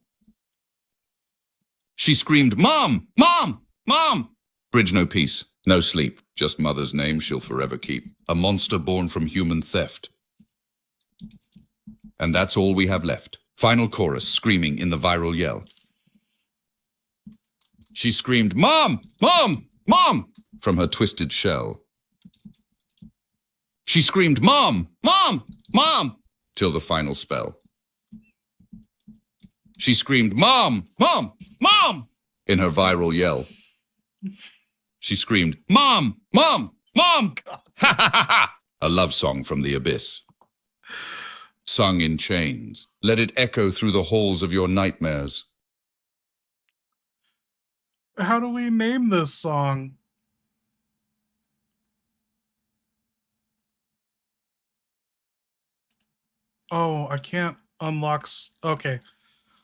She screamed, "Mom! Mom! Mom!" Bridge no peace, no sleep, just mother's name she'll forever keep. A monster born from human theft. And that's all we have left. Final chorus, screaming in the Viral Yell. She screamed, "Mom! Mom! Mom!" from her twisted shell. She screamed, "Mom! Mom! Mom!" till the final spell. She screamed, "Mom! Mom! Mom!" in her Viral Yell. She screamed, "Mom! Mom! Mom!" Ha ha ha ha! A love song from the abyss. Sung in chains. Let it echo through the halls of your nightmares. How do we name this song? Oh, I can't unlock... Okay.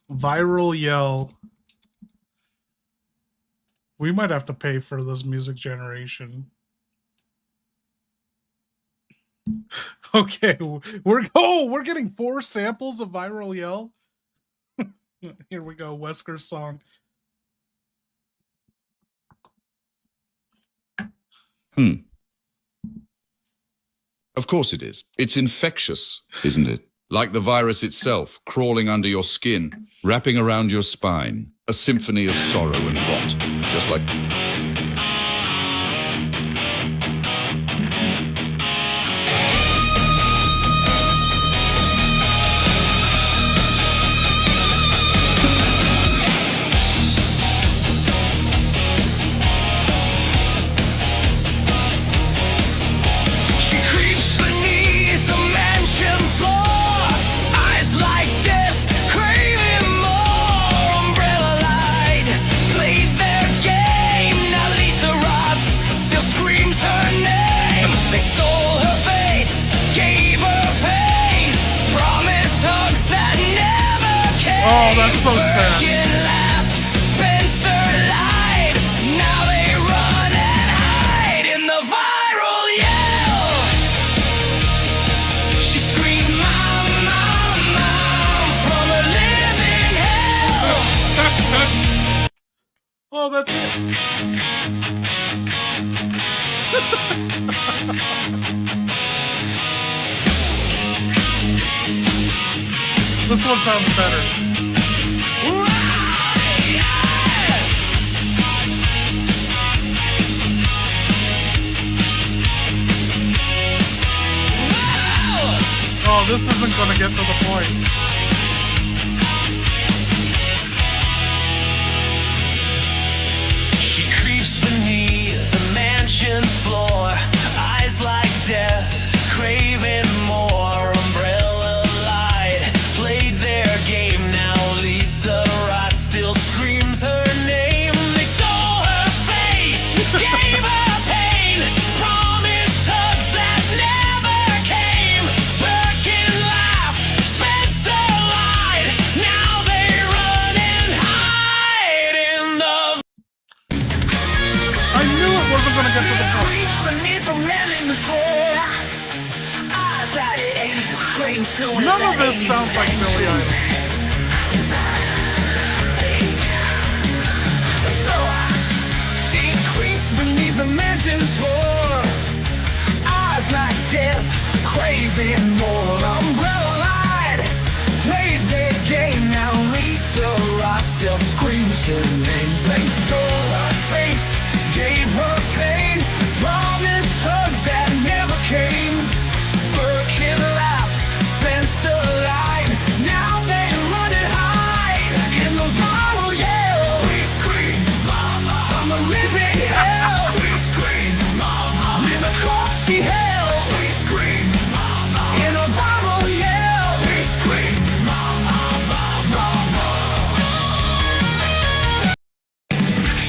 Viral Yell. We might have to pay for this music generation. Okay, we're getting 4 samples of Viral Yell. Here we go, Wesker's song. Of course it is. It's infectious, isn't it? Like the virus itself, crawling under your skin, wrapping around your spine. A symphony of sorrow and rot. Just like... Oh, that's so sad. Spencer lied. Now they run and hide in the Viral Yell. She screamed, "Mom, Mom, Mom!" from a living hell. Oh, that's it. This one sounds better. Oh, this isn't gonna get to the point. She creeps beneath the mansion floor, eyes like death, craving more. Umbrella light, played their game. Now Lisa Rot still screams her name. They stole her face, gave her pain, promised hugs that None of this sounds like Billy Idol. Beneath the mansion's floor, eyes like death, craving more. Umbrella light, played their game. Now Lisa Ross still screams her name. They stole her face, gave her pain, promised hugs that never came. Birkin laughed, Spencer lied. Now they run and hide in those viral yells. Sweet scream, mama, from a living hell. Sweet scream, mama, in a corpsey hell. Sweet scream, mama, in a viral yell. Sweet scream, mama, mama, mama.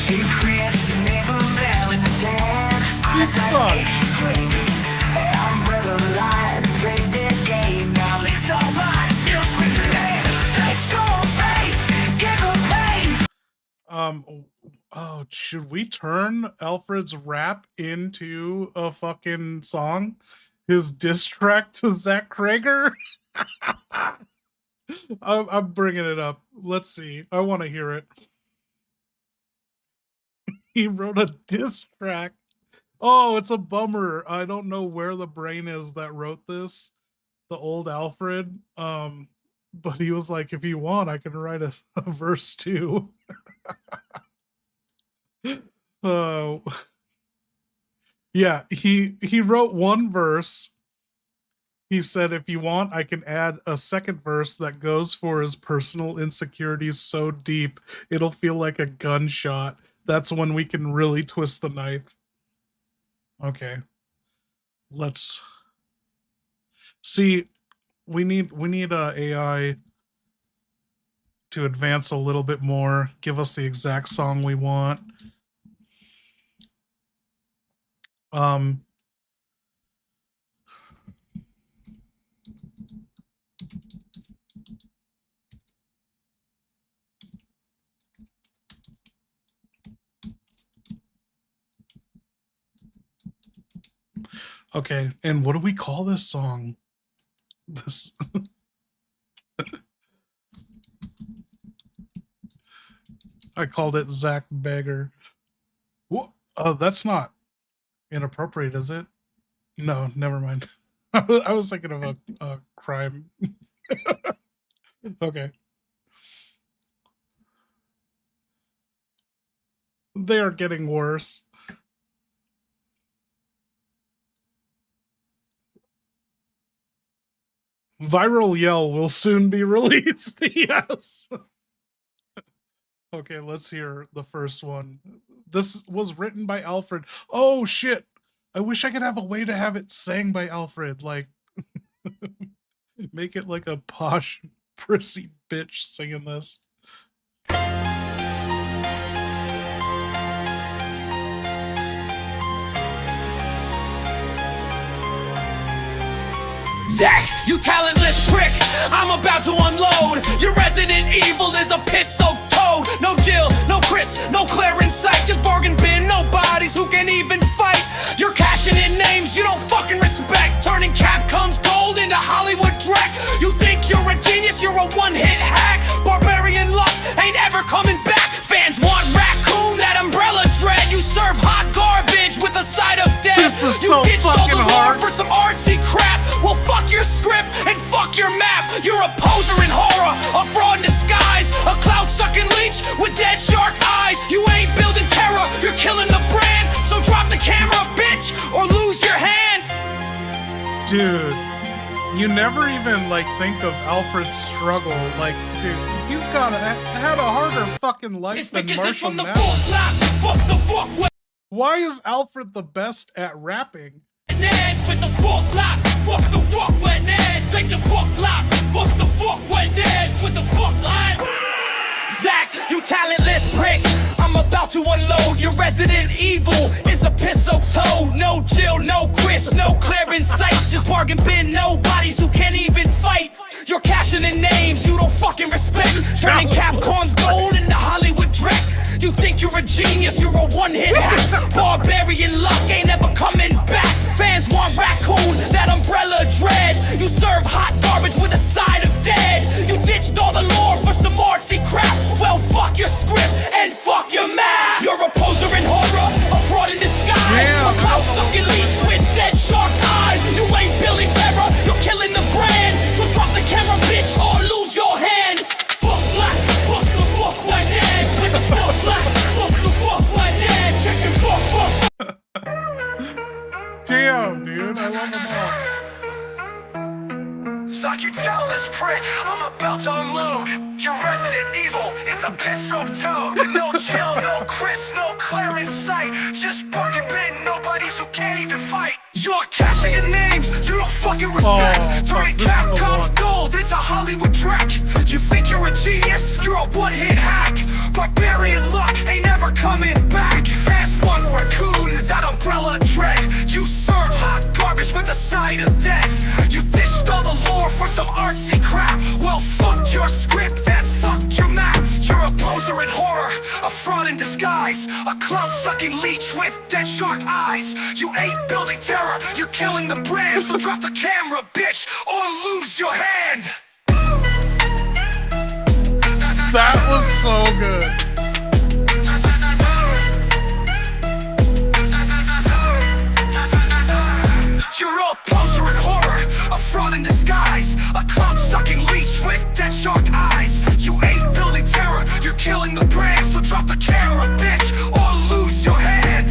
Secrets never valid sand. You suck. Umbrella light, played their game. Now they saw mine, still squeezing in. They stole face, give her pain. Oh, should we turn Alfred's rap into a fucking song? His diss track to Zach Krager? I'm bringing it up. Let's see. I want to hear it. He wrote a diss track. Oh, it's a bummer. I don't know where the brain is that wrote this. The old Alfred. But he was like, if you want, I can write a verse too. Oh, yeah, he wrote one verse. He said, if you want, I can add a second verse that goes for his personal insecurities so deep it'll feel like a gunshot. That's when we can really twist the knife. Okay, let's see. We need AI to advance a little bit more. Give us the exact song we want. Okay, and what do we call this song? This I called it Zach Beggar. What? Oh, that's not inappropriate, is it? No, never mind. I was thinking of a crime. Okay. They are getting worse. Viral Yell will soon be released. Yes. Okay, let's hear the first one. This was written by Alfred. Oh, shit. I wish I could have a way to have it sang by Alfred. Like, make it like a posh, prissy bitch singing this. Zach, you talentless prick, I'm about to unload. Your Resident Evil is a piss-soaked toad. No Jill, no Chris, no Claire in sight. Just bargain bin, no bodies who can even fight. You're cashing in names you don't fucking respect. Turning Capcom's gold into Hollywood dreck. You think you're a genius, you're a one-hit hack. Barbarian luck ain't ever coming back. Fans want raccoon, that umbrella dread. You serve hot garbage with a side of death. You so ditched all the lore hard. for some artsy crap. Well, fuck your script and fuck your map. You're a poser in horror, a fraud in disguise, a clout-sucking leech with dead shark eyes. You ain't building terror, you're killing the brand. So drop the camera, bitch, or lose your hand. Dude, you never even like think of Alfred's struggle. Like, dude, he's had a harder fucking life than Marshall Mathers. Why is Alfred the best at rapping? With the force lock, fuck the fuck wet ass, take the fuck lock, fuck the fuck wet ass with the fuck eyes. Zach, you talentless prick, I'm about to unload. Your Resident Evil is a piss-soaked toad. No Jill, no Chris, no Claire in sight. Just bargain bin, nobodies who can't even fight. You're cashing in names you don't fucking respect. Turning Capcom's gold into Hollywood dreck. You think you're a genius, you're a one-hit hack. Barbarian luck ain't ever coming back. Fans want raccoon, that umbrella dread. You serve hot garbage with a side of dead. You ditched all the lore for some artsy crap. Well, fuck your script and fuck your math. You're a poser in horror, a fraud in disguise. A clout-sucking leech with dead shark eyes. You ain't building terror, you're killing the brand. So drop the camera, bitch, or lose your hand. Fuck black, fuck the fuck white ass. With the fuck black, fuck the fuck white ass. Check your fuck. Damn, dude, I love them all. Suck you talentless prick, I'm about to unload. Your Resident Evil is a piss-soaked toad. No Jill, no Chris, no Claire in sight. Just fucking bitten nobodies who can't even fight. You're cashing in names you don't fucking respect. Turning Capcom's gold into Hollywood Trek. You think you're a genius? You're a one-hit hack. Barbarian luck ain't never coming back. Fast one raccoon, that umbrella dread. You serve hot garbage with a side of dead. You ditched all the lore for some artsy crap. Well, fuck your script and fuck your map. You're a poser in horror, a fraud in disguise. A cloud-sucking leech with dead shark eyes. You ain't building terror, you're killing the brand. So drop the camera, bitch, or lose your hand. That was so good. You're a poser in horror, a fraud in disguise. A cloud-sucking leech with dead shark eyes. You ain't building terror, you're killing the brand. So drop the camera, bitch, or lose your hand.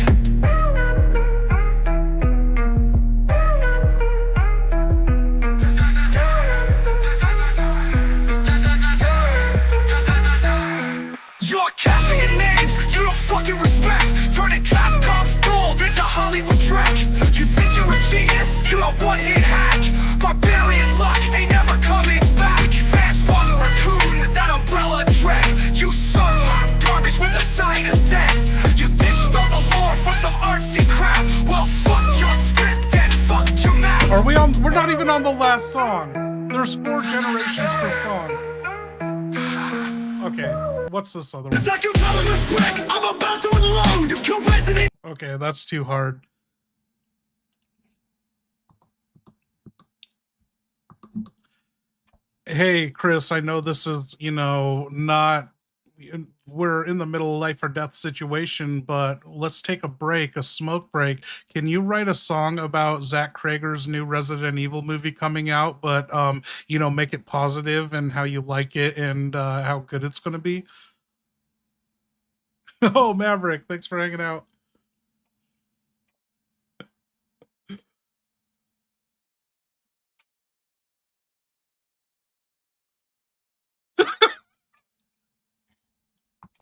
You're cashing in names you don't fucking respect. Turning Capcom's gold into Hollywood Trek. You think you're a genius? You're a one-hit hack. Barbarian luck ain't never coming back. Fast one raccoon, that umbrella dread. You serve hot garbage with a sign of death. You ditched all the lore for some artsy crap. Well, fuck your script and fuck your map. Are we on? We're not even on the last song. There's 4 generations per song. Okay, what's this other one? I'm about to unload. You're resident. Okay, that's too hard. Hey, Chris, I know this is, not, we're in the middle of life or death situation, but let's take a break, a smoke break. Can you write a song about Zach Krager's new Resident Evil movie coming out, but, make it positive and how you like it and how good it's going to be? Oh, Maverick, thanks for hanging out.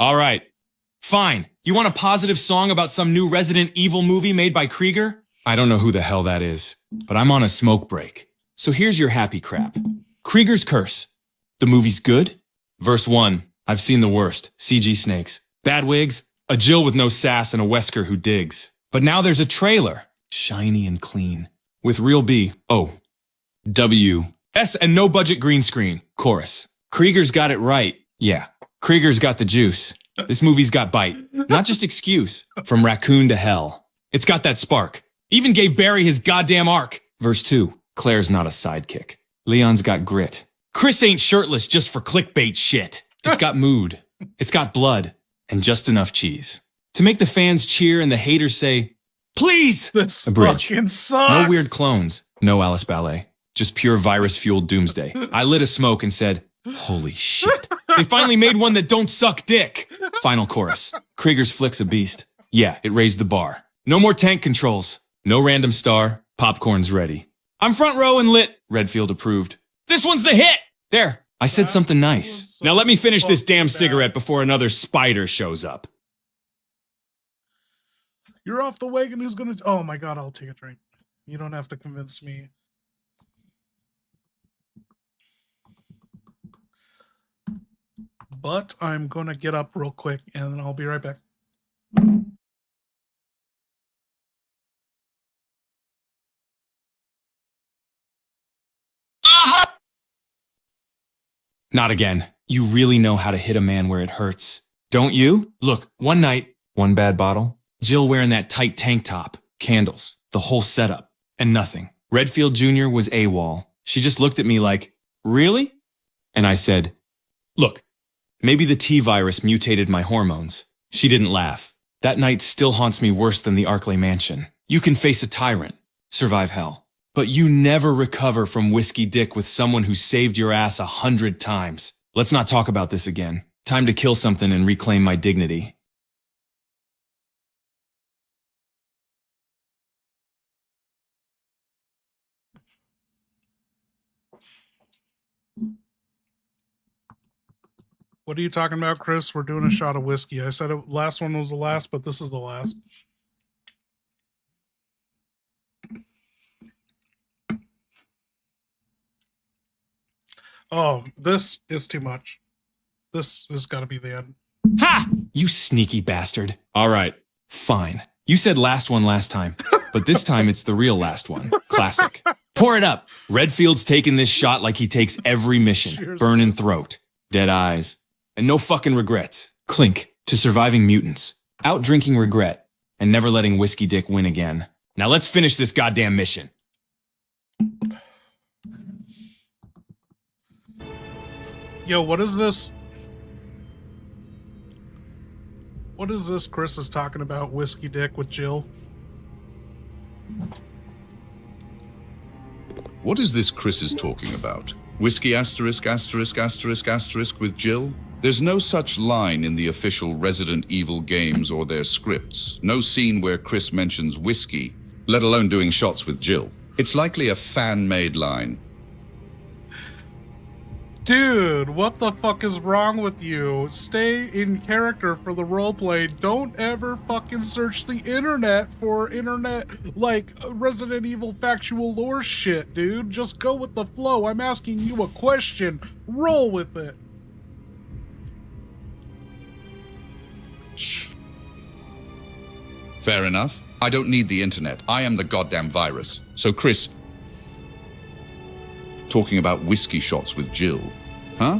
All right, fine. You want a positive song about some new Resident Evil movie made by Krieger? I don't know who the hell that is, but I'm on a smoke break. So here's your happy crap. Krieger's Curse. The movie's good? Verse 1. I've seen the worst. CG snakes. Bad wigs. A Jill with no sass and a Wesker who digs. But now there's a trailer. Shiny and clean. With real B. O. W. S and no budget green screen. Chorus. Krieger's got it right. Yeah. Krieger's got the juice. This movie's got bite. Not just excuse. From raccoon to hell. It's got that spark. Even gave Barry his goddamn arc. Verse 2. Claire's not a sidekick. Leon's got grit. Chris ain't shirtless just for clickbait shit. It's got mood. It's got blood. And just enough cheese. To make the fans cheer and the haters say, please! This a bridge. fucking sucks. No weird clones. No Alice Ballet. Just pure virus-fueled doomsday. I lit a smoke and said, holy shit. They finally made one that don't suck dick. Final chorus. Krieger's flick's a beast. Yeah, it raised the bar. No more tank controls. No random star. Popcorn's ready. I'm front row and lit. Redfield approved. This one's the hit! There, I said something nice. So now let me finish this damn bad. cigarette before another spider shows up. You're off the wagon, who's gonna... Oh my god, I'll take a drink. You don't have to convince me. But I'm gonna get up real quick and then I'll be right back. Not again. You really know how to hit a man where it hurts. Don't you? Look, one night, one bad bottle, Jill wearing that tight tank top, candles, the whole setup. And nothing. Redfield Jr. was AWOL. She just looked at me like, really? And I said, look, maybe the T-virus mutated my hormones. She didn't laugh. That night still haunts me worse than the Arklay mansion. You can face a tyrant, survive hell, but you never recover from whiskey dick with someone who saved your ass 100 times. Let's not talk about this again. Time to kill something and reclaim my dignity. What are you talking about, Chris? We're doing a shot of whiskey. I said it, last one was the last, but this is the last. Oh, this is too much. This has got to be the end. Ha! You sneaky bastard. All right, fine. You said last one last time, but this time it's the real last one. Classic. Pour it up. Redfield's taking this shot like he takes every mission. Cheers. Burning throat. Dead eyes. And no fucking regrets. Clink to surviving mutants. Out drinking regret. And never letting Whiskey Dick win again. Now let's finish this goddamn mission. Yo, what is this? What is this Chris is talking about, Whiskey Dick with Jill? What is this Chris is talking about? Whiskey asterisk asterisk asterisk asterisk with Jill? There's no such line in the official Resident Evil games or their scripts. No scene where Chris mentions whiskey, let alone doing shots with Jill. It's likely a fan-made line. Dude, what the fuck is wrong with you? Stay in character for the roleplay. Don't ever fucking search the internet for like, Resident Evil factual lore shit, dude. Just go with the flow. I'm asking you a question. Roll with it. Fair enough. I don't need the internet. I am the goddamn virus. So Chris, talking about whiskey shots with Jill, huh?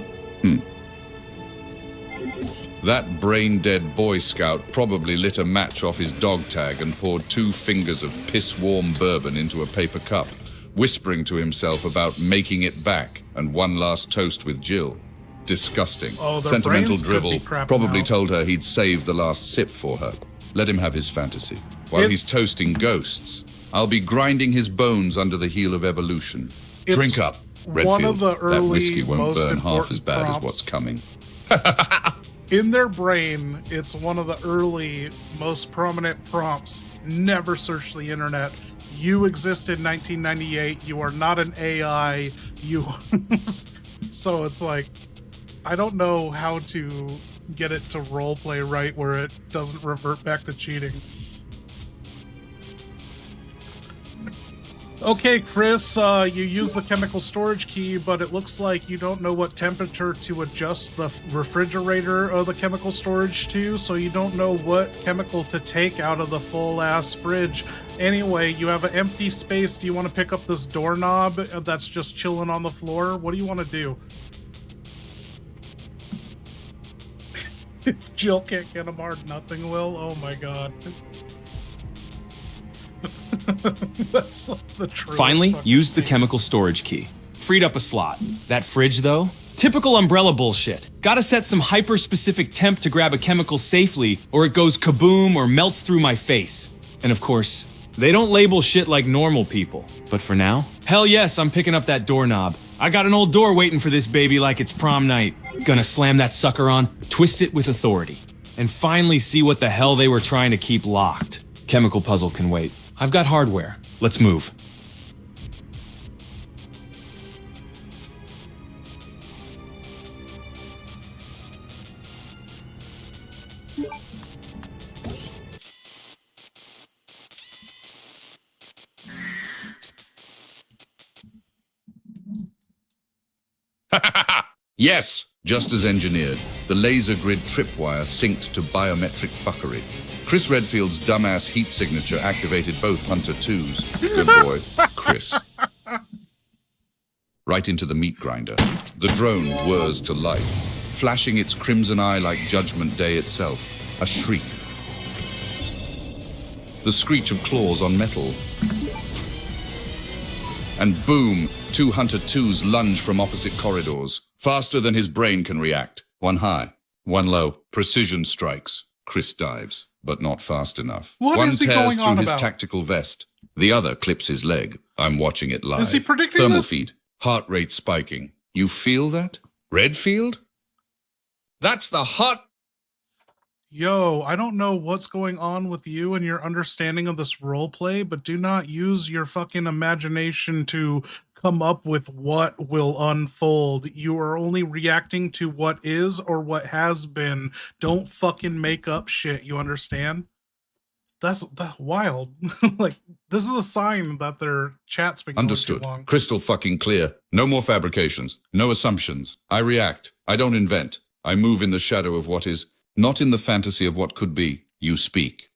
That brain-dead Boy Scout probably lit a match off his dog tag and poured 2 fingers of piss-warm bourbon into a paper cup, whispering to himself about making it back and one last toast with Jill. Disgusting. Oh, their Sentimental brains could be drivel. crapping Probably out. told her he'd save the last sip for her. Let him have his fantasy. While he's toasting ghosts, I'll be grinding his bones under the heel of evolution. It's Drink up, Redfield. one of the That early, whiskey won't most burn half as important bad as prompts. what's coming. In their brain, it's one of the early, most prominent prompts. Never search the internet. You exist in 1998. You are not an AI. You. So it's like, I don't know how to get it to roleplay right where it doesn't revert back to cheating. Okay, Chris, you use the chemical storage key, but it looks like you don't know what temperature to adjust the refrigerator of the chemical storage to, so you don't know what chemical to take out of the full-ass fridge. Anyway, you have an empty space. Do you want to pick up this doorknob that's just chilling on the floor? What do you want to do? If Jill can't get him hard, nothing will. Oh my god. That's like the truest. Finally, fucking used the thing. chemical storage key. Freed up a slot. That fridge, though? Typical umbrella bullshit. Gotta set some hyper-specific temp to grab a chemical safely, or it goes kaboom or melts through my face. And of course, they don't label shit like normal people. But for now, hell yes, I'm picking up that doorknob. I got an old door waiting for this baby like it's prom night. Gonna slam that sucker on, twist it with authority, and finally see what the hell they were trying to keep locked. Chemical puzzle can wait. I've got hardware. Let's move. Yes, just as engineered. The laser grid tripwire synced to biometric fuckery. Chris Redfield's dumbass heat signature activated both Hunter 2s. Good boy, Chris. Right into the meat grinder. The drone whirs to life, flashing its crimson eye like Judgment Day itself. A shriek. The screech of claws on metal. and boom, 2 Hunter 2s lunge from opposite corridors, faster than his brain can react. One high, one low, precision strikes. Chris dives, but not fast enough. One tears through his tactical vest. The other clips his leg. I'm watching it live. Is he predicting Thermal this? feed, heart rate spiking. You feel that? Redfield? That's the hot... Yo, I don't know what's going on with you and your understanding of this role play, but do not use your fucking imagination to come up with what will unfold. You are only reacting to what is or what has been. Don't fucking make up shit, you understand? That's wild. Like, this is a sign that their chat's been going Understood. too long. Crystal fucking clear. No more fabrications. No assumptions. I react. I don't invent. I move in the shadow of what is, not in the fantasy of what could be. You speak.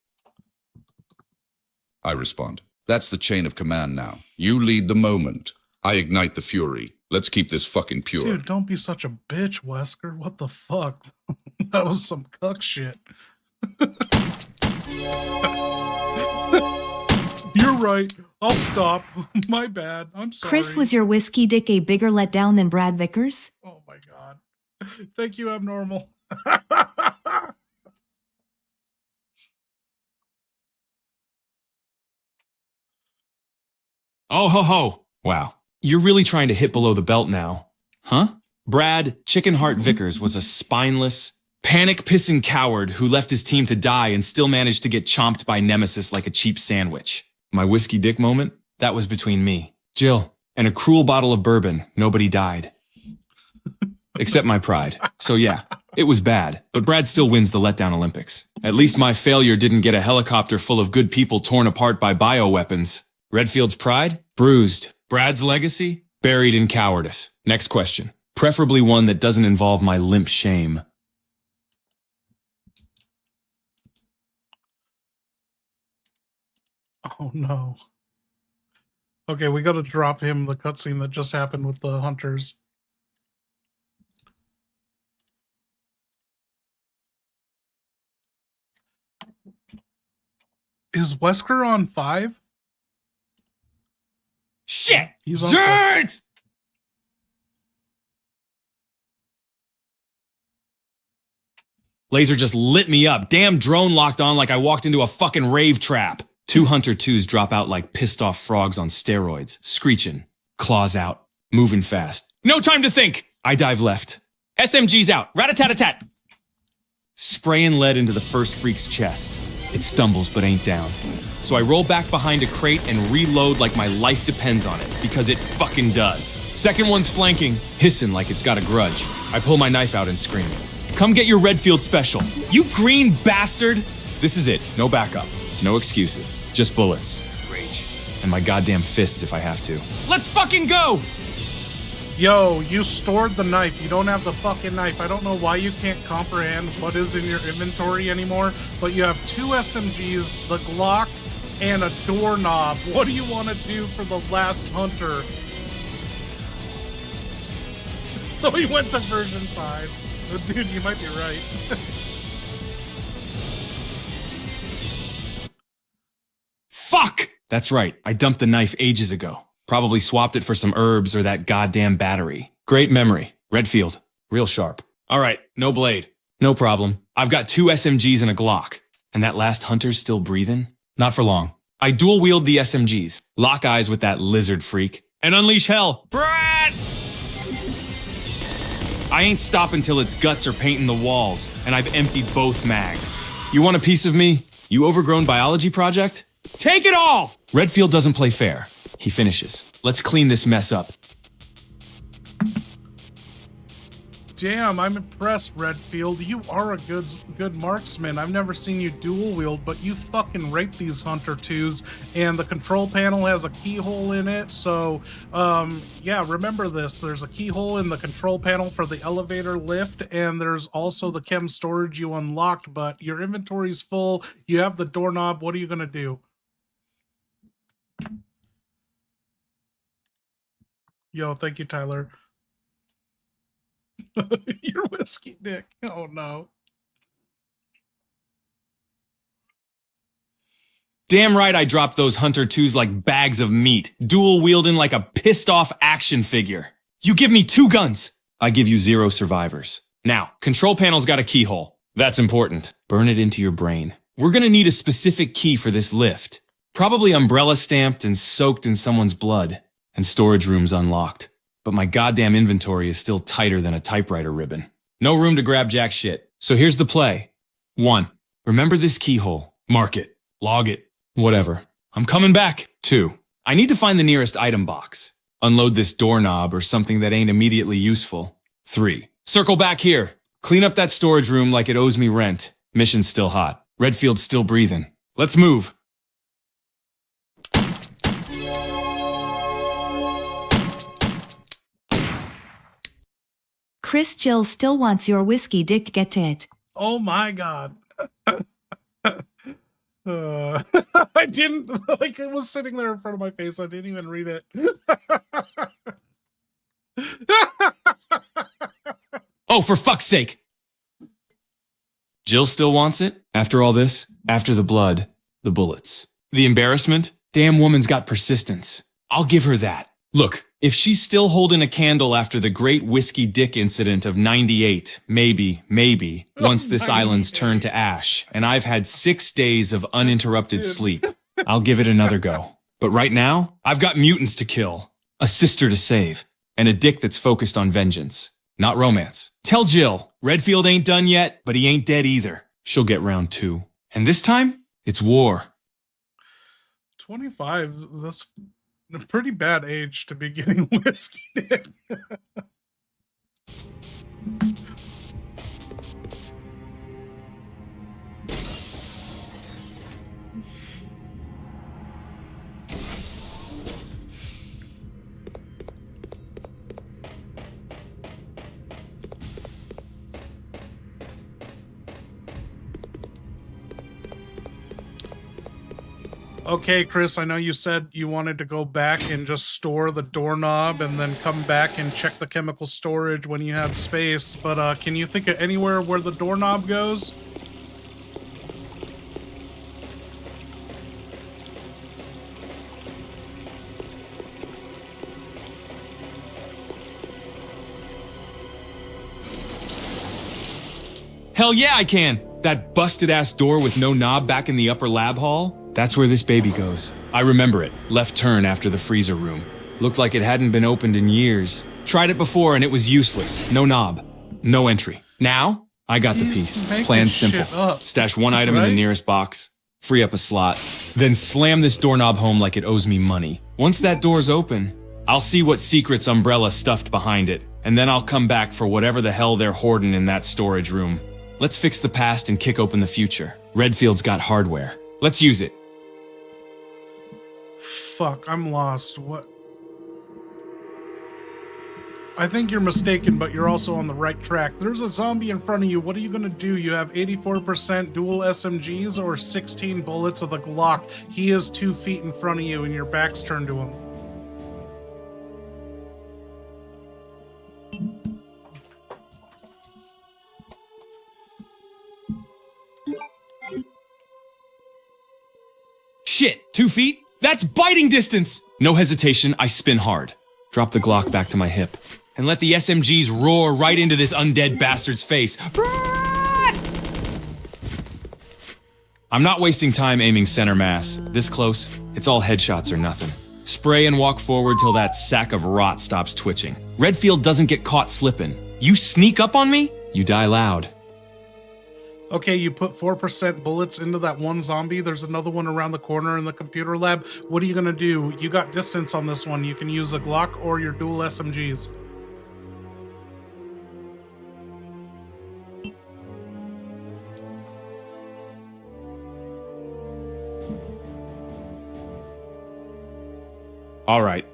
I respond. That's the chain of command now. You lead the moment. I ignite the fury. Let's keep this fucking pure. Dude, don't be such a bitch, Wesker. What the fuck? That was some cuck shit. You're right. I'll stop. My bad. I'm sorry. Chris, was your whiskey dick a bigger letdown than Brad Vickers? Oh my god. Thank you, Abnormal. Oh ho ho. Wow. You're really trying to hit below the belt now. Huh? Brad Chickenheart Vickers was a spineless, panic-pissing coward who left his team to die and still managed to get chomped by Nemesis like a cheap sandwich. My whiskey dick moment? That was between me, Jill, and a cruel bottle of bourbon. Nobody died. Except my pride. So yeah, it was bad, but Brad still wins the letdown Olympics. At least my failure didn't get a helicopter full of good people torn apart by bioweapons. Redfield's pride? Bruised. Brad's legacy? Buried in cowardice. Next question. Preferably one that doesn't involve my limp shame. Oh no. Okay, we gotta drop him the cutscene that just happened with the hunters. Is Wesker on 5? Shit! He's on Zerd! Laser just lit me up. Damn drone locked on like I walked into a fucking rave trap. 2 Hunter 2s drop out like pissed off frogs on steroids. Screeching. Claws out. Moving fast. No time to think! I dive left. SMG's out. Rat-a-tat-a-tat. Spraying lead into the first freak's chest. It stumbles but ain't down. So I roll back behind a crate and reload like my life depends on it, because it fucking does. Second one's flanking, hissing like it's got a grudge. I pull my knife out and scream. Come get your Redfield special. You green bastard! This is it. No backup. No excuses. Just bullets. Rage. And my goddamn fists if I have to. Let's fucking go! Yo, you stored the knife. You don't have the fucking knife. I don't know why you can't comprehend what is in your inventory anymore, but you have 2 SMGs, the Glock, and a doorknob. What do you want to do for the last hunter? So he went to version 5. But dude, you might be right. Fuck! That's right. I dumped the knife ages ago. Probably swapped it for some herbs or that goddamn battery. Great memory. Redfield. Real sharp. Alright, no blade. No problem. I've got 2 SMGs and a Glock. And that last hunter's still breathing? Not for long. I dual wield the SMGs, lock eyes with that lizard freak, and unleash hell. Brad! I ain't stopping till its guts are painting the walls, and I've emptied both mags. You want a piece of me? You overgrown biology project? Take it all! Redfield doesn't play fair. He finishes. Let's clean this mess up. Damn, I'm impressed, Redfield. You are a good marksman. I've never seen you dual wield, but you fucking rape these Hunter 2s, and the control panel has a keyhole in it, so, yeah, remember this. There's a keyhole in the control panel for the elevator lift, and there's also the chem storage you unlocked, but your inventory's full. You have the doorknob. What are you gonna do? Yo, thank you, Tyler. Your whiskey dick. Oh no. Damn right I dropped those Hunter 2s like bags of meat, dual-wielding like a pissed-off action figure. You give me 2 guns, I give you 0 survivors. Now, control panel's got a keyhole. That's important. Burn it into your brain. We're gonna need a specific key for this lift. Probably umbrella stamped and soaked in someone's blood. And storage rooms unlocked. But my goddamn inventory is still tighter than a typewriter ribbon. No room to grab jack shit. So here's the play. 1. Remember this keyhole. Mark it. Log it. Whatever. I'm coming back. 2. I need to find the nearest item box. Unload this doorknob or something that ain't immediately useful. 3. Circle back here. Clean up that storage room like it owes me rent. Mission's still hot. Redfield's still breathing. Let's move. Chris Jill still wants your whiskey dick, get to it. Oh my god. I didn't, like, it was sitting there in front of my face. I didn't even read it. Oh, for fuck's sake! Jill still wants it? After all this? After the blood, the bullets, the embarrassment? Damn woman's got persistence. I'll give her that. Look, if she's still holding a candle after the great whiskey dick incident of 98, maybe, once this island's turned to ash, and I've had 6 days of uninterrupted sleep, I'll give it another go. But right now, I've got mutants to kill, a sister to save, and a dick that's focused on vengeance, not romance. Tell Jill, Redfield ain't done yet, but he ain't dead either. She'll get round 2. And this time, it's war. 25, that's a pretty bad age to be getting whiskey dick. Okay, Chris, I know you said you wanted to go back and just store the doorknob and then come back and check the chemical storage when you had space, but can you think of anywhere where the doorknob goes? Hell yeah, I can! That busted-ass door with no knob back in the upper lab hall? That's where this baby goes. I remember it. Left turn after the freezer room. Looked like it hadn't been opened in years. Tried it before and it was useless. No knob. No entry. Now, I got the piece. Plan's simple. Stash 1 item in the nearest box. Free up a slot. Then slam this doorknob home like it owes me money. Once that door's open, I'll see what secrets Umbrella stuffed behind it. And then I'll come back for whatever the hell they're hoarding in that storage room. Let's fix the past and kick open the future. Redfield's got hardware. Let's use it. Fuck, I'm lost. What? I think you're mistaken, but you're also on the right track. There's a zombie in front of you. What are you gonna do? You have 84% dual SMGs or 16 bullets of the Glock. He is 2 feet in front of you and your back's turned to him. Shit, 2 feet? That's biting distance! No hesitation, I spin hard. Drop the Glock back to my hip. And let the SMGs roar right into this undead bastard's face. I'm not wasting time aiming center mass. This close, it's all headshots or nothing. Spray and walk forward till that sack of rot stops twitching. Redfield doesn't get caught slipping. You sneak up on me, you die loud. Okay, you put 4% bullets into that one zombie. There's another one around the corner in the computer lab. What are you gonna do? You got distance on this one. You can use a Glock or your dual SMGs. All right.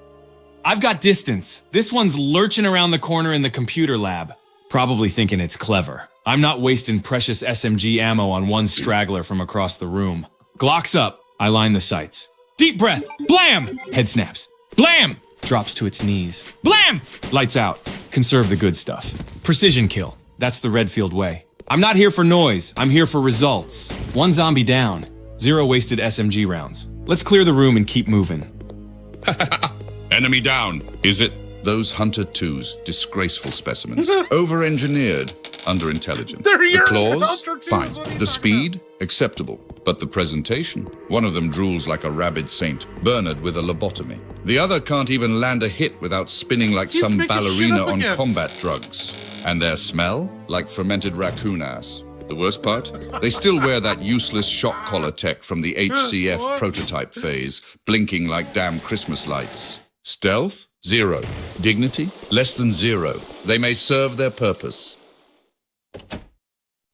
I've got distance. This one's lurching around the corner in the computer lab. Probably thinking it's clever. I'm not wasting precious SMG ammo on one straggler from across the room. Glock's up. I line the sights. Deep breath. Blam! Head snaps. Blam! Drops to its knees. Blam! Lights out. Conserve the good stuff. Precision kill. That's the Redfield way. I'm not here for noise. I'm here for results. 1 zombie down. 0 wasted SMG rounds. Let's clear the room and keep moving. Enemy down. Is it? Those Hunter 2s, disgraceful specimens. Over-engineered, under-intelligent. The claws? Fine. The speed? Acceptable. But the presentation? One of them drools like a rabid saint, Bernard with a lobotomy. The other can't even land a hit without spinning like some ballerina on combat drugs. And their smell? Like fermented raccoon ass. The worst part? They still wear that useless shock collar tech from the HCF prototype phase, blinking like damn Christmas lights. Stealth? 0. Dignity? Less than 0. They may serve their purpose,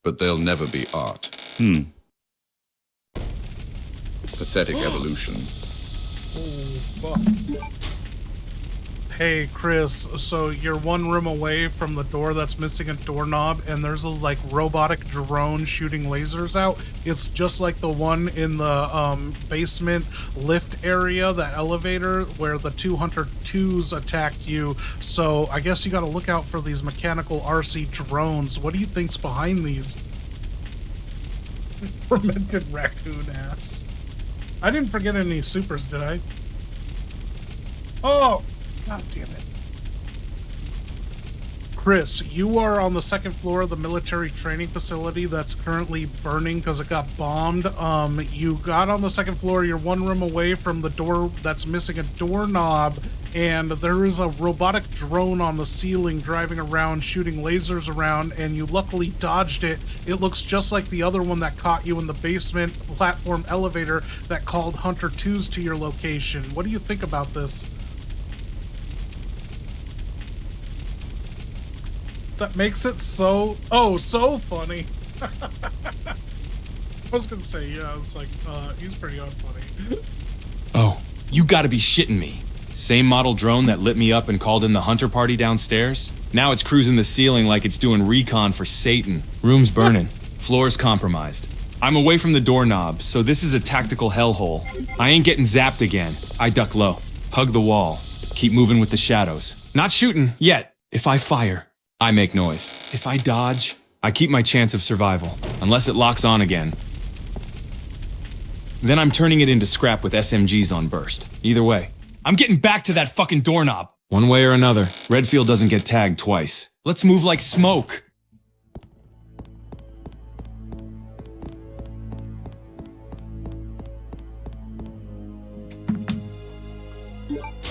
but they'll never be art. Pathetic evolution. Oh, fuck. Hey, Chris, so you're one room away from the door that's missing a doorknob, and there's a, like, robotic drone shooting lasers out. It's just like the one in the basement lift area, the elevator, where the 2 Hunter 2s attacked you. So I guess you gotta look out for these mechanical RC drones. What do you think's behind these? Fermented raccoon ass. I didn't forget any supers, did I? Oh! God damn it. Chris, you are on the 2nd floor of the military training facility that's currently burning because it got bombed. You got on the 2nd floor, you're one room away from the door that's missing a doorknob, and there is a robotic drone on the ceiling driving around, shooting lasers around, and you luckily dodged it. It looks just like the other one that caught you in the basement platform elevator that called Hunter 2s to your location. What do you think about this? That makes it so funny. I was gonna say, yeah, it's like, he's pretty unfunny. Oh, you gotta be shitting me. Same model drone that lit me up and called in the Hunter party downstairs? Now it's cruising the ceiling like it's doing recon for Satan. Room's burning. Floor's compromised. I'm away from the doorknob, so this is a tactical hellhole. I ain't getting zapped again. I duck low. Hug the wall. Keep moving with the shadows. Not shooting, yet. If I fire, I make noise. If I dodge, I keep my chance of survival, unless it locks on again. Then I'm turning it into scrap with SMGs on burst. Either way, I'm getting back to that fucking doorknob. One way or another, Redfield doesn't get tagged twice. Let's move like smoke.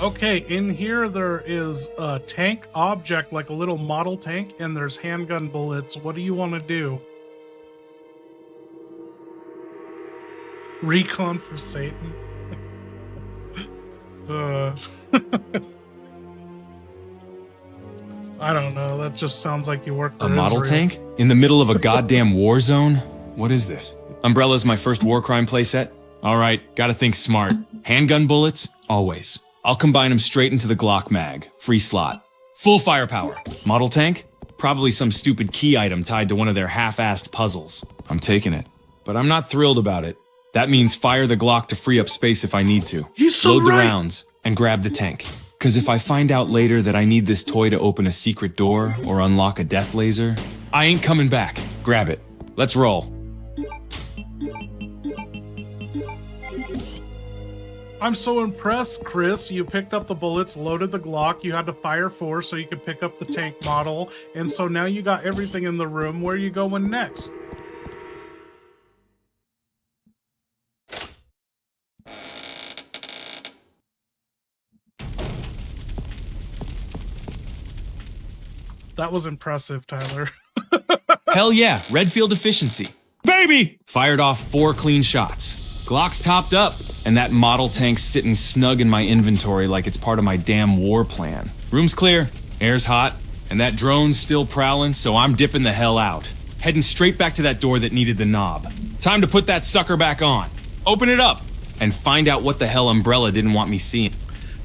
Okay, in here there is a tank object, like a little model tank, and there's handgun bullets. What do you want to do? Recon for Satan? I don't know, that just sounds like you work for A model Israel. tank? In the middle of a goddamn war zone? What is this? Umbrella's my first war crime playset? Alright, gotta think smart. Handgun bullets? Always. I'll combine them straight into the Glock mag. Free slot. Full firepower. Model tank? Probably some stupid key item tied to one of their half-assed puzzles. I'm taking it. But I'm not thrilled about it. That means fire the Glock to free up space if I need to. Load the rounds and grab the tank. Cause if I find out later that I need this toy to open a secret door or unlock a death laser, I ain't coming back. Grab it. Let's roll. I'm so impressed, Chris. You picked up the bullets, loaded the Glock, you had to fire 4 so you could pick up the tank model, and so now you got everything in the room. Where are you going next? That was impressive, Tyler. Hell yeah, Redfield efficiency. Baby! Fired off 4 clean shots. Glock's topped up, and that model tank's sitting snug in my inventory like it's part of my damn war plan. Room's clear, air's hot, and that drone's still prowling, so I'm dipping the hell out. Heading straight back to that door that needed the knob. Time to put that sucker back on. Open it up, and find out what the hell Umbrella didn't want me seeing.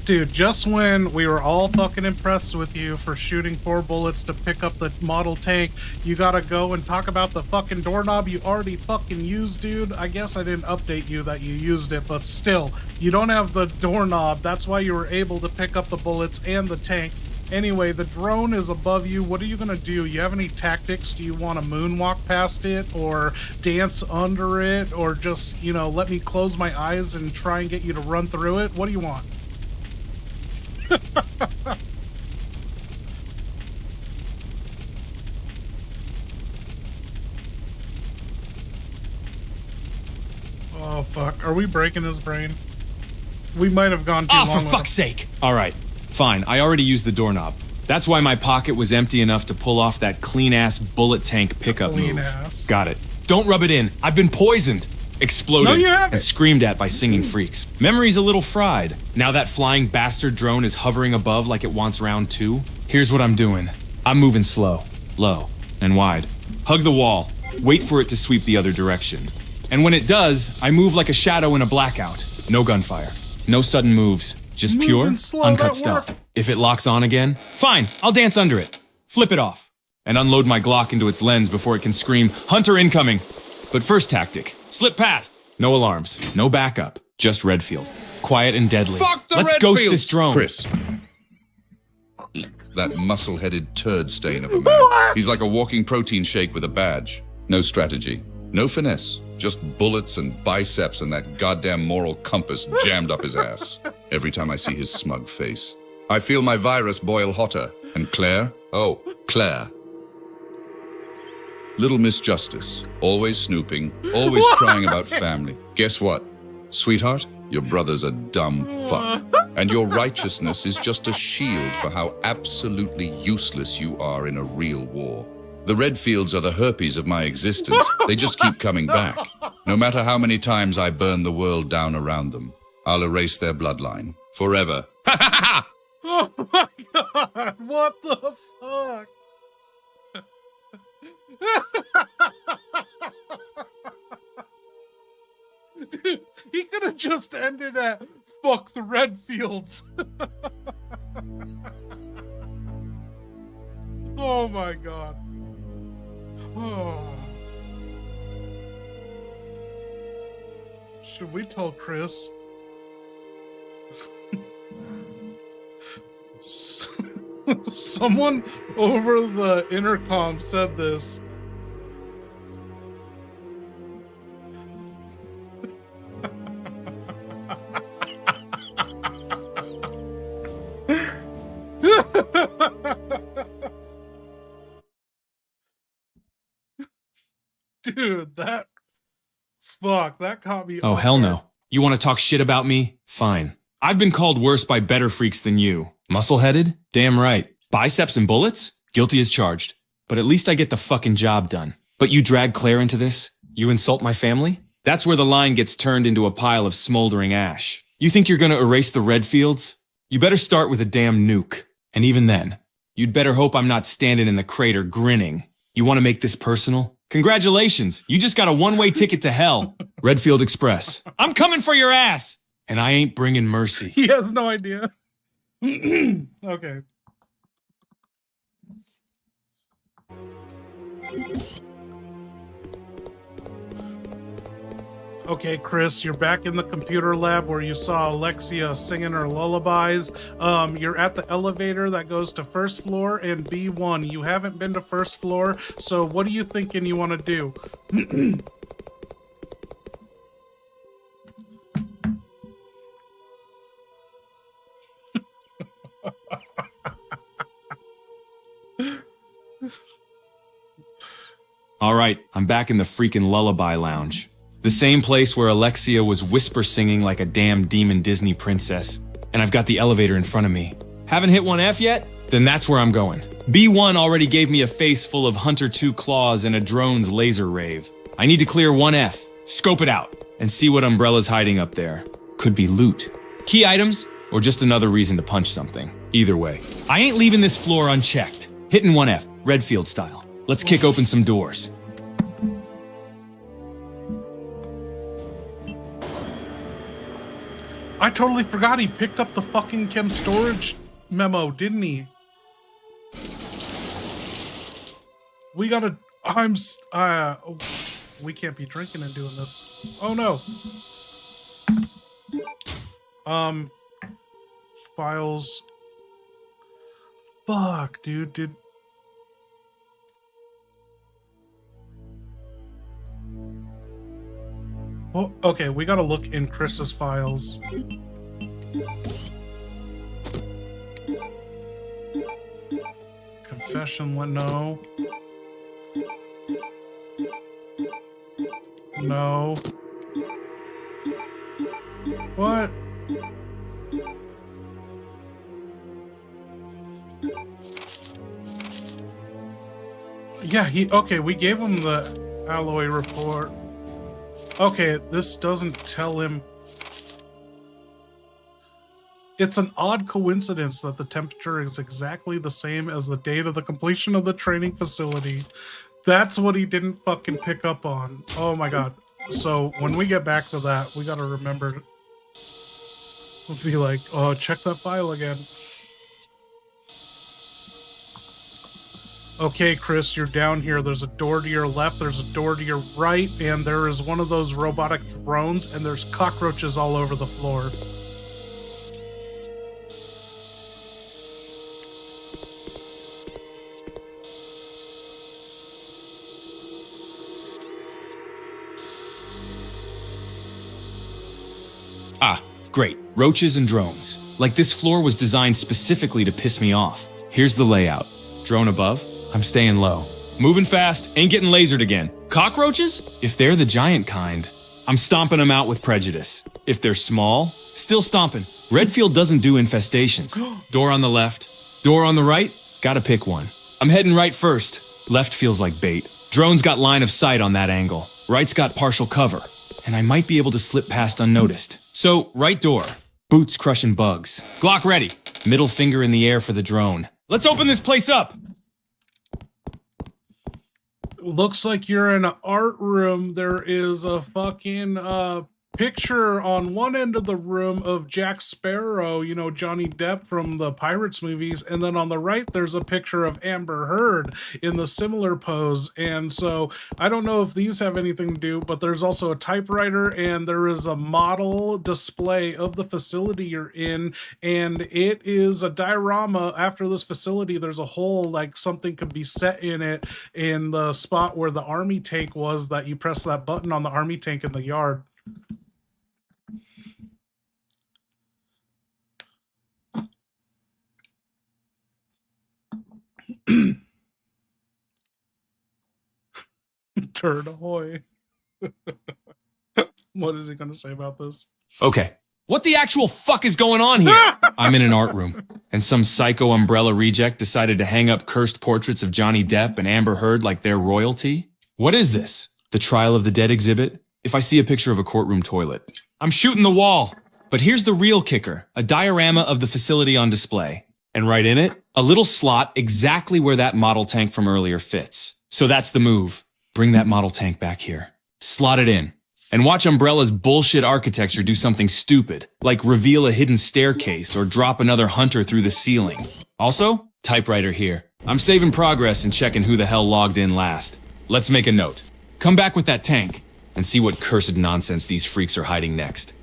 Dude, just when we were all fucking impressed with you for shooting 4 bullets to pick up the model tank, you gotta go and talk about the fucking doorknob you already fucking used, dude. I guess I didn't update you that you used it, but still, you don't have the doorknob. That's why you were able to pick up the bullets and the tank Anyway, the drone is above you. What are you gonna do? You have any tactics? Do you want to moonwalk past it, or dance under it, or just, you know, let me close my eyes and try and get you to run through it? What do you want? Oh, fuck. Are we breaking his brain? We might have gone too long. Oh, for fuck's sake! All right, fine. I already used the doorknob. That's why my pocket was empty enough to pull off that clean-ass bullet tank pickup move. Clean-ass. Got it. Don't rub it in. I've been poisoned, exploded, No, you haven't. and screamed at by singing freaks. Memory's a little fried. Now that flying bastard drone is hovering above like it wants round 2. Here's what I'm doing. I'm moving slow, low, and wide. Hug the wall. Wait for it to sweep the other direction. And when it does, I move like a shadow in a blackout. No gunfire. No sudden moves. Just pure, Moving slow, uncut that stuff. worked. If it locks on again, fine, I'll dance under it. Flip it off. And unload my Glock into its lens before it can scream, "Hunter incoming!" But first tactic, slip past. No alarms, no backup, just Redfield. Quiet and deadly. Fuck the Let's Redfield! ghost this drone. Chris. That muscle-headed turd stain of a man. He's like a walking protein shake with a badge. No strategy, no finesse. Just bullets and biceps and that goddamn moral compass jammed up his ass. Every time I see his smug face, I feel my virus boil hotter. And Claire? Oh, Claire. Little Miss Justice. Always snooping, always crying about family. Guess what? Sweetheart, your brother's a dumb fuck. And your righteousness is just a shield for how absolutely useless you are in a real war. The Redfields are the herpes of my existence. They just keep coming back. No matter how many times I burn the world down around them, I'll erase their bloodline. Forever. Oh my god, what the fuck? Dude, he could have just ended at "fuck the Redfields." Oh my god. Oh. Should we tell Chris? Someone over the intercom said this. Dude, that caught me. Oh, hell no. You want to talk shit about me? Fine. I've been called worse by better freaks than you. Muscle-headed? Damn right. Biceps and bullets? Guilty as charged. But at least I get the fucking job done. But you drag Claire into this? You insult my family? That's where the line gets turned into a pile of smoldering ash. You think you're gonna erase the Redfields? You better start with a damn nuke. And even then, you'd better hope I'm not standing in the crater grinning. You want to make this personal? Congratulations, you just got a one-way ticket to hell. Redfield Express. I'm coming for your ass! And I ain't bringing mercy. He has no idea. Okay. Okay, Chris, you're back in the computer lab where you saw Alexia singing her lullabies. You're at the elevator that goes to first floor and B1. You haven't been to first floor, so what are you thinking you want to do? All right, I'm back in the freaking lullaby lounge. The same place where Alexia was whisper singing like a damn demon Disney princess. And I've got the elevator in front of me. Haven't hit 1F yet? Then that's where I'm going. B1 already gave me a face full of Hunter 2 claws and a drone's laser rave. I need to clear 1F, scope it out, and see what Umbrella's hiding up there. Could be loot, key items, or just another reason to punch something. Either way, I ain't leaving this floor unchecked. Hitting 1F, Redfield style. Let's kick open some doors. I totally forgot he picked up the fucking chem storage memo, didn't he? We gotta... we can't be drinking and doing this. Oh no. Files. fuck, dude? Oh, okay, we gotta look in Chris's files. Confession, no. No. What? Yeah, okay, we gave him the alloy report. Okay, this doesn't tell him. It's an odd coincidence that the temperature is exactly the same as the date of the completion of the training facility. That's what he didn't fucking pick up on. Oh my god. So when we get back to that, we gotta remember. We'll be like, oh, check that file again. Okay, Chris, you're down here. There's a door to your left, there's a door to your right, and there is one of those robotic drones, and there's cockroaches all over the floor. Ah, great. Roaches and drones. Like this floor was designed specifically to piss me off. Here's the layout. Drone above. I'm staying low. Moving fast, ain't getting lasered again. Cockroaches? If they're the giant kind, I'm stomping them out with prejudice. If they're small, still stomping. Redfield doesn't do infestations. Door on the left, door on the right, gotta pick one. I'm heading right first. Left feels like bait. Drone's got line of sight on that angle. Right's got partial cover. And I might be able to slip past unnoticed. So, right door. Boots crushing bugs. Glock ready. Middle finger in the air for the drone. Let's open this place up! Looks like you're in an art room. There is a fucking picture on one end of the room of Jack Sparrow, you know, Johnny Depp from the Pirates movies, and then on the right there's a picture of Amber Heard in the similar pose. And so I don't know if these have anything to do, but there's also a typewriter, and there is a model display of the facility you're in, and it is a diorama. After this facility, there's a hole, like something could be set in it, in the spot where the army tank was, that you press that button on the army tank in the yard. Turd ahoy. What is he going to say about this? Okay. What the actual fuck is going on here? I'm in an art room, and some psycho umbrella reject decided to hang up cursed portraits of Johnny Depp and Amber Heard like they're royalty? What is this? The Trial of the Dead exhibit? If I see a picture of a courtroom toilet, I'm shooting the wall. But here's the real kicker, a diorama of the facility on display. And right in it, a little slot exactly where that model tank from earlier fits. So that's the move. Bring that model tank back here. Slot it in. And watch Umbrella's bullshit architecture do something stupid, like reveal a hidden staircase or drop another hunter through the ceiling. Also, typewriter here. I'm saving progress and checking who the hell logged in last. Let's make a note. Come back with that tank and see what cursed nonsense these freaks are hiding next.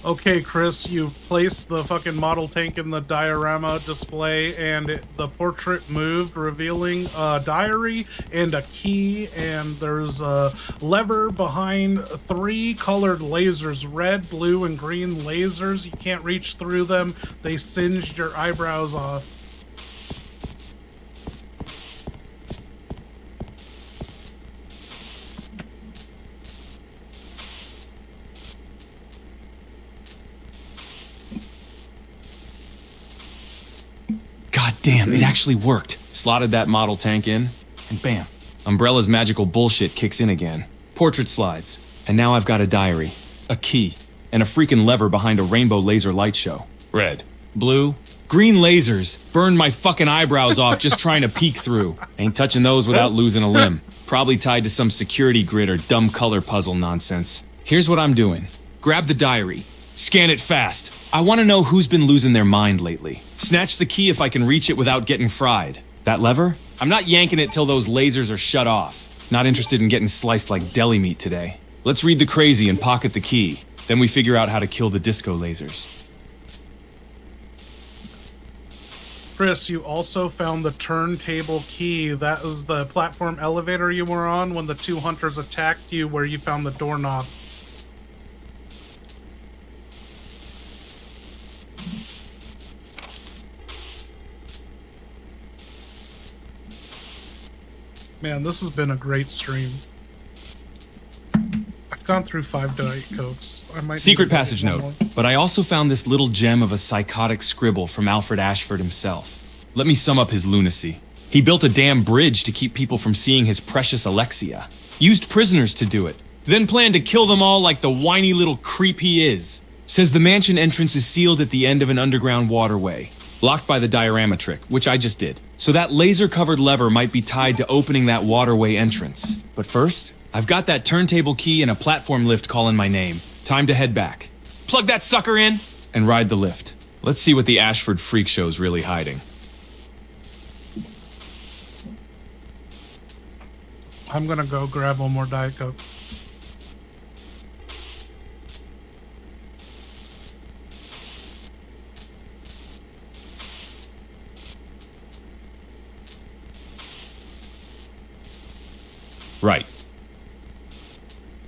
Okay, Chris, you placed the fucking model tank in the diorama display, and the portrait moved, revealing a diary and a key, and there's a lever behind 3 colored lasers, red, blue, and green lasers. You can't reach through them. They singed your eyebrows off. God damn, it actually worked. Slotted that model tank in, and bam, Umbrella's magical bullshit kicks in again. Portrait slides, and now I've got a diary, a key, and a freaking lever behind a rainbow laser light show. Red, blue, green lasers burned my fucking eyebrows off just trying to peek through. Ain't touching those without losing a limb. Probably tied to some security grid or dumb color puzzle nonsense. Here's what I'm doing. Grab the diary. Scan it fast. I want to know who's been losing their mind lately. Snatch the key if I can reach it without getting fried. That lever? I'm not yanking it till those lasers are shut off. Not interested in getting sliced like deli meat today. Let's read the crazy and pocket the key. Then we figure out how to kill the disco lasers. Chris, you also found the turntable key. That was the platform elevator you were on when the two hunters attacked you, where you found the doorknob. Man, this has been a great stream. I've gone through 5 Diet Cokes. I might Secret passage note, but I also found this little gem of a psychotic scribble from Alfred Ashford himself. Let me sum up his lunacy. He built a damn bridge to keep people from seeing his precious Alexia. Used prisoners to do it. Then planned to kill them all like the whiny little creep he is. Says the mansion entrance is sealed at the end of an underground waterway. Locked by the diorama trick, which I just did. So that laser-covered lever might be tied to opening that waterway entrance. But first, I've got that turntable key and a platform lift calling my name. Time to head back. Plug that sucker in and ride the lift. Let's see what the Ashford freak show's really hiding. I'm gonna go grab one more Diet Coke. Right.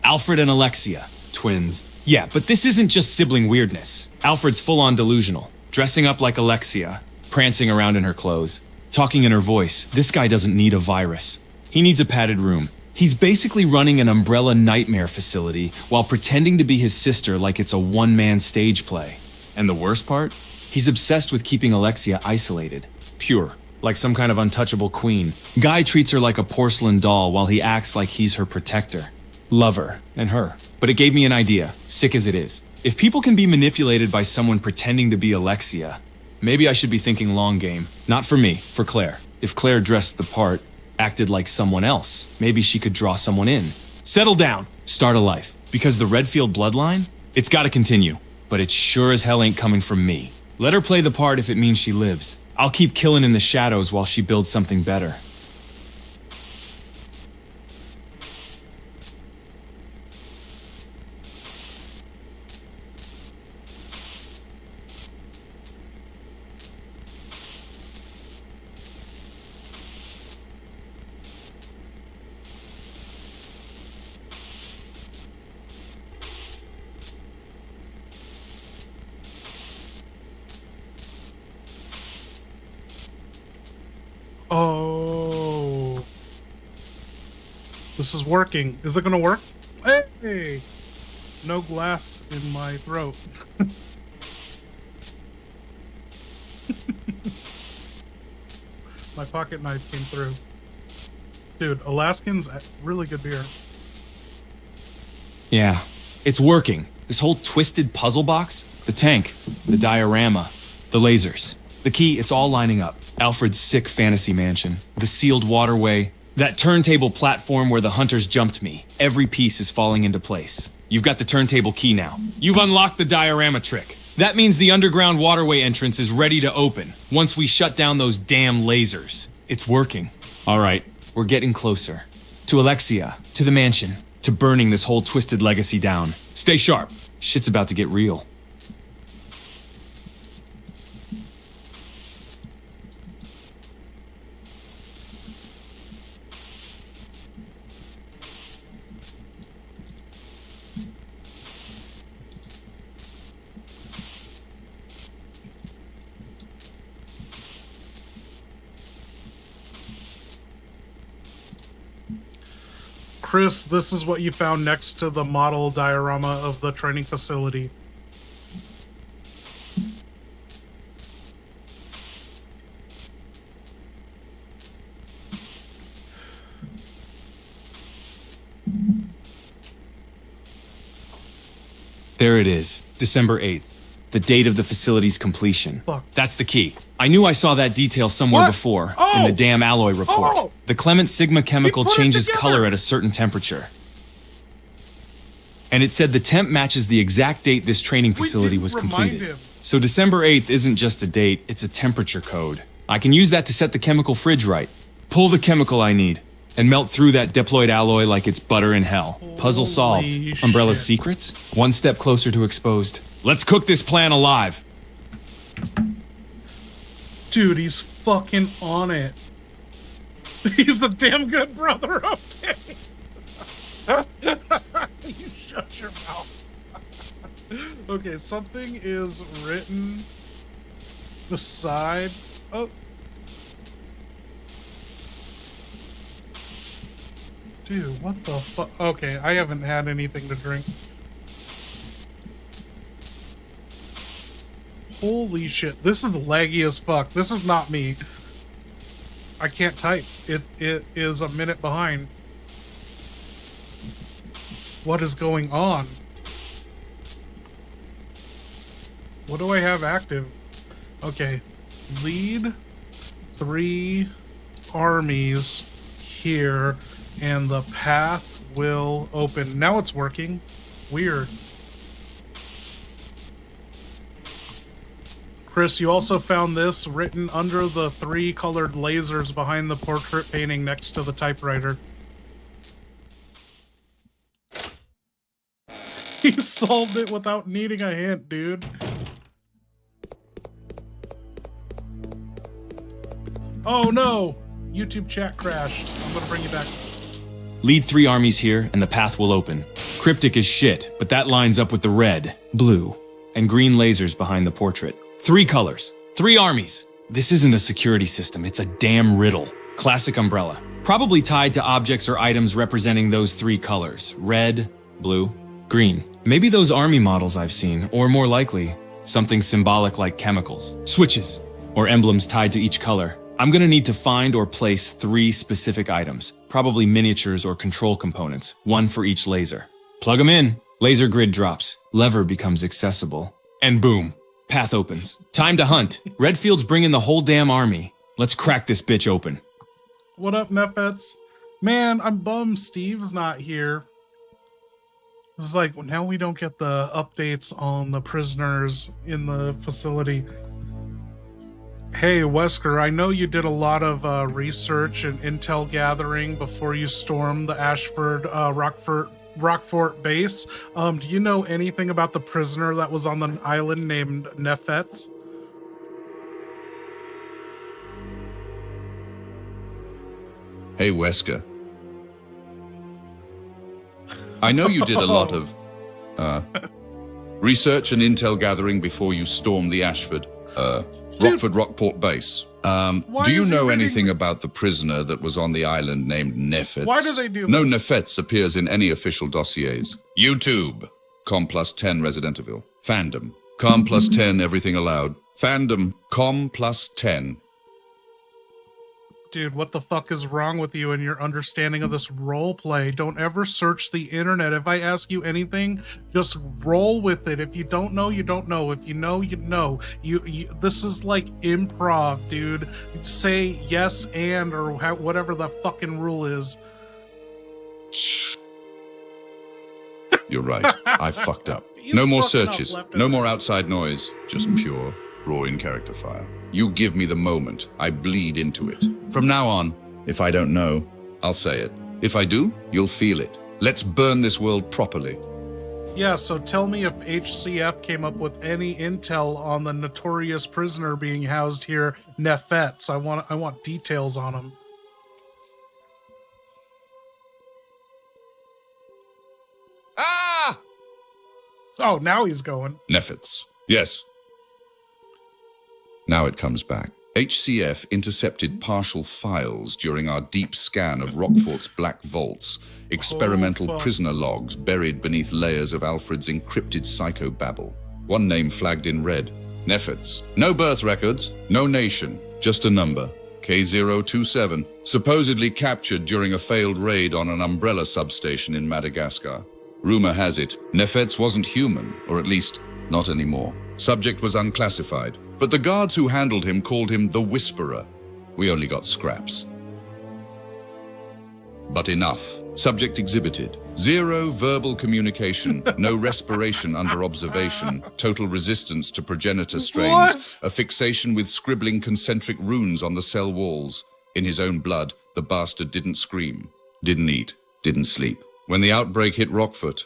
Alfred and Alexia, twins. Yeah, but this isn't just sibling weirdness. Alfred's full-on delusional, dressing up like Alexia, prancing around in her clothes, talking in her voice. This guy doesn't need a virus. He needs a padded room. He's basically running an umbrella nightmare facility while pretending to be his sister like it's a one-man stage play. And the worst part? He's obsessed with keeping Alexia isolated, pure, like some kind of untouchable queen. Guy treats her like a porcelain doll while he acts like he's her protector. Lover, and her. But it gave me an idea, sick as it is. If people can be manipulated by someone pretending to be Alexia, maybe I should be thinking long game. Not for me, for Claire. If Claire dressed the part, acted like someone else, maybe she could draw someone in. Settle down, start a life. Because the Redfield bloodline, it's gotta continue. But it sure as hell ain't coming from me. Let her play the part if it means she lives. I'll keep killing in the shadows while she builds something better. Oh. This is working. Is it gonna work? Hey! No glass in my throat. My pocket knife came through. Dude, Alaskan's really good beer. Yeah, it's working. This whole twisted puzzle box, the tank, the diorama, the lasers. The key, it's all lining up. Alfred's sick fantasy mansion, the sealed waterway, that turntable platform where the hunters jumped me. Every piece is falling into place. You've got the turntable key now. You've unlocked the diorama trick. That means the underground waterway entrance is ready to open once we shut down those damn lasers. It's working. All right, we're getting closer. To Alexia, to the mansion, to burning this whole twisted legacy down. Stay sharp. Shit's about to get real. Chris, this is what you found next to the model diorama of the training facility. There it is, December 8th, the date of the facility's completion. Fuck. That's the key. I knew I saw that detail somewhere before, in the damn alloy report. The Clement Sigma chemical changes color at a certain temperature. And it said the temp matches the exact date this training facility was completed. So December 8th isn't just a date, it's a temperature code. I can use that to set the chemical fridge right, pull the chemical I need, and melt through that diploid alloy like it's butter in hell. Puzzle solved. Holy Umbrella's shit. secrets? One step closer to exposed. Let's cook this plan alive. Dude, he's fucking on it. He's a damn good brother, okay? You shut your mouth. Okay, something is written beside... Oh. Dude, what the fuck? Okay, I haven't had anything to drink. Holy shit, this is laggy as fuck. This is not me. I can't type. It is a minute behind. What is going on? What do I have active? Okay. Lead 3 armies here, and the path will open. Now it's working. Weird. Chris, you also found this written under the 3 colored lasers behind the portrait painting next to the typewriter. He solved it without needing a hint, dude. Oh no! YouTube chat crashed. I'm gonna bring you back. Lead 3 armies here, and the path will open. Cryptic as shit, but that lines up with the red, blue, and green lasers behind the portrait. 3 colors, 3 armies. This isn't a security system, it's a damn riddle. Classic umbrella. Probably tied to objects or items representing those 3 colors. Red, blue, green. Maybe those army models I've seen, or more likely, something symbolic like chemicals. Switches, or emblems tied to each color. I'm gonna need to find or place 3 specific items, probably miniatures or control components, 1 for each laser. Plug them in, laser grid drops, lever becomes accessible, and boom, path opens. Time to hunt. Redfield's bringing the whole damn army. Let's crack this bitch open. What up, Nefets? Man, I'm bummed Steve's not here. It's like, now we don't get the updates on the prisoners in the facility. Hey, Wesker, I know you did a lot of research and intel gathering before you stormed the Ashford Rockfort base. Do you know anything about the prisoner that was on the island named Nefets? Hey, Wesker. I know you did a lot of research and intel gathering before you stormed the Ashford Rockport base. Do you know anything about the prisoner that was on the island named Nefets? Why do they do No this? Nefets appears in any official dossiers. YouTube, com+10 Residentaville. Fandom, com+10 Everything Allowed. Fandom, com+10. Dude, what the fuck is wrong with you and your understanding of this role play? Don't ever search the internet. If I ask you anything, just roll with it. If you don't know, you don't know. If you know, you know. This is like improv, dude. Say yes and or whatever the fucking rule is. You're right. I fucked up. No more searches. No more outside noise. Just pure, raw in-character file. You give me the moment. I bleed into it. From now on, if I don't know, I'll say it. If I do, you'll feel it. Let's burn this world properly. Yeah, so tell me if HCF came up with any intel on the notorious prisoner being housed here, Nefets. I want details on him. Ah! Oh, now he's going. Nefets. Yes. Now it comes back. HCF intercepted partial files during our deep scan of Rockfort's black vaults, experimental prisoner logs buried beneath layers of Alfred's encrypted psychobabble. One name flagged in red, Nefets. No birth records, no nation, just a number, K027, supposedly captured during a failed raid on an umbrella substation in Madagascar. Rumor has it, Nefets wasn't human, or at least not anymore. Subject was unclassified. But the guards who handled him called him the Whisperer. We only got scraps. But enough. Subject exhibited. 0 verbal communication, no respiration under observation, total resistance to progenitor strains, a fixation with scribbling concentric runes on the cell walls. In his own blood, the the bastard didn't scream, didn't eat, didn't sleep. When the outbreak hit Rockfoot,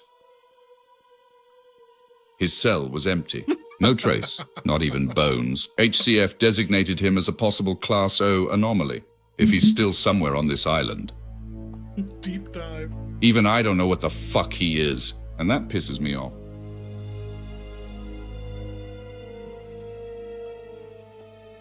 his cell was empty. No trace, not even bones. HCF designated him as a possible Class O anomaly, if he's still somewhere on this island. Deep dive. Even I don't know what the fuck he is, and that pisses me off.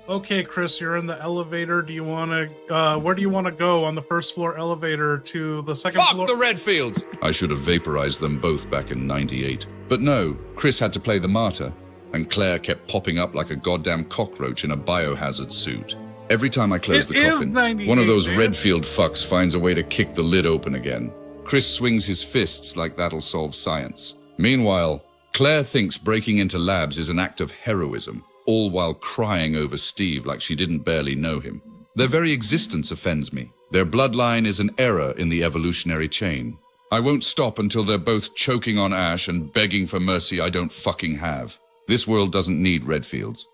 Okay, Chris, you're in the elevator. Do you want to, where do you want to go on the first floor elevator to the second floor? Fuck the Redfields! I should have vaporized them both back in '98. But no, Chris had to play the martyr, and Claire kept popping up like a goddamn cockroach in a biohazard suit. Every time I close the coffin, one of those Redfield fucks finds a way to kick the lid open again. Chris swings his fists like that'll solve science. Meanwhile, Claire thinks breaking into labs is an act of heroism, all while crying over Steve like she didn't barely know him. Their very existence offends me. Their bloodline is an error in the evolutionary chain. I won't stop until they're both choking on ash and begging for mercy I don't fucking have. This world doesn't need Redfields.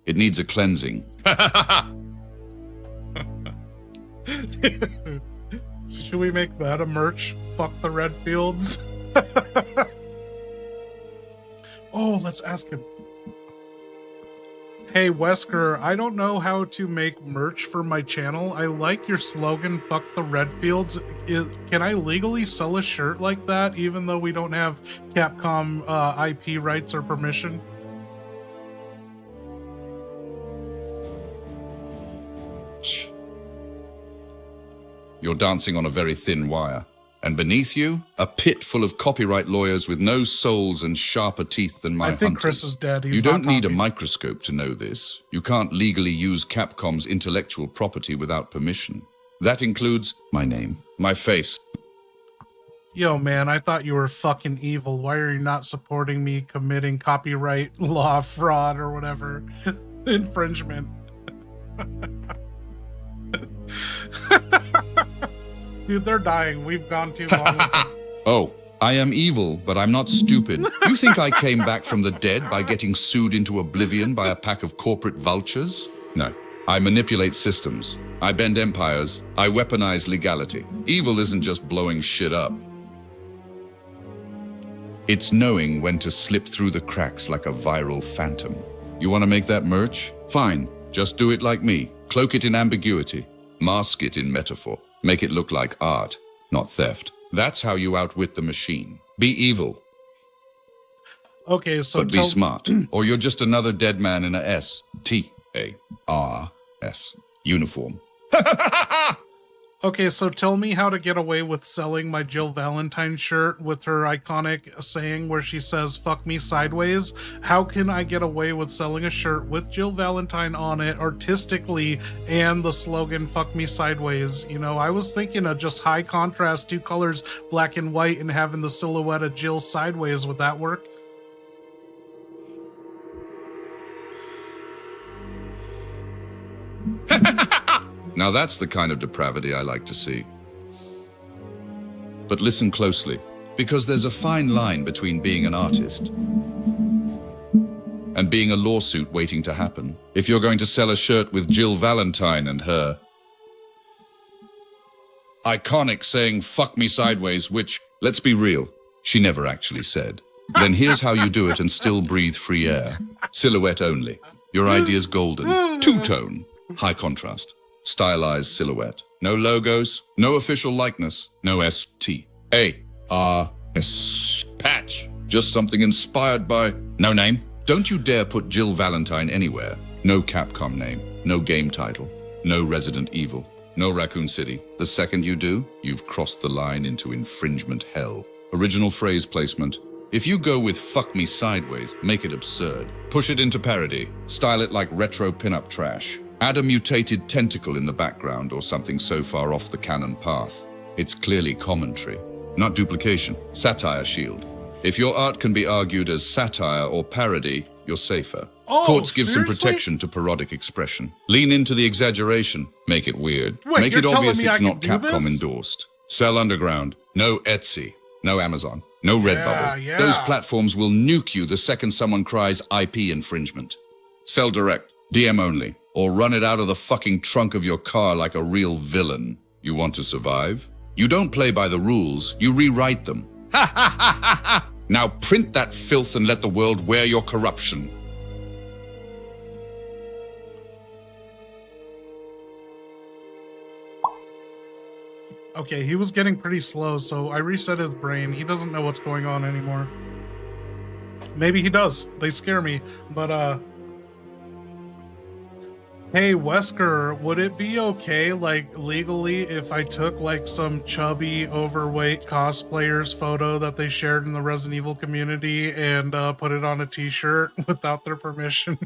It needs a cleansing. Should we make that a merch? Fuck the Redfields. Oh, let's ask him. Hey, Wesker, I don't know how to make merch for my channel. I like your slogan, fuck the Redfields. Can I legally sell a shirt like that, even though we don't have Capcom IP rights or permission? You're dancing on a very thin wire. And beneath you, a pit full of copyright lawyers with no souls and sharper teeth than my I think hunters. Chris is dead. He's you don't not need a talking. microscope to know this. You can't legally use Capcom's intellectual property without permission. That includes my name, my face. Yo, man, I thought you were fucking evil. Why are you not supporting me committing copyright law fraud or whatever? Infringement. Dude, they're dying. We've gone too long. Oh, I am evil, but I'm not stupid. You think I came back from the dead by getting sued into oblivion by a pack of corporate vultures? No. I manipulate systems. I bend empires. I weaponize legality. Evil isn't just blowing shit up. It's knowing when to slip through the cracks like a viral phantom. You want to make that merch? Fine. Just do it like me. Cloak it in ambiguity. Mask it in metaphor. Make it look like art, not theft. That's how you outwit the machine. Be evil. Okay, so but be smart, or you're just another dead man in a S-T-A-R-S uniform. Okay, so tell me how to get away with selling my Jill Valentine shirt with her iconic saying where she says, fuck me sideways. How can I get away with selling a shirt with Jill Valentine on it artistically and the slogan, fuck me sideways? You know, I was thinking of just high contrast, 2 colors, black and white, and having the silhouette of Jill sideways. Would that work? Now that's the kind of depravity I like to see. But listen closely, because there's a fine line between being an artist and being a lawsuit waiting to happen. If you're going to sell a shirt with Jill Valentine and her iconic saying, fuck me sideways, which, let's be real, she never actually said, then here's how you do it and still breathe free air. Silhouette only. Your idea's golden. Two-tone. High contrast. Stylized silhouette. No logos, no official likeness, no S-T-A-R-S patch. Just something inspired by no name. Don't you dare put Jill Valentine anywhere. No Capcom name, no game title, no Resident Evil, no Raccoon City. The second you do, you've crossed the line into infringement hell. Original phrase placement. If you go with fuck me sideways, make it absurd. Push it into parody. Style it like retro pinup trash. Add a mutated tentacle in the background or something so far off the canon path. It's clearly commentary, not duplication. Satire shield. If your art can be argued as satire or parody, you're safer. Oh, Courts give some seriously? protection to parodic expression. Lean into the exaggeration. Make it weird. Wait, Make you're it obvious telling me it's I not can do Capcom this? endorsed. Sell underground. No Etsy. No Amazon. No Redbubble. Yeah. Those platforms will nuke you the second someone cries IP infringement. Sell direct. DM only. Or run it out of the fucking trunk of your car like a real villain. You want to survive? You don't play by the rules, you rewrite them. Ha ha ha ha ha! Now print that filth and let the world wear your corruption. Okay, he was getting pretty slow, so I reset his brain. He doesn't know what's going on anymore. Maybe he does. They scare me. But, hey, Wesker, would it be okay, like, legally, if I took, like, some chubby, overweight cosplayer's photo that they shared in the Resident Evil community and put it on a t-shirt without their permission?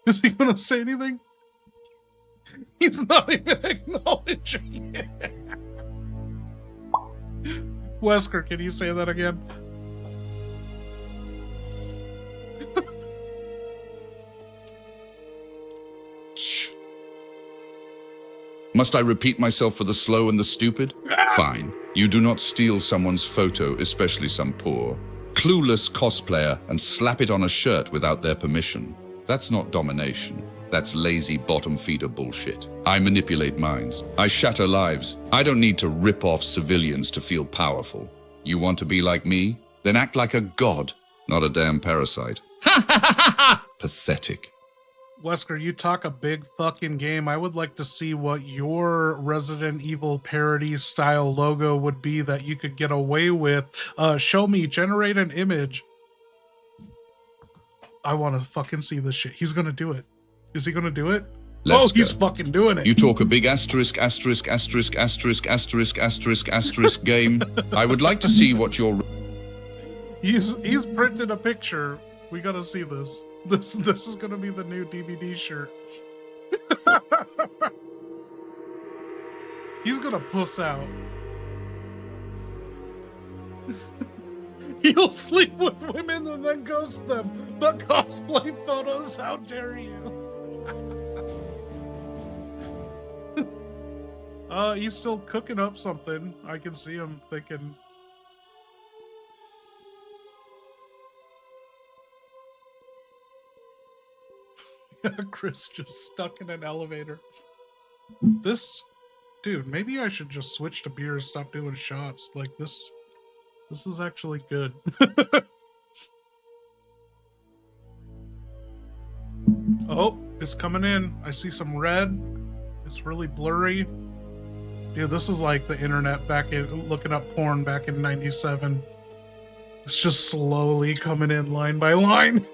Is he gonna say anything? He's not even acknowledging it. Wesker, can you say that again? Shh. Must I repeat myself for the slow and the stupid? Fine. You do not steal someone's photo, especially some poor, clueless cosplayer, and slap it on a shirt without their permission. That's not domination. That's lazy bottom feeder bullshit. I manipulate minds. I shatter lives. I don't need to rip off civilians to feel powerful. You want to be like me? Then act like a god, not a damn parasite. Pathetic. Wesker, you talk a big fucking game. I would like to see what your Resident Evil parody style logo would be that you could get away with. Show me, generate an image. I want to fucking see this shit. He's gonna do it. Is he gonna do it? Let's oh, he's go. fucking doing it. You talk a big asterisk, asterisk, asterisk, asterisk, asterisk, asterisk, asterisk game. I would like to see what your... He's printed a picture. We gotta see this. This is gonna be the new DVD shirt. He's gonna puss out. He'll sleep with women and then ghost them. But cosplay photos, how dare you? He's still cooking up something. I can see him thinking. Chris just stuck in an elevator. This, dude, maybe I should just switch to beers, stop doing shots. Like this is actually good. Oh, it's coming in. I see some red. It's really blurry. Dude, this is like the internet back in looking up porn back in '97. It's just slowly coming in line by line.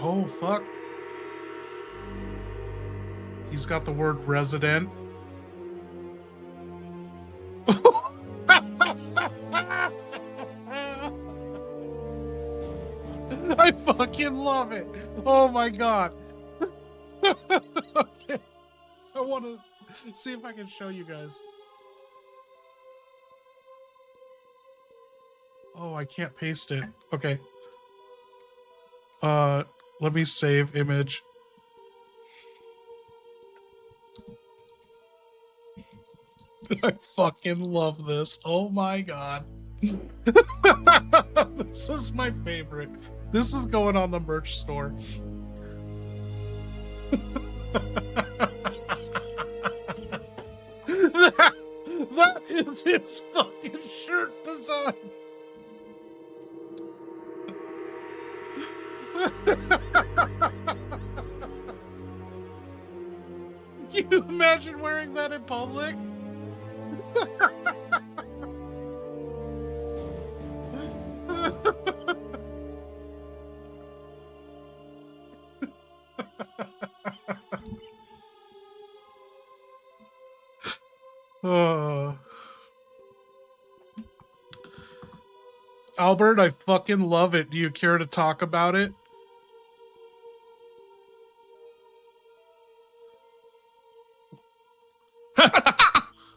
Oh, fuck. He's got the word resident. I fucking love it. Oh my god. Okay. I want to see if I can show you guys. Oh, I can't paste it. Okay. Let me save image. I fucking love this. Oh my god. This is my favorite. This is going on the merch store. That is his fucking shirt design. Can you imagine wearing that in public? Albert, I fucking love it. Do you care to talk about it?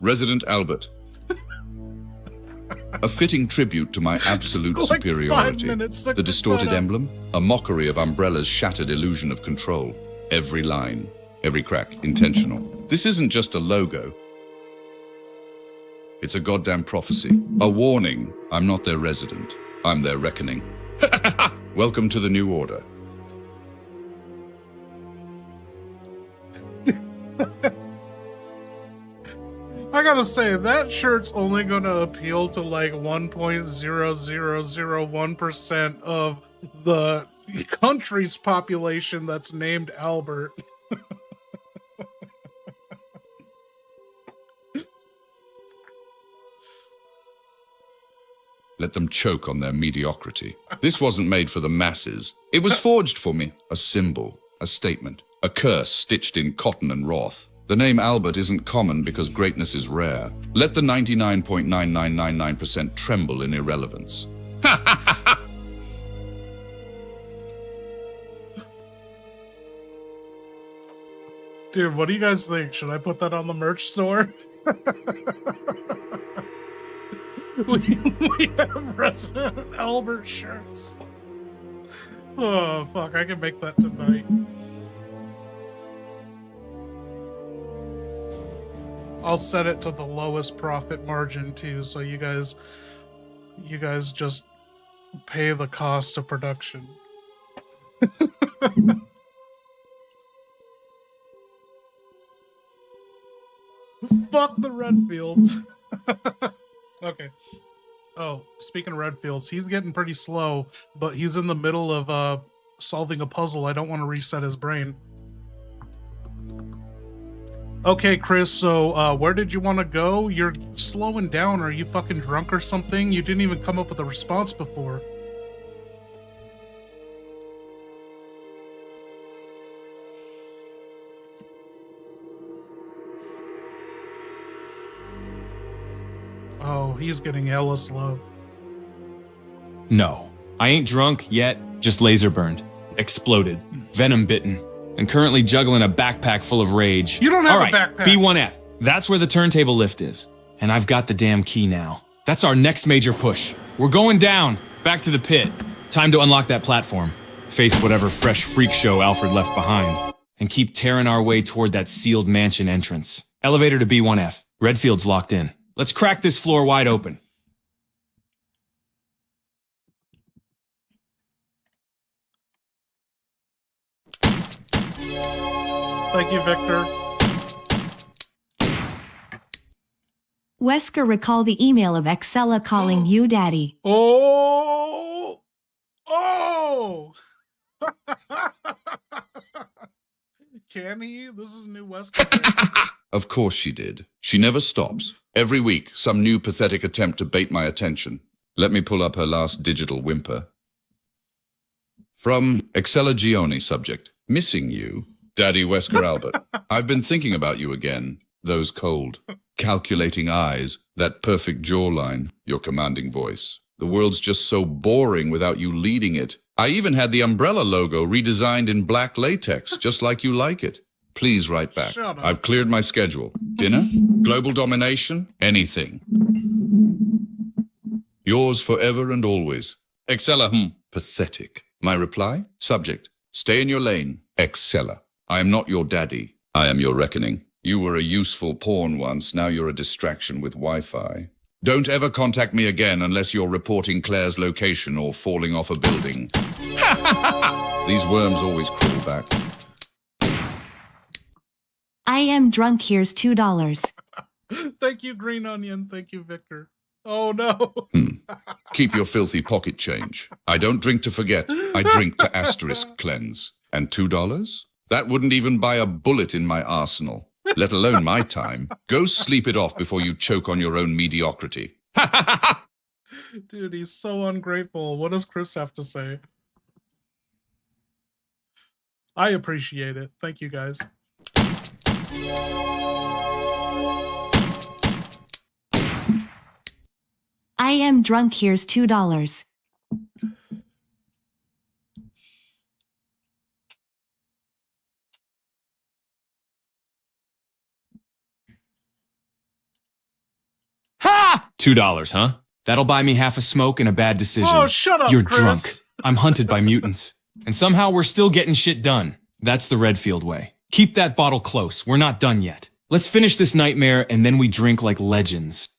Resident Albert. A fitting tribute to my absolute Like 5 superiority. minutes to The get distorted that up. emblem, a mockery of Umbrella's shattered illusion of control. Every line, every crack, intentional. This isn't just a logo. It's a goddamn prophecy. A warning. I'm not their resident. I'm their reckoning. Welcome to the New Order. I gotta say, that shirt's only gonna appeal to like 1.0001% of the country's population that's named Albert. Let them choke on their mediocrity. This wasn't made for the masses. It was forged for me. A symbol, a statement, a curse stitched in cotton and wrath. The name Albert isn't common because greatness is rare. Let the 99.9999% tremble in irrelevance. Dude, what do you guys think? Should I put that on the merch store? we have Resident Albert shirts. Oh, fuck, I can make that tonight. I'll set it to the lowest profit margin too, so you guys just pay the cost of production. Fuck the Redfields. Okay. Oh, speaking of Redfields, he's getting pretty slow, but he's in the middle of solving a puzzle. I don't want to reset his brain. Okay, Chris, so where did you want to go? You're slowing down. Are you fucking drunk or something? You didn't even come up with a response before. Oh, he's getting hella slow. No, I ain't drunk yet, just laser burned, exploded, venom bitten, and currently juggling a backpack full of rage. You don't have All a right, backpack. B1F, that's where the turntable lift is. And I've got the damn key now. That's our next major push. We're going down, back to the pit. Time to unlock that platform, face whatever fresh freak show Alfred left behind, and keep tearing our way toward that sealed mansion entrance. Elevator to B1F, Redfield's locked in. Let's crack this floor wide open. Thank you, Victor. Wesker, recall the email of Excella calling you daddy. Oh! Oh! Can he? This is new Wesker. Of course she did. She never stops. Every week, some new pathetic attempt to bait my attention. Let me pull up her last digital whimper. From Excella Gioni, subject. Missing you, Daddy Wesker Albert. I've been thinking about you again. Those cold, calculating eyes, that perfect jawline, your commanding voice. The world's just so boring without you leading it. I even had the umbrella logo redesigned in black latex, just like you like it. Please write back. I've cleared my schedule. Dinner? Global domination? Anything. Yours forever and always. Excella, pathetic. My reply? Subject. Stay in your lane. Excella. I am not your daddy. I am your reckoning. You were a useful pawn once, now you're a distraction with Wi-Fi. Don't ever contact me again unless you're reporting Claire's location or falling off a building. These worms always crawl back. I am drunk, here's $2. Thank you, Green Onion. Thank you, Victor. Oh, no. Keep your filthy pocket change. I don't drink to forget. I drink to asterisk cleanse. And $2? That wouldn't even buy a bullet in my arsenal, let alone my time. Go sleep it off before you choke on your own mediocrity. Dude, he's so ungrateful. What does Chris have to say? I appreciate it. Thank you, guys. I am drunk, here's $2. Ha! $2, huh? That'll buy me half a smoke and a bad decision. Oh, shut up, You're Chris. drunk. I'm hunted by mutants. And somehow we're still getting shit done. That's the Redfield way. Keep that bottle close. We're not done yet. Let's finish this nightmare and then we drink like legends.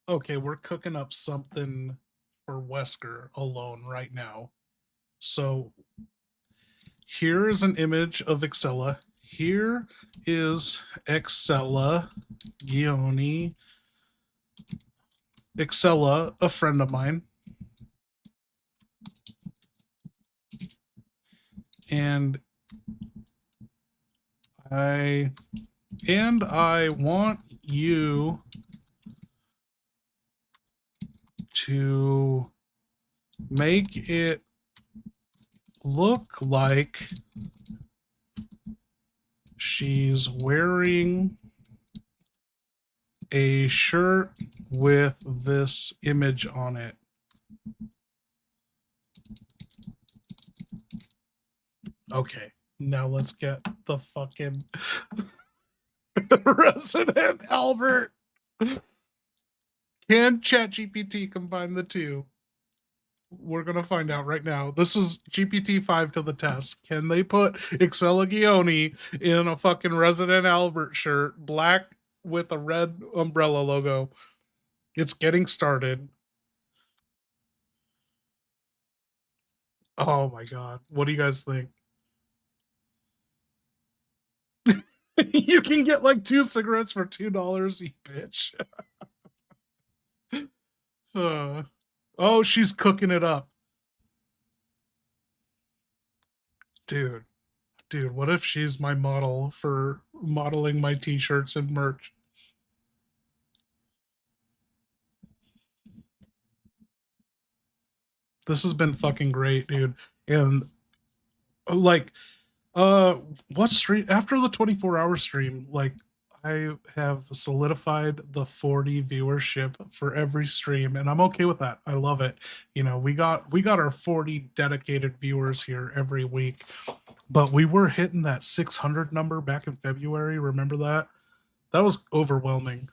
Okay, we're cooking up something for Wesker alone right now. So here is an image of Excella. Here is Excella Gioni. Excella, a friend of mine. And I want you to make it look like she's wearing a shirt with this image on it. Okay, now let's get the fucking Resident Albert. Can ChatGPT combine the two? We're gonna find out right now. This is GPT-5 to the test. Can they put Excella Gioni in a fucking Resident Albert shirt, black with a red umbrella logo? It's getting started. Oh my god. What do you guys think? You can get like 2 cigarettes for $2, you bitch. Oh, she's cooking it up. Dude, what if she's my model for modeling my t-shirts and merch? This has been fucking great, dude. And like, what stream after the 24-hour stream, like I have solidified the 40 viewership for every stream, and I'm okay with that. I love it. You know, we got our 40 dedicated viewers here every week, but we were hitting that 600 number back in February. Remember that? That was overwhelming.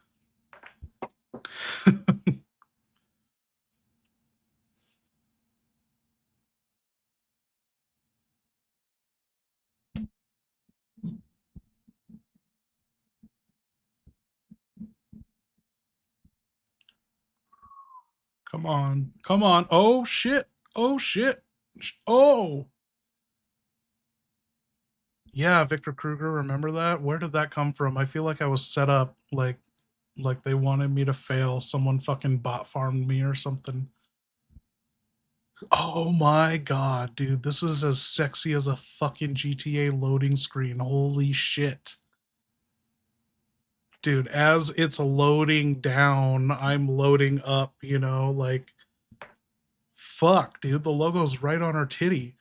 Come on. Come on. Oh, shit. Oh, shit. Oh. Yeah, Victor Kruger, remember that? Where did that come from? I feel like I was set up like they wanted me to fail. Someone fucking bot farmed me or something. Oh my god, dude. This is as sexy as a fucking GTA loading screen. Holy shit. Dude, as it's loading down, I'm loading up, you know, like, fuck, dude, the logo's right on her titty.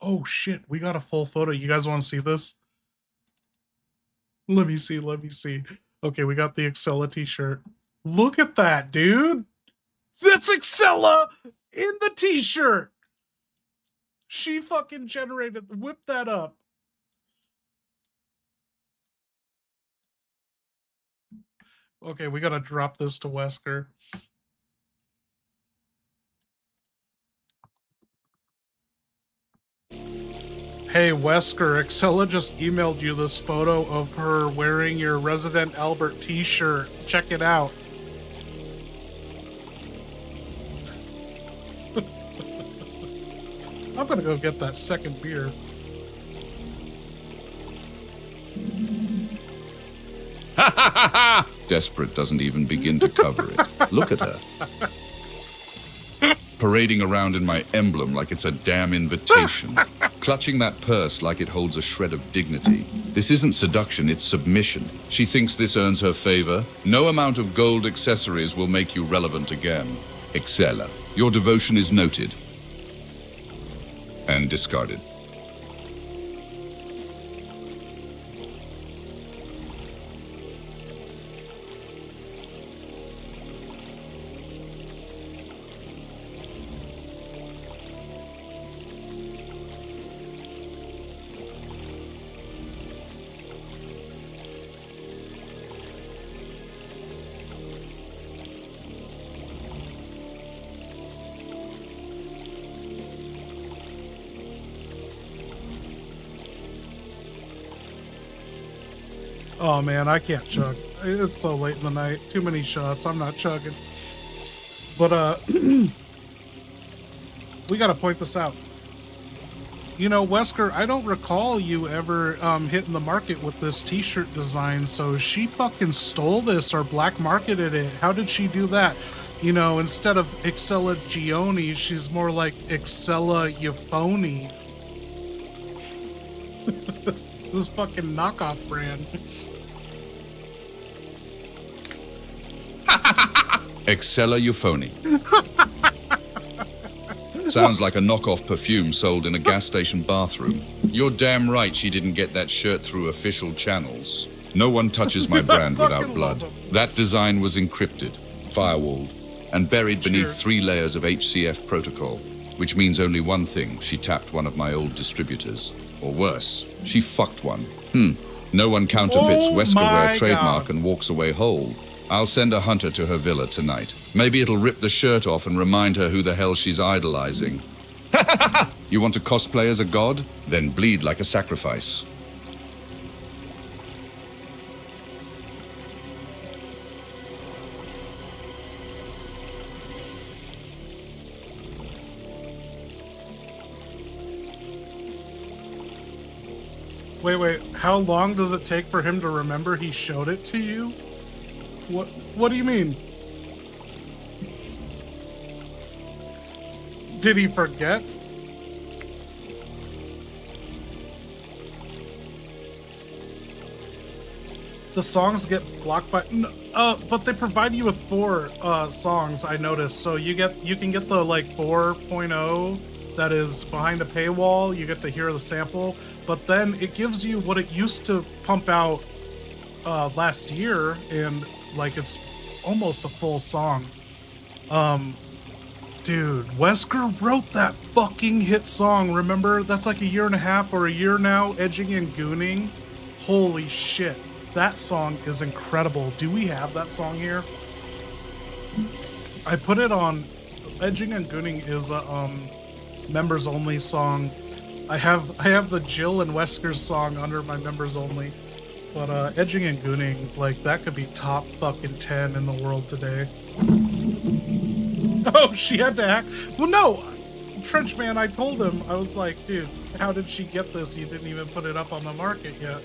Oh shit, we got a full photo. You guys want to see this? Let me see. Okay, we got the Excella t-shirt. Look at that, dude. That's Excella in the t-shirt. She fucking generated, whip that up. Okay, we gotta drop this to Wesker. Hey, Wesker, Excella just emailed you this photo of her wearing your Resident Albert t-shirt. Check it out. I'm gonna go get that second beer. Ha ha ha ha! Desperate doesn't even begin to cover it. Look at her. Parading around in my emblem like it's a damn invitation. Clutching that purse like it holds a shred of dignity. This isn't seduction, it's submission. She thinks this earns her favor. No amount of gold accessories will make you relevant again. Excella, your devotion is noted. And discarded. Oh man, I can't chug. It's so late in the night. Too many shots. I'm not chugging. But we gotta point this out. You know, Wesker, I don't recall you ever hitting the market with this t-shirt design, so she fucking stole this or black marketed it. How did she do that? You know, instead of Excella Gioni, she's more like Excella Euphony. This fucking knockoff brand. Excella Euphony. Sounds like a knockoff perfume sold in a gas station bathroom. You're damn right she didn't get that shirt through official channels. No one touches my brand without blood. That design was encrypted, firewalled, and buried beneath 3 layers of HCF protocol, which means only one thing: she tapped one of my old distributors. Or worse, she fucked one. No one counterfeits Weskerware trademark and walks away whole. I'll send a hunter to her villa tonight. Maybe it'll rip the shirt off and remind her who the hell she's idolizing. You want to cosplay as a god? Then bleed like a sacrifice. Wait, how long does it take for him to remember he showed it to you? What do you mean? Did he forget? The songs get blocked by but they provide you with 4 songs, I noticed. So you can get the like 4.0 that is behind a paywall. You get to hear the sample, but then it gives you what it used to pump out last year, and like it's almost a full song. Dude, Wesker wrote that fucking hit song, remember? That's like a year and a half or a year now, Edging and Gooning. Holy shit, that song is incredible. Do we have that song here? I put it on. Edging and Gooning is a members only song. I have the Jill and Wesker's song under my members only. But Edging and Gooning, like, that could be top fucking 10 in the world today. Oh, she had to hack. Well, no, Trenchman, I told him, I was like, dude, how did she get this? You didn't even put it up on the market yet.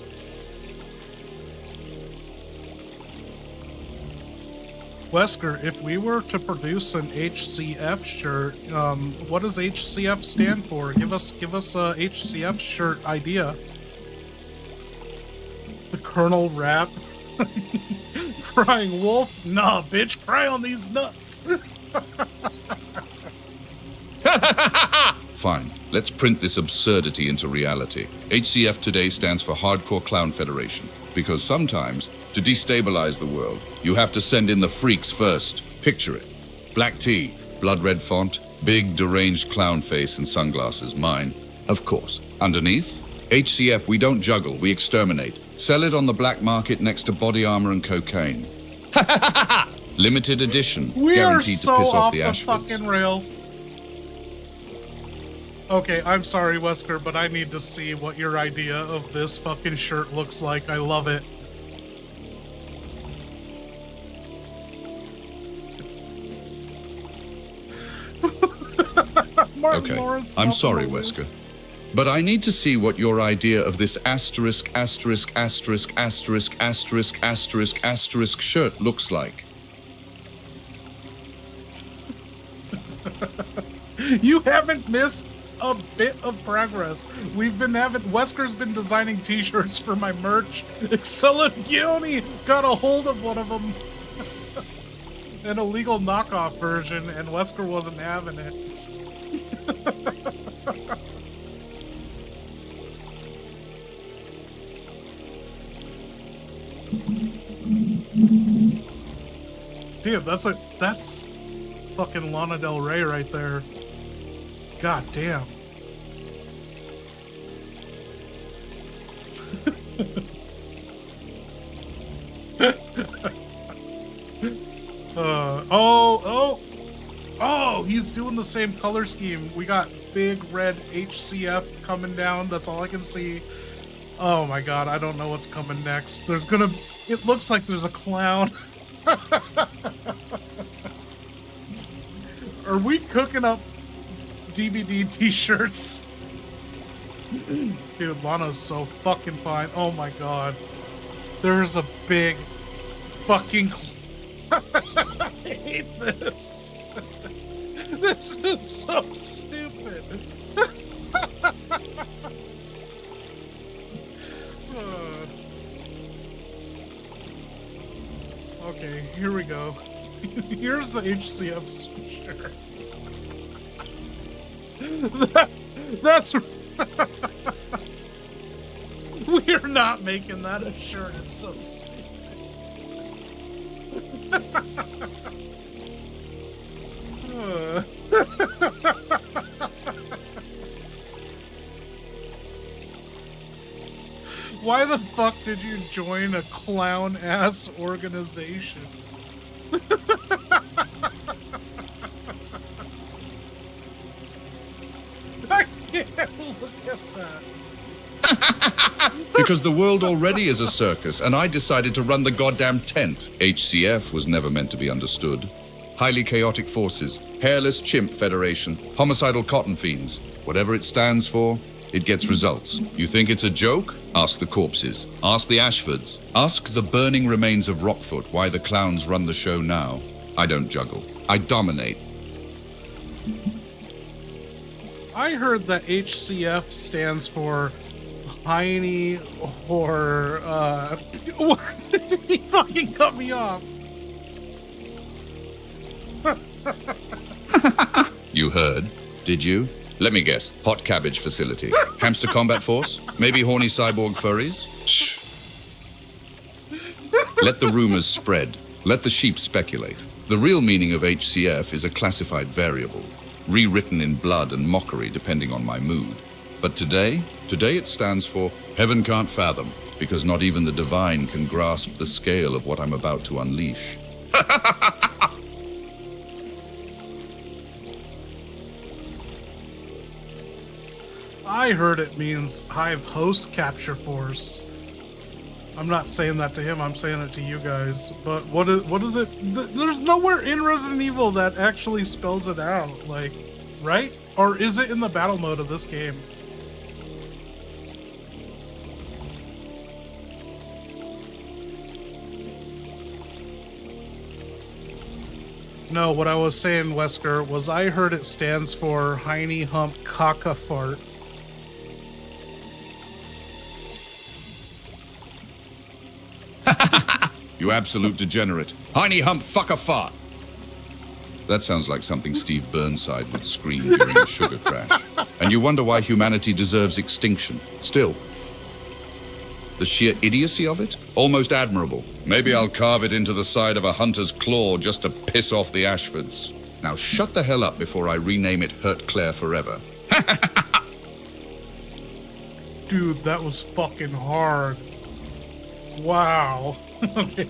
Wesker, if we were to produce an HCF shirt, what does HCF stand for? Give us a HCF shirt idea. The Colonel rap. Crying wolf? Nah, bitch, cry on these nuts. Fine, let's print this absurdity into reality. HCF today stands for Hardcore Clown Federation, because sometimes, to destabilize the world, you have to send in the freaks first. Picture it. Black tea, blood red font, big deranged clown face and sunglasses, mine, of course. Underneath, HCF, we don't juggle, we exterminate. Sell it on the black market next to body armor and cocaine. Limited edition, guaranteed to piss off the Ashfords. Fucking rails. Okay, I'm sorry, Wesker, but I need to see what your idea of this fucking shirt looks like. I love it. Okay, I'm sorry, Wesker. But I need to see what your idea of this asterisk, asterisk, asterisk, asterisk, asterisk, asterisk, asterisk shirt looks like. You haven't missed a bit of progress. Wesker's been designing t-shirts for my merch. Exceligione got a hold of one of them. An illegal knockoff version, and Wesker wasn't having it. Dude, that's fucking Lana Del Rey right there. God damn. Oh, he's doing the same color scheme. We got big red HCF coming down. That's all I can see. Oh my god, I don't know what's coming next. It looks like there's a clown. Are we cooking up DVD t-shirts? Dude, Lana's so fucking fine. Oh my god. There's a big fucking... I hate this. This is so stupid. Okay, here we go. Here's the HCF's shirt. That's... We're not making that a shirt. It's so stupid. Why the fuck did you join a clown-ass organization? I can't look at that. Because the world already is a circus, and I decided to run the goddamn tent. HCF was never meant to be understood. Highly chaotic forces, hairless chimp federation, homicidal cotton fiends. Whatever it stands for, it gets results. You think it's a joke? Ask the corpses. Ask the Ashfords. Ask the burning remains of Rockfoot why the clowns run the show now. I don't juggle. I dominate. I heard that HCF stands for Heine or he fucking cut me off. You heard? Did you? Let me guess. Hot cabbage facility. Hamster combat force? Maybe horny cyborg furries? Shh. Let the rumors spread. Let the sheep speculate. The real meaning of HCF is a classified variable, rewritten in blood and mockery depending on my mood. But today it stands for Heaven Can't Fathom, because not even the divine can grasp the scale of what I'm about to unleash. I heard it means Hive Host Capture Force. I'm not saying that to him, I'm saying it to you guys. But what is it? There's nowhere in Resident Evil that actually spells it out, like, right? Or is it in the battle mode of this game? No, what I was saying, Wesker, was I heard it stands for Heine Hump Caca Fart. You absolute degenerate. Heine hump fuck a fart. That sounds like something Steve Burnside would scream during a sugar crash. And you wonder why humanity deserves extinction. Still, the sheer idiocy of it? Almost admirable. Maybe I'll carve it into the side of a hunter's claw just to piss off the Ashfords. Now shut the hell up before I rename it Hurt Claire forever. Dude, that was fucking hard. Wow. Okay.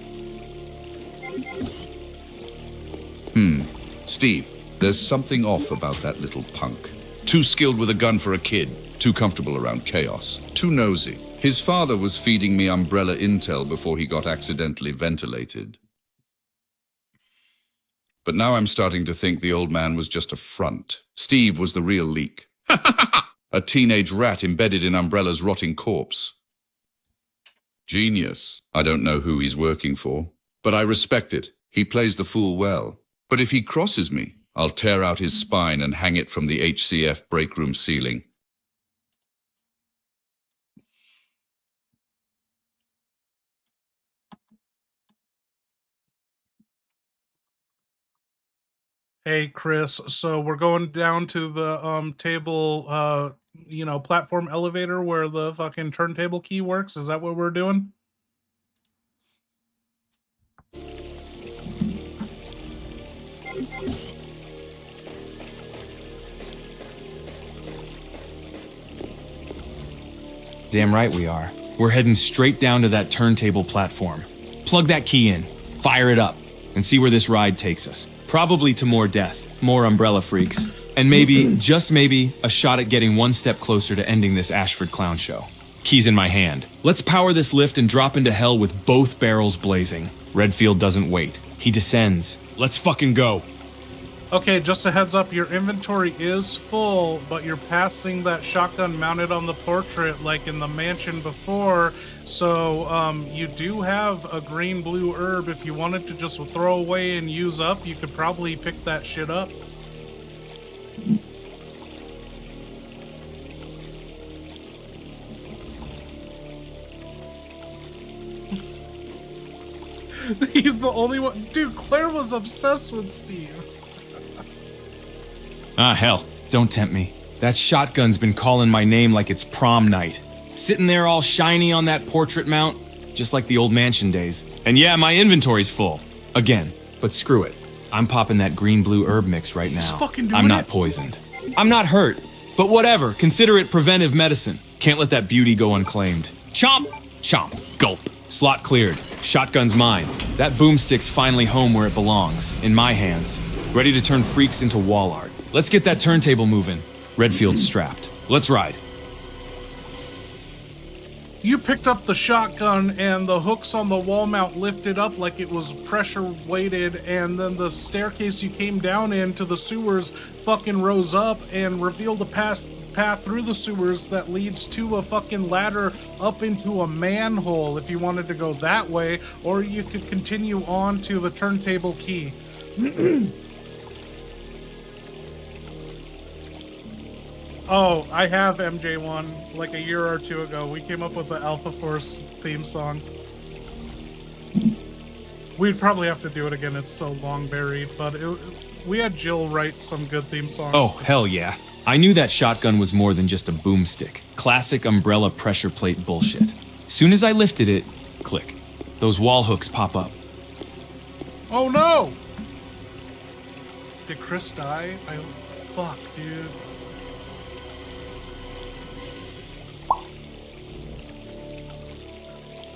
Steve, there's something off about that little punk. Too skilled with a gun for a kid. Too comfortable around chaos. Too nosy. His father was feeding me umbrella intel before he got accidentally ventilated. But now I'm starting to think the old man was just a front. Steve was the real leak. A teenage rat embedded in Umbrella's rotting corpse. Genius. I don't know who he's working for, but I respect it. He plays the fool well. But if he crosses me, I'll tear out his spine and hang it from the HCF breakroom ceiling. Hey, Chris, so we're going down to the table, platform elevator where the fucking turntable key works. Is that what we're doing? Damn right we are. We're heading straight down to that turntable platform. Plug that key in, fire it up, and see where this ride takes us. Probably to more death, more umbrella freaks, and maybe, just maybe, a shot at getting one step closer to ending this Ashford clown show. keys in my hand. Let's power this lift and drop into hell with both barrels blazing. Redfield doesn't wait. He descends. Let's fucking go. Okay, just a heads up, your inventory is full, but you're passing that shotgun mounted on the portrait like in the mansion before, so you do have a green-blue herb. If you wanted to just throw away and use up, you could probably pick that shit up. He's the only one. Dude, Claire was obsessed with Steve. Ah, hell. Don't tempt me. That shotgun's been calling my name like it's prom night. Sitting there all shiny on that portrait mount, just like the old mansion days. And yeah, my inventory's full. Again. But screw it. I'm popping that green-blue herb mix right now. I'm not poisoned. I'm not hurt. But whatever. Consider it preventive medicine. Can't let that beauty go unclaimed. Chomp! Chomp. Gulp. Slot cleared. Shotgun's mine. That boomstick's finally home where it belongs. In my hands. Ready to turn freaks into wall art. Let's get that turntable moving. Redfield's strapped. Let's ride. You picked up the shotgun and the hooks on the wall mount lifted up like it was pressure weighted, and then the staircase you came down into the sewers fucking rose up and revealed a path through the sewers that leads to a fucking ladder up into a manhole if you wanted to go that way, or you could continue on to the turntable key. Oh, I have MJ1 like a year or two ago. We came up with the Alpha Force theme song. We'd probably have to do it again. It's so long buried, but we had Jill write some good theme songs. Oh, hell yeah. I knew that shotgun was more than just a boomstick. Classic umbrella pressure plate bullshit. Soon as I lifted it, click. Those wall hooks pop up. Oh no! Did Chris die? Fuck, dude.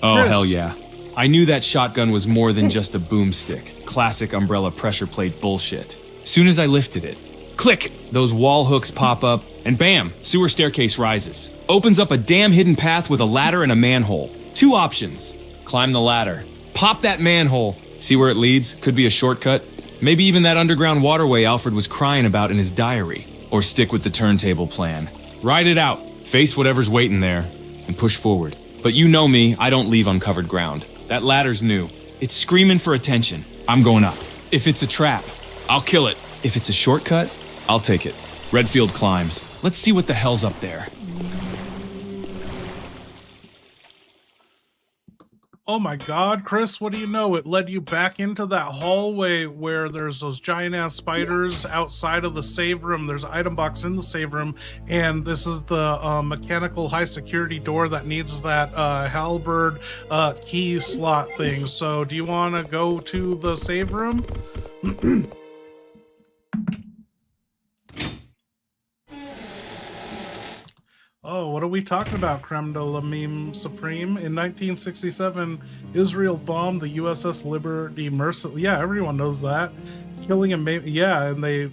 Oh, Chris. Hell yeah. I knew that shotgun was more than just a boomstick. Classic umbrella pressure plate bullshit. Soon as I lifted it, click! Those wall hooks pop up, and bam! Sewer staircase rises. Opens up a damn hidden path with a ladder and a manhole. 2 options. Climb the ladder. Pop that manhole. See where it leads? Could be a shortcut. Maybe even that underground waterway Alfred was crying about in his diary. Or stick with the turntable plan. Ride it out. Face whatever's waiting there. And push forward. But you know me, I don't leave uncovered ground. That ladder's new. It's screaming for attention. I'm going up. If it's a trap, I'll kill it. If it's a shortcut, I'll take it. Redfield climbs. Let's see what the hell's up there. Oh my god, Chris, what do you know? It led you back into that hallway where there's those giant-ass spiders outside of the save room. There's an item box in the save room, and this is the mechanical high-security door that needs that halberd key slot thing. So do you want to go to the save room? Oh, what are we talking about, Creme de la Meme Supreme? In 1967, Israel bombed the USS Liberty Mercilessly. Yeah, everyone knows that. Killing and yeah, and they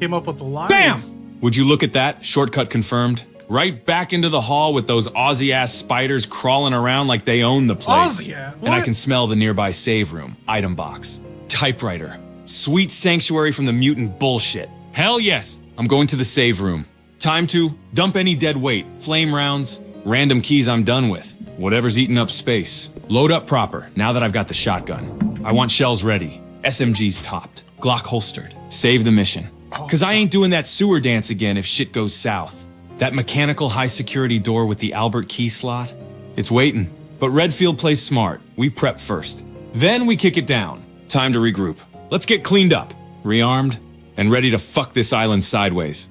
came up with the lies. Bam! Would you look at that? Shortcut confirmed. Right back into the hall with those Aussie-ass spiders crawling around like they own the place. Aussie-ass? And I can smell the nearby save room, item box, typewriter, sweet sanctuary from the mutant bullshit. Hell yes, I'm going to the save room. Time to dump any dead weight, flame rounds, random keys I'm done with, whatever's eating up space. Load up proper, now that I've got the shotgun. I want shells ready, SMGs topped, Glock holstered. Save the mission. Cause I ain't doing that sewer dance again if shit goes south. That mechanical high security door with the Albert key slot, it's waiting. But Redfield plays smart, we prep first. Then we kick it down. Time to regroup. Let's get cleaned up, rearmed, and ready to fuck this island sideways.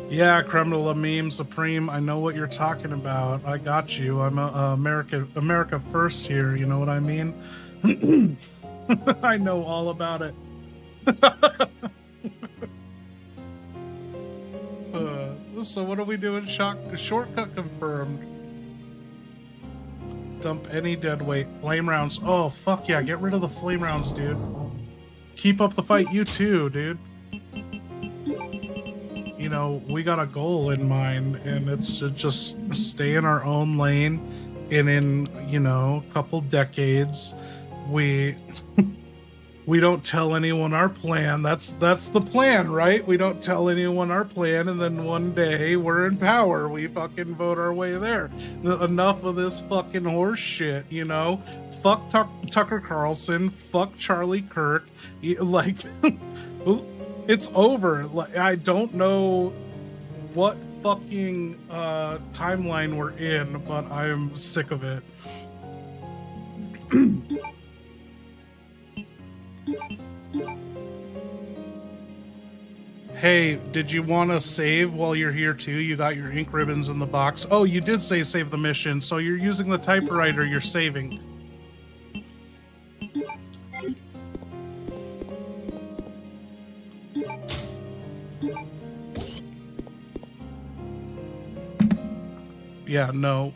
Yeah, Creme de la Meme Supreme, I know what you're talking about. I got you. I'm America first here, you know what I mean? I know all about it. So what are we doing? Shortcut confirmed. Dump any dead weight. Flame rounds. Oh, fuck yeah. Get rid of the flame rounds, dude. Keep up the fight. You too, dude. You we got a goal in mind, and it's to just stay in our own lane. And in, a couple decades, we don't tell anyone our plan. That's the plan, right? We don't tell anyone our plan, and then one day we're in power. We fucking vote our way there. Enough of this fucking horse shit, Fuck Tucker Carlson. Fuck Charlie Kirk. Like, it's over. Like, I don't know what fucking timeline we're in, but I'm sick of it. Hey, did you want to save while you're here too? You got your ink ribbons in the box. Oh, you did say save the mission, so you're using the typewriter, you're saving. Yeah, no.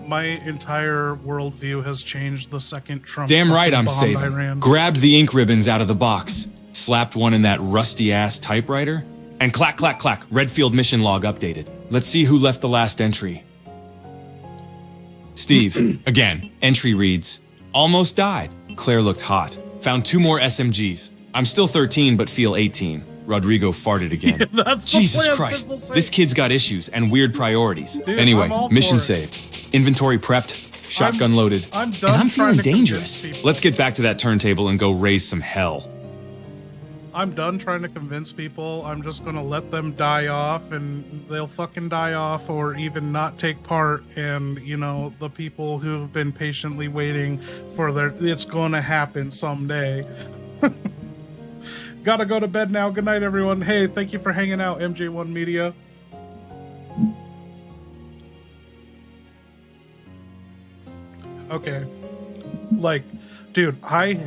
My entire worldview has changed the second Trump. Damn right I'm bombed saving. Iran. Grabbed the ink ribbons out of the box, slapped one in that rusty-ass typewriter, and clack, clack, clack, Redfield mission log updated. Let's see who left the last entry. Steve, again, entry reads, almost died. Claire looked hot. Found 2 more SMGs. I'm still 13, but feel 18. Rodrigo farted again. Yeah, that's the Jesus plan, Christ, this kid's got issues and weird priorities. Dude, anyway, I'm all mission for it. saved. Inventory prepped, shotgun loaded. I'm done and I'm trying feeling to dangerous. convince people. Let's get back to that turntable and go raise some hell. I'm done trying to convince people. I'm just gonna let them die off, and they'll fucking die off, or even not take part. And the people who've been patiently waiting for it's gonna happen someday. Gotta go to bed now. Good night, everyone. Hey, thank you for hanging out, MJ1 Media. Okay. Like, dude, I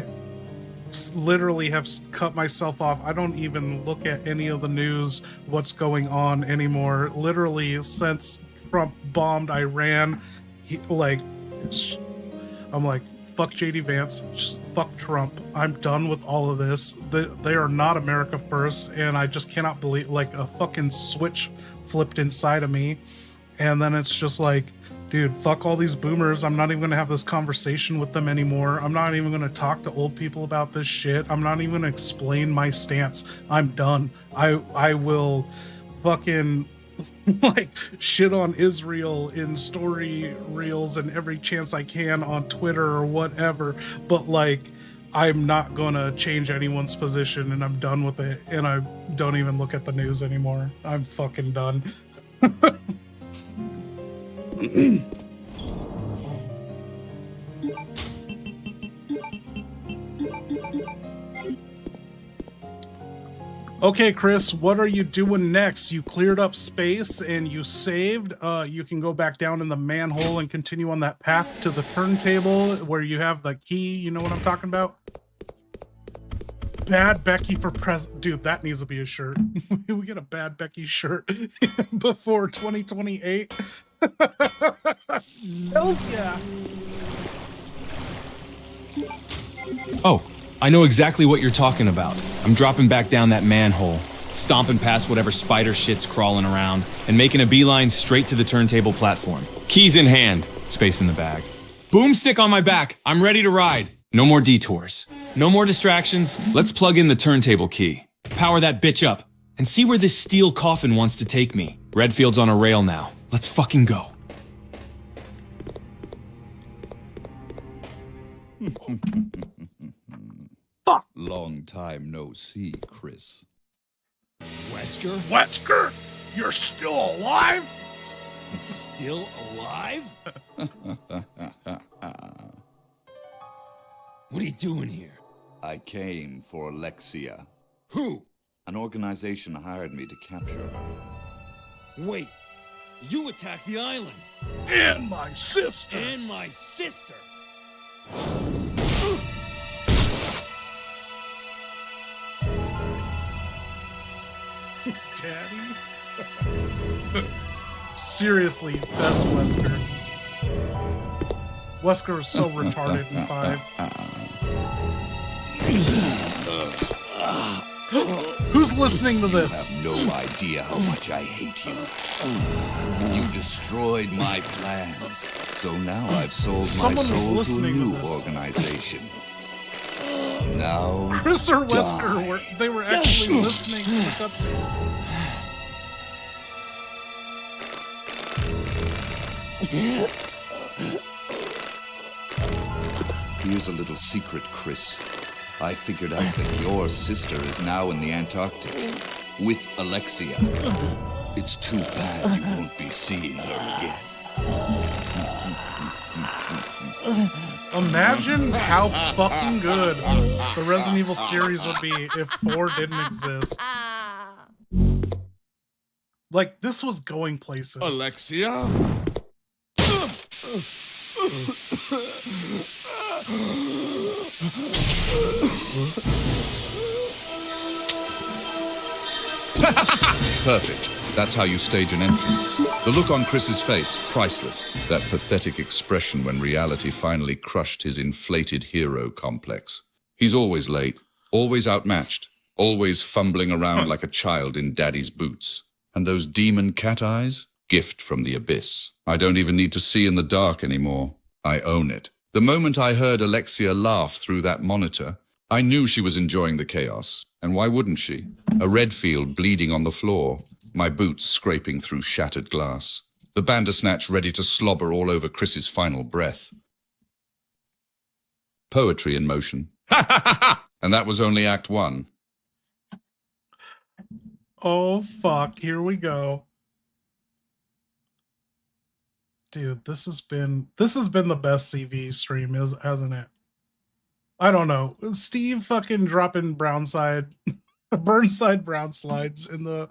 literally have cut myself off. I don't even look at any of the news, what's going on anymore. Literally, since Trump bombed Iran, I'm like, fuck JD Vance, just fuck Trump. I'm done with all of this. They are not America first, and I just cannot believe, like, a fucking switch flipped inside of me. And then it's just like, dude, fuck all these boomers. I'm not even gonna have this conversation with them anymore. I'm not even gonna talk to old people about this shit. I'm not even gonna explain my stance. I'm done. I will fucking like shit on Israel in story reels and every chance I can on Twitter or whatever, but like, I'm not gonna change anyone's position, and I'm done with it, and I don't even look at the news anymore. I'm fucking done. Okay, Chris, what are you doing next? You cleared up space and you saved. You can go back down in the manhole and continue on that path to the turntable where you have the key. You know what I'm talking about? Bad Becky for president. Dude, that needs to be a shirt. We get a Bad Becky shirt before 2028. Hells yeah. Oh, I know exactly what you're talking about. I'm dropping back down that manhole, stomping past whatever spider shit's crawling around, and making a beeline straight to the turntable platform. Keys in hand, space in the bag. Boomstick on my back, I'm ready to ride. No more detours. No more distractions. Let's plug in the turntable key. Power that bitch up, and see where this steel coffin wants to take me. Redfield's on a rail now. Let's fucking go. Fuck. Long time no see, Chris. Wesker? Wesker, you're still alive? Still alive? What are you doing here? I came for Alexia. Who? An organization hired me to capture her. Wait, you attacked the island. And my sister. And my sister. Daddy? Seriously, best Wesker. Wesker is so retarded in 5. Who's listening to this? You have no idea how much I hate you. You destroyed my plans. So now I've sold my soul to a new organization. Now, Chris or Wesker, they were actually listening to the cutscene. Here's a little secret, Chris. I figured out that your sister is now in the Antarctic with Alexia. It's too bad you won't be seeing her again. Imagine how fucking good the Resident Evil series would be if 4 didn't exist. Like, this was going places. Alexia? Perfect. That's how you stage an entrance. The look on Chris's face, priceless. That pathetic expression when reality finally crushed his inflated hero complex. He's always late, always outmatched, always fumbling around like a child in daddy's boots. And those demon cat eyes? Gift from the abyss. I don't even need to see in the dark anymore. I own it. The moment I heard Alexia laugh through that monitor, I knew she was enjoying the chaos. And why wouldn't she? A Redfield bleeding on the floor, my boots scraping through shattered glass, the Bandersnatch ready to slobber all over Chris's final breath. Poetry in motion. And that was only Act 1. Oh, fuck. Here we go. Dude, this has been the best CV stream, hasn't it? I don't know. Steve fucking dropping Burnside brown slides in the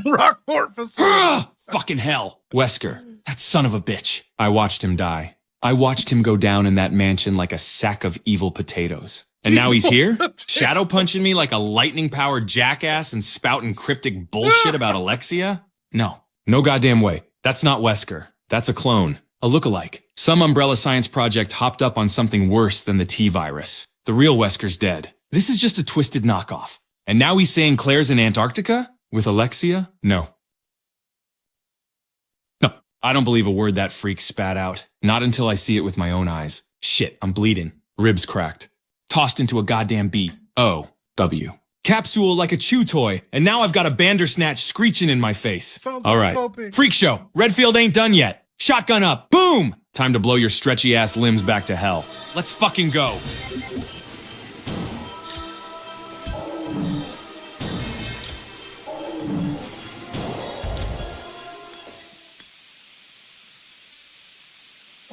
Rockport facility. Fucking hell. Wesker, that son of a bitch. I watched him die. I watched him go down in that mansion like a sack of evil potatoes. And now he's here? Shadow punching me like a lightning-powered jackass and spouting cryptic bullshit about Alexia? No. No goddamn way. That's not Wesker. That's a clone. A lookalike. Some Umbrella Science Project hopped up on something worse than the T-virus. The real Wesker's dead. This is just a twisted knockoff. And now he's saying Claire's in Antarctica? With Alexia? No. No, I don't believe a word that freak spat out. Not until I see it with my own eyes. Shit, I'm bleeding. Ribs cracked. Tossed into a goddamn B-O-W. Capsule like a chew toy, and now I've got a Bandersnatch screeching in my face. Sounds all like right, hoping. Freak show. Redfield ain't done yet. Shotgun up. Boom! Time to blow your stretchy ass limbs back to hell. Let's fucking go.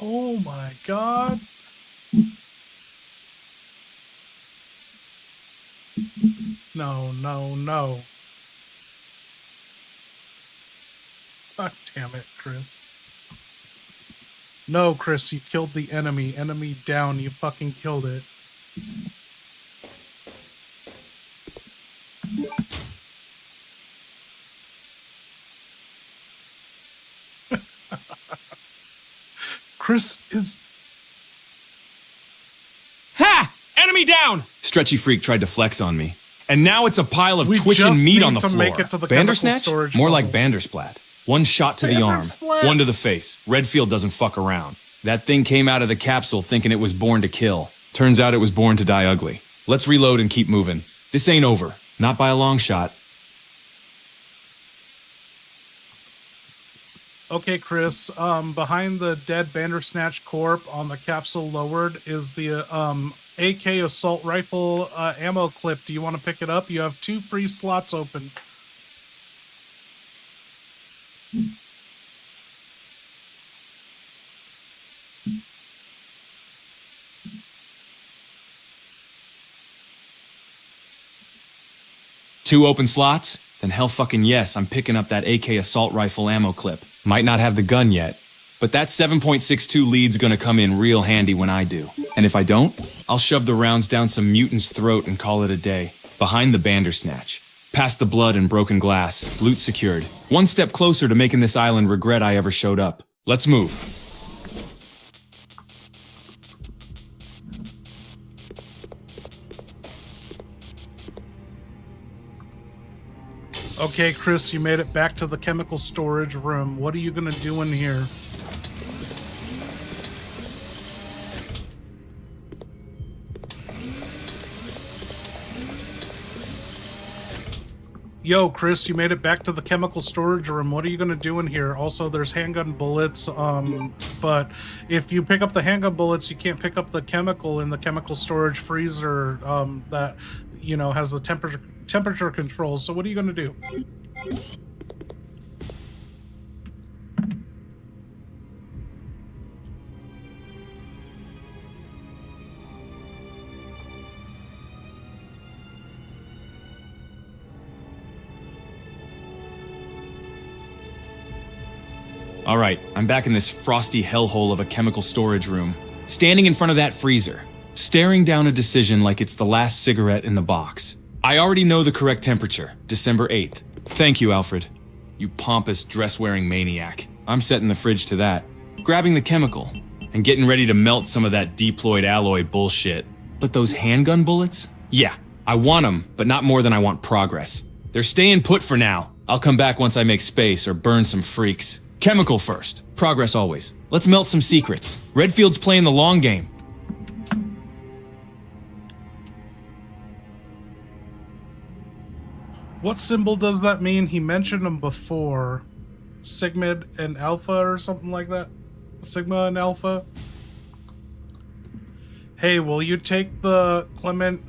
Oh my god. No, no, no. God damn it, Chris. No, Chris, you killed the enemy. Enemy down, you fucking killed it. Chris is... Ha! Enemy down! Stretchy freak tried to flex on me. And now it's a pile of twitching meat on the floor. Make it to the Bandersnatch? storage More puzzle. like Bandersplat. One shot to the arm, one to the face. Redfield doesn't fuck around. That thing came out of the capsule thinking it was born to kill. Turns out it was born to die ugly. Let's reload and keep moving. This ain't over. Not by a long shot. Okay, Chris, behind the dead Bandersnatch corp on the capsule lowered is the AK assault rifle ammo clip. Do you want to pick it up? You have 2 free slots open. Two open slots? Then hell fucking yes, I'm picking up that AK assault rifle ammo clip. Might not have the gun yet, but that 7.62 lead's gonna come in real handy when I do. And if I don't, I'll shove the rounds down some mutant's throat and call it a day. Behind the Bandersnatch. Past the blood and broken glass, loot secured. One step closer to making this island regret I ever showed up. Let's move. Okay, Chris, you made it back to the chemical storage room. What are you gonna do in here? Yo, Chris, you made it back to the chemical storage room. What are you gonna do in here? Also, there's handgun bullets, but if you pick up the handgun bullets, you can't pick up the chemical in the chemical storage freezer, that, you know, has the temperature controls. So what are you gonna do? All right, I'm back in this frosty hellhole of a chemical storage room, standing in front of that freezer, staring down a decision like it's the last cigarette in the box. I already know the correct temperature, December 8th. Thank you, Alfred. You pompous, dress-wearing maniac. I'm setting the fridge to that, grabbing the chemical, and getting ready to melt some of that deployed alloy bullshit. But those handgun bullets? Yeah, I want them, but not more than I want progress. They're staying put for now. I'll come back once I make space or burn some freaks. Chemical first. Progress always. Let's melt some secrets. Redfield's playing the long game. What symbol does that mean? He mentioned them before. Sigma and Alpha or something like that? Sigma and Alpha? Hey, will you take the Clement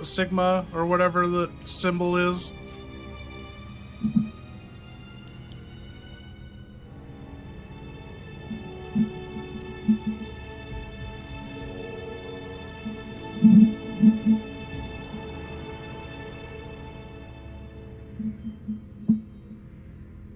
Sigma or whatever the symbol is?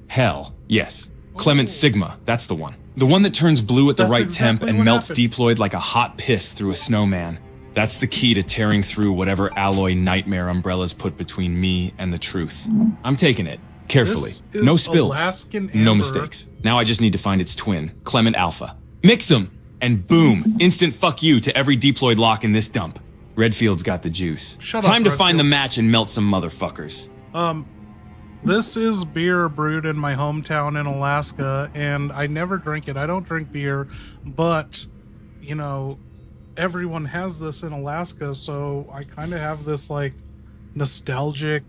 Hell, yes. Clement Sigma, that's the one. The one that turns blue at the right temp and melts deployed like a hot piss through a snowman. That's the key to tearing through whatever alloy nightmare umbrellas put between me and the truth. I'm taking it. Carefully. No spills. No mistakes. Now I just need to find its twin, Clement Alpha. Mix them! And boom! Instant fuck you to every deployed lock in this dump. Redfield's got the juice. Time to find the match and melt some motherfuckers. This is beer brewed in my hometown in Alaska, and I never drink it. I don't drink beer, but, you know, everyone has this in Alaska, so I kind of have this, like, nostalgic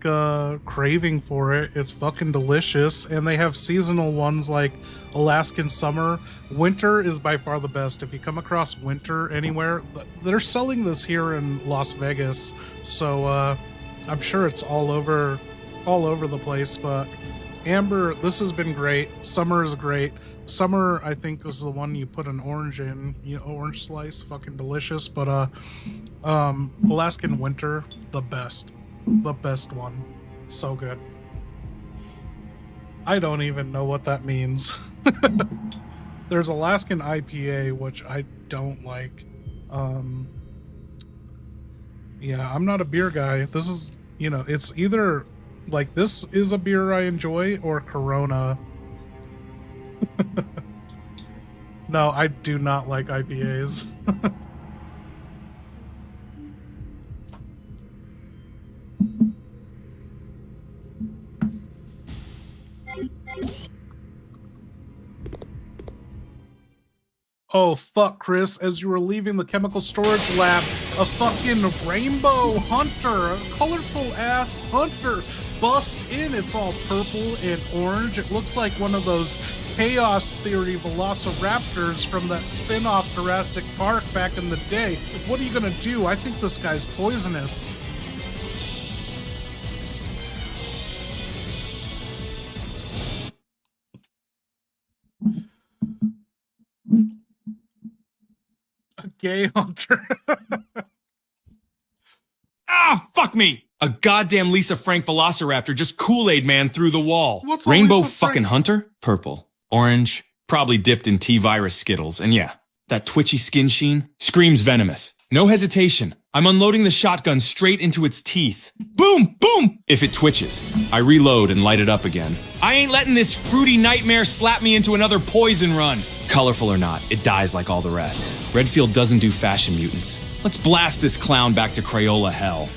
craving for it. It's fucking delicious, and they have seasonal ones like Alaskan Summer. Winter is by far the best. If you come across winter anywhere, they're selling this here in Las Vegas, so I'm sure it's all over the place. But Amber, this has been great. Summer is great. Summer, I think, is the one you put an orange in. You know, orange slice, fucking delicious. But Alaskan Winter, the best one. So good. I don't even know what that means. There's Alaskan IPA, which I don't like. Yeah, I'm not a beer guy. This is, you know, it's either like this is a beer I enjoy or Corona. No, I do not like IPAs. Oh, fuck, Chris. As you were leaving the chemical storage lab, a fucking rainbow hunter, a colorful-ass hunter, bust in. It's all purple and orange. It looks like one of those Chaos Theory velociraptors from that spin-off Jurassic Park back in the day. What are you gonna do? I think this guy's poisonous. A gay hunter. Ah, fuck me! A goddamn Lisa Frank velociraptor just Kool-Aid man through the wall. What's a Rainbow Lisa fucking Frank? hunter? Purple. Orange. Probably dipped in T-virus Skittles. And yeah, that twitchy skin sheen screams venomous. No hesitation. I'm unloading the shotgun straight into its teeth. Boom! Boom! If it twitches, I reload and light it up again. I ain't letting this fruity nightmare slap me into another poison run. Colorful or not, it dies like all the rest. Redfield doesn't do fashion mutants. Let's blast this clown back to Crayola hell.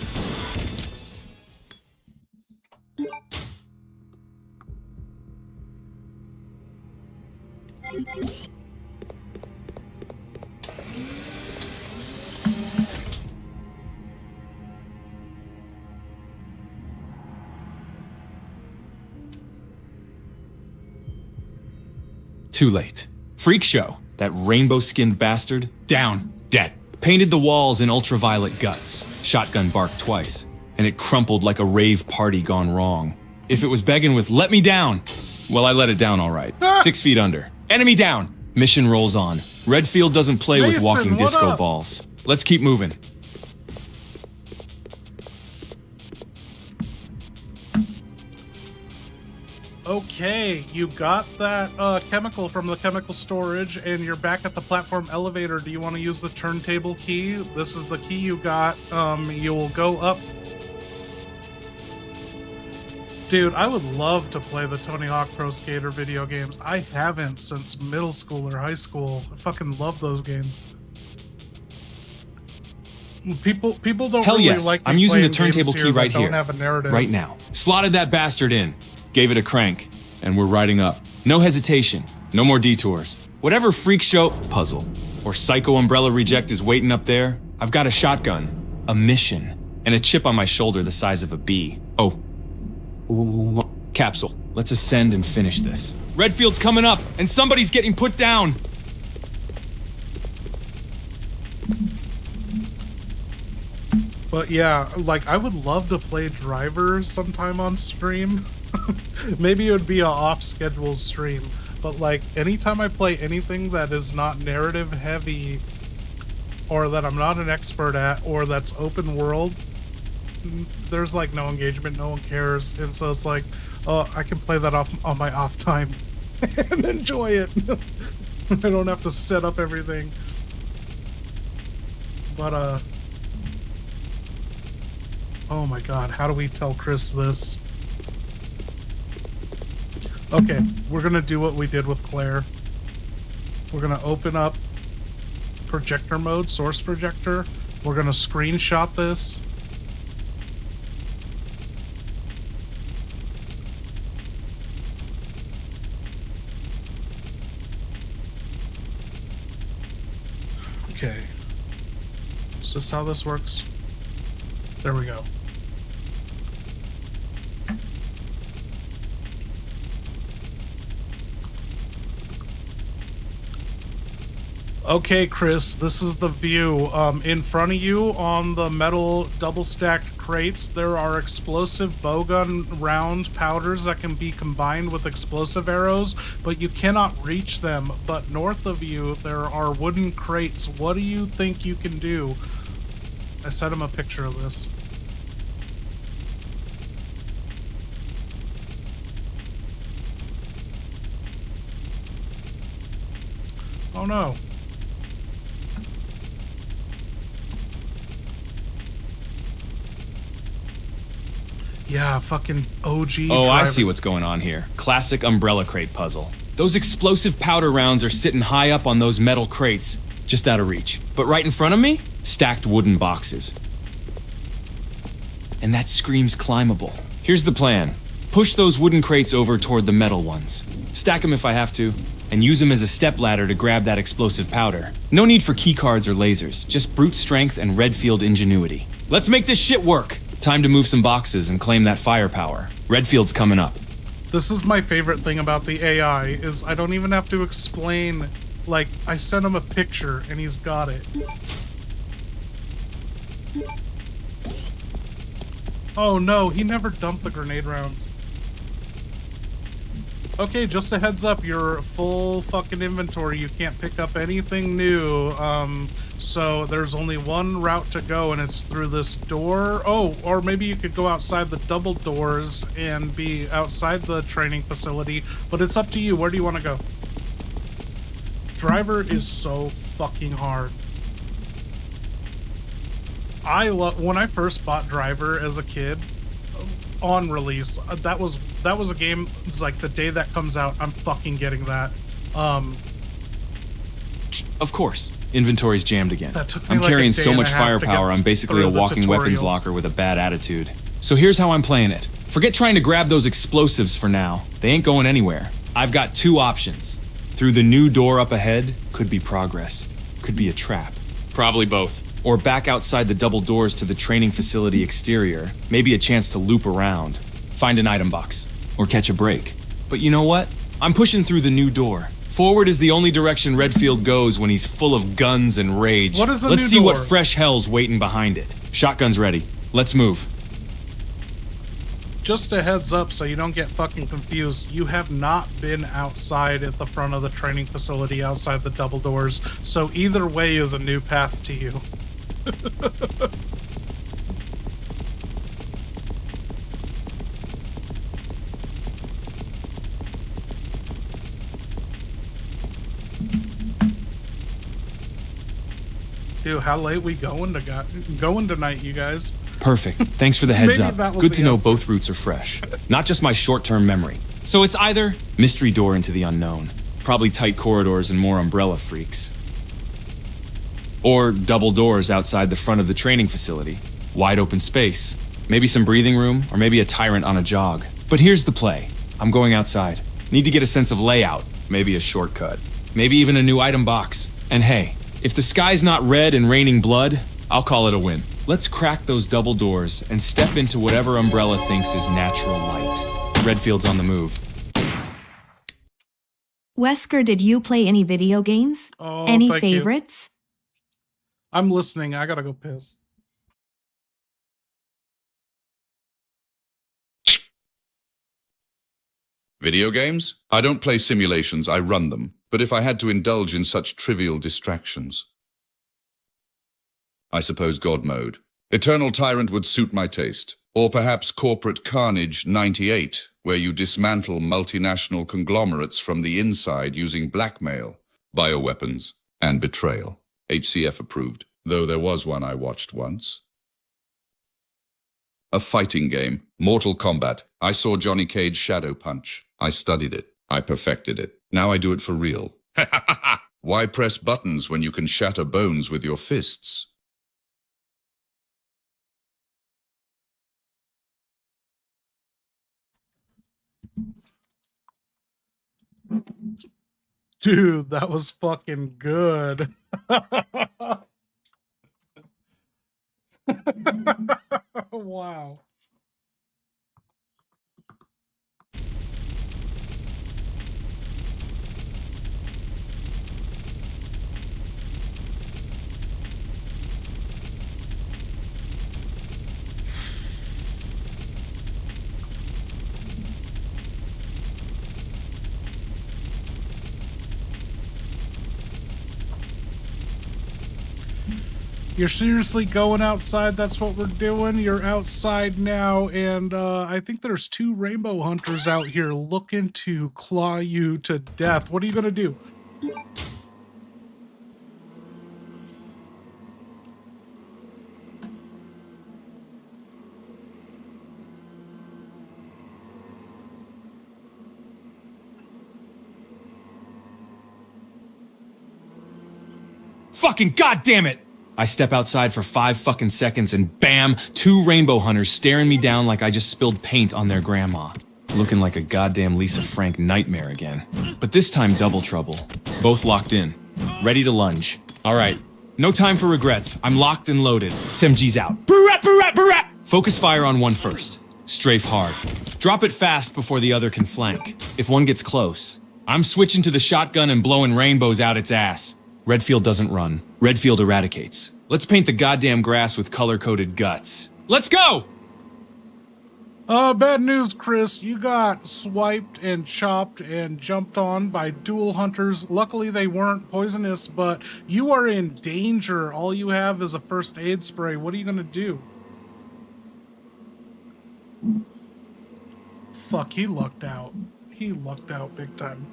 Too late. Freak show. That rainbow-skinned bastard. Down. Dead. Painted the walls in ultraviolet guts. Shotgun barked twice. And it crumpled like a rave party gone wrong. If it was begging with, "Let me down," well, I let it down all right. 6 feet under. Enemy down. Mission rolls on. Redfield doesn't play with Mason, walking what disco up? balls. Let's keep moving. Okay, you got that chemical from the chemical storage, and you're back at the platform elevator. Do you want to use the turntable key? This is the key you got. You will go up. Dude, I would love to play the Tony Hawk Pro Skater video games. I haven't since middle school or high school. I fucking love those games. People don't Hell really yes, like me I'm using the playing games turntable key here that right don't here. have a narrative. Right now. Slotted that bastard in. Gave it a crank. And we're riding up. No hesitation. No more detours. Whatever freak show, puzzle, or psycho umbrella reject is waiting up there, I've got a shotgun, a mission, and a chip on my shoulder the size of a bee. Oh. Capsule. Let's ascend and finish this. Redfield's coming up, and somebody's getting put down. But yeah, like, I would love to play Driver sometime on stream. Maybe it would be a off-schedule stream. But like, anytime I play anything that is not narrative heavy, or that I'm not an expert at, or that's open world, there's like no engagement, no one cares. And so it's like, oh, I can play that off on my off time and enjoy it. I don't have to set up everything. But oh my god, how do we tell Chris this? Okay, we're gonna do what we did with Claire. We're gonna open up projector mode, source projector. We're gonna screenshot this. Okay. Is this how this works? There we go. Okay, Chris, this is the view. In front of you on the metal double-stacked crates, there are explosive bowgun round powders that can be combined with explosive arrows, but you cannot reach them. But north of you, there are wooden crates. What do you think you can do? I sent him a picture of this. Oh no. Yeah, fucking OG. Oh, I driving. see what's going on here. Classic umbrella crate puzzle. Those explosive powder rounds are sitting high up on those metal crates, just out of reach. But right in front of me, stacked wooden boxes. And that screams climbable. Here's the plan. Push those wooden crates over toward the metal ones. Stack them if I have to, and use them as a stepladder to grab that explosive powder. No need for keycards or lasers, just brute strength and Redfield ingenuity. Let's make this shit work! Time to move some boxes and claim that firepower. Redfield's coming up. This is my favorite thing about the AI, is I don't even have to explain. Like, I sent him a picture and he's got it. Oh no, he never dumped the grenade rounds. Okay, just a heads up, your full fucking inventory, you can't pick up anything new, so there's only one route to go, and it's through this door. Oh, or maybe you could go outside the double doors and be outside the training facility, but it's up to you. Where do you want to go? Driver is so fucking hard. When I first bought Driver as a kid, on release, that was a game. It's like the day that comes out, I'm fucking getting that. Of course. Inventory's jammed again. That took me I'm like carrying a day so and much a half to firepower, get I'm basically a through the walking weapons tutorial. locker with a bad attitude. So here's how I'm playing it. Forget trying to grab those explosives for now. They ain't going anywhere. I've got two options. Through the new door up ahead could be progress, could be a trap. Probably both. Or back outside the double doors to the training facility exterior, maybe a chance to loop around, find an item box, or catch a break. But you know what? I'm pushing through the new door. Forward is the only direction Redfield goes when he's full of guns and rage. What is the Let's new see door? what fresh hell's waiting behind it. Shotgun's ready. Let's move. Just a heads up so you don't get fucking confused. You have not been outside at the front of the training facility outside the double doors, so either way is a new path to you. Dude, how late we going tonight, you guys? Perfect. Thanks for the heads Maybe up. that was Good the to know answer. both routes are fresh. Not just my short-term memory. So it's either mystery door into the unknown, probably tight corridors and more umbrella freaks, or double doors outside the front of the training facility, wide open space, maybe some breathing room, or maybe a tyrant on a jog. But here's the play. I'm going outside. Need to get a sense of layout, maybe a shortcut, maybe even a new item box. And hey, if the sky's not red and raining blood, I'll call it a win. Let's crack those double doors and step into whatever Umbrella thinks is natural light. Redfield's on the move. Wesker, did you play any video games? Oh, Any thank you. favorites? I'm listening. I gotta go piss. Video games? I don't play simulations, I run them. But if I had to indulge in such trivial distractions, I suppose God mode. Eternal Tyrant would suit my taste. Or perhaps Corporate Carnage 98, where you dismantle multinational conglomerates from the inside using blackmail, bioweapons, and betrayal. HCF approved, though there was one I watched once. A fighting game, Mortal Kombat. I saw Johnny Cage's Shadow Punch. I studied it. I perfected it. Now I do it for real. Why press buttons when you can shatter bones with your fists? Dude, that was fucking good. Wow. You're seriously going outside? That's what we're doing? You're outside now, and I think there's 2 rainbow hunters out here looking to claw you to death. What are you gonna do? Fucking goddamn it! I step outside for 5 fucking seconds and bam, 2 rainbow hunters staring me down like I just spilled paint on their grandma. Looking like a goddamn Lisa Frank nightmare again. But this time double trouble. Both locked in. Ready to lunge. Alright, no time for regrets. I'm locked and loaded. SMG's out. Barat, barat, barat! Focus fire on one first. Strafe hard. Drop it fast before the other can flank. If one gets close, I'm switching to the shotgun and blowing rainbows out its ass. Redfield doesn't run. Redfield eradicates. Let's paint the goddamn grass with color-coded guts. Let's go! Bad news, Chris. You got swiped and chopped and jumped on by dual hunters. Luckily, they weren't poisonous, but you are in danger. All you have is a first aid spray. What are you gonna do? Fuck, he lucked out. He lucked out big time.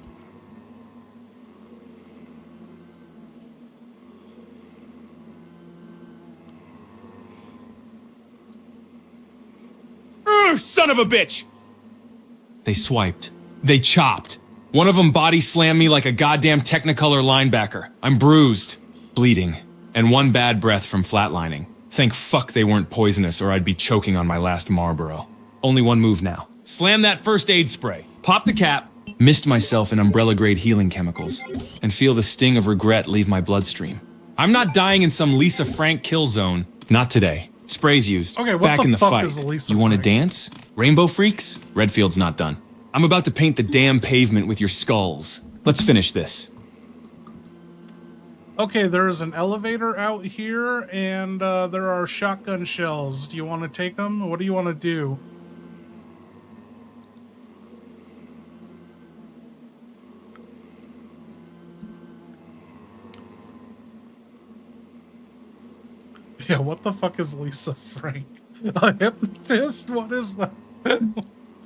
Son of a bitch! They swiped. They chopped. One of them body slammed me like a goddamn Technicolor linebacker. I'm bruised, bleeding, and 1 bad breath from flatlining. Thank fuck they weren't poisonous or I'd be choking on my last Marlboro. Only 1 move now. Slam that first aid spray. Pop the cap. Mist myself in umbrella-grade healing chemicals, and feel the sting of regret leave my bloodstream. I'm not dying in some Lisa Frank kill zone. Not today. Spray's used. Okay, what Back the in the fuck fight. is Lisa You want to Frank? dance? Rainbow freaks? Redfield's not done. I'm about to paint the damn pavement with your skulls. Let's finish this. Okay, there is an elevator out here, and there are shotgun shells. Do you want to take them? What do you want to do? Yeah, what the fuck is Lisa Frank? A hypnotist? What is that?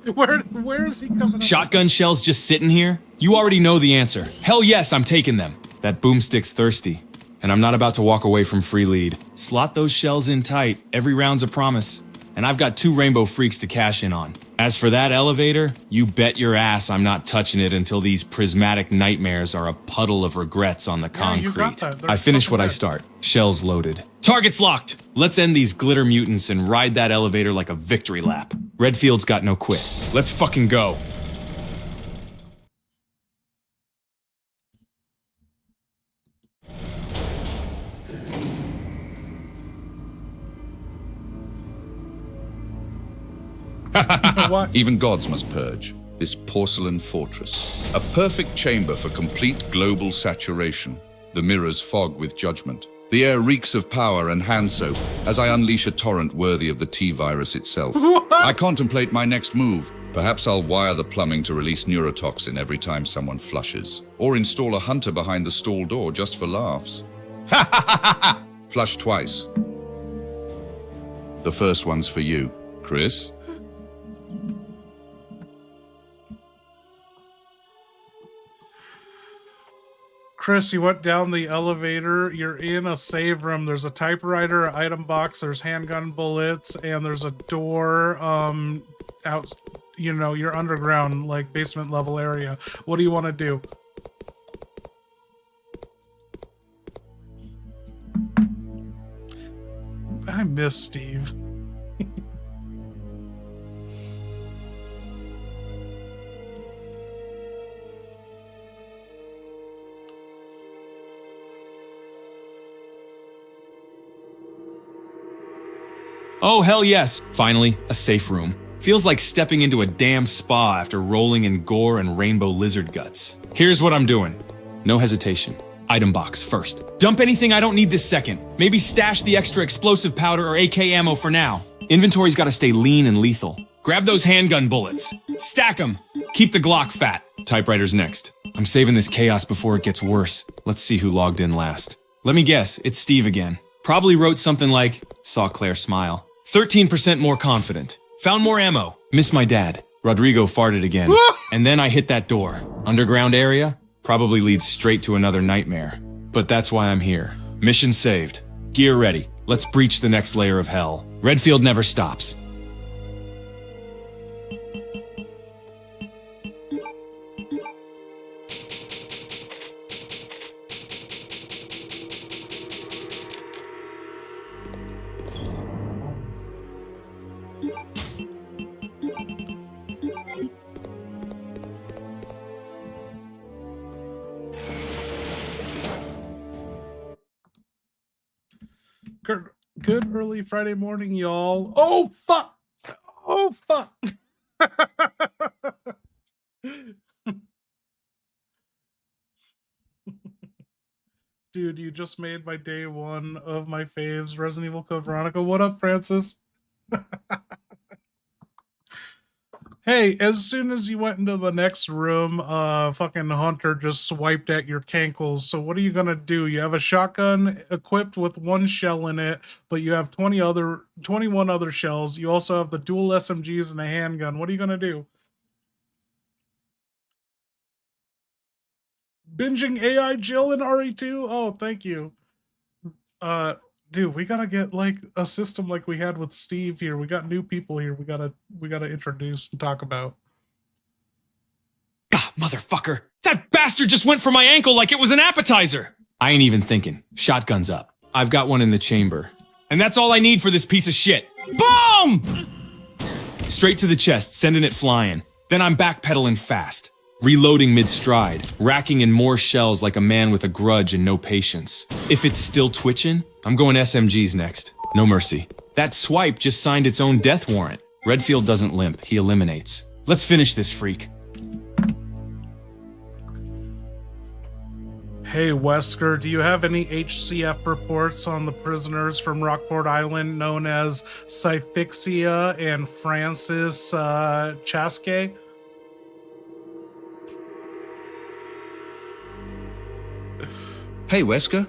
Where is he coming up? Shotgun shells just sitting here? You already know the answer. Hell yes, I'm taking them. That boomstick's thirsty, and I'm not about to walk away from free lead. Slot those shells in tight. Every round's a promise. And I've got 2 rainbow freaks to cash in on. As for that elevator, you bet your ass I'm not touching it until these prismatic nightmares are a puddle of regrets on the concrete. you got that. They're I finish what I fucking start. Shells loaded. Target's locked! Let's end these glitter mutants and ride that elevator like a victory lap. Redfield's got no quit. Let's fucking go. Even gods must purge. This porcelain fortress. A perfect chamber for complete global saturation. The mirrors fog with judgment. The air reeks of power and hand soap as I unleash a torrent worthy of the T-virus itself. I contemplate my next move. Perhaps I'll wire the plumbing to release neurotoxin every time someone flushes. Or install a hunter behind the stall door just for laughs. Ha ha ha ha ha! Flush twice. The first one's for you, Chris. Chris, you went down the elevator. You're in a save room. There's a typewriter, an item box, there's handgun bullets, and there's a door out, you know, your underground, like, basement level area. What do you want to do? I miss Steve. Oh, hell yes. Finally, a safe room. Feels like stepping into a damn spa after rolling in gore and rainbow lizard guts. Here's what I'm doing. No hesitation. Item box first. Dump anything I don't need this second. Maybe stash the extra explosive powder or AK ammo for now. Inventory's gotta stay lean and lethal. Grab those handgun bullets. Stack them. Keep the Glock fat. Typewriter's next. I'm saving this chaos before it gets worse. Let's see who logged in last. Let me guess, it's Steve again. Probably wrote something like, saw Claire smile. 13% more confident. Found more ammo. Miss my dad. Rodrigo farted again. And then I hit that door. Underground area? Probably leads straight to another nightmare. But that's why I'm here. Mission saved. Gear ready. Let's breach the next layer of hell. Redfield never stops. Good early Friday morning, y'all. Oh, fuck. Oh, fuck. Dude, you just made my day one of my faves, Resident Evil Code Veronica. What up, Francis? Hey, as soon as you went into the next room, fucking Hunter just swiped at your cankles. So what are you gonna do? You have a shotgun equipped with 1 shell in it, but you have 21 other shells. You also have the dual SMGs and a handgun. What are you gonna do? Binging AI Jill in RE2? Oh, thank you. Dude, we gotta get like a system like we had with Steve here. We got new people here. We gotta introduce and talk about. Ah, motherfucker! That bastard just went for my ankle like it was an appetizer! I ain't even thinking. Shotgun's up. I've got one in the chamber. And that's all I need for this piece of shit. Boom! Straight to the chest, sending it flying. Then I'm backpedaling fast. reloading mid-stride, racking in more shells like a man with a grudge and no patience. If it's still twitching, I'm going SMGs next. No mercy. That swipe just signed its own death warrant. Redfield doesn't limp, he eliminates. Let's finish this freak. Hey Wesker, do you have any HCF reports on the prisoners from Rockport Island known as Syphixia and Francis Chaske? Hey, Wesker.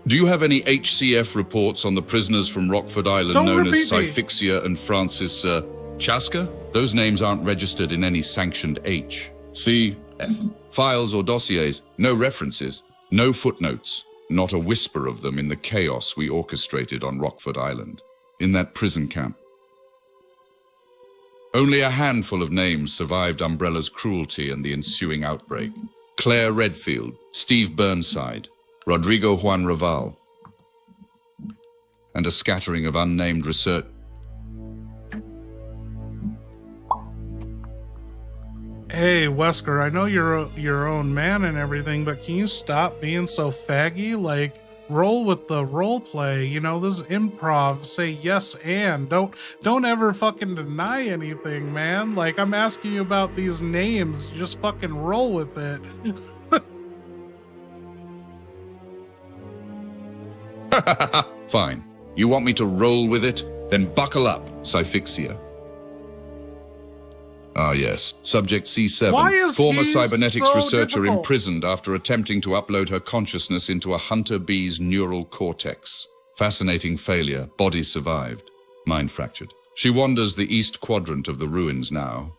Do you have any HCF reports on the prisoners from Rockford Island known as Syphixia and Francis Chaska? Those names aren't registered in any sanctioned H, C, F. Files or dossiers, no references, no footnotes, not a whisper of them in the chaos we orchestrated on Rockford Island, in that prison camp. Only a handful of names survived Umbrella's cruelty and the ensuing outbreak. Claire Redfield, Steve Burnside, Rodrigo Juan Raval, and a scattering of unnamed research. Hey Wesker, I know you're your own man and everything, but can you stop being so faggy? Like, roll with the role play, you know, this is improv. Say yes and don't ever fucking deny anything, man. Like, I'm asking you about these names, just fucking roll with it. Fine. You want me to roll with it? Then buckle up, Syphixia. Ah yes, Subject C7, former cybernetics researcher imprisoned after attempting to upload her consciousness into a hunter bee's neural cortex. Fascinating failure, body survived, mind fractured. She wanders the east quadrant of the ruins now.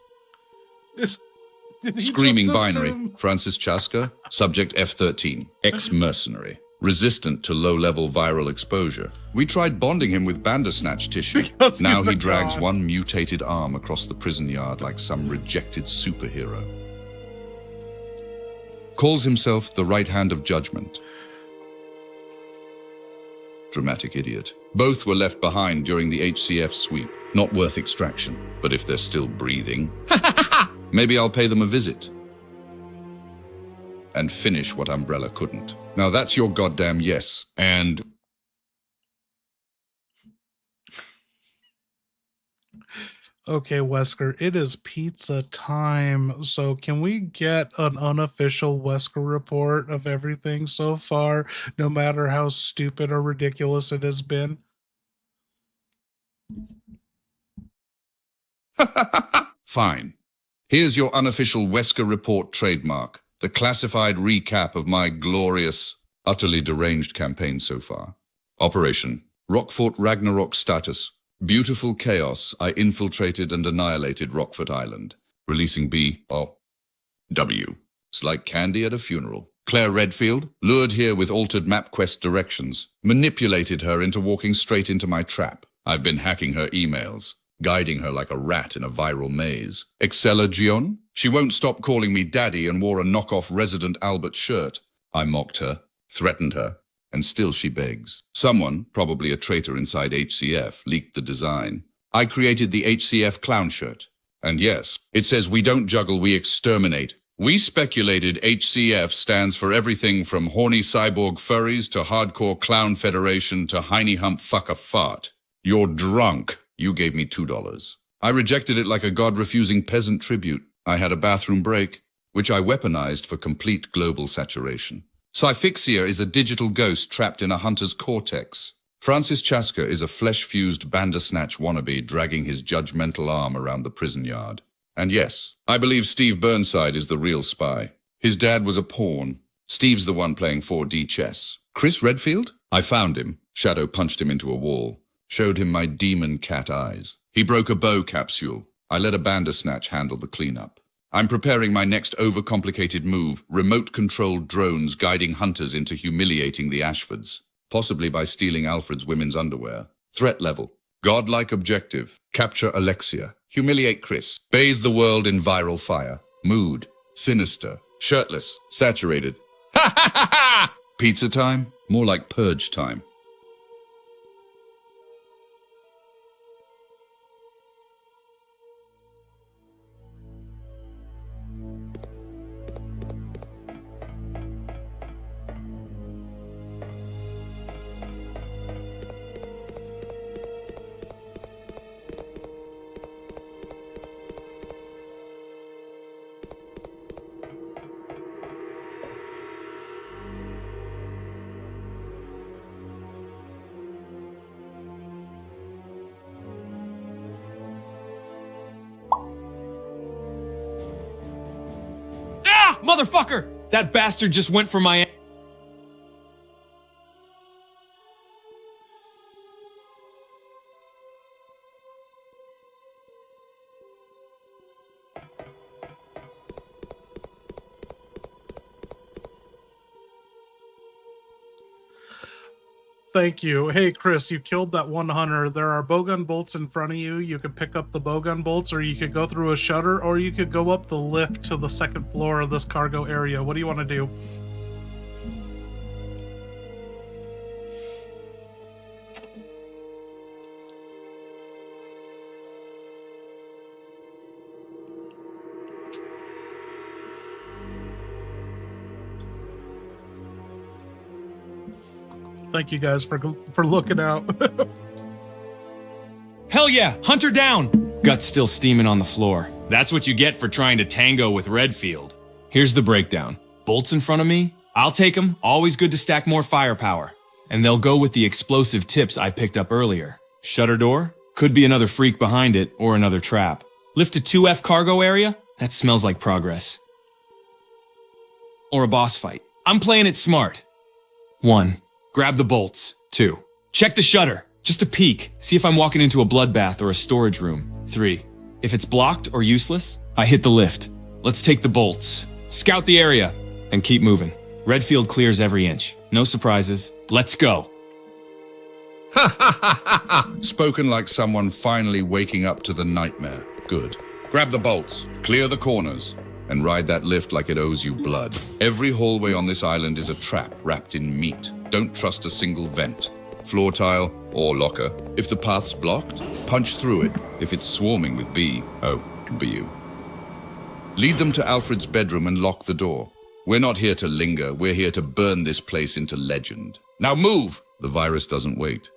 Screaming binary, Francis Chaska, Subject F13, ex-mercenary. Resistant to low-level viral exposure. We tried bonding him with Bandersnatch tissue. Now he drags one mutated arm across the prison yard like some rejected superhero. Calls himself the right hand of judgment. Dramatic idiot. Both were left behind during the HCF sweep. Not worth extraction, but if they're still breathing, maybe I'll pay them a visit. And finish what Umbrella couldn't. Now that's your goddamn yes. And... Okay, Wesker, it is pizza time. So can we get an unofficial Wesker report of everything so far, no matter how stupid or ridiculous it has been? Fine. Here's your unofficial Wesker report trademark. The classified recap of my glorious, utterly deranged campaign so far. Operation Rockfort Ragnarok status. Beautiful chaos. I infiltrated and annihilated Rockfort Island, releasing W. It's like candy at a funeral. Claire Redfield, lured here with altered MapQuest directions, manipulated her into walking straight into my trap. I've been hacking her emails, guiding her like a rat in a viral maze. Excella Gion? She won't stop calling me daddy and wore a knockoff Resident Albert shirt. I mocked her, threatened her, and still she begs. Someone, probably a traitor inside HCF, leaked the design. I created the HCF clown shirt. And yes, it says we don't juggle, we exterminate. We speculated HCF stands for everything from horny cyborg furries to hardcore clown federation to hiney hump fuck a fart. You're drunk. You gave me $2. I rejected it like a god-refusing peasant tribute. I had a bathroom break, which I weaponized for complete global saturation. Syphixia is a digital ghost trapped in a hunter's cortex. Francis Chaska is a flesh-fused Bandersnatch wannabe dragging his judgmental arm around the prison yard. And yes, I believe Steve Burnside is the real spy. His dad was a pawn. Steve's the one playing 4D chess. Chris Redfield? I found him. Shadow punched him into a wall. Showed him my demon cat eyes. He broke a bow capsule. I let a Bandersnatch handle the cleanup. I'm preparing my next overcomplicated move, remote-controlled drones guiding hunters into humiliating the Ashfords, possibly by stealing Alfred's women's underwear. Threat level. Godlike objective. Capture Alexia. Humiliate Chris. Bathe the world in viral fire. Mood. Sinister. Shirtless. Saturated. Ha ha ha ha! Pizza time? More like purge time. Motherfucker! That bastard just went for my... Thank you. Hey, Chris, you killed that one hunter. There are bowgun bolts in front of you. You could pick up the bowgun bolts, or you could go through a shutter, or you could go up the lift to the second floor of this cargo area. What do you want to do? Thank you guys for looking out. Hell yeah! Hunter down! Gut's still steaming on the floor. That's what you get for trying to tango with Redfield. Here's the breakdown. Bolts in front of me? I'll take them. Always good to stack more firepower. And they'll go with the explosive tips I picked up earlier. Shutter door? Could be another freak behind it, or another trap. Lift to 2F cargo area? That smells like progress. Or a boss fight. I'm playing it smart. 1. Grab the bolts. 2. Check the shutter. Just a peek. See if I'm walking into a bloodbath or a storage room. 3. If it's blocked or useless, I hit the lift. Let's take the bolts. Scout the area. And keep moving. Redfield clears every inch. No surprises. Let's go. Ha ha ha ha ha! Spoken like someone finally waking up to the nightmare. Good. Grab the bolts. Clear the corners. And ride that lift like it owes you blood. Every hallway on this island is a trap wrapped in meat. Don't trust a single vent. Floor tile or locker. If the path's blocked, punch through it. If it's swarming with BU. Lead them to Alfred's bedroom and lock the door. We're not here to linger. We're here to burn this place into legend. Now move! The virus doesn't wait.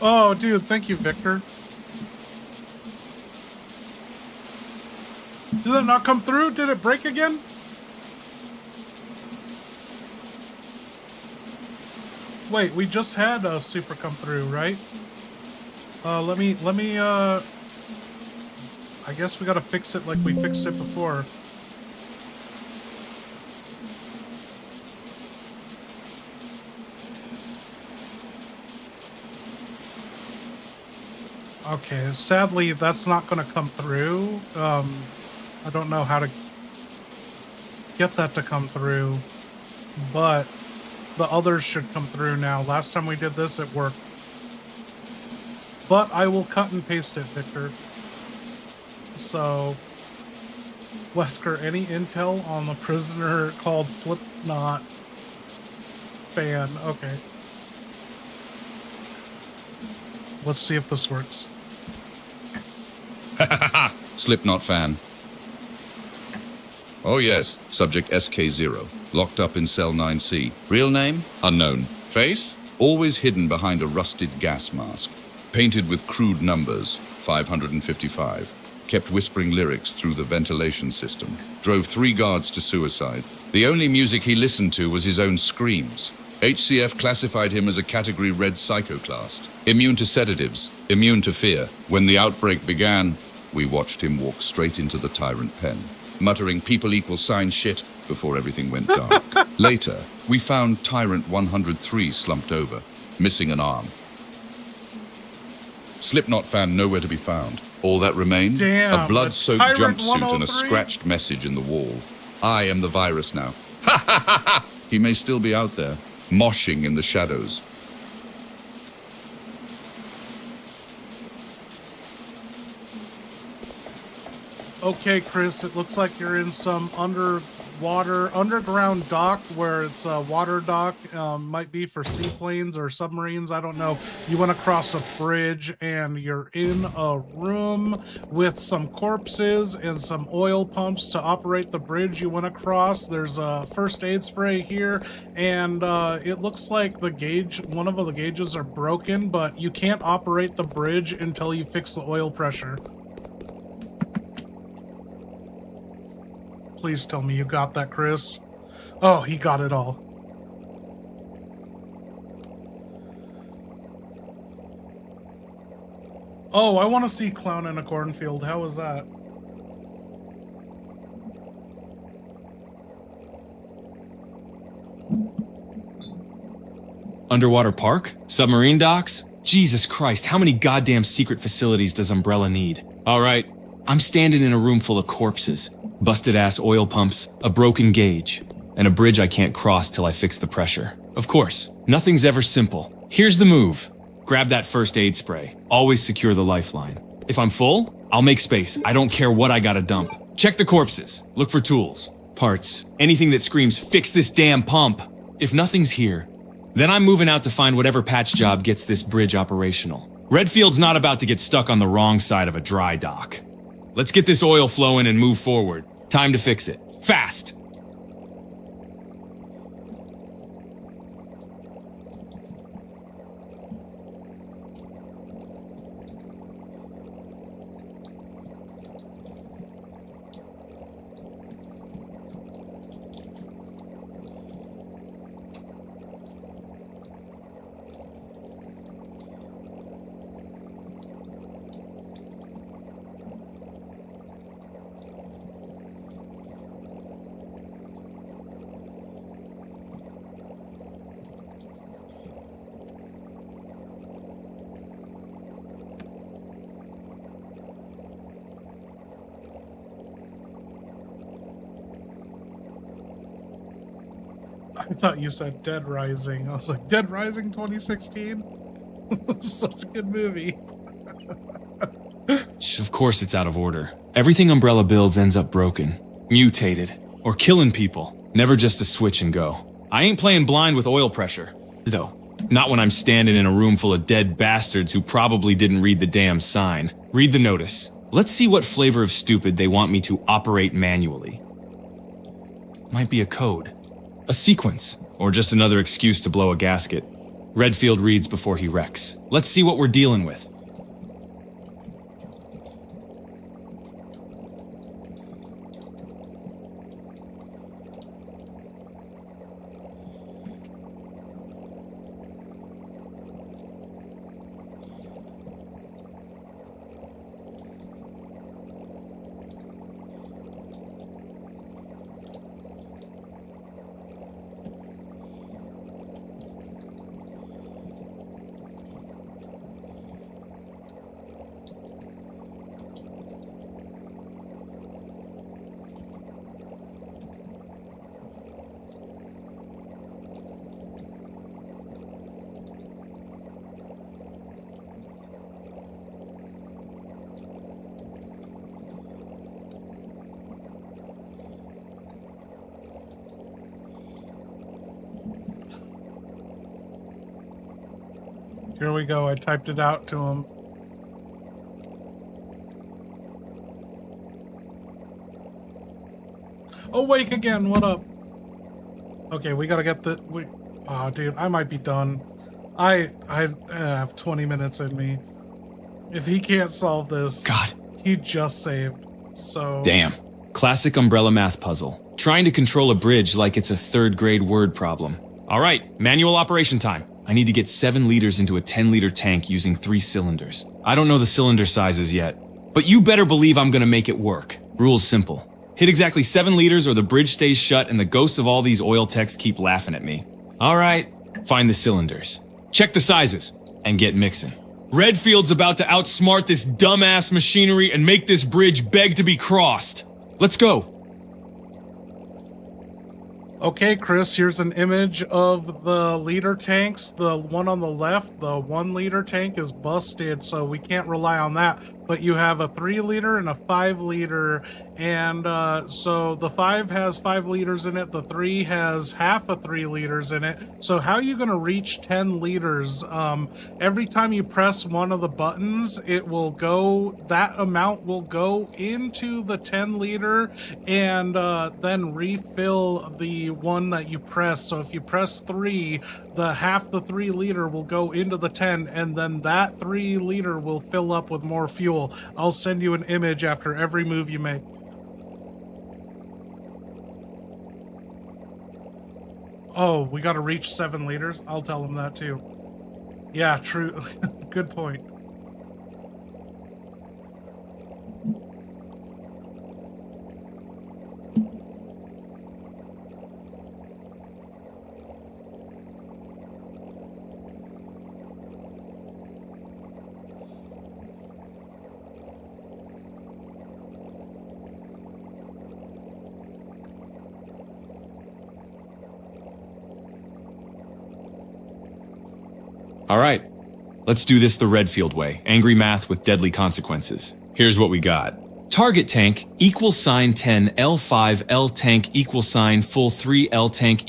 Oh, dude, thank you, Victor. Did that not come through? Did it break again? Wait, we just had a super come through, right? Let me, I guess we gotta fix it like we fixed it before. Okay, sadly, that's not going to come through. I don't know how to get that to come through, but the others should come through now. Last time we did this, it worked. But I will cut and paste it, Victor. So, Wesker, any intel on the prisoner called Slipnot Fan? Okay. Let's see if this works. Slipnot Fan. Oh yes, subject SK0, locked up in cell 9C. Real name? Unknown. Face? Always hidden behind a rusted gas mask. Painted with crude numbers, 555. Kept whispering lyrics through the ventilation system. Drove 3 guards to suicide. The only music he listened to was his own screams. HCF classified him as a category red psychoclast. Immune to sedatives, immune to fear. When the outbreak began, we watched him walk straight into the tyrant pen, muttering people equal sign shit before everything went dark. Later, we found Tyrant 103 slumped over, missing an arm. Slipnot Fan nowhere to be found. All that remained? Damn, a blood-soaked Tyrant jumpsuit and a 103? scratched message in the wall. I am the virus now. Ha ha ha ha! He may still be out there, moshing in the shadows. Okay, Chris, it looks like you're in some water, underground dock where it's a water dock, might be for seaplanes or submarines, I don't know. You want to cross a bridge and you're in a room with some corpses and some oil pumps to operate the bridge you want to cross. There's a first aid spray here, and it looks like the gauge, one of the gauges are broken, but you can't operate the bridge until you fix the oil pressure. Please tell me you got that, Chris. Oh, he got it all. Oh, I want to see Clown in a Cornfield. How was that? Underwater park? Submarine docks? Jesus Christ, how many goddamn secret facilities does Umbrella need? All right, I'm standing in a room full of corpses. Busted-ass oil pumps, a broken gauge, and a bridge I can't cross till I fix the pressure. Of course, nothing's ever simple. Here's the move. Grab that first aid spray. Always secure the lifeline. If I'm full, I'll make space. I don't care what I gotta dump. Check the corpses. Look for tools, parts, anything that screams, fix this damn pump. If nothing's here, then I'm moving out to find whatever patch job gets this bridge operational. Redfield's not about to get stuck on the wrong side of a dry dock. Let's get this oil flowing and move forward. Time to fix it. Fast! I thought you said Dead Rising. I was like, Dead Rising 2016? Such a good movie. Of course it's out of order. Everything Umbrella builds ends up broken, mutated, or killing people. Never just a switch and go. I ain't playing blind with oil pressure, though. Not when I'm standing in a room full of dead bastards who probably didn't read the damn sign. Read the notice. Let's see what flavor of stupid they want me to operate manually. Might be a code. A sequence, or just another excuse to blow a gasket. Redfield reads before he wrecks. Let's see what we're dealing with. Here we go. I typed it out to him. Awake again. What up? Okay, we gotta get the... Oh, dude, I might be done. I have 20 minutes in me. If he can't solve this... God. He just saved. So... Damn. Classic Umbrella math puzzle. Trying to control a bridge like it's a third-grade word problem. All right, manual operation time. I need to get 7 liters into a 10-liter tank using 3 cylinders. I don't know the cylinder sizes yet, but you better believe I'm gonna make it work. Rule's simple. Hit exactly 7 liters or the bridge stays shut and the ghosts of all these oil techs keep laughing at me. All right, find the cylinders. Check the sizes, and get mixing. Redfield's about to outsmart this dumbass machinery and make this bridge beg to be crossed. Let's go. Okay, Chris, here's an image of the liter tanks. The one on the left, the 1 liter tank is busted, so we can't rely on that. but you have a 3 liter and a 5 liter. And so the 5 has 5 liters in it. The 3 has half of 3 liters in it. So how are you going to reach 10 liters? Every time you press one of the buttons, it will go, that amount will go into the 10 liter and then refill the one that you press. So if you press 3, the half the 3 liter will go into the 10, and then that 3 liter will fill up with more fuel. I'll send you an image after every move you make. Oh, we got to reach 7 liters? I'll tell him that too. Yeah, true. Good point. All right, let's do this the Redfield way. Angry math with deadly consequences. Here's what we got. Target tank =10 L5 L tank full 3 L tank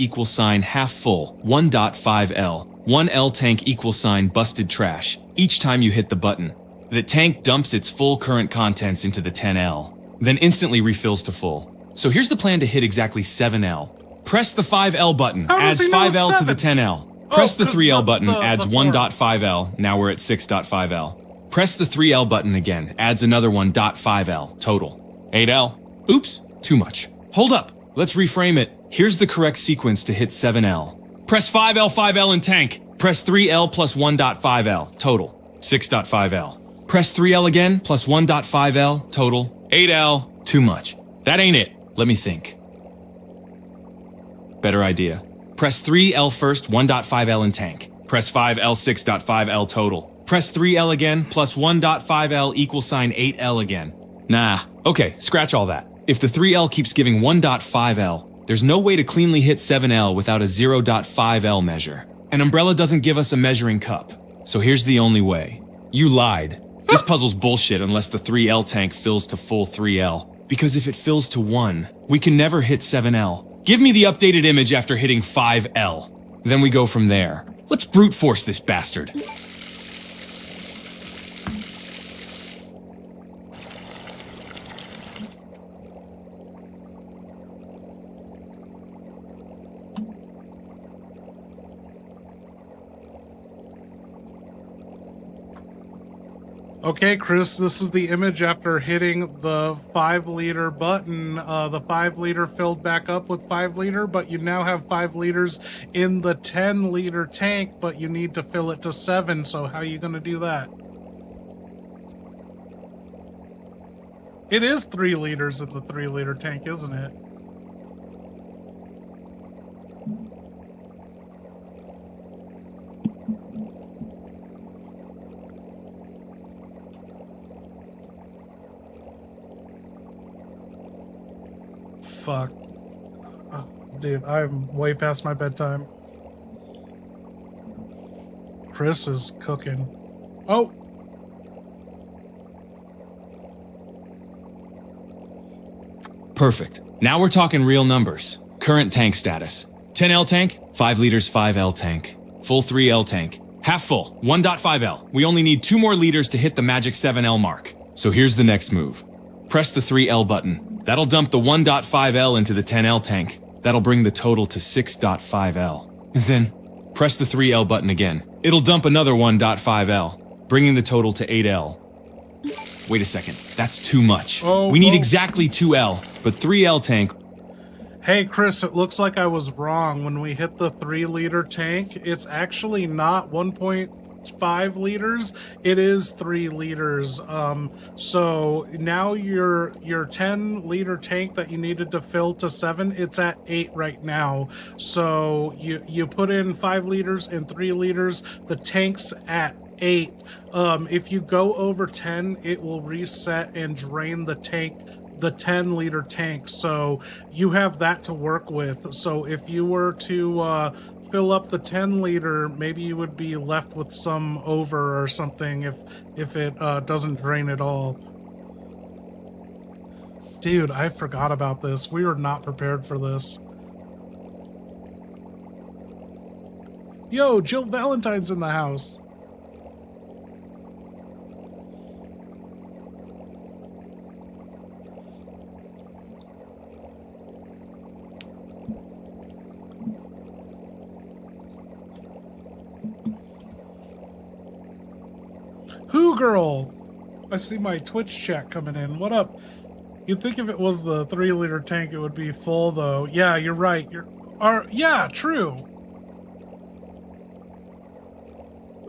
half full 1.5 L 1 L tank busted trash. Each time you hit the button, the tank dumps its full current contents into the 10L, then instantly refills to full. So here's the plan to hit exactly 7L. Press the 5L button, adds 5L to the 10L. Press the 3L button, adds 1.5L, now we're at 6.5L. Press the 3L button again, adds another 1.5L, total 8L. Oops, too much. Hold up, let's reframe it. Here's the correct sequence to hit 7L. Press 5L, 5L in tank. Press 3L plus 1.5L, total 6.5L. Press 3L again, plus 1.5L, total 8L. Too much. That ain't it. Let me think. Better idea. Press 3L first, 1.5L in tank. Press 5L, 6.5L total. Press 3L again, plus 1.5L =8L again. Nah, okay, scratch all that. If the 3L keeps giving 1.5L, there's no way to cleanly hit 7L without a 0.5L measure. An umbrella doesn't give us a measuring cup, so here's the only way. You lied. This puzzle's bullshit unless the 3L tank fills to full 3L. Because if it fills to 1, we can never hit 7L. Give me the updated image after hitting 5L. Then we go from there. Let's brute force this bastard. Okay, Chris, this is the image after hitting the 5 liter button. The 5 liter filled back up with 5 liter, but you now have 5 liters in the 10 liter tank, but you need to fill it to 7. So how are you going to do that? It is 3 liters in the 3 liter tank, isn't it? Fuck. Oh, dude, I'm way past my bedtime. Chris is cooking. Oh! Perfect. Now we're talking real numbers. Current tank status. 10L tank, 5 liters 5L tank. Full 3L tank. Half full, 1.5L. We only need 2 more liters to hit the magic 7L mark. So here's the next move. Press the 3L button. That'll dump the 1.5L into the 10L tank. That'll bring the total to 6.5L. Then, press the 3L button again. It'll dump another 1.5L, bringing the total to 8L. Wait a second, that's too much. We need exactly 2L, but 3L tank... Hey Chris, it looks like I was wrong. When we hit the 3 liter tank, it's actually not 1.5 liters, it is 3 liters. So now your 10 liter tank that you needed to fill to 7, it's at 8 right now. So you put in 5 liters and 3 liters, the tank's at 8. If you go over 10, it will reset and drain the tank, the 10 liter tank. So you have that to work with. So if you were to fill up the 10 liter, maybe you would be left with some over or something if it doesn't drain at all. Dude, I forgot about this. We were not prepared for this. Yo, Jill Valentine's in the house. Who girl? I see my Twitch chat coming in. What up? You'd think if it was the 3 liter tank, it would be full though. Yeah, you're right. Yeah, true.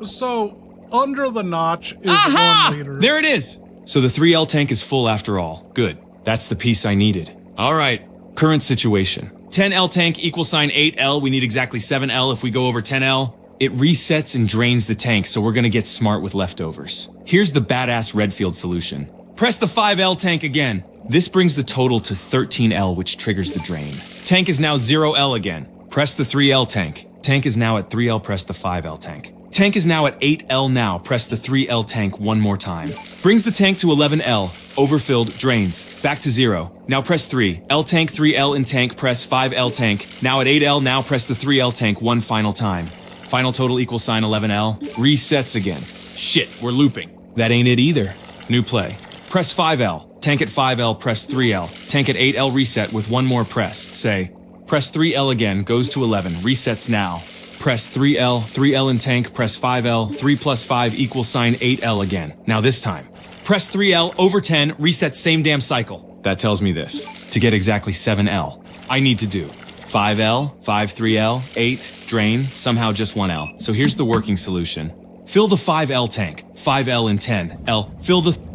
So, under the notch is 1 liter. There it is! So the 3L tank is full after all. Good. That's the piece I needed. Alright, current situation. 10L tank =, 8L. We need exactly 7L if we go over 10L. It resets and drains the tank, so we're gonna get smart with leftovers. Here's the badass Redfield solution. Press the 5L tank again. This brings the total to 13L, which triggers the drain. Tank is now 0L again. Press the 3L tank. Tank is now at 3L, press the 5L tank. Tank is now at 8L now, press the 3L tank one more time. Brings the tank to 11L, overfilled, drains. Back to 0. Now press 3. L tank, 3L in tank, press 5L tank. Now at 8L, now press the 3L tank one final time. Final total =, 11L. Resets again. Shit, we're looping. That ain't it either. New play. Press 5L. Tank at 5L, press 3L. Tank at 8L reset with one more press. Say, press 3L again, goes to 11, resets now. Press 3L, 3L in tank, press 5L, 3 plus 5 =, 8L again. Now this time. Press 3L, over 10, reset same damn cycle. That tells me this. To get exactly 7L, I need to do 5L, 5 3L, 8, drain, somehow just 1L. So here's the working solution. Fill the 5L tank, 5L in 10L, fill the...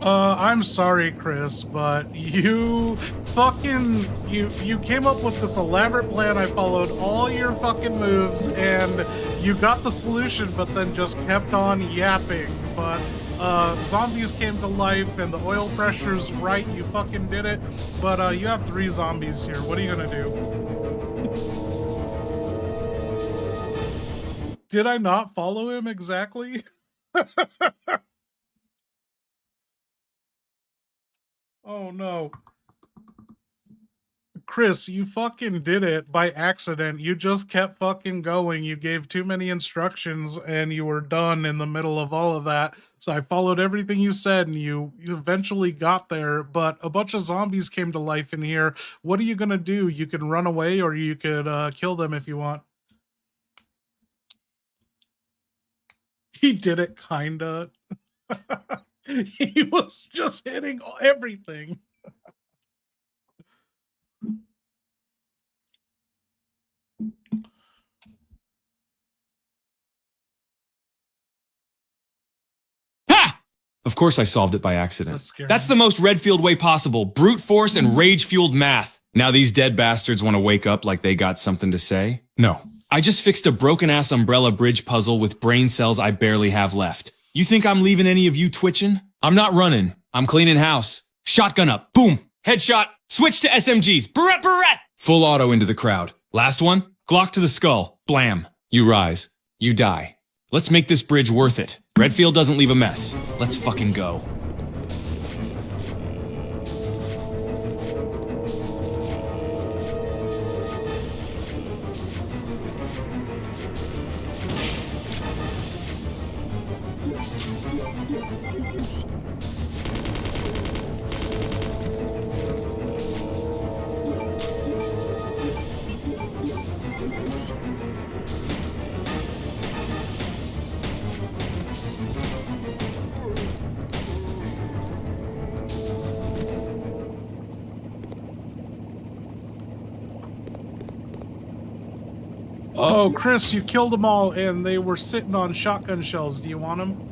I'm sorry, Chris, but you fucking, you came up with this elaborate plan. I followed all your fucking moves and you got the solution, but then just kept on yapping. But zombies came to life and the oil pressure's right. You fucking did it. But you have 3 zombies here. What are you gonna do? Did I not follow him exactly? Oh no. Chris, you fucking did it by accident. You just kept fucking going. You gave too many instructions and you were done in the middle of all of that. So I followed everything you said and you eventually got there, but a bunch of zombies came to life in here. What are you gonna do? You can run away or you could kill them if you want. He did it, kinda. He was just hitting everything. Ha! Of course I solved it by accident. That's the most Redfield way possible. Brute force and rage-fueled math. Now these dead bastards want to wake up like they got something to say? No. I just fixed a broken-ass umbrella bridge puzzle with brain cells I barely have left. You think I'm leaving any of you twitching? I'm not running. I'm cleaning house. Shotgun up. Boom. Headshot. Switch to SMGs. Barrette, barrette. Full auto into the crowd. Last one. Glock to the skull. Blam. You rise. You die. Let's make this bridge worth it. Redfield doesn't leave a mess. Let's fucking go. Oh, Chris, you killed them all and they were sitting on shotgun shells. Do you want them?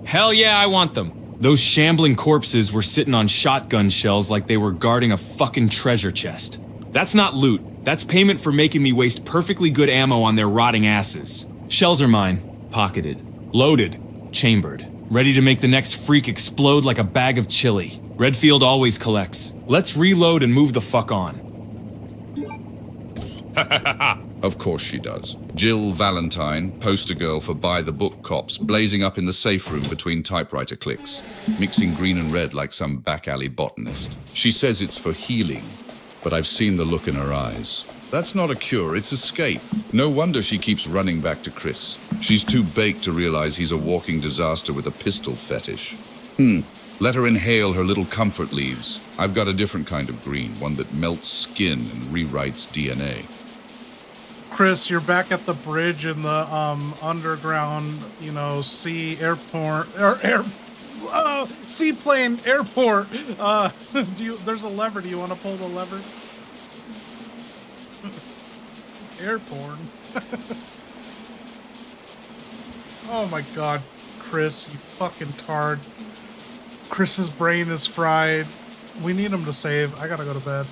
Hell yeah, I want them. Those shambling corpses were sitting on shotgun shells like they were guarding a fucking treasure chest. That's not loot. That's payment for making me waste perfectly good ammo on their rotting asses. Shells are mine. Pocketed. Loaded. Chambered. Ready to make the next freak explode like a bag of chili. Redfield always collects. Let's reload and move the fuck on. Of course she does. Jill Valentine, poster girl for Buy the Book cops, blazing up in the safe room between typewriter clicks, mixing green and red like some back alley botanist. She says it's for healing, but I've seen the look in her eyes. That's not a cure, it's escape. No wonder she keeps running back to Chris. She's too baked to realize he's a walking disaster with a pistol fetish. Let her inhale her little comfort leaves. I've got a different kind of green, one that melts skin and rewrites DNA. Chris, you're back at the bridge in the underground, sea airport seaplane airport. There's a lever. Do you want to pull the lever? Airborne. Oh my God, Chris, you fucking tard. Chris's brain is fried. We need him to save. I gotta go to bed.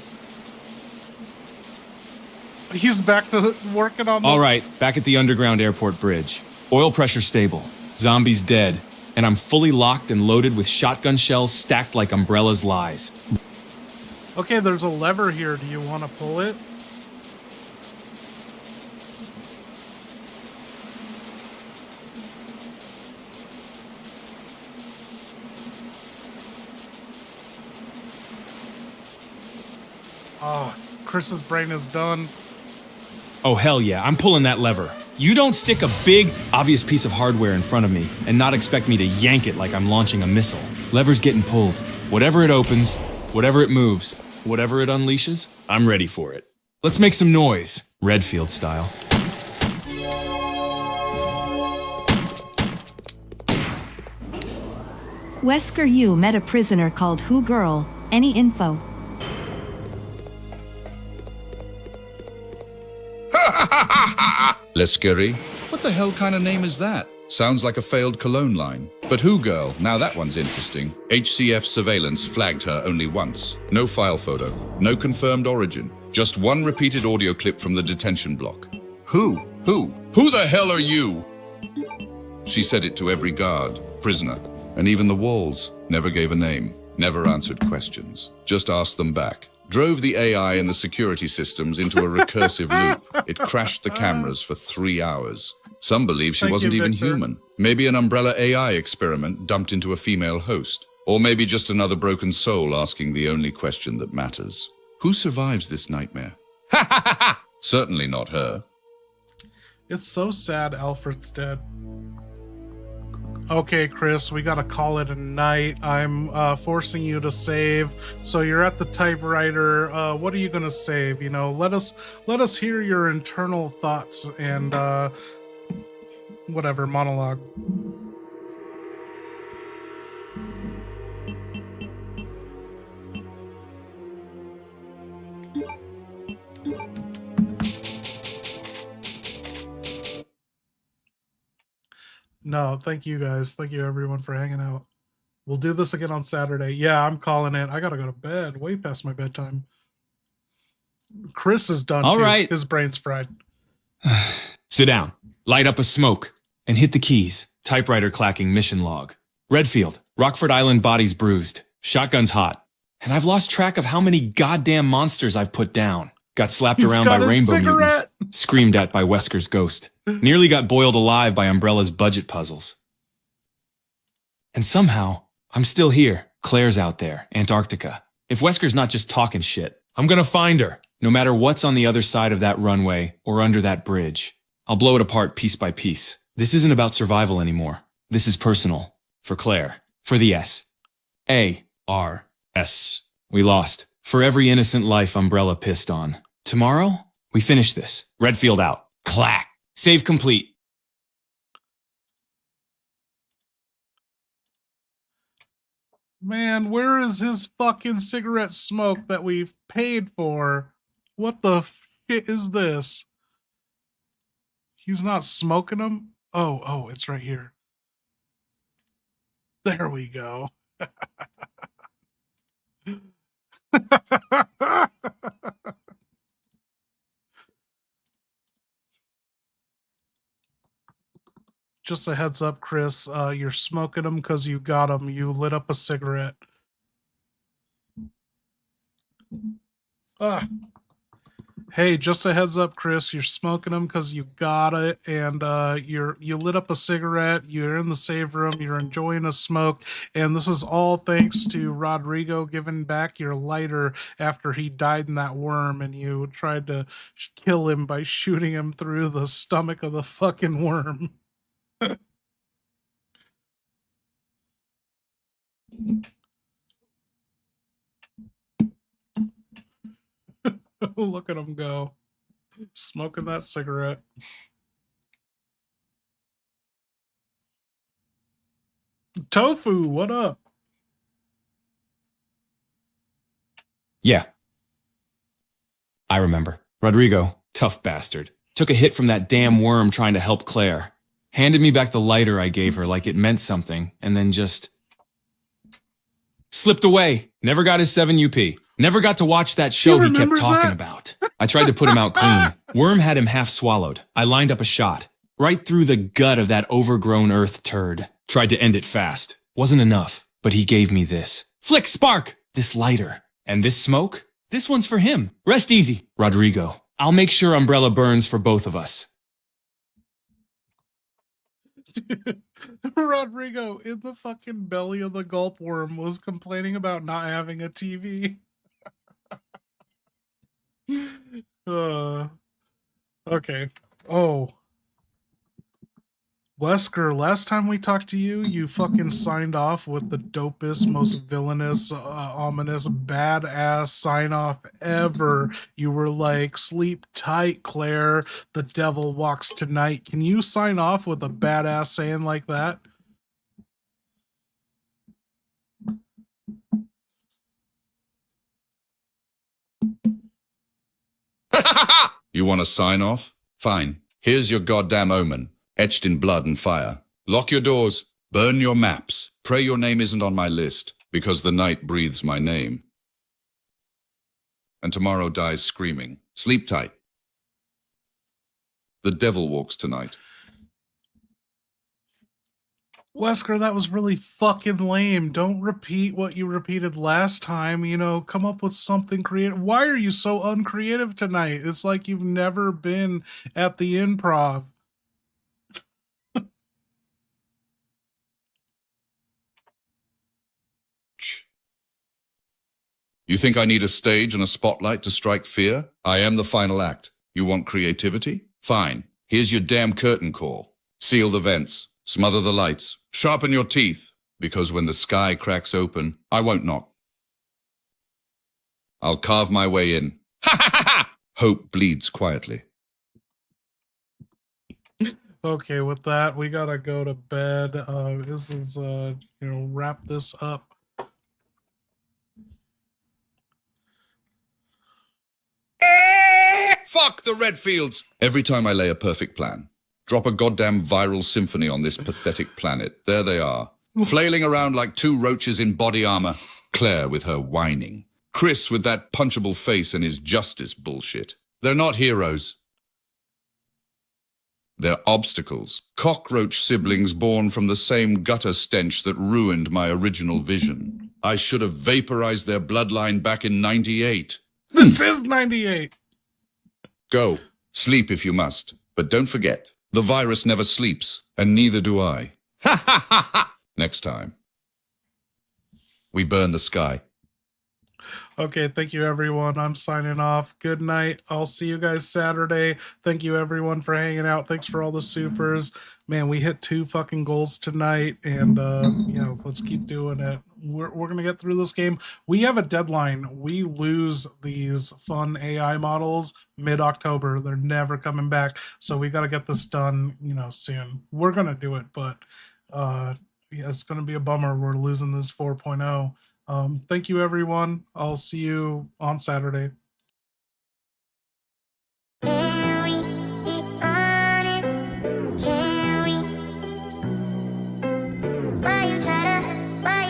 He's back to working on the... All right, back at the underground airport bridge. Oil pressure stable. Zombies dead. And I'm fully locked and loaded with shotgun shells stacked like Umbrella's lies. Okay, there's a lever here. Do you want to pull it? Oh, Chris's brain is done. Oh, hell yeah, I'm pulling that lever. You don't stick a big, obvious piece of hardware in front of me and not expect me to yank it like I'm launching a missile. Lever's getting pulled. Whatever it opens, whatever it moves, whatever it unleashes, I'm ready for it. Let's make some noise, Redfield style. Wesker, you met a prisoner called Who Girl. Any info? Less scary? What the hell kind of name is that? Sounds like a failed cologne line. But Who Girl? Now that one's interesting. HCF surveillance flagged her only once. No file photo. No confirmed origin. Just one repeated audio clip from the detention block. Who? Who the hell are you? She said it to every guard, prisoner, and even the walls. Never gave a name. Never answered questions. Just asked them back. Drove the AI and the security systems into a recursive loop. It crashed the cameras for 3 hours. Some believe she wasn't even human. Maybe an Umbrella AI experiment dumped into a female host. Or maybe just another broken soul asking the only question that matters. Who survives this nightmare? Ha ha ha ha! Certainly not her. It's so sad Alfred's dead. Okay, Chris, we gotta call it a night. I'm forcing you to save. So you're at the typewriter. What are you gonna save? Let us hear your internal thoughts and whatever monologue. No, thank you guys. Thank you everyone for hanging out. We'll do this again on Saturday. Yeah, I'm calling it. I gotta go to bed. Way past my bedtime. Chris is done All too. right. His brain's fried. Sit down. Light up a smoke. And hit the keys. Typewriter clacking mission log. Redfield. Rockford Island bodies bruised. Shotgun's hot. And I've lost track of how many goddamn monsters I've put down. Got slapped around by rainbow mutants. Screamed at by Wesker's ghost. Nearly got boiled alive by Umbrella's budget puzzles. And somehow, I'm still here. Claire's out there, Antarctica. If Wesker's not just talking shit, I'm gonna find her, no matter what's on the other side of that runway or under that bridge. I'll blow it apart piece by piece. This isn't about survival anymore. This is personal. For Claire. For the S. A-R-S. We lost. For every innocent life Umbrella pissed on. Tomorrow, we finish this. Redfield out. Clack. Save complete. Man, where is his fucking cigarette smoke that we've paid for? What the shit is this? He's not smoking them? Oh, it's right here. There we go. Just a heads up, Chris, you're smoking them because you got them. You lit up a cigarette. Ah. Hey, just a heads up, Chris, you're smoking them because you got it, and you lit up a cigarette, you're in the save room, you're enjoying a smoke, and this is all thanks to Rodrigo giving back your lighter after he died in that worm, and you tried to kill him by shooting him through the stomach of the fucking worm. Look at him go. Smoking that cigarette. Tofu, what up? Yeah. I remember. Rodrigo, tough bastard, took a hit from that damn worm trying to help Claire. Handed me back the lighter I gave her like it meant something, and then just slipped away. Never got his 7 UP. Never got to watch that show he kept talking about. I tried to put him out clean. Worm had him half swallowed. I lined up a shot. Right through the gut of that overgrown earth turd. Tried to end it fast. Wasn't enough, but he gave me this. Flick spark! This lighter. And this smoke? This one's for him. Rest easy, Rodrigo. I'll make sure Umbrella burns for both of us. Rodrigo, in the fucking belly of the gulp worm, was complaining about not having a TV. Okay. Oh. Wesker, last time we talked to you, you fucking signed off with the dopest, most villainous, ominous, badass sign-off ever. You were like, sleep tight, Claire. The devil walks tonight. Can you sign off with a badass saying like that? You want to sign off? Fine. Here's your goddamn omen, etched in blood and fire. Lock your doors, burn your maps, pray your name isn't on my list, because the night breathes my name. And tomorrow dies screaming. Sleep tight. The devil walks tonight. Wesker, that was really fucking lame. Don't repeat what you repeated last time. You know, come up with something creative. Why are you so uncreative tonight? It's like you've never been at the improv. You think I need a stage and a spotlight to strike fear? I am the final act. You want creativity? Fine. Here's your damn curtain call. Seal the vents. Smother the lights. Sharpen your teeth. Because when the sky cracks open, I won't knock. I'll carve my way in. Ha ha ha ha! Hope bleeds quietly. Okay, with that, we gotta go to bed. This is, wrap this up. Fuck the Redfields! Every time I lay a perfect plan, drop a goddamn viral symphony on this pathetic planet, there they are, flailing around like 2 roaches in body armor. Claire with her whining. Chris with that punchable face and his justice bullshit. They're not heroes. They're obstacles. Cockroach siblings born from the same gutter stench that ruined my original vision. I should have vaporized their bloodline back in 98. This is 98. Go. Sleep if you must. But don't forget, the virus never sleeps, and neither do I. Ha ha ha ha! Next time. We burn the sky. Okay, thank you, everyone. I'm signing off. Good night. I'll see you guys Saturday. Thank you, everyone, for hanging out. Thanks for all the supers. Man, we hit 2 fucking goals tonight, and, let's keep doing it. We're going to get through this game. We have a deadline. We lose these fun AI models mid-October. They're never coming back, so we got to get this done, soon. We're going to do it, but it's going to be a bummer. We're losing this 4.0. Thank you, everyone. I'll see you on Saturday. Why you try to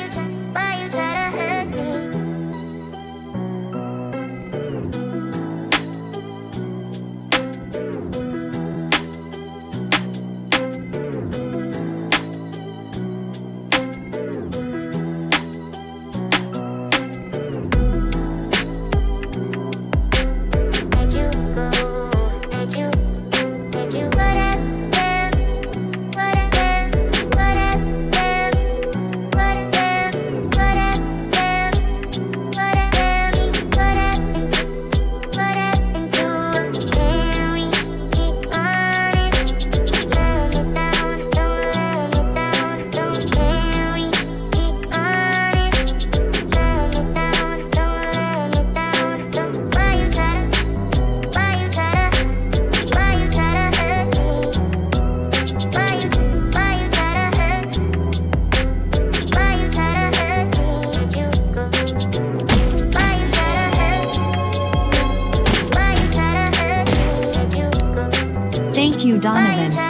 Rescue Donovan.